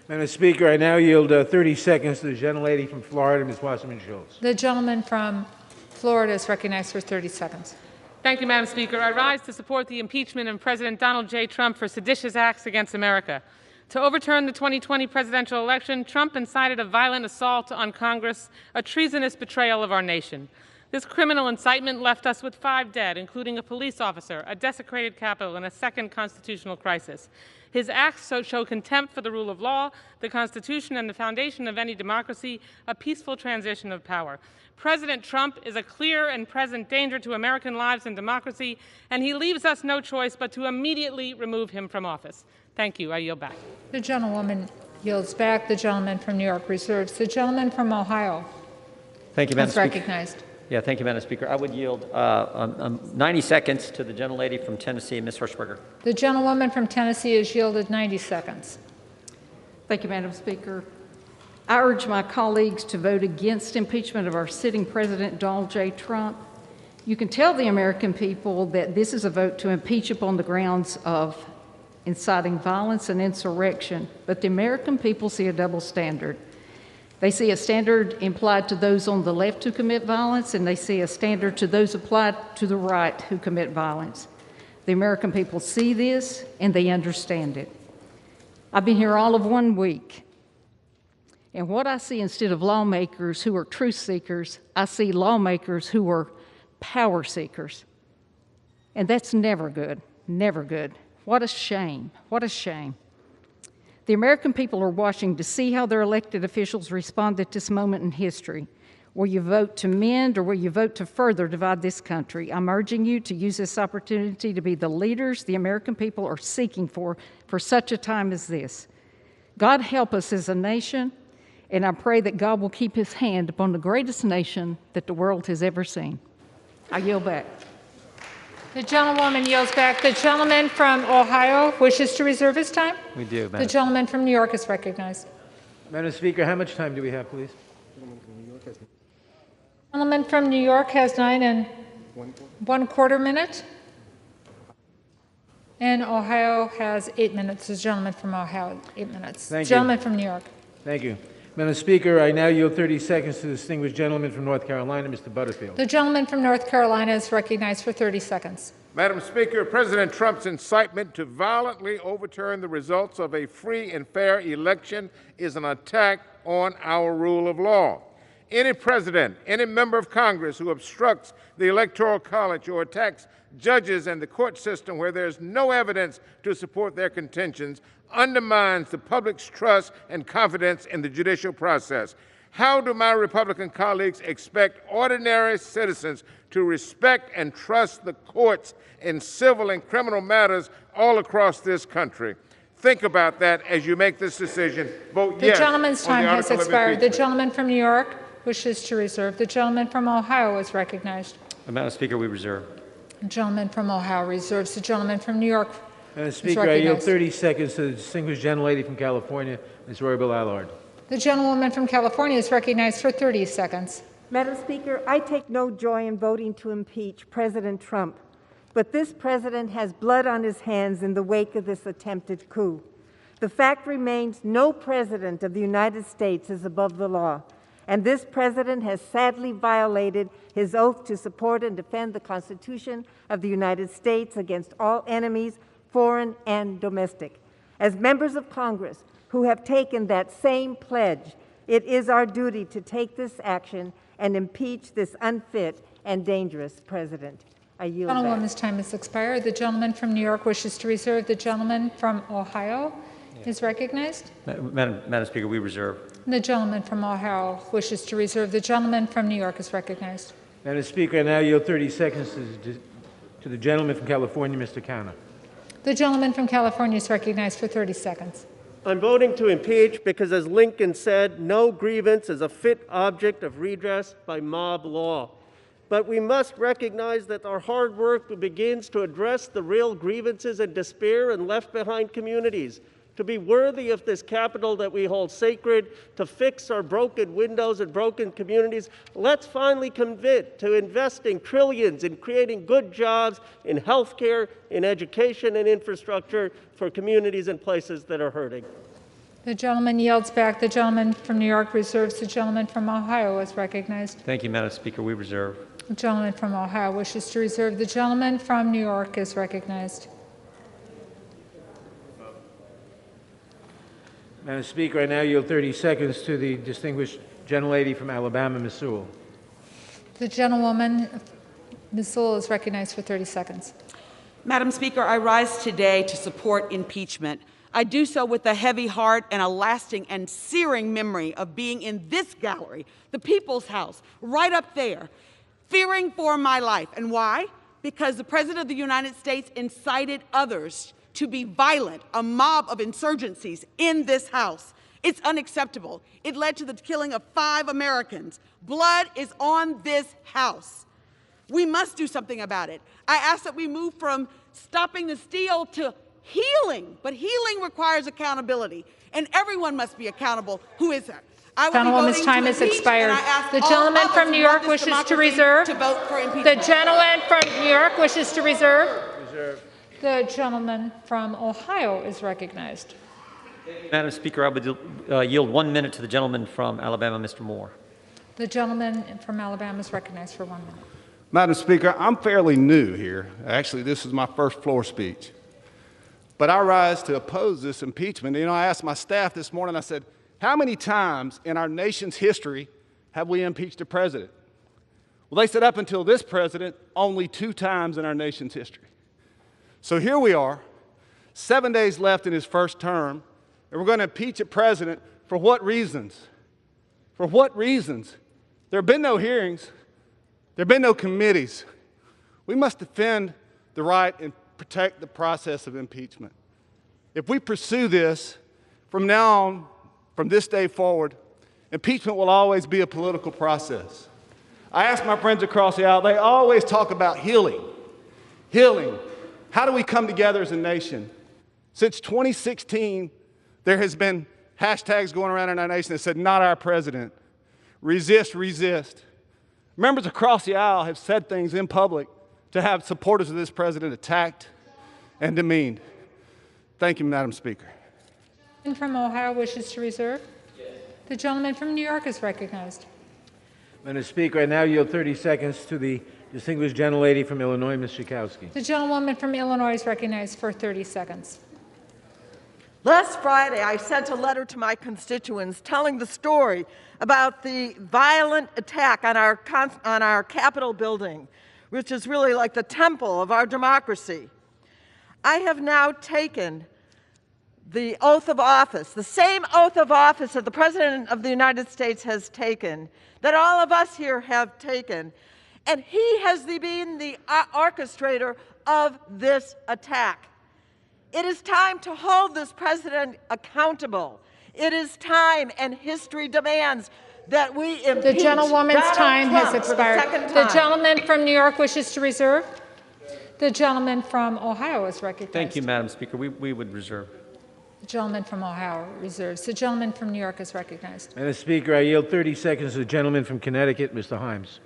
Madam Speaker, I now yield 30 seconds to the gentlelady from Florida, Ms. Wasserman-Schultz. The gentleman from Florida is recognized for 30 seconds. Thank you, Madam Speaker. I rise to support the impeachment of President Donald J. Trump for seditious acts against America. To overturn the 2020 presidential election, Trump incited a violent assault on Congress, a treasonous betrayal of our nation. This criminal incitement left us with 5 dead, including a police officer, a desecrated Capitol, and a second constitutional crisis. His acts show contempt for the rule of law, the Constitution, and the foundation of any democracy, a peaceful transition of power. President Trump is a clear and present danger to American lives and democracy, and he leaves us no choice but to immediately remove him from office. Thank you. I yield back. The gentlewoman yields back. The gentleman from New York reserves. The gentleman from Ohio Thank you, Madam is Speaker. recognized. Yeah, thank you, Madam Speaker. I would yield 90 seconds to the gentlelady from Tennessee, Ms. Hirschberger. The gentlewoman from Tennessee is yielded 90 seconds. Thank you, Madam Speaker. I urge my colleagues to vote against impeachment of our sitting President, Donald J. Trump. You can tell the American people that this is a vote to impeach upon the grounds of inciting violence and insurrection, but the American people see a double standard. They see a standard implied to those on the left who commit violence, and they see a standard to those applied to the right who commit violence. The American people see this, and they understand it. I've been here all of 1 week, and what I see instead of lawmakers who are truth seekers, I see lawmakers who are power seekers. And that's never good, never good. What a shame, what a shame. The American people are watching to see how their elected officials respond at this moment in history. Will you vote to mend, or will you vote to further divide this country? I'm urging you to use this opportunity to be the leaders the American people are seeking for such a time as this. God help us as a nation, and I pray that God will keep his hand upon the greatest nation that the world has ever seen. I yield back. The gentlewoman yields back. The gentleman from Ohio wishes to reserve his time. We do, Madam. The gentleman from New York is recognized. Madam Speaker, how much time do we have, please? The gentleman from New York has 9 1/4 minutes. And Ohio has 8 minutes. The gentleman from Ohio, 8 minutes. Thank you. Gentleman from New York. Thank you. Madam Speaker, I now yield 30 seconds to the distinguished gentleman from North Carolina, Mr. Butterfield. The gentleman from North Carolina is recognized for 30 seconds. Madam Speaker, President Trump's incitement to violently overturn the results of a free and fair election is an attack on our rule of law. Any president, any member of Congress who obstructs the Electoral College or attacks judges and the court system where there's no evidence to support their contentions undermines the public's trust and confidence in the judicial process. How do my Republican colleagues expect ordinary citizens to respect and trust the courts in civil and criminal matters all across this country? Think about that as you make this decision. Vote The yes. gentleman's time has expired. The The gentleman from New York wishes to reserve. The gentleman from Ohio is recognized. Madam Speaker, we reserve. The gentleman from Ohio reserves. The gentleman from New York Madam is Speaker, I yield recognized. 30 seconds to the distinguished gentlelady from California, Ms. Roybal Allard. The gentlewoman from California is recognized for 30 seconds. Madam Speaker, I take no joy in voting to impeach President Trump, but this president has blood on his hands in the wake of this attempted coup. The fact remains no president of the United States is above the law, And this president has sadly violated his oath to support and defend the Constitution of the United States against all enemies, foreign and domestic. As members of Congress who have taken that same pledge, it is our duty to take this action and impeach this unfit and dangerous president. I yield back. Gentlewoman's time has expired. The gentleman from New York wishes to reserve. The gentleman from Ohio is recognized. Madam Speaker, we reserve. The gentleman from Ohio wishes to reserve. The gentleman from New York is recognized. Madam Speaker, I now yield 30 seconds to the gentleman from California, Mr. Cano. The gentleman from California is recognized for 30 seconds. I'm voting to impeach because, as Lincoln said, no grievance is a fit object of redress by mob law. But we must recognize that our hard work begins to address the real grievances and despair in left-behind communities. To be worthy of this capital that we hold sacred, to fix our broken windows and broken communities, let's finally commit to investing trillions in creating good jobs in healthcare, in education, and infrastructure for communities and places that are hurting. The gentleman yields back. The gentleman from New York reserves. The gentleman from Ohio is recognized. Thank you, Madam Speaker. We reserve. The gentleman from Ohio wishes to reserve. The gentleman from New York is recognized. Madam Speaker, I now yield 30 seconds to the distinguished gentlelady from Alabama, Ms. Sewell. The gentlewoman, Ms. Sewell, is recognized for 30 seconds. Madam Speaker, I rise today to support impeachment. I do so with a heavy heart and a lasting and searing memory of being in this gallery, the People's House, right up there, fearing for my life. And why? Because the President of the United States incited others to be violent, a mob of insurgencies in this House. It's unacceptable. It led to the killing of 5 Americans. Blood is on this House. We must do something about it. I ask that we move from stopping the steal to healing, but healing requires accountability, and everyone must be accountable. Who is that? Gentlewoman's time has expired. The gentleman from New York wishes to reserve. The gentleman from New York wishes to reserve. The gentleman from Ohio is recognized. Madam Speaker, I would yield 1 minute to the gentleman from Alabama, Mr. Moore. The gentleman from Alabama is recognized for 1 minute. Madam Speaker, I'm fairly new here. Actually, this is my first floor speech. But I rise to oppose this impeachment. You know, I asked my staff this morning, I said, how many times in our nation's history have we impeached a president? Well, they said up until this president, only 2 times in our nation's history. So here we are, 7 days left in his first term, and we're going to impeach a president for what reasons? For what reasons? There have been no hearings. There have been no committees. We must defend the right and protect the process of impeachment. If we pursue this, from now on, from this day forward, impeachment will always be a political process. I ask my friends across the aisle, they always talk about healing. Healing. How do we come together as a nation? Since 2016, there has been hashtags going around in our nation that said, not our president. Resist, resist. Members across the aisle have said things in public to have supporters of this president attacked and demeaned. Thank you, Madam Speaker. The gentleman from Ohio wishes to reserve. Yes. The gentleman from New York is recognized. Madam Speaker, I now yield 30 seconds to the distinguished gentlelady from Illinois, Ms. Schakowsky. The gentlewoman from Illinois is recognized for 30 seconds. Last Friday, I sent a letter to my constituents telling the story about the violent attack on our Capitol building, which is really like the temple of our democracy. I have now taken the oath of office, the same oath of office that the President of the United States has taken, that all of us here have taken, and he has been the orchestrator of this attack. It is time to hold this president accountable. It is time, and history demands that we impeach the gentlewoman's Donald time Trump has expired. The gentleman from New York wishes to reserve. The gentleman from Ohio is recognized. Thank you, Madam Speaker. We would reserve. The gentleman from Ohio reserves. The gentleman from New York is recognized. Madam Speaker, I yield 30 seconds to the gentleman from Connecticut, Mr. Himes.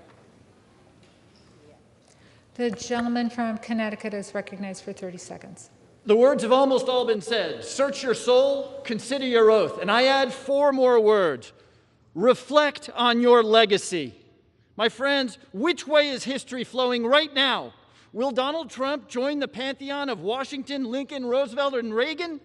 The gentleman from Connecticut is recognized for 30 seconds. The words have almost all been said. Search your soul, consider your oath. And I add 4 more words. reflect on your legacy. My friends, which way is history flowing right now? Will Donald Trump join the pantheon of Washington, Lincoln, Roosevelt, and Reagan?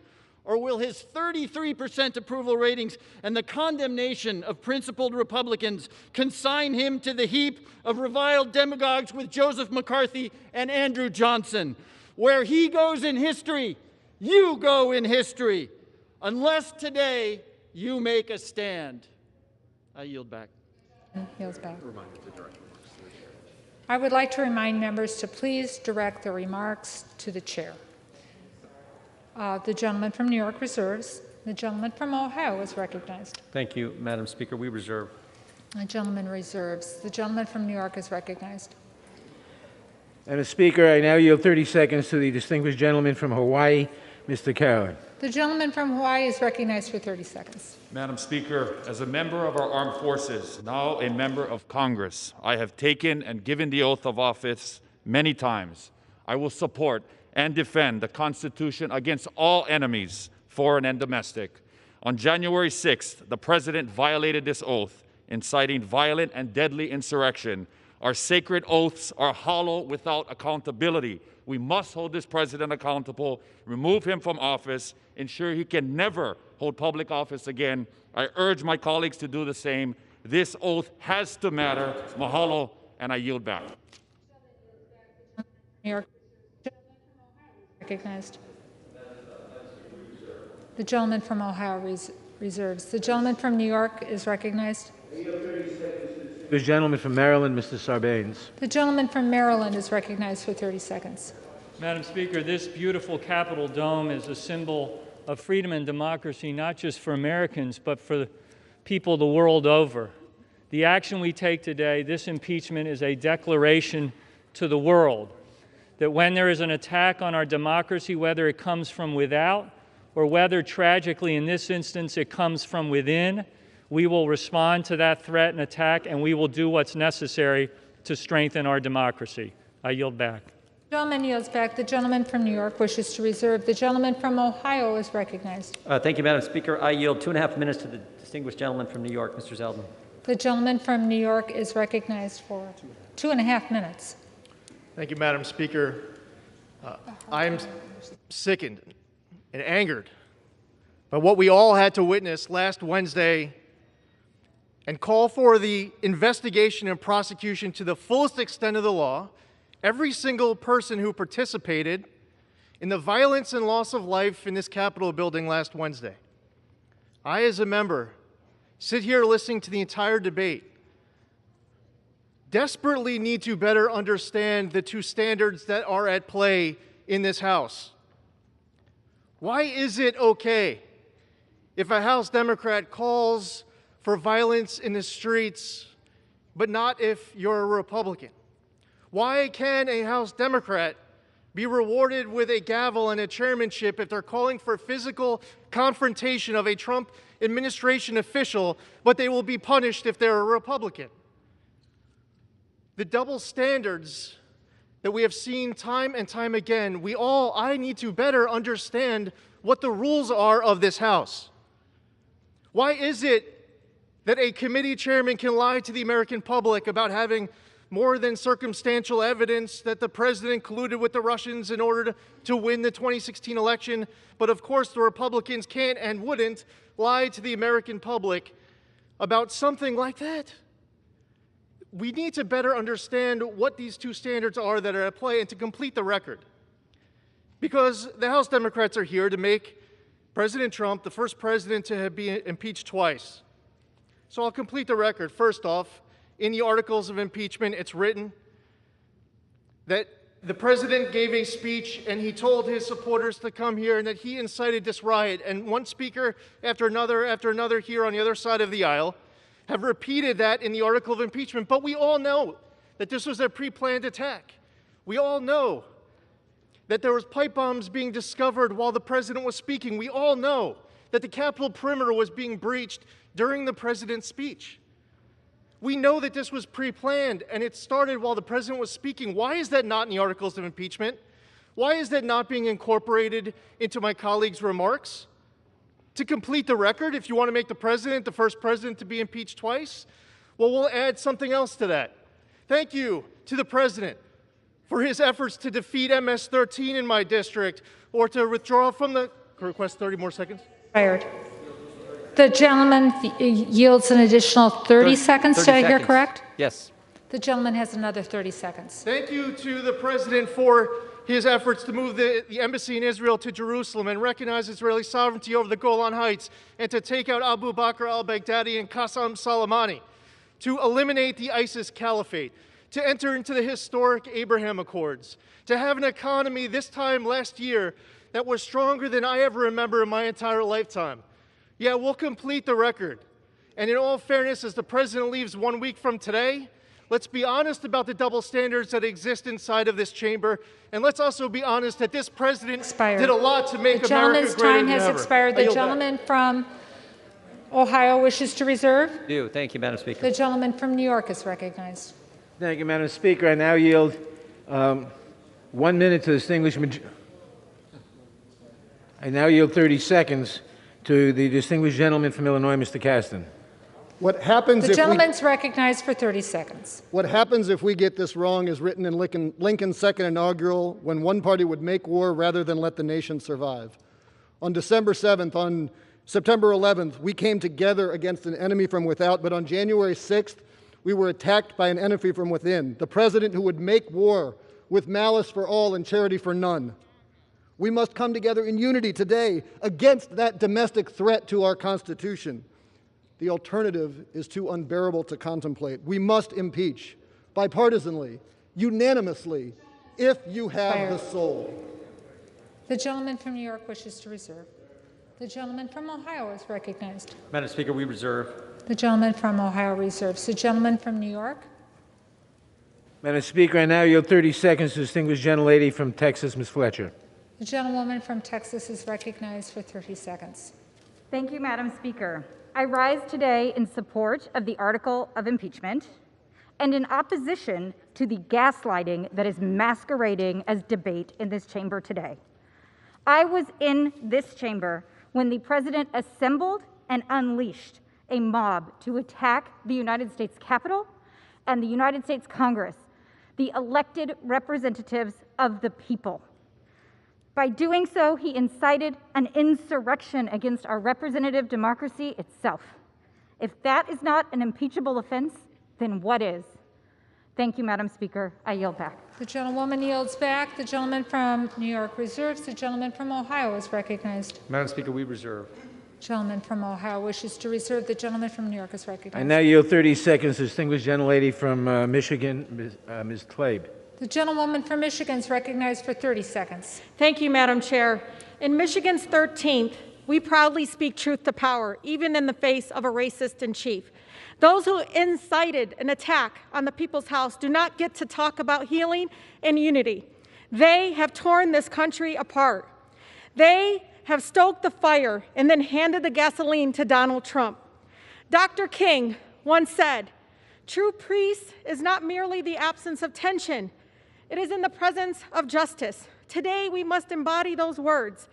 Or will his 33% approval ratings and the condemnation of principled Republicans consign him to the heap of reviled demagogues with Joseph McCarthy and Andrew Johnson? Where he goes in history, you go in history, unless today you make a stand. I yield back. Yields back. I would like to remind members to please direct their remarks to the chair. The gentleman from New York reserves. The gentleman from Ohio is recognized. Thank you, Madam Speaker. We reserve. The gentleman reserves. The gentleman from New York is recognized. Madam Speaker, I now yield 30 seconds to the distinguished gentleman from Hawaii, Mr. Cowan. The gentleman from Hawaii is recognized for 30 seconds. Madam Speaker, as a member of our armed forces, now a member of Congress, I have taken and given the oath of office many times. I will support and defend the Constitution against all enemies, foreign and domestic. On January 6th, the President violated this oath, inciting violent and deadly insurrection. Our sacred oaths are hollow without accountability. We must hold this President accountable, remove him from office, ensure he can never hold public office again. I urge my colleagues to do the same. This oath has to matter. Mahalo, and I yield back. New York. Recognized. The gentleman from Ohio reserves. The gentleman from New York is recognized. The gentleman from Maryland, Mr. Sarbanes. The gentleman from Maryland is recognized for 30 seconds. Madam Speaker, this beautiful Capitol dome is a symbol of freedom and democracy, not just for Americans, but for the people the world over. The action we take today, this impeachment, is a declaration to the world that when there is an attack on our democracy, whether it comes from without or whether, tragically, in this instance, it comes from within, we will respond to that threat and attack, and we will do what's necessary to strengthen our democracy. I yield back. The gentleman yields back. The gentleman from New York wishes to reserve. The gentleman from Ohio is recognized. Thank you, Madam Speaker. I yield 2.5 minutes to the distinguished gentleman from New York, Mr. Zeldin. The gentleman from New York is recognized for 2.5 minutes. Thank you, Madam Speaker. I am sickened and angered by what we all had to witness last Wednesday and call for the investigation and prosecution to the fullest extent of the law, every single person who participated in the violence and loss of life in this Capitol building last Wednesday. I, as a member, sit here listening to the entire debate, desperately need to better understand the two standards that are at play in this House. Why is it okay if a House Democrat calls for violence in the streets, but not if you're a Republican? Why can a House Democrat be rewarded with a gavel and a chairmanship if they're calling for physical confrontation of a Trump administration official, but they will be punished if they're a Republican? The double standards that we have seen time and time again, I need to better understand what the rules are of this House. Why is it that a committee chairman can lie to the American public about having more than circumstantial evidence that the president colluded with the Russians in order to win the 2016 election, but of course the Republicans can't and wouldn't lie to the American public about something like that? We need to better understand what these two standards are that are at play and to complete the record. Because the House Democrats are here to make President Trump the first president to have been impeached twice. So I'll complete the record. First off, in the articles of impeachment, it's written that the president gave a speech and he told his supporters to come here and that he incited this riot. And one speaker after another here on the other side of the aisle have repeated that in the article of impeachment. But we all know that this was a pre-planned attack. We all know that there was pipe bombs being discovered while the president was speaking. We all know that the Capitol perimeter was being breached during the president's speech. We know that this was pre-planned and it started while the president was speaking. Why is that not in the articles of impeachment? Why is that not being incorporated into my colleagues' remarks? To complete the record, if you want to make the president the first president to be impeached twice, well, we'll add something else to that. Thank you to the president for his efforts to defeat MS-13 in my district or to withdraw from the... Request 30 more seconds. Expired. The gentleman yields an additional 30 seconds. 30 Did I hear seconds. correct? Yes. The gentleman has another 30 seconds. Thank you to the president for his efforts to move the embassy in Israel to Jerusalem and recognize Israeli sovereignty over the Golan Heights and to take out Abu Bakr al-Baghdadi and Qassem Soleimani, to eliminate the ISIS caliphate, to enter into the historic Abraham Accords, to have an economy this time last year that was stronger than I ever remember in my entire lifetime. Yeah, we'll complete the record. And in all fairness, as the president leaves 1 week from today, let's be honest about the double standards that exist inside of this chamber, and let's also be honest that this president did a lot to make America greater than ever. The gentleman's time has expired. The gentleman from Ohio wishes to reserve. Thank you, Madam Speaker. The gentleman from New York is recognized. Thank you, Madam Speaker. I now yield 1 minute to the distinguished I now yield 30 seconds to the distinguished gentleman from Illinois, Mr. Caston. What happens The gentleman's recognized for 30 seconds. What happens if we get this wrong is written in Lincoln's second inaugural, when one party would make war rather than let the nation survive. On December 7th, on September 11th, we came together against an enemy from without, but on January 6th, we were attacked by an enemy from within, the president who would make war with malice for all and charity for none. We must come together in unity today against that domestic threat to our Constitution. The alternative is too unbearable to contemplate. We must impeach, bipartisanly, unanimously, if you have the soul. The gentleman from New York wishes to reserve. The gentleman from Ohio is recognized. Madam Speaker, we reserve. The gentleman from Ohio reserves. The gentleman from New York. Madam Speaker, I now yield 30 seconds to the distinguished gentlelady from Texas, Ms. Fletcher. The gentlewoman from Texas is recognized for 30 seconds. Thank you, Madam Speaker. I rise today in support of the article of impeachment and in opposition to the gaslighting that is masquerading as debate in this chamber today. I was in this chamber when the president assembled and unleashed a mob to attack the United States Capitol and the United States Congress, the elected representatives of the people. By doing so, he incited an insurrection against our representative democracy itself. If that is not an impeachable offense, then what is? Thank you, Madam Speaker. I yield back. The gentlewoman yields back. The gentleman from New York reserves. The gentleman from Ohio is recognized. Madam Speaker, we reserve. Gentleman from Ohio wishes to reserve. The gentleman from New York is recognized. I now yield 30 seconds to the distinguished gentlelady from Michigan, Ms. Tlaib. The gentlewoman from Michigan is recognized for 30 seconds. Thank you, Madam Chair. In Michigan's 13th, we proudly speak truth to power, even in the face of a racist in chief. Those who incited an attack on the People's House do not get to talk about healing and unity. They have torn this country apart. They have stoked the fire and then handed the gasoline to Donald Trump. Dr. King once said, "True peace is not merely the absence of tension. It is in the presence of justice." Today, we must embody those words,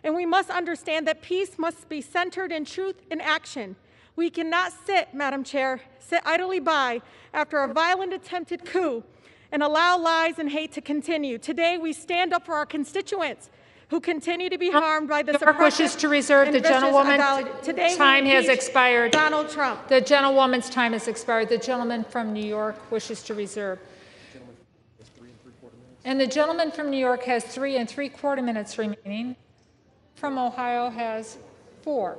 and we must understand that peace must be centered in truth and action. We cannot sit, Madam Chair, sit idly by after a violent attempted coup and allow lies and hate to continue. Today, we stand up for our constituents who continue to be harmed by this oppressive wishes to reserve. The gentlewoman's time has expired. Donald Trump. The gentlewoman's time has expired. The gentleman from New York wishes to reserve. And the gentleman from New York has 3 3/4 minutes remaining. From Ohio has 4.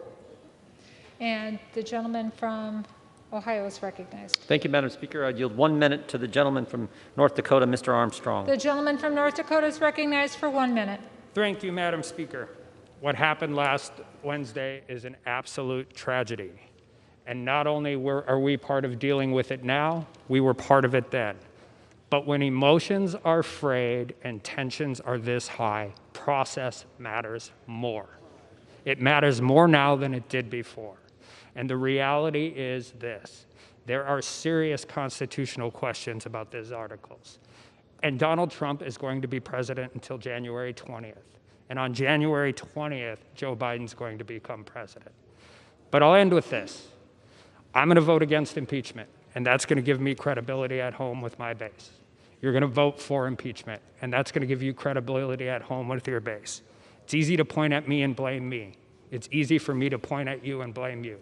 And the gentleman from Ohio is recognized. Thank you, Madam Speaker. I yield 1 minute to the gentleman from North Dakota, Mr. Armstrong. The gentleman from North Dakota is recognized for 1 minute. Thank you, Madam Speaker. What happened last Wednesday is an absolute tragedy. And not only are we part of dealing with it now, we were part of it then. But when emotions are frayed and tensions are this high, process matters more. It matters more now than it did before. And the reality is this: there are serious constitutional questions about these articles. And Donald Trump is going to be president until January 20th. And on January 20th, Joe Biden's going to become president. But I'll end with this. I'm going to vote against impeachment, and that's going to give me credibility at home with my base. You're going to vote for impeachment, and that's going to give you credibility at home with your base. It's easy to point at me and blame me. It's easy for me to point at you and blame you.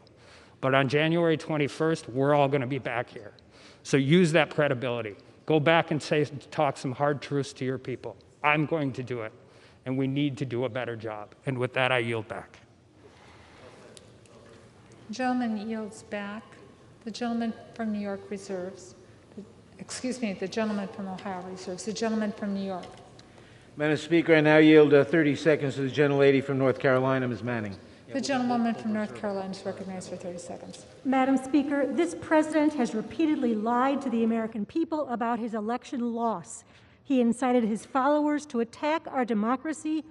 But on January 21st, we're all going to be back here. So use that credibility. Go back and talk some hard truths to your people. I'm going to do it, and we need to do a better job. And with that, I yield back. The gentleman yields back. The gentleman from New York reserves. The gentleman from Ohio reserves. The gentleman from New York. Madam Speaker, I now yield 30 seconds to the gentlelady from North Carolina, Ms. Manning. The gentlewoman from North Carolina is recognized for 30 seconds. Madam Speaker, this president has repeatedly lied to the American people about his election loss. He incited his followers to attack our democracy,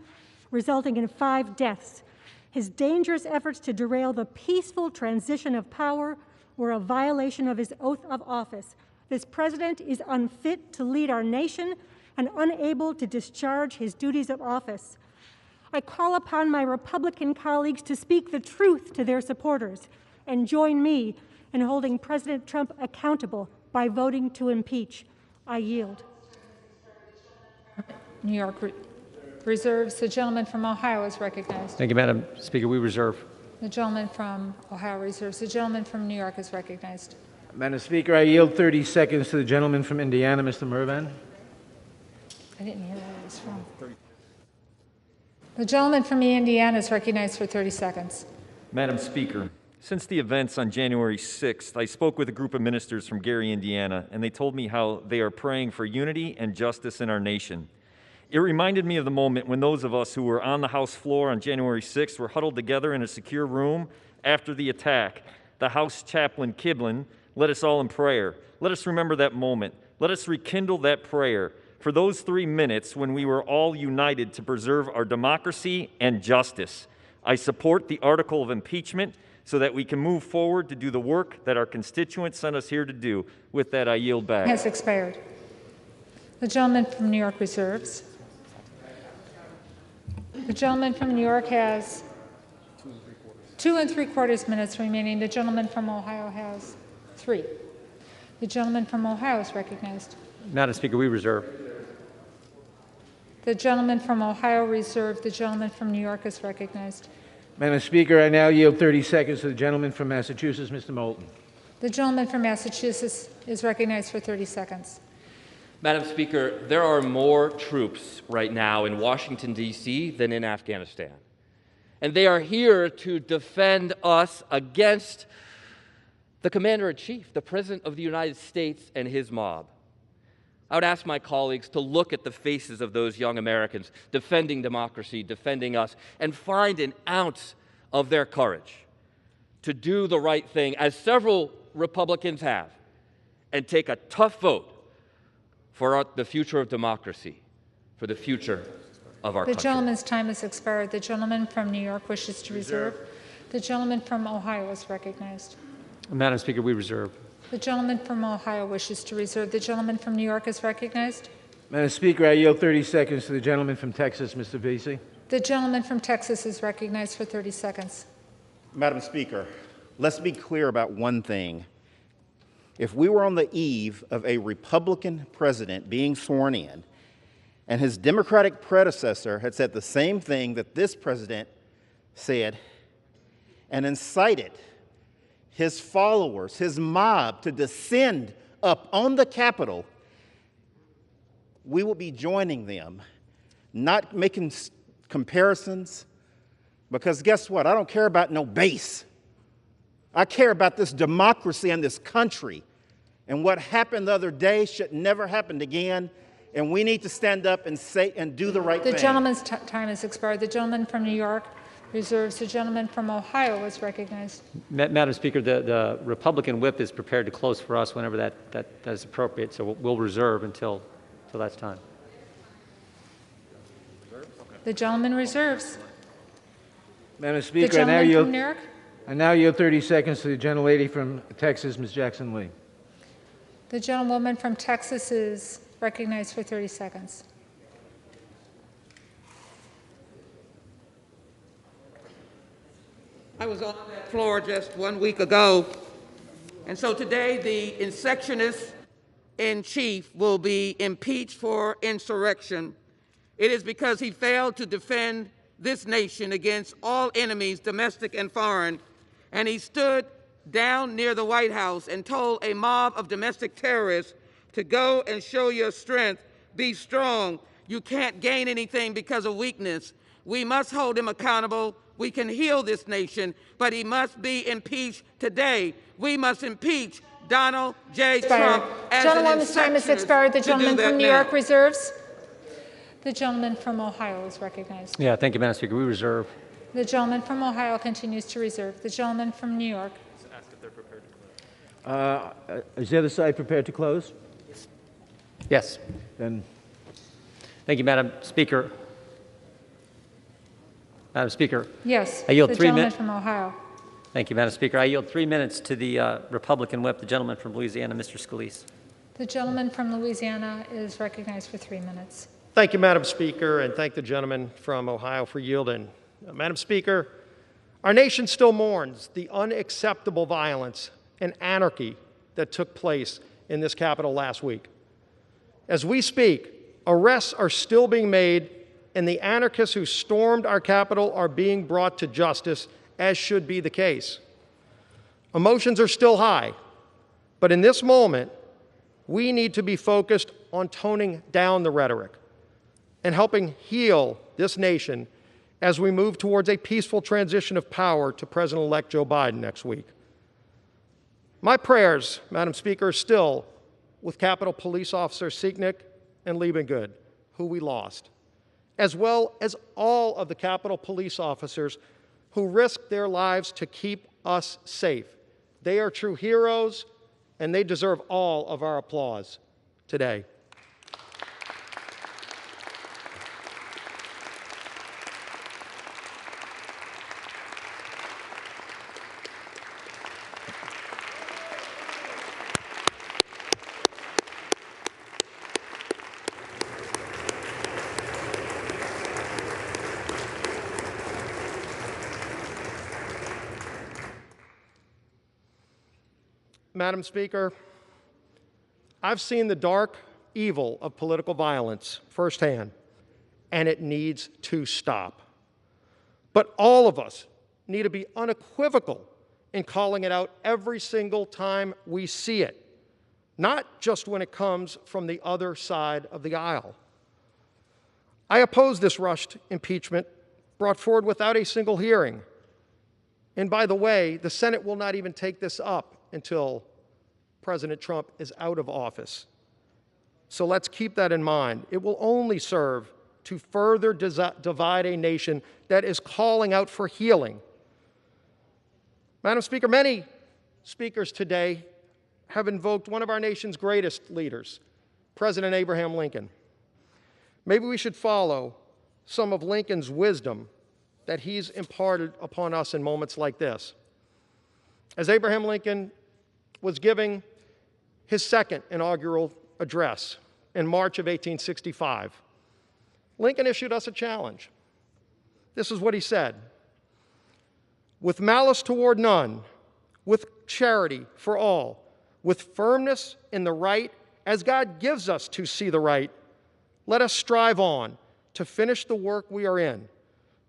resulting in 5 deaths. His dangerous efforts to derail the peaceful transition of power were a violation of his oath of office. This president is unfit to lead our nation and unable to discharge his duties of office. I call upon my Republican colleagues to speak the truth to their supporters and join me in holding President Trump accountable by voting to impeach. I yield. New York reserves. The gentleman from Ohio is recognized. Thank you, Madam Speaker. We reserve. The gentleman from Ohio reserves. The gentleman from New York is recognized. Madam Speaker, I yield 30 seconds to the gentleman from Indiana, Mr. Mervan. I didn't hear where it was from. The gentleman from Indiana is recognized for 30 seconds. Madam Speaker, since the events on January 6th, I spoke with a group of ministers from Gary, Indiana, and they told me how they are praying for unity and justice in our nation. It reminded me of the moment when those of us who were on the House floor on January 6th were huddled together in a secure room after the attack. The House chaplain, Kiblin, led us all in prayer. Let us remember that moment. Let us rekindle that prayer for those 3 minutes when we were all united to preserve our democracy and justice. I support the article of impeachment so that we can move forward to do the work that our constituents sent us here to do. With that, I yield back. Has expired. The gentleman from New York reserves. The gentleman from New York has 2 3/4 minutes remaining. The gentleman from Ohio has 3. The gentleman from Ohio is recognized. Madam Speaker, we reserve. The gentleman from Ohio reserved. The gentleman from New York is recognized. Madam Speaker, I now yield 30 seconds to the gentleman from Massachusetts, Mr. Moulton. The gentleman from Massachusetts is recognized for 30 seconds. Madam Speaker, there are more troops right now in Washington, D.C. than in Afghanistan. And they are here to defend us against the Commander-in-Chief, the President of the United States, and his mob. I would ask my colleagues to look at the faces of those young Americans defending democracy, defending us, and find an ounce of their courage to do the right thing, as several Republicans have, and take a tough vote for the future of democracy, for the future of our country. The gentleman's time has expired. The gentleman from New York wishes to reserve. The gentleman from Ohio is recognized. Madam Speaker, we reserve. The gentleman from Ohio wishes to reserve. The gentleman from New York is recognized. Madam Speaker, I yield 30 seconds to the gentleman from Texas, Mr. Vesey. The gentleman from Texas is recognized for 30 seconds. Madam Speaker, let's be clear about one thing. If we were on the eve of a Republican president being sworn in, and his Democratic predecessor had said the same thing that this president said, and incited his followers, his mob, to descend up on the Capitol, we will be joining them, not making comparisons, because guess what? I don't care about no base. I care about this democracy and this country. And what happened the other day should never happen again. And we need to stand up and say and do the right thing. The gentleman's time has expired. The gentleman from New York reserves. The gentleman from Ohio is recognized. Madam Speaker, the Republican whip is prepared to close for us whenever that is appropriate, so we'll reserve until that's time. The gentleman reserves. Madam Speaker, the gentleman from New York. I now yield 30 seconds to the gentlelady from Texas, Ms. Jackson Lee. The gentlewoman from Texas is recognized for 30 seconds. I was on that floor just 1 week ago, and so today the insurrectionist in chief will be impeached for insurrection. It is because he failed to defend this nation against all enemies, domestic and foreign, and he stood down near the White House and told a mob of domestic terrorists to go and show your strength, be strong. You can't gain anything because of weakness. We must hold him accountable. We can heal this nation, but he must be impeached today. We must impeach Donald J. Trump as Gentlewoman's time has expired. The gentleman from New York reserves. The gentleman from Ohio is recognized. Yeah, thank you, Madam Speaker. We reserve. The gentleman from Ohio continues to reserve. The gentleman from New York. Ask if they're prepared to close. Is the other side prepared to close? Yes. Then. Thank you, Madam Speaker. Madam Speaker. Yes. I yield the 3 gentleman minutes. from Ohio. Thank you, Madam Speaker. I yield 3 minutes to the Republican whip, the gentleman from Louisiana, Mr. Scalise. The gentleman from Louisiana is recognized for 3 minutes. Thank you, Madam Speaker, and thank the gentleman from Ohio for yielding. Madam Speaker, our nation still mourns the unacceptable violence and anarchy that took place in this Capitol last week. As we speak, arrests are still being made, and the anarchists who stormed our Capitol are being brought to justice, as should be the case. Emotions are still high, but in this moment, we need to be focused on toning down the rhetoric and helping heal this nation as we move towards a peaceful transition of power to President-elect Joe Biden next week. My prayers, Madam Speaker, are still with Capitol Police Officer Sieknick and Liebengood, who we lost, as well as all of the Capitol Police officers who risked their lives to keep us safe. They are true heroes, and they deserve all of our applause today. Madam Speaker, I've seen the dark evil of political violence firsthand, and it needs to stop. But all of us need to be unequivocal in calling it out every single time we see it, not just when it comes from the other side of the aisle. I oppose this rushed impeachment brought forward without a single hearing. And by the way, the Senate will not even take this up until President Trump is out of office. So let's keep that in mind. It will only serve to further divide a nation that is calling out for healing. Madam Speaker, many speakers today have invoked one of our nation's greatest leaders, President Abraham Lincoln. Maybe we should follow some of Lincoln's wisdom that he's imparted upon us in moments like this. As Abraham Lincoln was giving his second inaugural address in March of 1865, Lincoln issued us a challenge. This is what he said: "With malice toward none, with charity for all, with firmness in the right, as God gives us to see the right, let us strive on to finish the work we are in,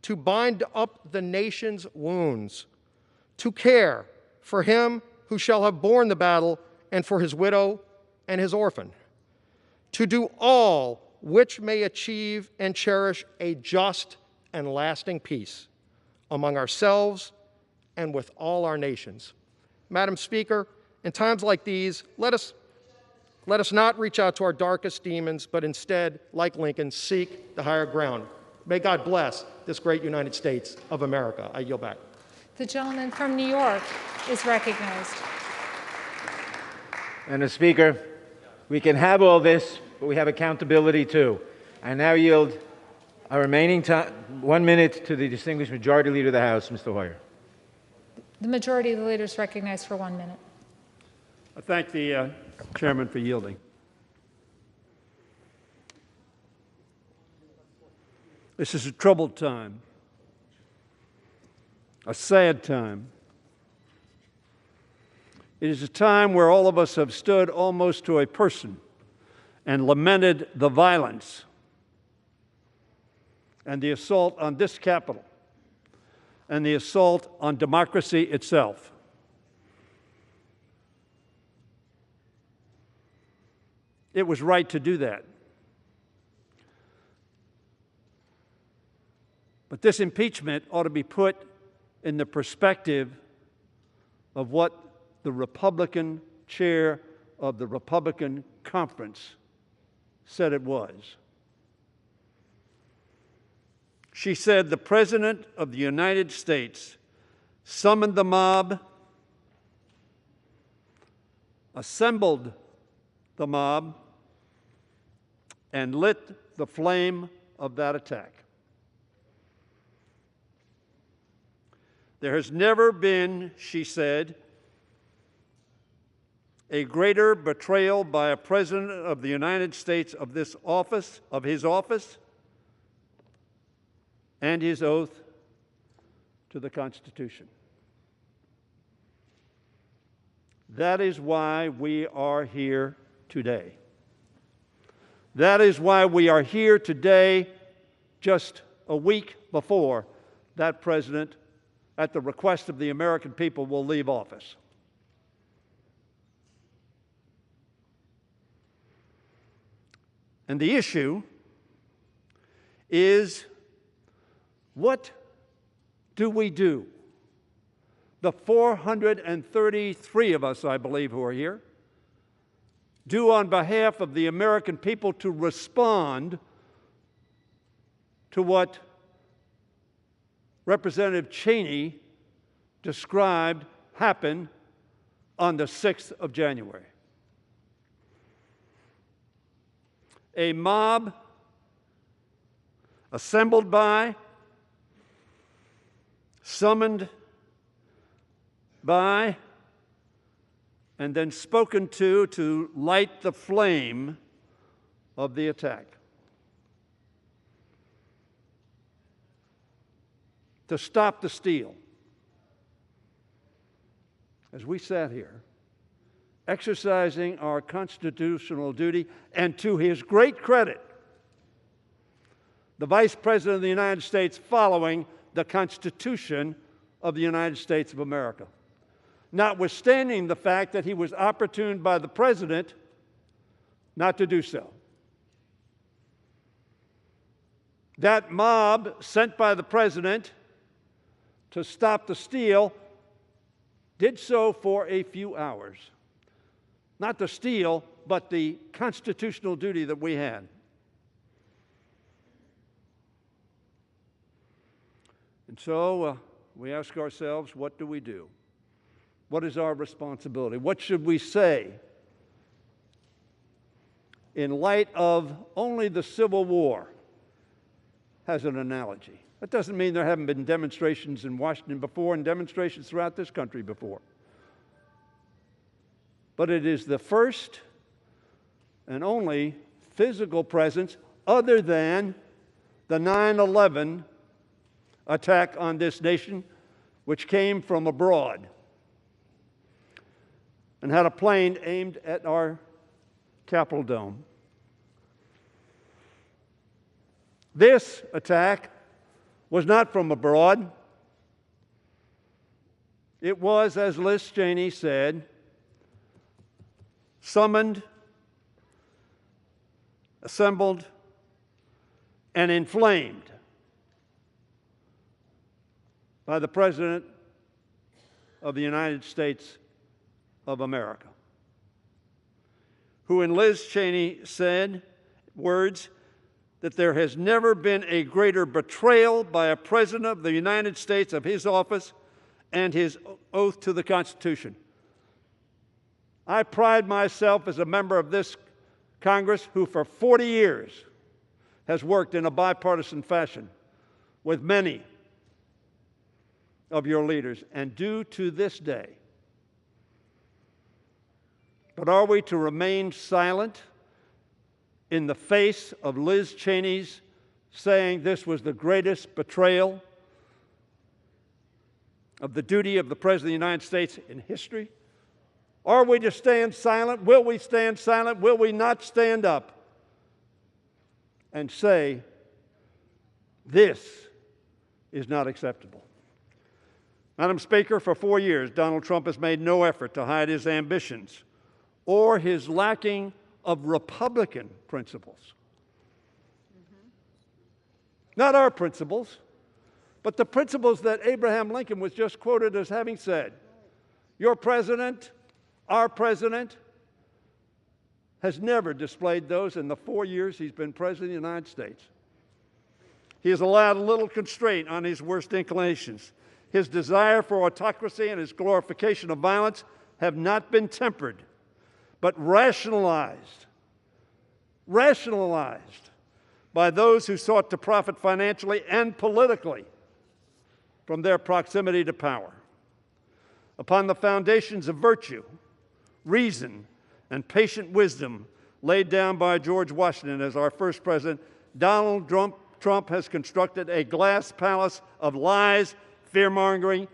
to bind up the nation's wounds, to care for him who shall have borne the battle, and for his widow and his orphan, to do all which may achieve and cherish a just and lasting peace among ourselves and with all our nations." Madam Speaker, in times like these, let us not reach out to our darkest demons, but instead, like Lincoln, seek the higher ground. May God bless this great United States of America. I yield back. The gentleman from New York is recognized. Madam Speaker, we can have all this, but we have accountability too. I now yield our remaining time, 1 minute, to the distinguished Majority Leader of the House, Mr. Hoyer. The Majority of the Leader is recognized for 1 minute. I thank the Chairman for yielding. This is a troubled time. a sad time. It is a time where all of us have stood almost to a person and lamented the violence and the assault on this Capitol and the assault on democracy itself. It was right to do that. But this impeachment ought to be put in the perspective of what the Republican chair of the Republican conference said it was. She said the President of the United States summoned the mob, assembled the mob, and lit the flame of that attack. There has never been, she said, a greater betrayal by a President of the United States of this office, of his office, and his oath to the Constitution. That is why we are here today. That is why we are here today, just a week before that president, at the request of the American people, will leave office. And the issue is, what do we do? The 433 of us, I believe, who are here, do on behalf of the American people to respond to what Representative Cheney described happened on the 6th of January. A mob assembled by, summoned by, and then spoken to light the flame of the attack. To stop the steal. As we sat here, exercising our constitutional duty, and to his great credit, the Vice President of the United States following the Constitution of the United States of America, notwithstanding the fact that he was opportuned by the President not to do so. That mob sent by the President to stop the steal did so for a few hours. Not the steal, but the constitutional duty that we had. And so we ask ourselves, what do we do? What is our responsibility? What should we say in light of only the Civil War as an analogy? That doesn't mean there haven't been demonstrations in Washington before and demonstrations throughout this country before. But it is the first and only physical presence other than the 9/11 attack on this nation, which came from abroad and had a plane aimed at our Capitol dome. This attack was not from abroad. It was, as Liz Cheney said, summoned, assembled, and inflamed by the President of the United States of America, who in Liz Cheney said words that there has never been a greater betrayal by a President of the United States of his office and his oath to the Constitution. I pride myself as a member of this Congress who for 40 years has worked in a bipartisan fashion with many of your leaders, and do to this day. But are we to remain silent in the face of Liz Cheney's saying this was the greatest betrayal of the duty of the President of the United States in history? Are we to stand silent? Will we stand silent? Will we not stand up and say, this is not acceptable? Madam Speaker, for 4 years, Donald Trump has made no effort to hide his ambitions or his lacking of Republican principles. Not our principles, but the principles that Abraham Lincoln was just quoted as having said. Your president, our president, has never displayed those in the 4 years he's been president of the United States. He has allowed a little constraint on his worst inclinations. His desire for autocracy and his glorification of violence have not been tempered, but rationalized by those who sought to profit financially and politically from their proximity to power. Upon the foundations of virtue, reason, and patient wisdom laid down by George Washington as our first president, Donald Trump has constructed a glass palace of lies, fear-mongering,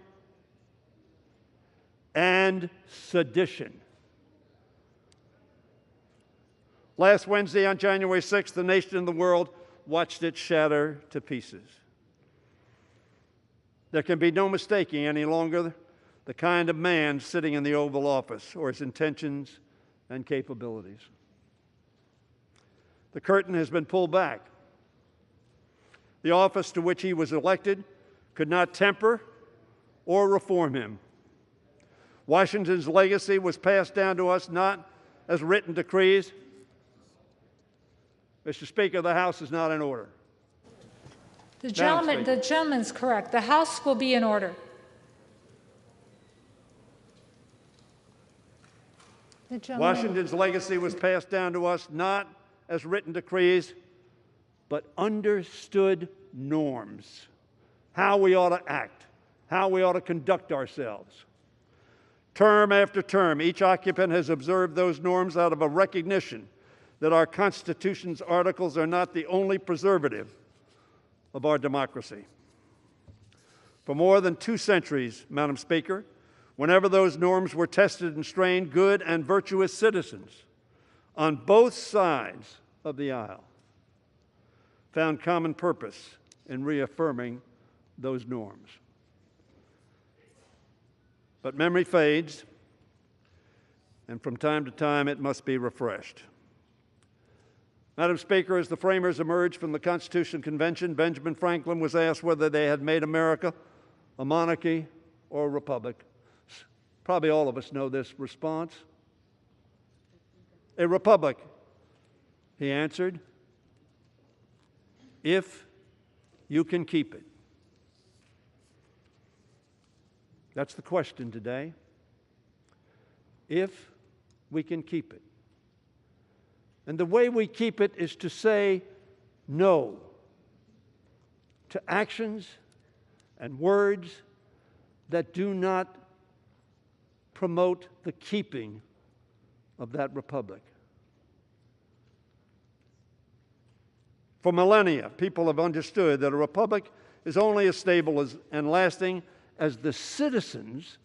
and sedition. Last Wednesday, on January 6th, the nation and the world watched it shatter to pieces. There can be no mistaking any longer the kind of man sitting in the Oval Office or his intentions and capabilities. The curtain has been pulled back. The office to which he was elected could not temper or reform him. Washington's legacy was passed down to us not as written decrees. Mr. Speaker, the House is not in order. The gentleman's correct. The House will be in order. Washington's legacy was passed down to us not as written decrees, but understood norms. How we ought to act, how we ought to conduct ourselves. Term after term, each occupant has observed those norms out of a recognition that our Constitution's articles are not the only preservative of our democracy. For more than 2 centuries, Madam Speaker, whenever those norms were tested and strained, good and virtuous citizens on both sides of the aisle found common purpose in reaffirming those norms. But memory fades, and from time to time it must be refreshed. Madam Speaker, as the framers emerged from the Constitutional Convention, Benjamin Franklin was asked whether they had made America a monarchy or a republic. Probably all of us know this response. A republic, he answered, if you can keep it. That's the question today. If we can keep it. And the way we keep it is to say no to actions and words that do not promote the keeping of that republic. For millennia, people have understood that a republic is only as stable and lasting as the citizens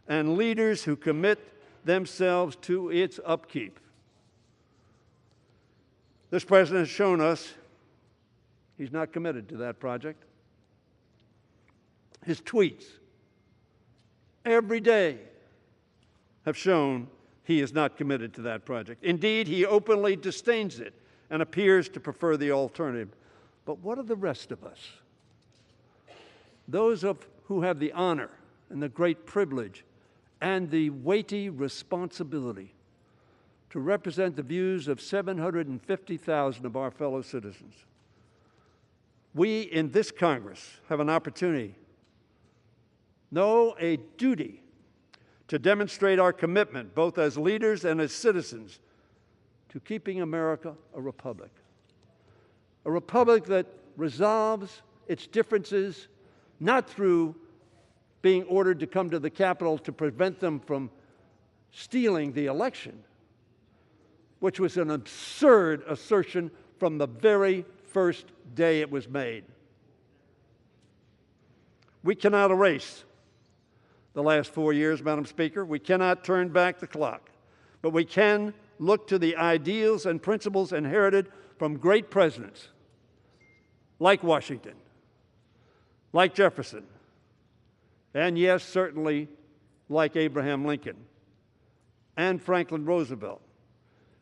and leaders who commit themselves to its upkeep. This president has shown us he's not committed to that project. His tweets every day have shown he is not committed to that project. Indeed, he openly disdains it and appears to prefer the alternative. But what of the rest of us? Those who have the honor and the great privilege and the weighty responsibility to represent the views of 750,000 of our fellow citizens. We in this Congress have an opportunity, no, a duty, to demonstrate our commitment, both as leaders and as citizens, to keeping America a republic that resolves its differences not through being ordered to come to the Capitol to prevent them from stealing the election, which was an absurd assertion from the very first day it was made. We cannot erase the last 4 years, Madam Speaker. We cannot turn back the clock, but we can look to the ideals and principles inherited from great presidents like Washington, like Jefferson, and yes, certainly like Abraham Lincoln and Franklin Roosevelt,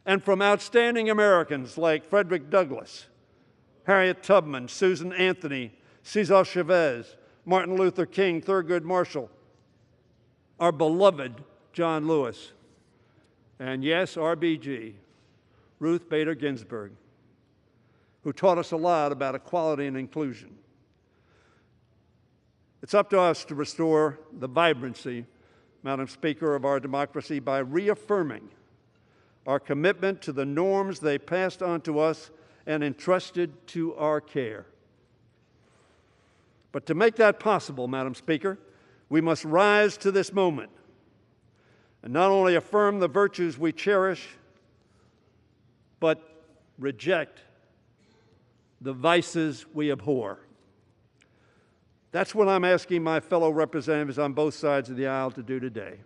and from outstanding Americans like Frederick Douglass, Harriet Tubman, Susan Anthony, Cesar Chavez, Martin Luther King, Thurgood Marshall, our beloved John Lewis, and yes, RBG, Ruth Bader Ginsburg, who taught us a lot about equality and inclusion. It's up to us to restore the vibrancy, Madam Speaker, of our democracy by reaffirming our commitment to the norms they passed on to us and entrusted to our care. But to make that possible, Madam Speaker, we must rise to this moment and not only affirm the virtues we cherish, but reject the vices we abhor. That's what I'm asking my fellow representatives on both sides of the aisle to do today.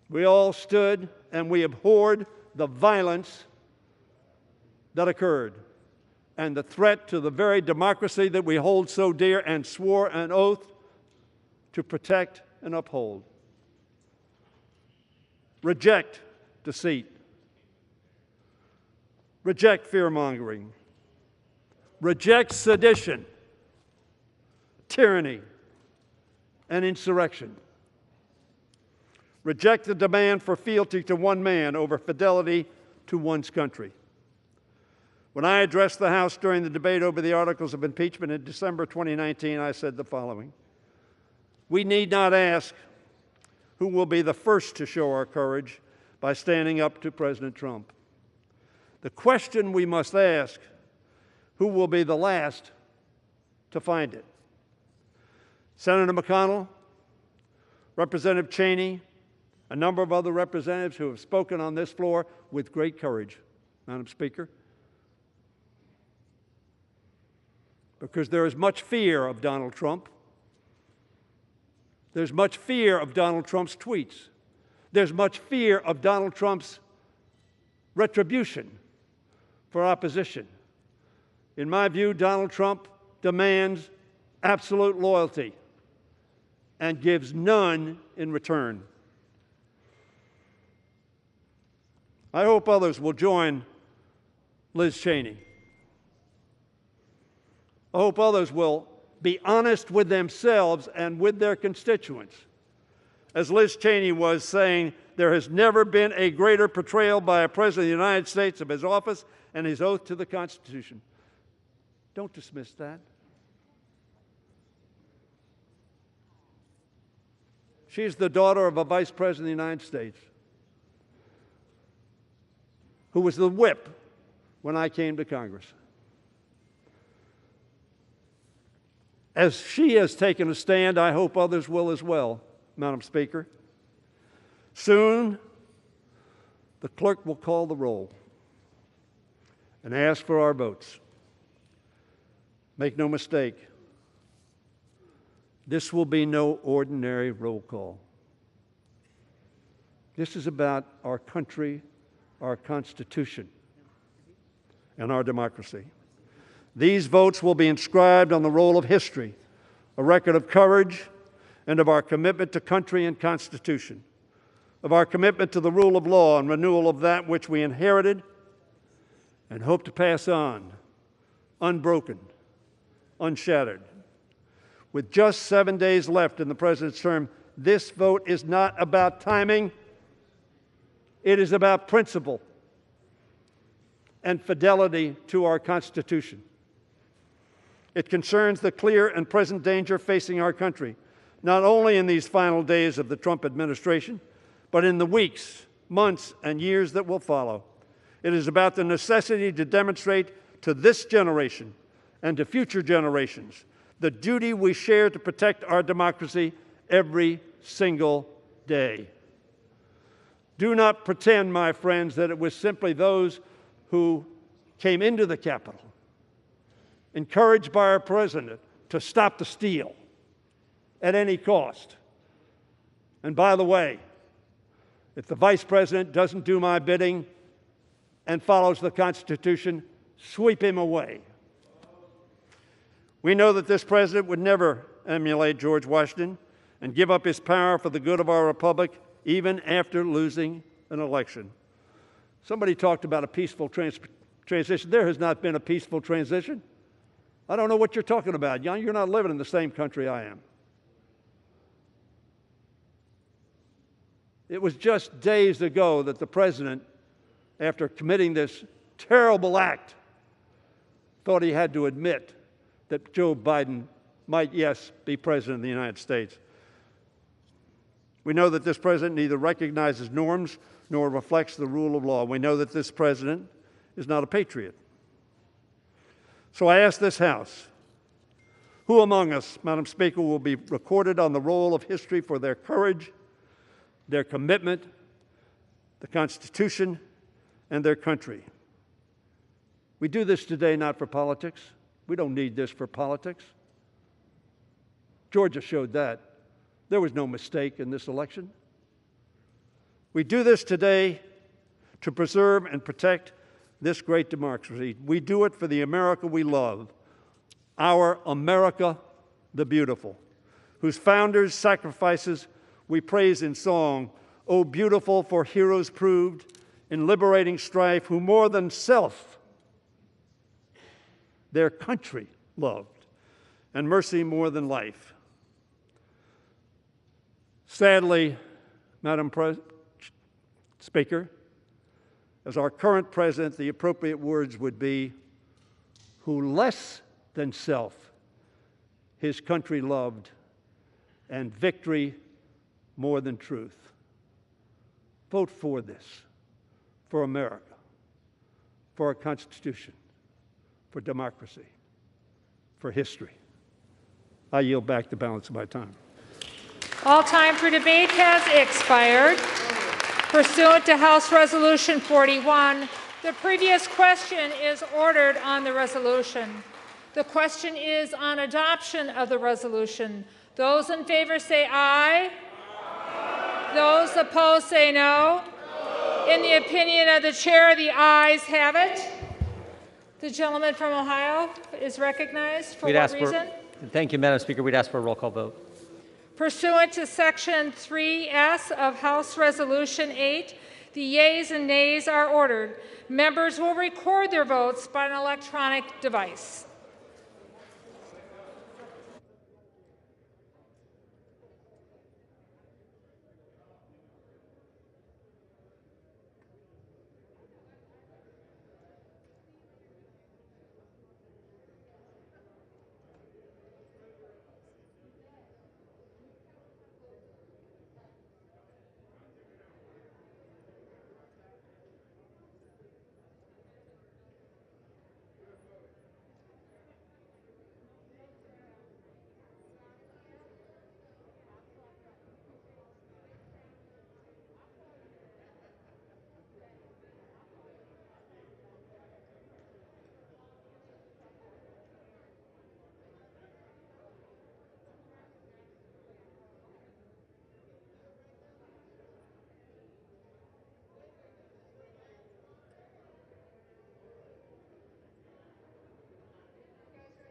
We all stood and we abhorred the violence that occurred and the threat to the very democracy that we hold so dear and swore an oath to protect and uphold. Reject deceit. Reject fear-mongering. Reject sedition, tyranny, and insurrection. Reject the demand for fealty to one man over fidelity to one's country. When I addressed the House during the debate over the articles of impeachment in December 2019, I said the following: we need not ask who will be the first to show our courage by standing up to President Trump. The question we must ask: who will be the last to find it? Senator McConnell, Representative Cheney, a number of other representatives who have spoken on this floor with great courage, Madam Speaker, because there is much fear of Donald Trump. There's much fear of Donald Trump's tweets. There's much fear of Donald Trump's retribution for opposition. In my view, Donald Trump demands absolute loyalty and gives none in return. I hope others will join Liz Cheney. I hope others will be honest with themselves and with their constituents. As Liz Cheney was saying, there has never been a greater betrayal by a President of the United States of his office and his oath to the Constitution. Don't dismiss that. She's the daughter of a Vice President of the United States who was the whip when I came to Congress. As she has taken a stand, I hope others will as well, Madam Speaker. Soon, the clerk will call the roll and ask for our votes. Make no mistake, this will be no ordinary roll call. This is about our country, our Constitution, and our democracy. These votes will be inscribed on the roll of history, a record of courage and of our commitment to country and Constitution, of our commitment to the rule of law and renewal of that which we inherited and hope to pass on, unbroken, unshattered. With just 7 days left in the President's term, this vote is not about timing. It is about principle and fidelity to our Constitution. It concerns the clear and present danger facing our country, not only in these final days of the Trump administration, but in the weeks, months, and years that will follow. It is about the necessity to demonstrate to this generation and to future generations the duty we share to protect our democracy every single day. Do not pretend, my friends, that it was simply those who came into the Capitol, encouraged by our President to stop the steal, at any cost. And by the way, if the Vice President doesn't do my bidding and follows the Constitution, sweep him away. We know that this President would never emulate George Washington and give up his power for the good of our republic, even after losing an election. Somebody talked about a peaceful transition. There has not been a peaceful transition. I don't know what you're talking about. You're not living in the same country I am. It was just days ago that the President, after committing this terrible act, thought he had to admit that Joe Biden might, yes, be President of the United States. We know that this President neither recognizes norms nor reflects the rule of law. We know that this President is not a patriot. So I ask this House, who among us, Madam Speaker, will be recorded on the roll of history for their courage, their commitment, the Constitution, and their country? We do this today not for politics. We don't need this for politics. Georgia showed that. There was no mistake in this election. We do this today to preserve and protect this great democracy. We do it for the America we love, our America the beautiful, whose founders' sacrifices we praise in song. Oh, beautiful for heroes proved in liberating strife, who more than self their country loved, and mercy more than life. Sadly, Madam Speaker, as our current President, the appropriate words would be, who less than self his country loved, and victory more than truth. Vote for this, for America, for our Constitution, for democracy, for history. I yield back the balance of my time. All time for debate has expired. Pursuant to House Resolution 41, the previous question is ordered on the resolution. The question is on adoption of the resolution. Those in favor say aye. Aye. Those opposed say no. No. In the opinion of the chair, the ayes have it. The gentleman from Ohio is recognized. For what reason? Thank you, Madam Speaker. We'd ask for a roll call vote. Pursuant to Section 3S of House Resolution 8, the yeas and nays are ordered. Members will record their votes by an electronic device.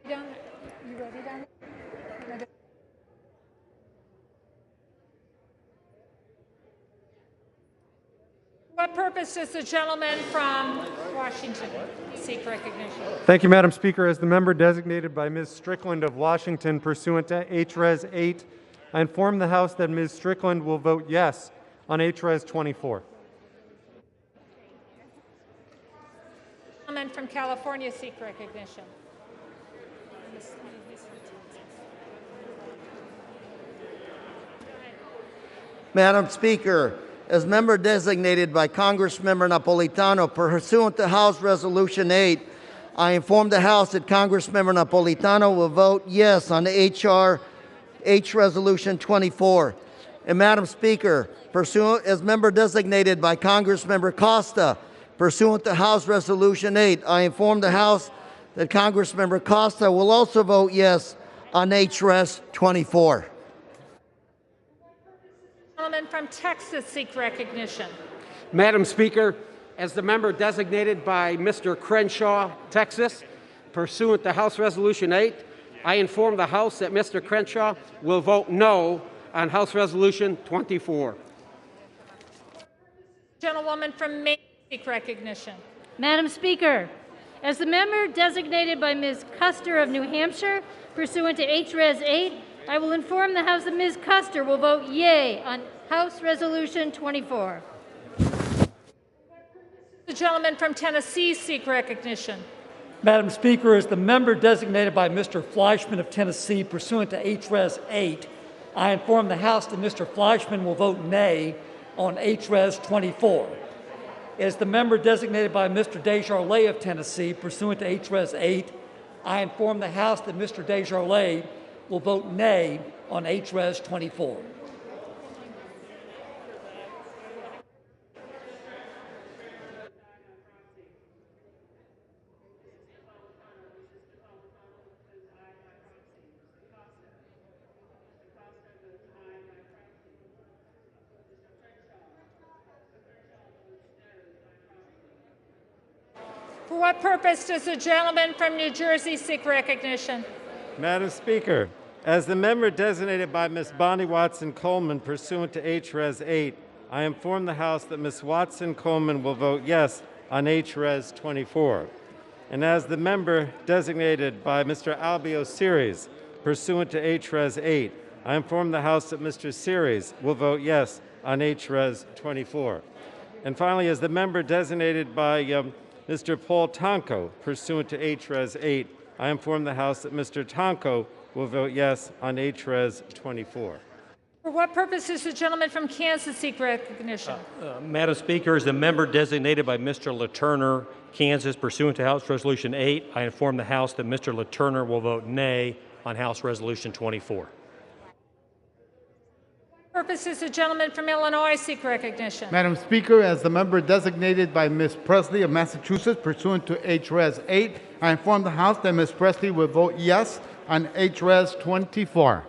You ready down there? What purpose does the gentleman from Washington seek recognition? Thank you, Madam Speaker. As the member designated by Ms. Strickland of Washington pursuant to H-Res 8, I inform the House that Ms. Strickland will vote yes on H-Res 24. Gentleman from California seek recognition. Madam Speaker, as member designated by Congressmember Napolitano pursuant to House Resolution 8, I inform the House that Congressmember Napolitano will vote yes on H Resolution 24. And Madam Speaker, as member designated by Congressmember Costa pursuant to House Resolution 8, I inform the House that Congressmember Costa will also vote yes on H Res 24. gentleman from Texas seek recognition? Madam Speaker, as the member designated by Mr. Crenshaw, Texas, pursuant to House Resolution 8, I inform the House that Mr. Crenshaw will vote no on House Resolution 24. Gentlewoman from Maine seek recognition. Madam Speaker, as the member designated by Ms. Custer of New Hampshire, pursuant to H-Res 8, I will inform the House that Ms. Custer will vote yea on House Resolution 24. The gentleman from Tennessee seek recognition. Madam Speaker, as the member designated by Mr. Fleischman of Tennessee pursuant to H-Res 8, I inform the House that Mr. Fleischman will vote nay on H-Res 24. As the member designated by Mr. Desjardins of Tennessee pursuant to H-Res 8, I inform the House that Mr. Desjardins will vote nay on H-Res 24. For what purpose does the gentleman from New Jersey seek recognition? Madam Speaker, as the member designated by Ms. Bonnie Watson Coleman pursuant to H-Res 8, I inform the House that Ms. Watson Coleman will vote yes on H-Res 24. And as the member designated by Mr. Albio Series pursuant to H-Res 8, I inform the House that Mr. Series will vote yes on H-Res 24. And finally, as the member designated by Mr. Paul Tonko pursuant to H-Res 8, I inform the House that Mr. Tonko will vote yes on H-Res 24. For what purpose does the gentleman from Kansas seek recognition? Madam Speaker, as the member designated by Mr. LaTurner, Kansas, pursuant to House Resolution 8, I inform the House that Mr. LaTurner will vote nay on House Resolution 24. For what purpose does the gentleman from Illinois seek recognition? Madam Speaker, as the member designated by Ms. Presley of Massachusetts pursuant to H-Res 8, I inform the House that Ms. Presley will vote yes on H-Res 24.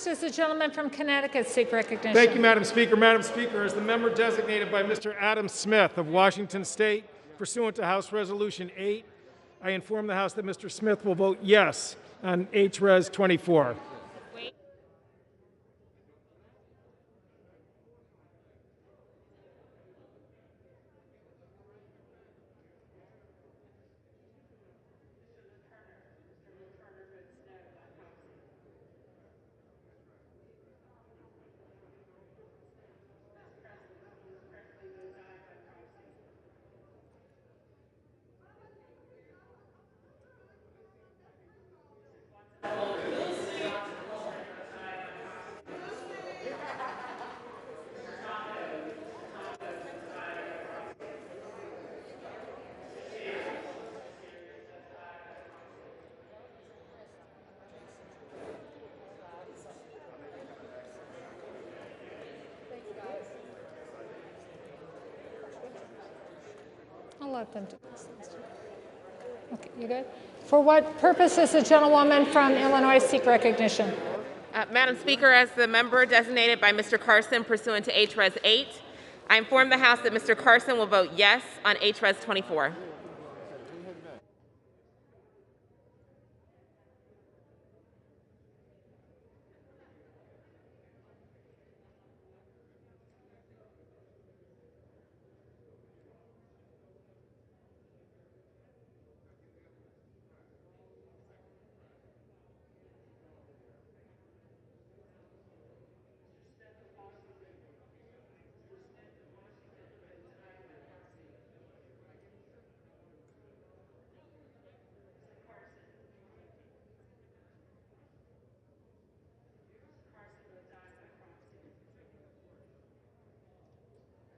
Does the gentleman from Connecticut seek recognition? Thank you, Madam Speaker. Madam Speaker, as the member designated by Mr. Adam Smith of Washington State, pursuant to House Resolution 8, I inform the House that Mr. Smith will vote yes on H-Res 24. I'll let them do this. Okay, you good? For what purpose does the gentlewoman from Illinois seek recognition? Madam Speaker, as the member designated by Mr. Carson pursuant to H-Res 8, I inform the House that Mr. Carson will vote yes on H-Res 24.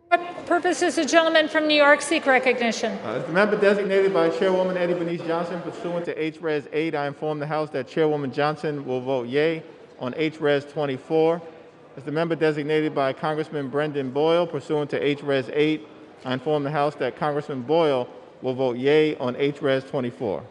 What purpose does the gentleman from New York seek recognition? As the member designated by Chairwoman Eddie Bernice Johnson pursuant to H-Res 8, I inform the House that Chairwoman Johnson will vote yea on H-Res 24. As the member designated by Congressman Brendan Boyle pursuant to H-Res 8, I inform the House that Congressman Boyle will vote yea on H-Res 24.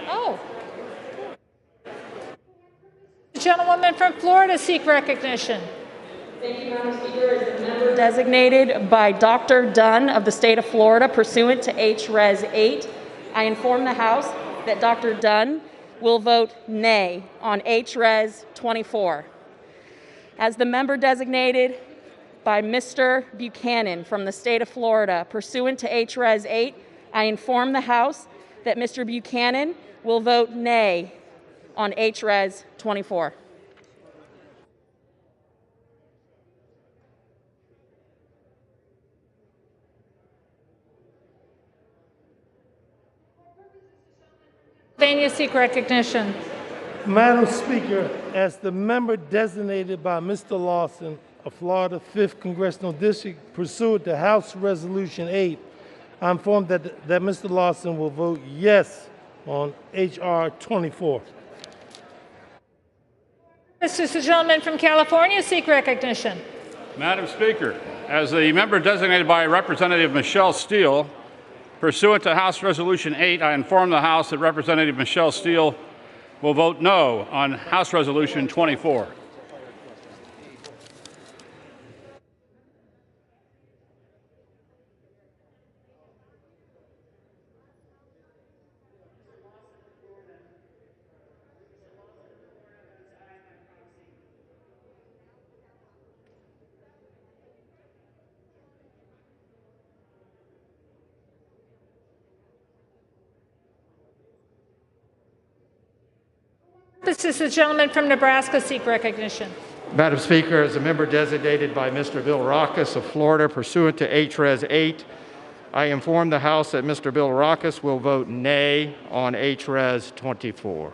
Oh. The gentlewoman from Florida seek recognition. Thank you, Madam Speaker. As the member designated by Dr. Dunn of the state of Florida pursuant to H-Res 8, I inform the House that Dr. Dunn will vote nay on H-Res 24. As the member designated by Mr. Buchanan from the state of Florida pursuant to H-Res 8, I inform the House that Mr. Buchanan will vote nay on H-Res 24. Pennsylvania seek recognition. Madam Speaker, as the member designated by Mr. Lawson of Florida 5th Congressional District pursuant to House Resolution 8, I inform that Mr. Lawson will vote yes on H.R. 24. This is the gentleman from California seek recognition. Madam Speaker, as the member designated by Representative Michelle Steele, pursuant to House Resolution 8, I inform the House that Representative Michelle Steele will vote no on House Resolution 24. This is the gentleman from Nebraska seek recognition. Madam Speaker, as a member designated by Mr. Bill Rackus of Florida pursuant to H-Res 8, I inform the House that Mr. Bill Rackus will vote nay on H-Res 24.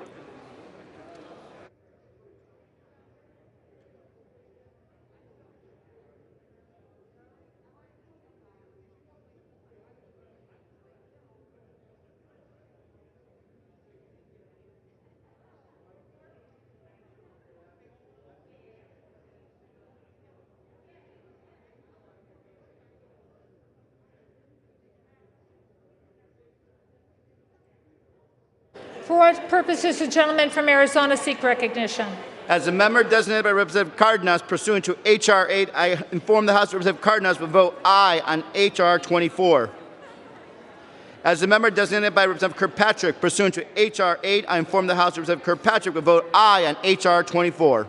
For what purposes the gentleman from Arizona seek recognition? As a member designated by Representative Cardenas pursuant to H.R. 8, I inform the House Representative Cardenas will vote aye on H.R. 24. As a member designated by Representative Kirkpatrick pursuant to H.R. 8, I inform the House Representative Kirkpatrick will vote aye on H.R. 24.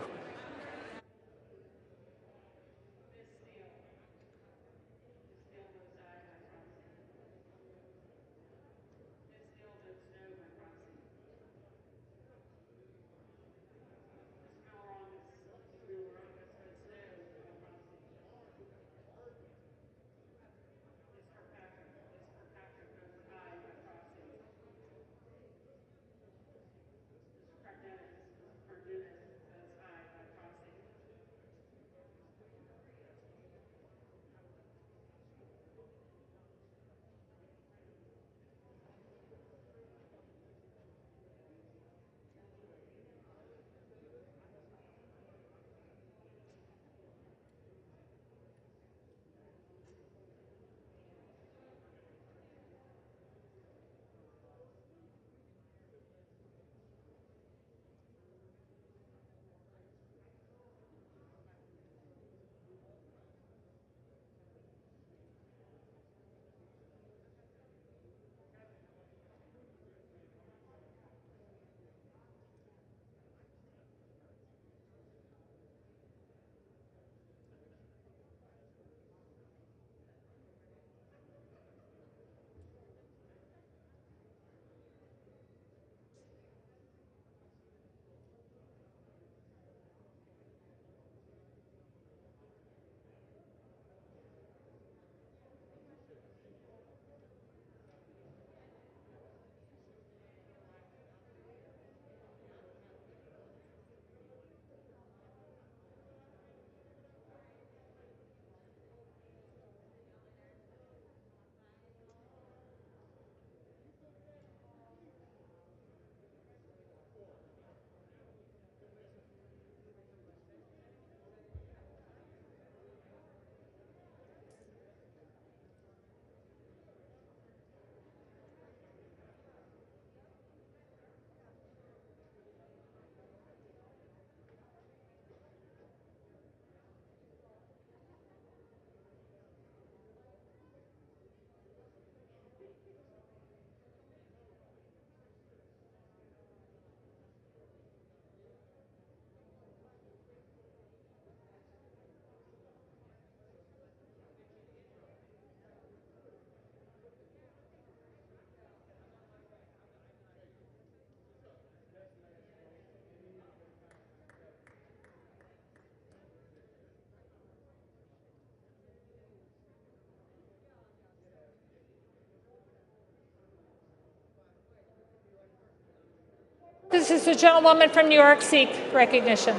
This is the gentlewoman from New York seek recognition.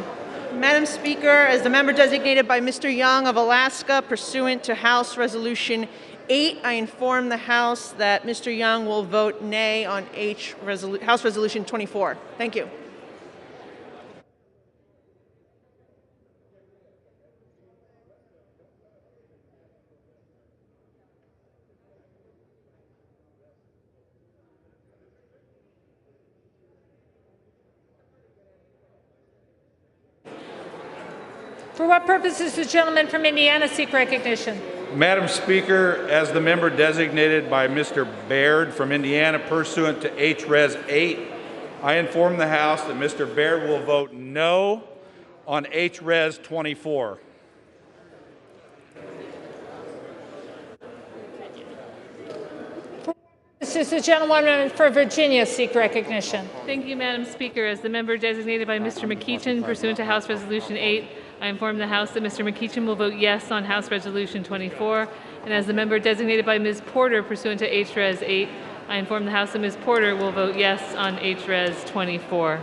Madam Speaker, as the member designated by Mr. Young of Alaska pursuant to House Resolution 8, I inform the House that Mr. Young will vote nay on House Resolution 24. Thank you. For what purpose does the gentleman from Indiana seek recognition? Madam Speaker, as the member designated by Mr. Baird from Indiana pursuant to HRes 8, I inform the House that Mr. Baird will vote no on HRes 24. This is the gentlewoman for Virginia seek recognition. Thank you, Madam Speaker. As the member designated by Mr. McEachin pursuant to House Resolution 8, I inform the House that Mr. McEachin will vote yes on House Resolution 24. And as the member designated by Ms. Porter pursuant to HRes 8, I inform the House that Ms. Porter will vote yes on HRes 24.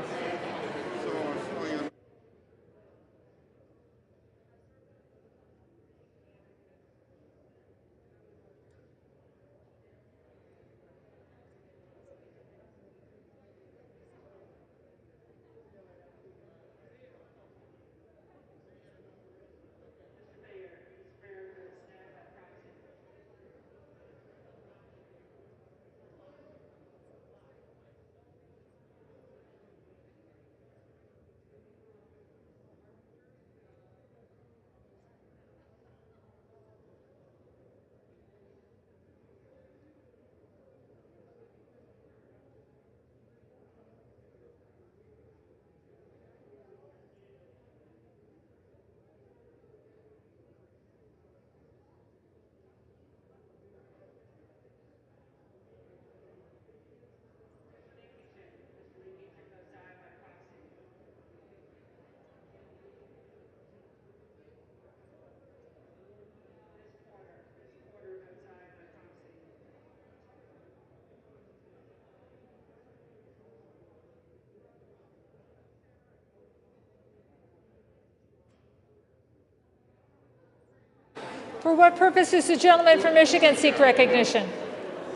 For what purpose does the gentleman from Michigan seek recognition?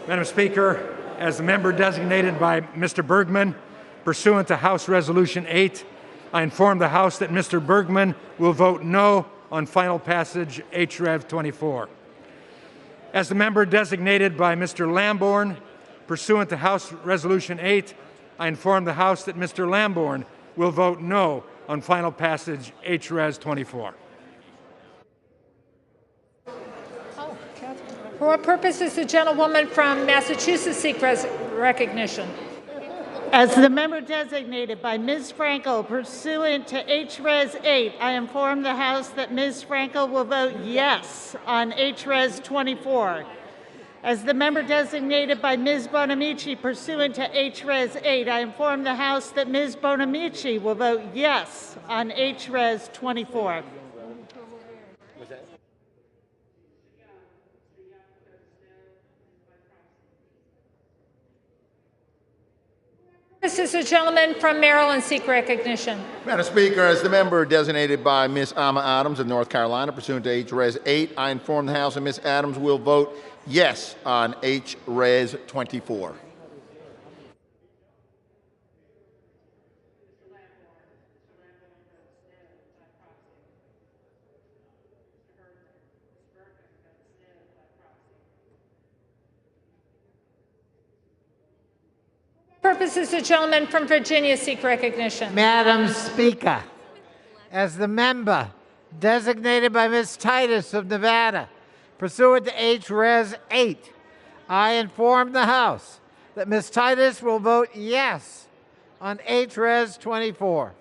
Madam Speaker, as the member designated by Mr. Bergman, pursuant to House Resolution 8, I inform the House that Mr. Bergman will vote no on final passage HRev 24. As the member designated by Mr. Lamborn, pursuant to House Resolution 8, I inform the House that Mr. Lamborn will vote no on final passage HRev 24. For what purpose does the gentlewoman from Massachusetts seek recognition? As the member designated by Ms. Franco pursuant to HRes 8, I inform the House that Ms. Franco will vote yes on HRes 24. As the member designated by Ms. Bonamici pursuant to HRes 8, I inform the House that Ms. Bonamici will vote yes on HRes 24. This is a gentleman from Maryland seek recognition. Madam Speaker, as the member designated by Ms. Alma Adams of North Carolina pursuant to HRes 8, I inform the House that Ms. Adams will vote yes on HRes 24. Purpose is the gentleman from Virginia seek recognition. Madam Speaker, as the member designated by Ms. Titus of Nevada, pursuant to HRes 8, I inform the House that Ms. Titus will vote yes on HRes 24.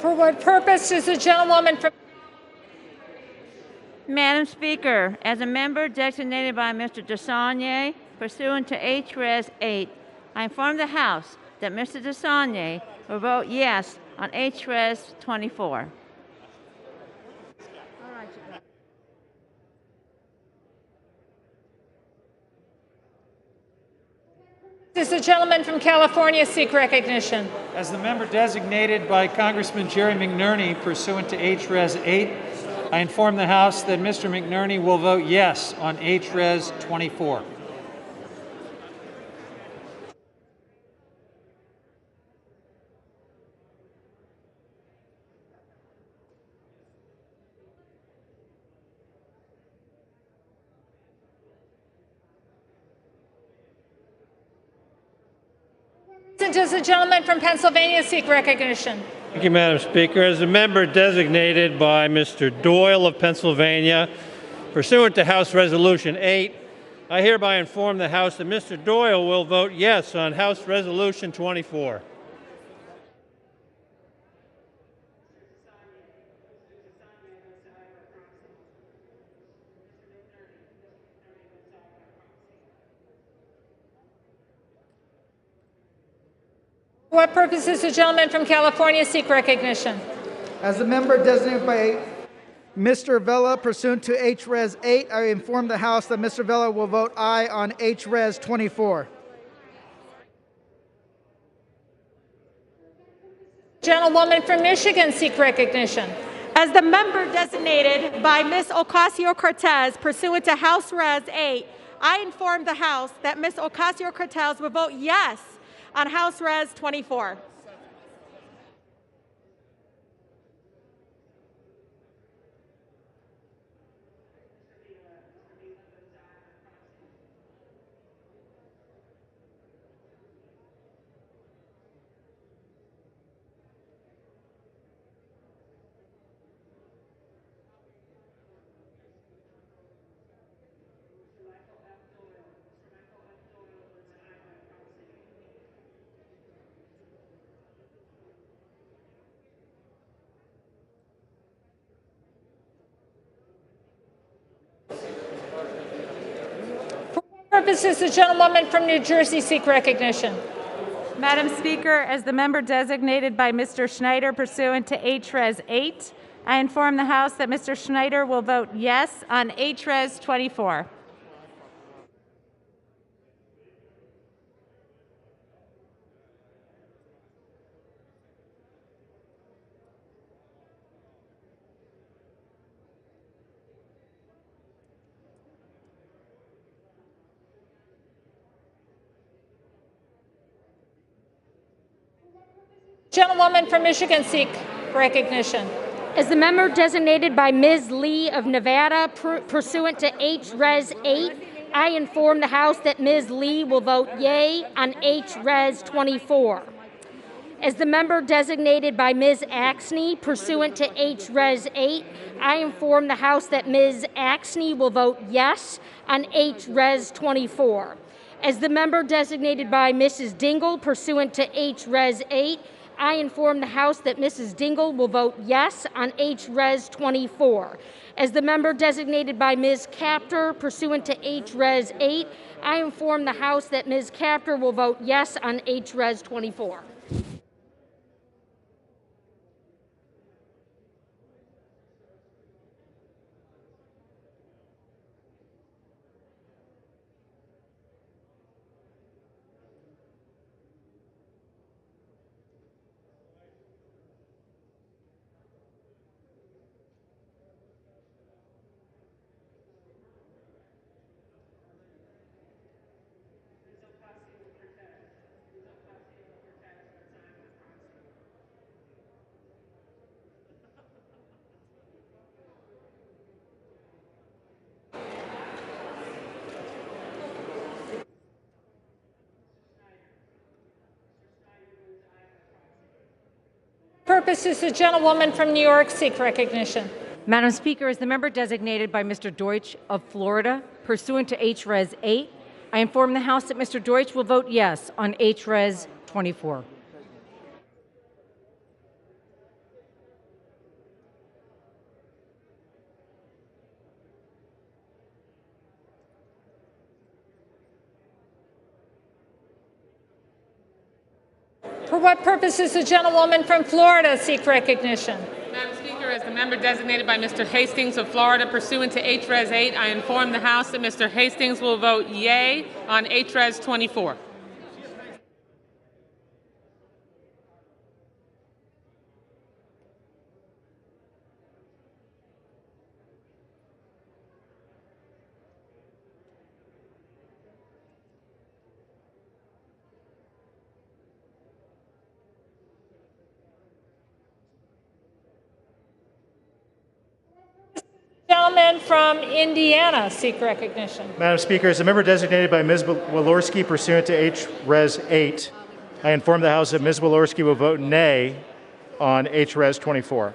For what purpose does the gentlewoman from Madam Speaker, as a member designated by Mr. DeSaulnier pursuant to H.Res. 8, I inform the House that Mr. DeSaulnier will vote yes on H.Res. 24. Does the gentleman from California seek recognition? As the member designated by Congressman Jerry McNerney pursuant to H.Res. 8, I inform the House that Mr. McNerney will vote yes on H.Res. 24. Does the gentleman from Pennsylvania seek recognition? Thank you, Madam Speaker. As a member designated by Mr. Doyle of Pennsylvania, pursuant to House Resolution 8, I hereby inform the House that Mr. Doyle will vote yes on House Resolution 24. For what purpose does the gentleman from California seek recognition? As a member designated by Mr. Vella pursuant to H.Res. 8, I inform the House that Mr. Vella will vote aye on H.Res. 24. Gentlewoman from Michigan seek recognition. As the member designated by Ms. Ocasio-Cortez pursuant to House Res. 8, I inform the House that Ms. Ocasio-Cortez will vote yes on House Res. 24. Purposes the gentlewoman from New Jersey seek recognition. Madam Speaker, as the member designated by Mr. Schneider pursuant to H.Res. 8, I inform the House that Mr. Schneider will vote yes on H.Res. 24. Gentlewoman from Michigan seek recognition. As the member designated by Ms. Lee of Nevada pursuant to H.Res. 8, I inform the House that Ms. Lee will vote yea on H.Res. 24. As the member designated by Ms. Axney pursuant to H.Res. 8, I inform the House that Ms. Axney will vote yes on H.Res. 24. As the member designated by Mrs. Dingle pursuant to H.Res. 8, I inform the House that Mrs. Dingle will vote yes on H.Res. 24. As the member designated by Ms. Capter pursuant to H.Res. 8, I inform the House that Ms. Capter will vote yes on H.Res. 24. Purposes the gentlewoman from New York seek recognition. Madam Speaker, as the member designated by Mr. Deutsch of Florida pursuant to H.Res. 8, I inform the House that Mr. Deutsch will vote yes on H.Res. 24. For what purpose does the gentlewoman from Florida seek recognition? Madam Speaker, as the member designated by Mr. Hastings of Florida pursuant to H-Res 8, I inform the House that Mr. Hastings will vote yea on H-Res 24. Gentleman from Indiana seek recognition. Madam Speaker, as a member designated by Ms. Walorski pursuant to H-Res 8, I inform the House that Ms. Walorski will vote nay on H-Res 24.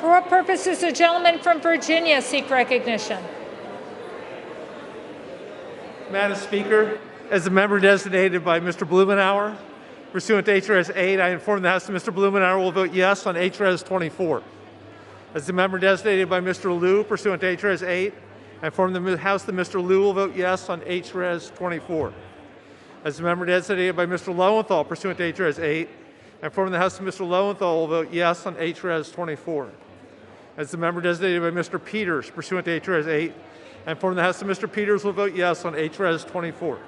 For what purpose does the gentleman from Virginia seek recognition? Madam Speaker, as a member designated by Mr. Blumenauer pursuant to H-Res 8, I inform the House that Mr. Blumenauer will vote yes on H-Res 24. As a member designated by Mr. Liu pursuant to H-Res 8, I inform the House that Mr. Liu will vote yes on H-Res 24. As a member designated by Mr. Lowenthal pursuant to H-Res 8, I inform the House that Mr. Lowenthal will vote yes on H-Res 24. As the member designated by Mr. Peters pursuant to H-Res 8, I inform the House that Mr. Peters will vote yes on H-Res 24.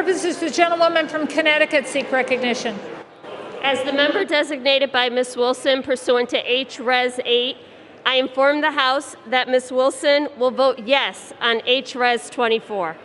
purposes, the gentlewoman from Connecticut seek recognition? As the member designated by Ms. Wilson pursuant to H-Res 8, I inform the House that Ms. Wilson will vote yes on H-Res 24.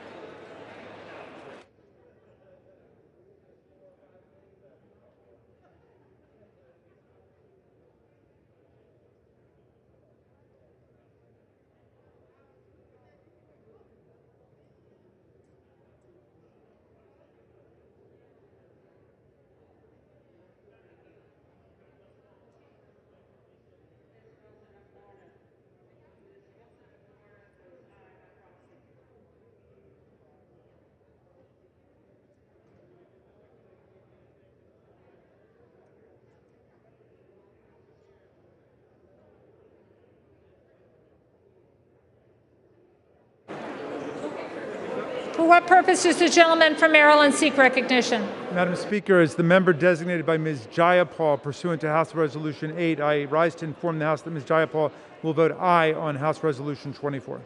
For what purpose does the gentleman from Maryland seek recognition? Madam Speaker, as the member designated by Ms. Jayapal pursuant to House Resolution 8, I rise to inform the House that Ms. Jayapal will vote aye on House Resolution 24.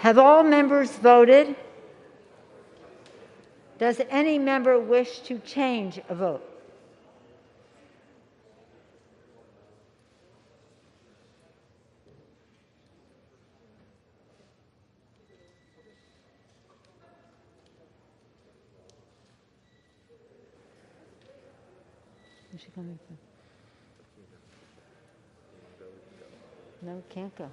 Have all members voted? Does any member wish to change a vote? Where's she coming from? No, can't go.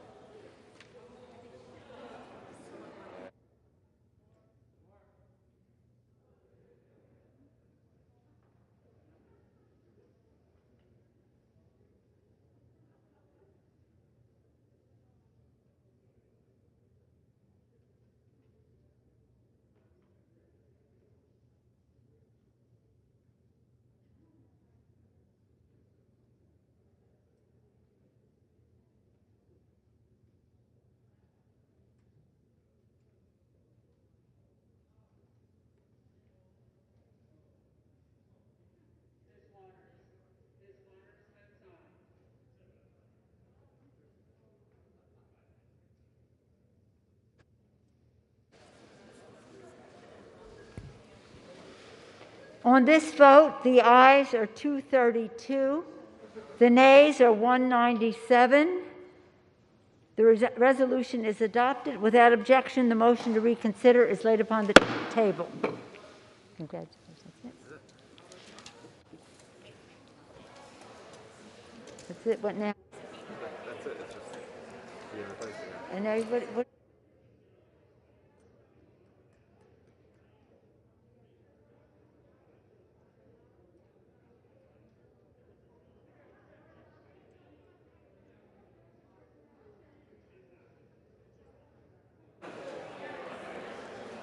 On this vote, the ayes are 232, the nays are 197. The resolution is adopted. Without objection, the motion to reconsider is laid upon the table. Congratulations. That's it. What now? That's it. It's just being replaced again. And everybody, what?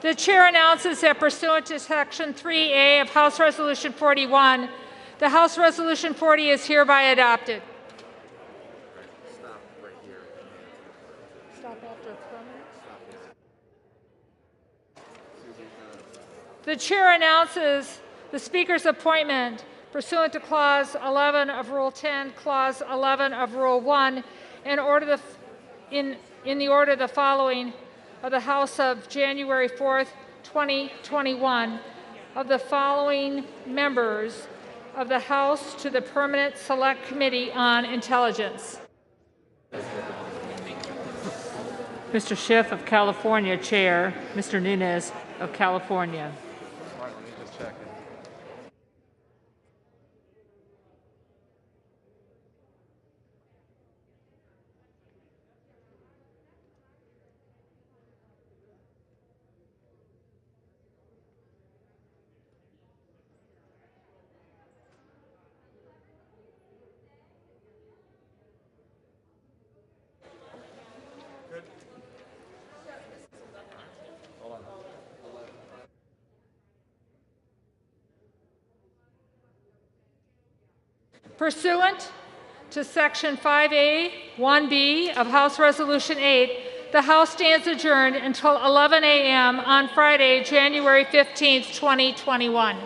The chair announces that pursuant to Section 3A of House Resolution 41, the House Resolution 40 is hereby adopted. Stop right here. Stop after the chair announces the Speaker's appointment pursuant to Clause 11 of Rule 10, Clause 11 of Rule 1, in the order the following of the House of January 4th, 2021, of the following members of the House to the Permanent Select Committee on Intelligence. Mr. Schiff of California, Chair. Mr. Nunes of California. Let me just check. Pursuant to Section 5A 1B of House Resolution 8, the House stands adjourned until 11 a.m. on Friday, January 15th, 2021.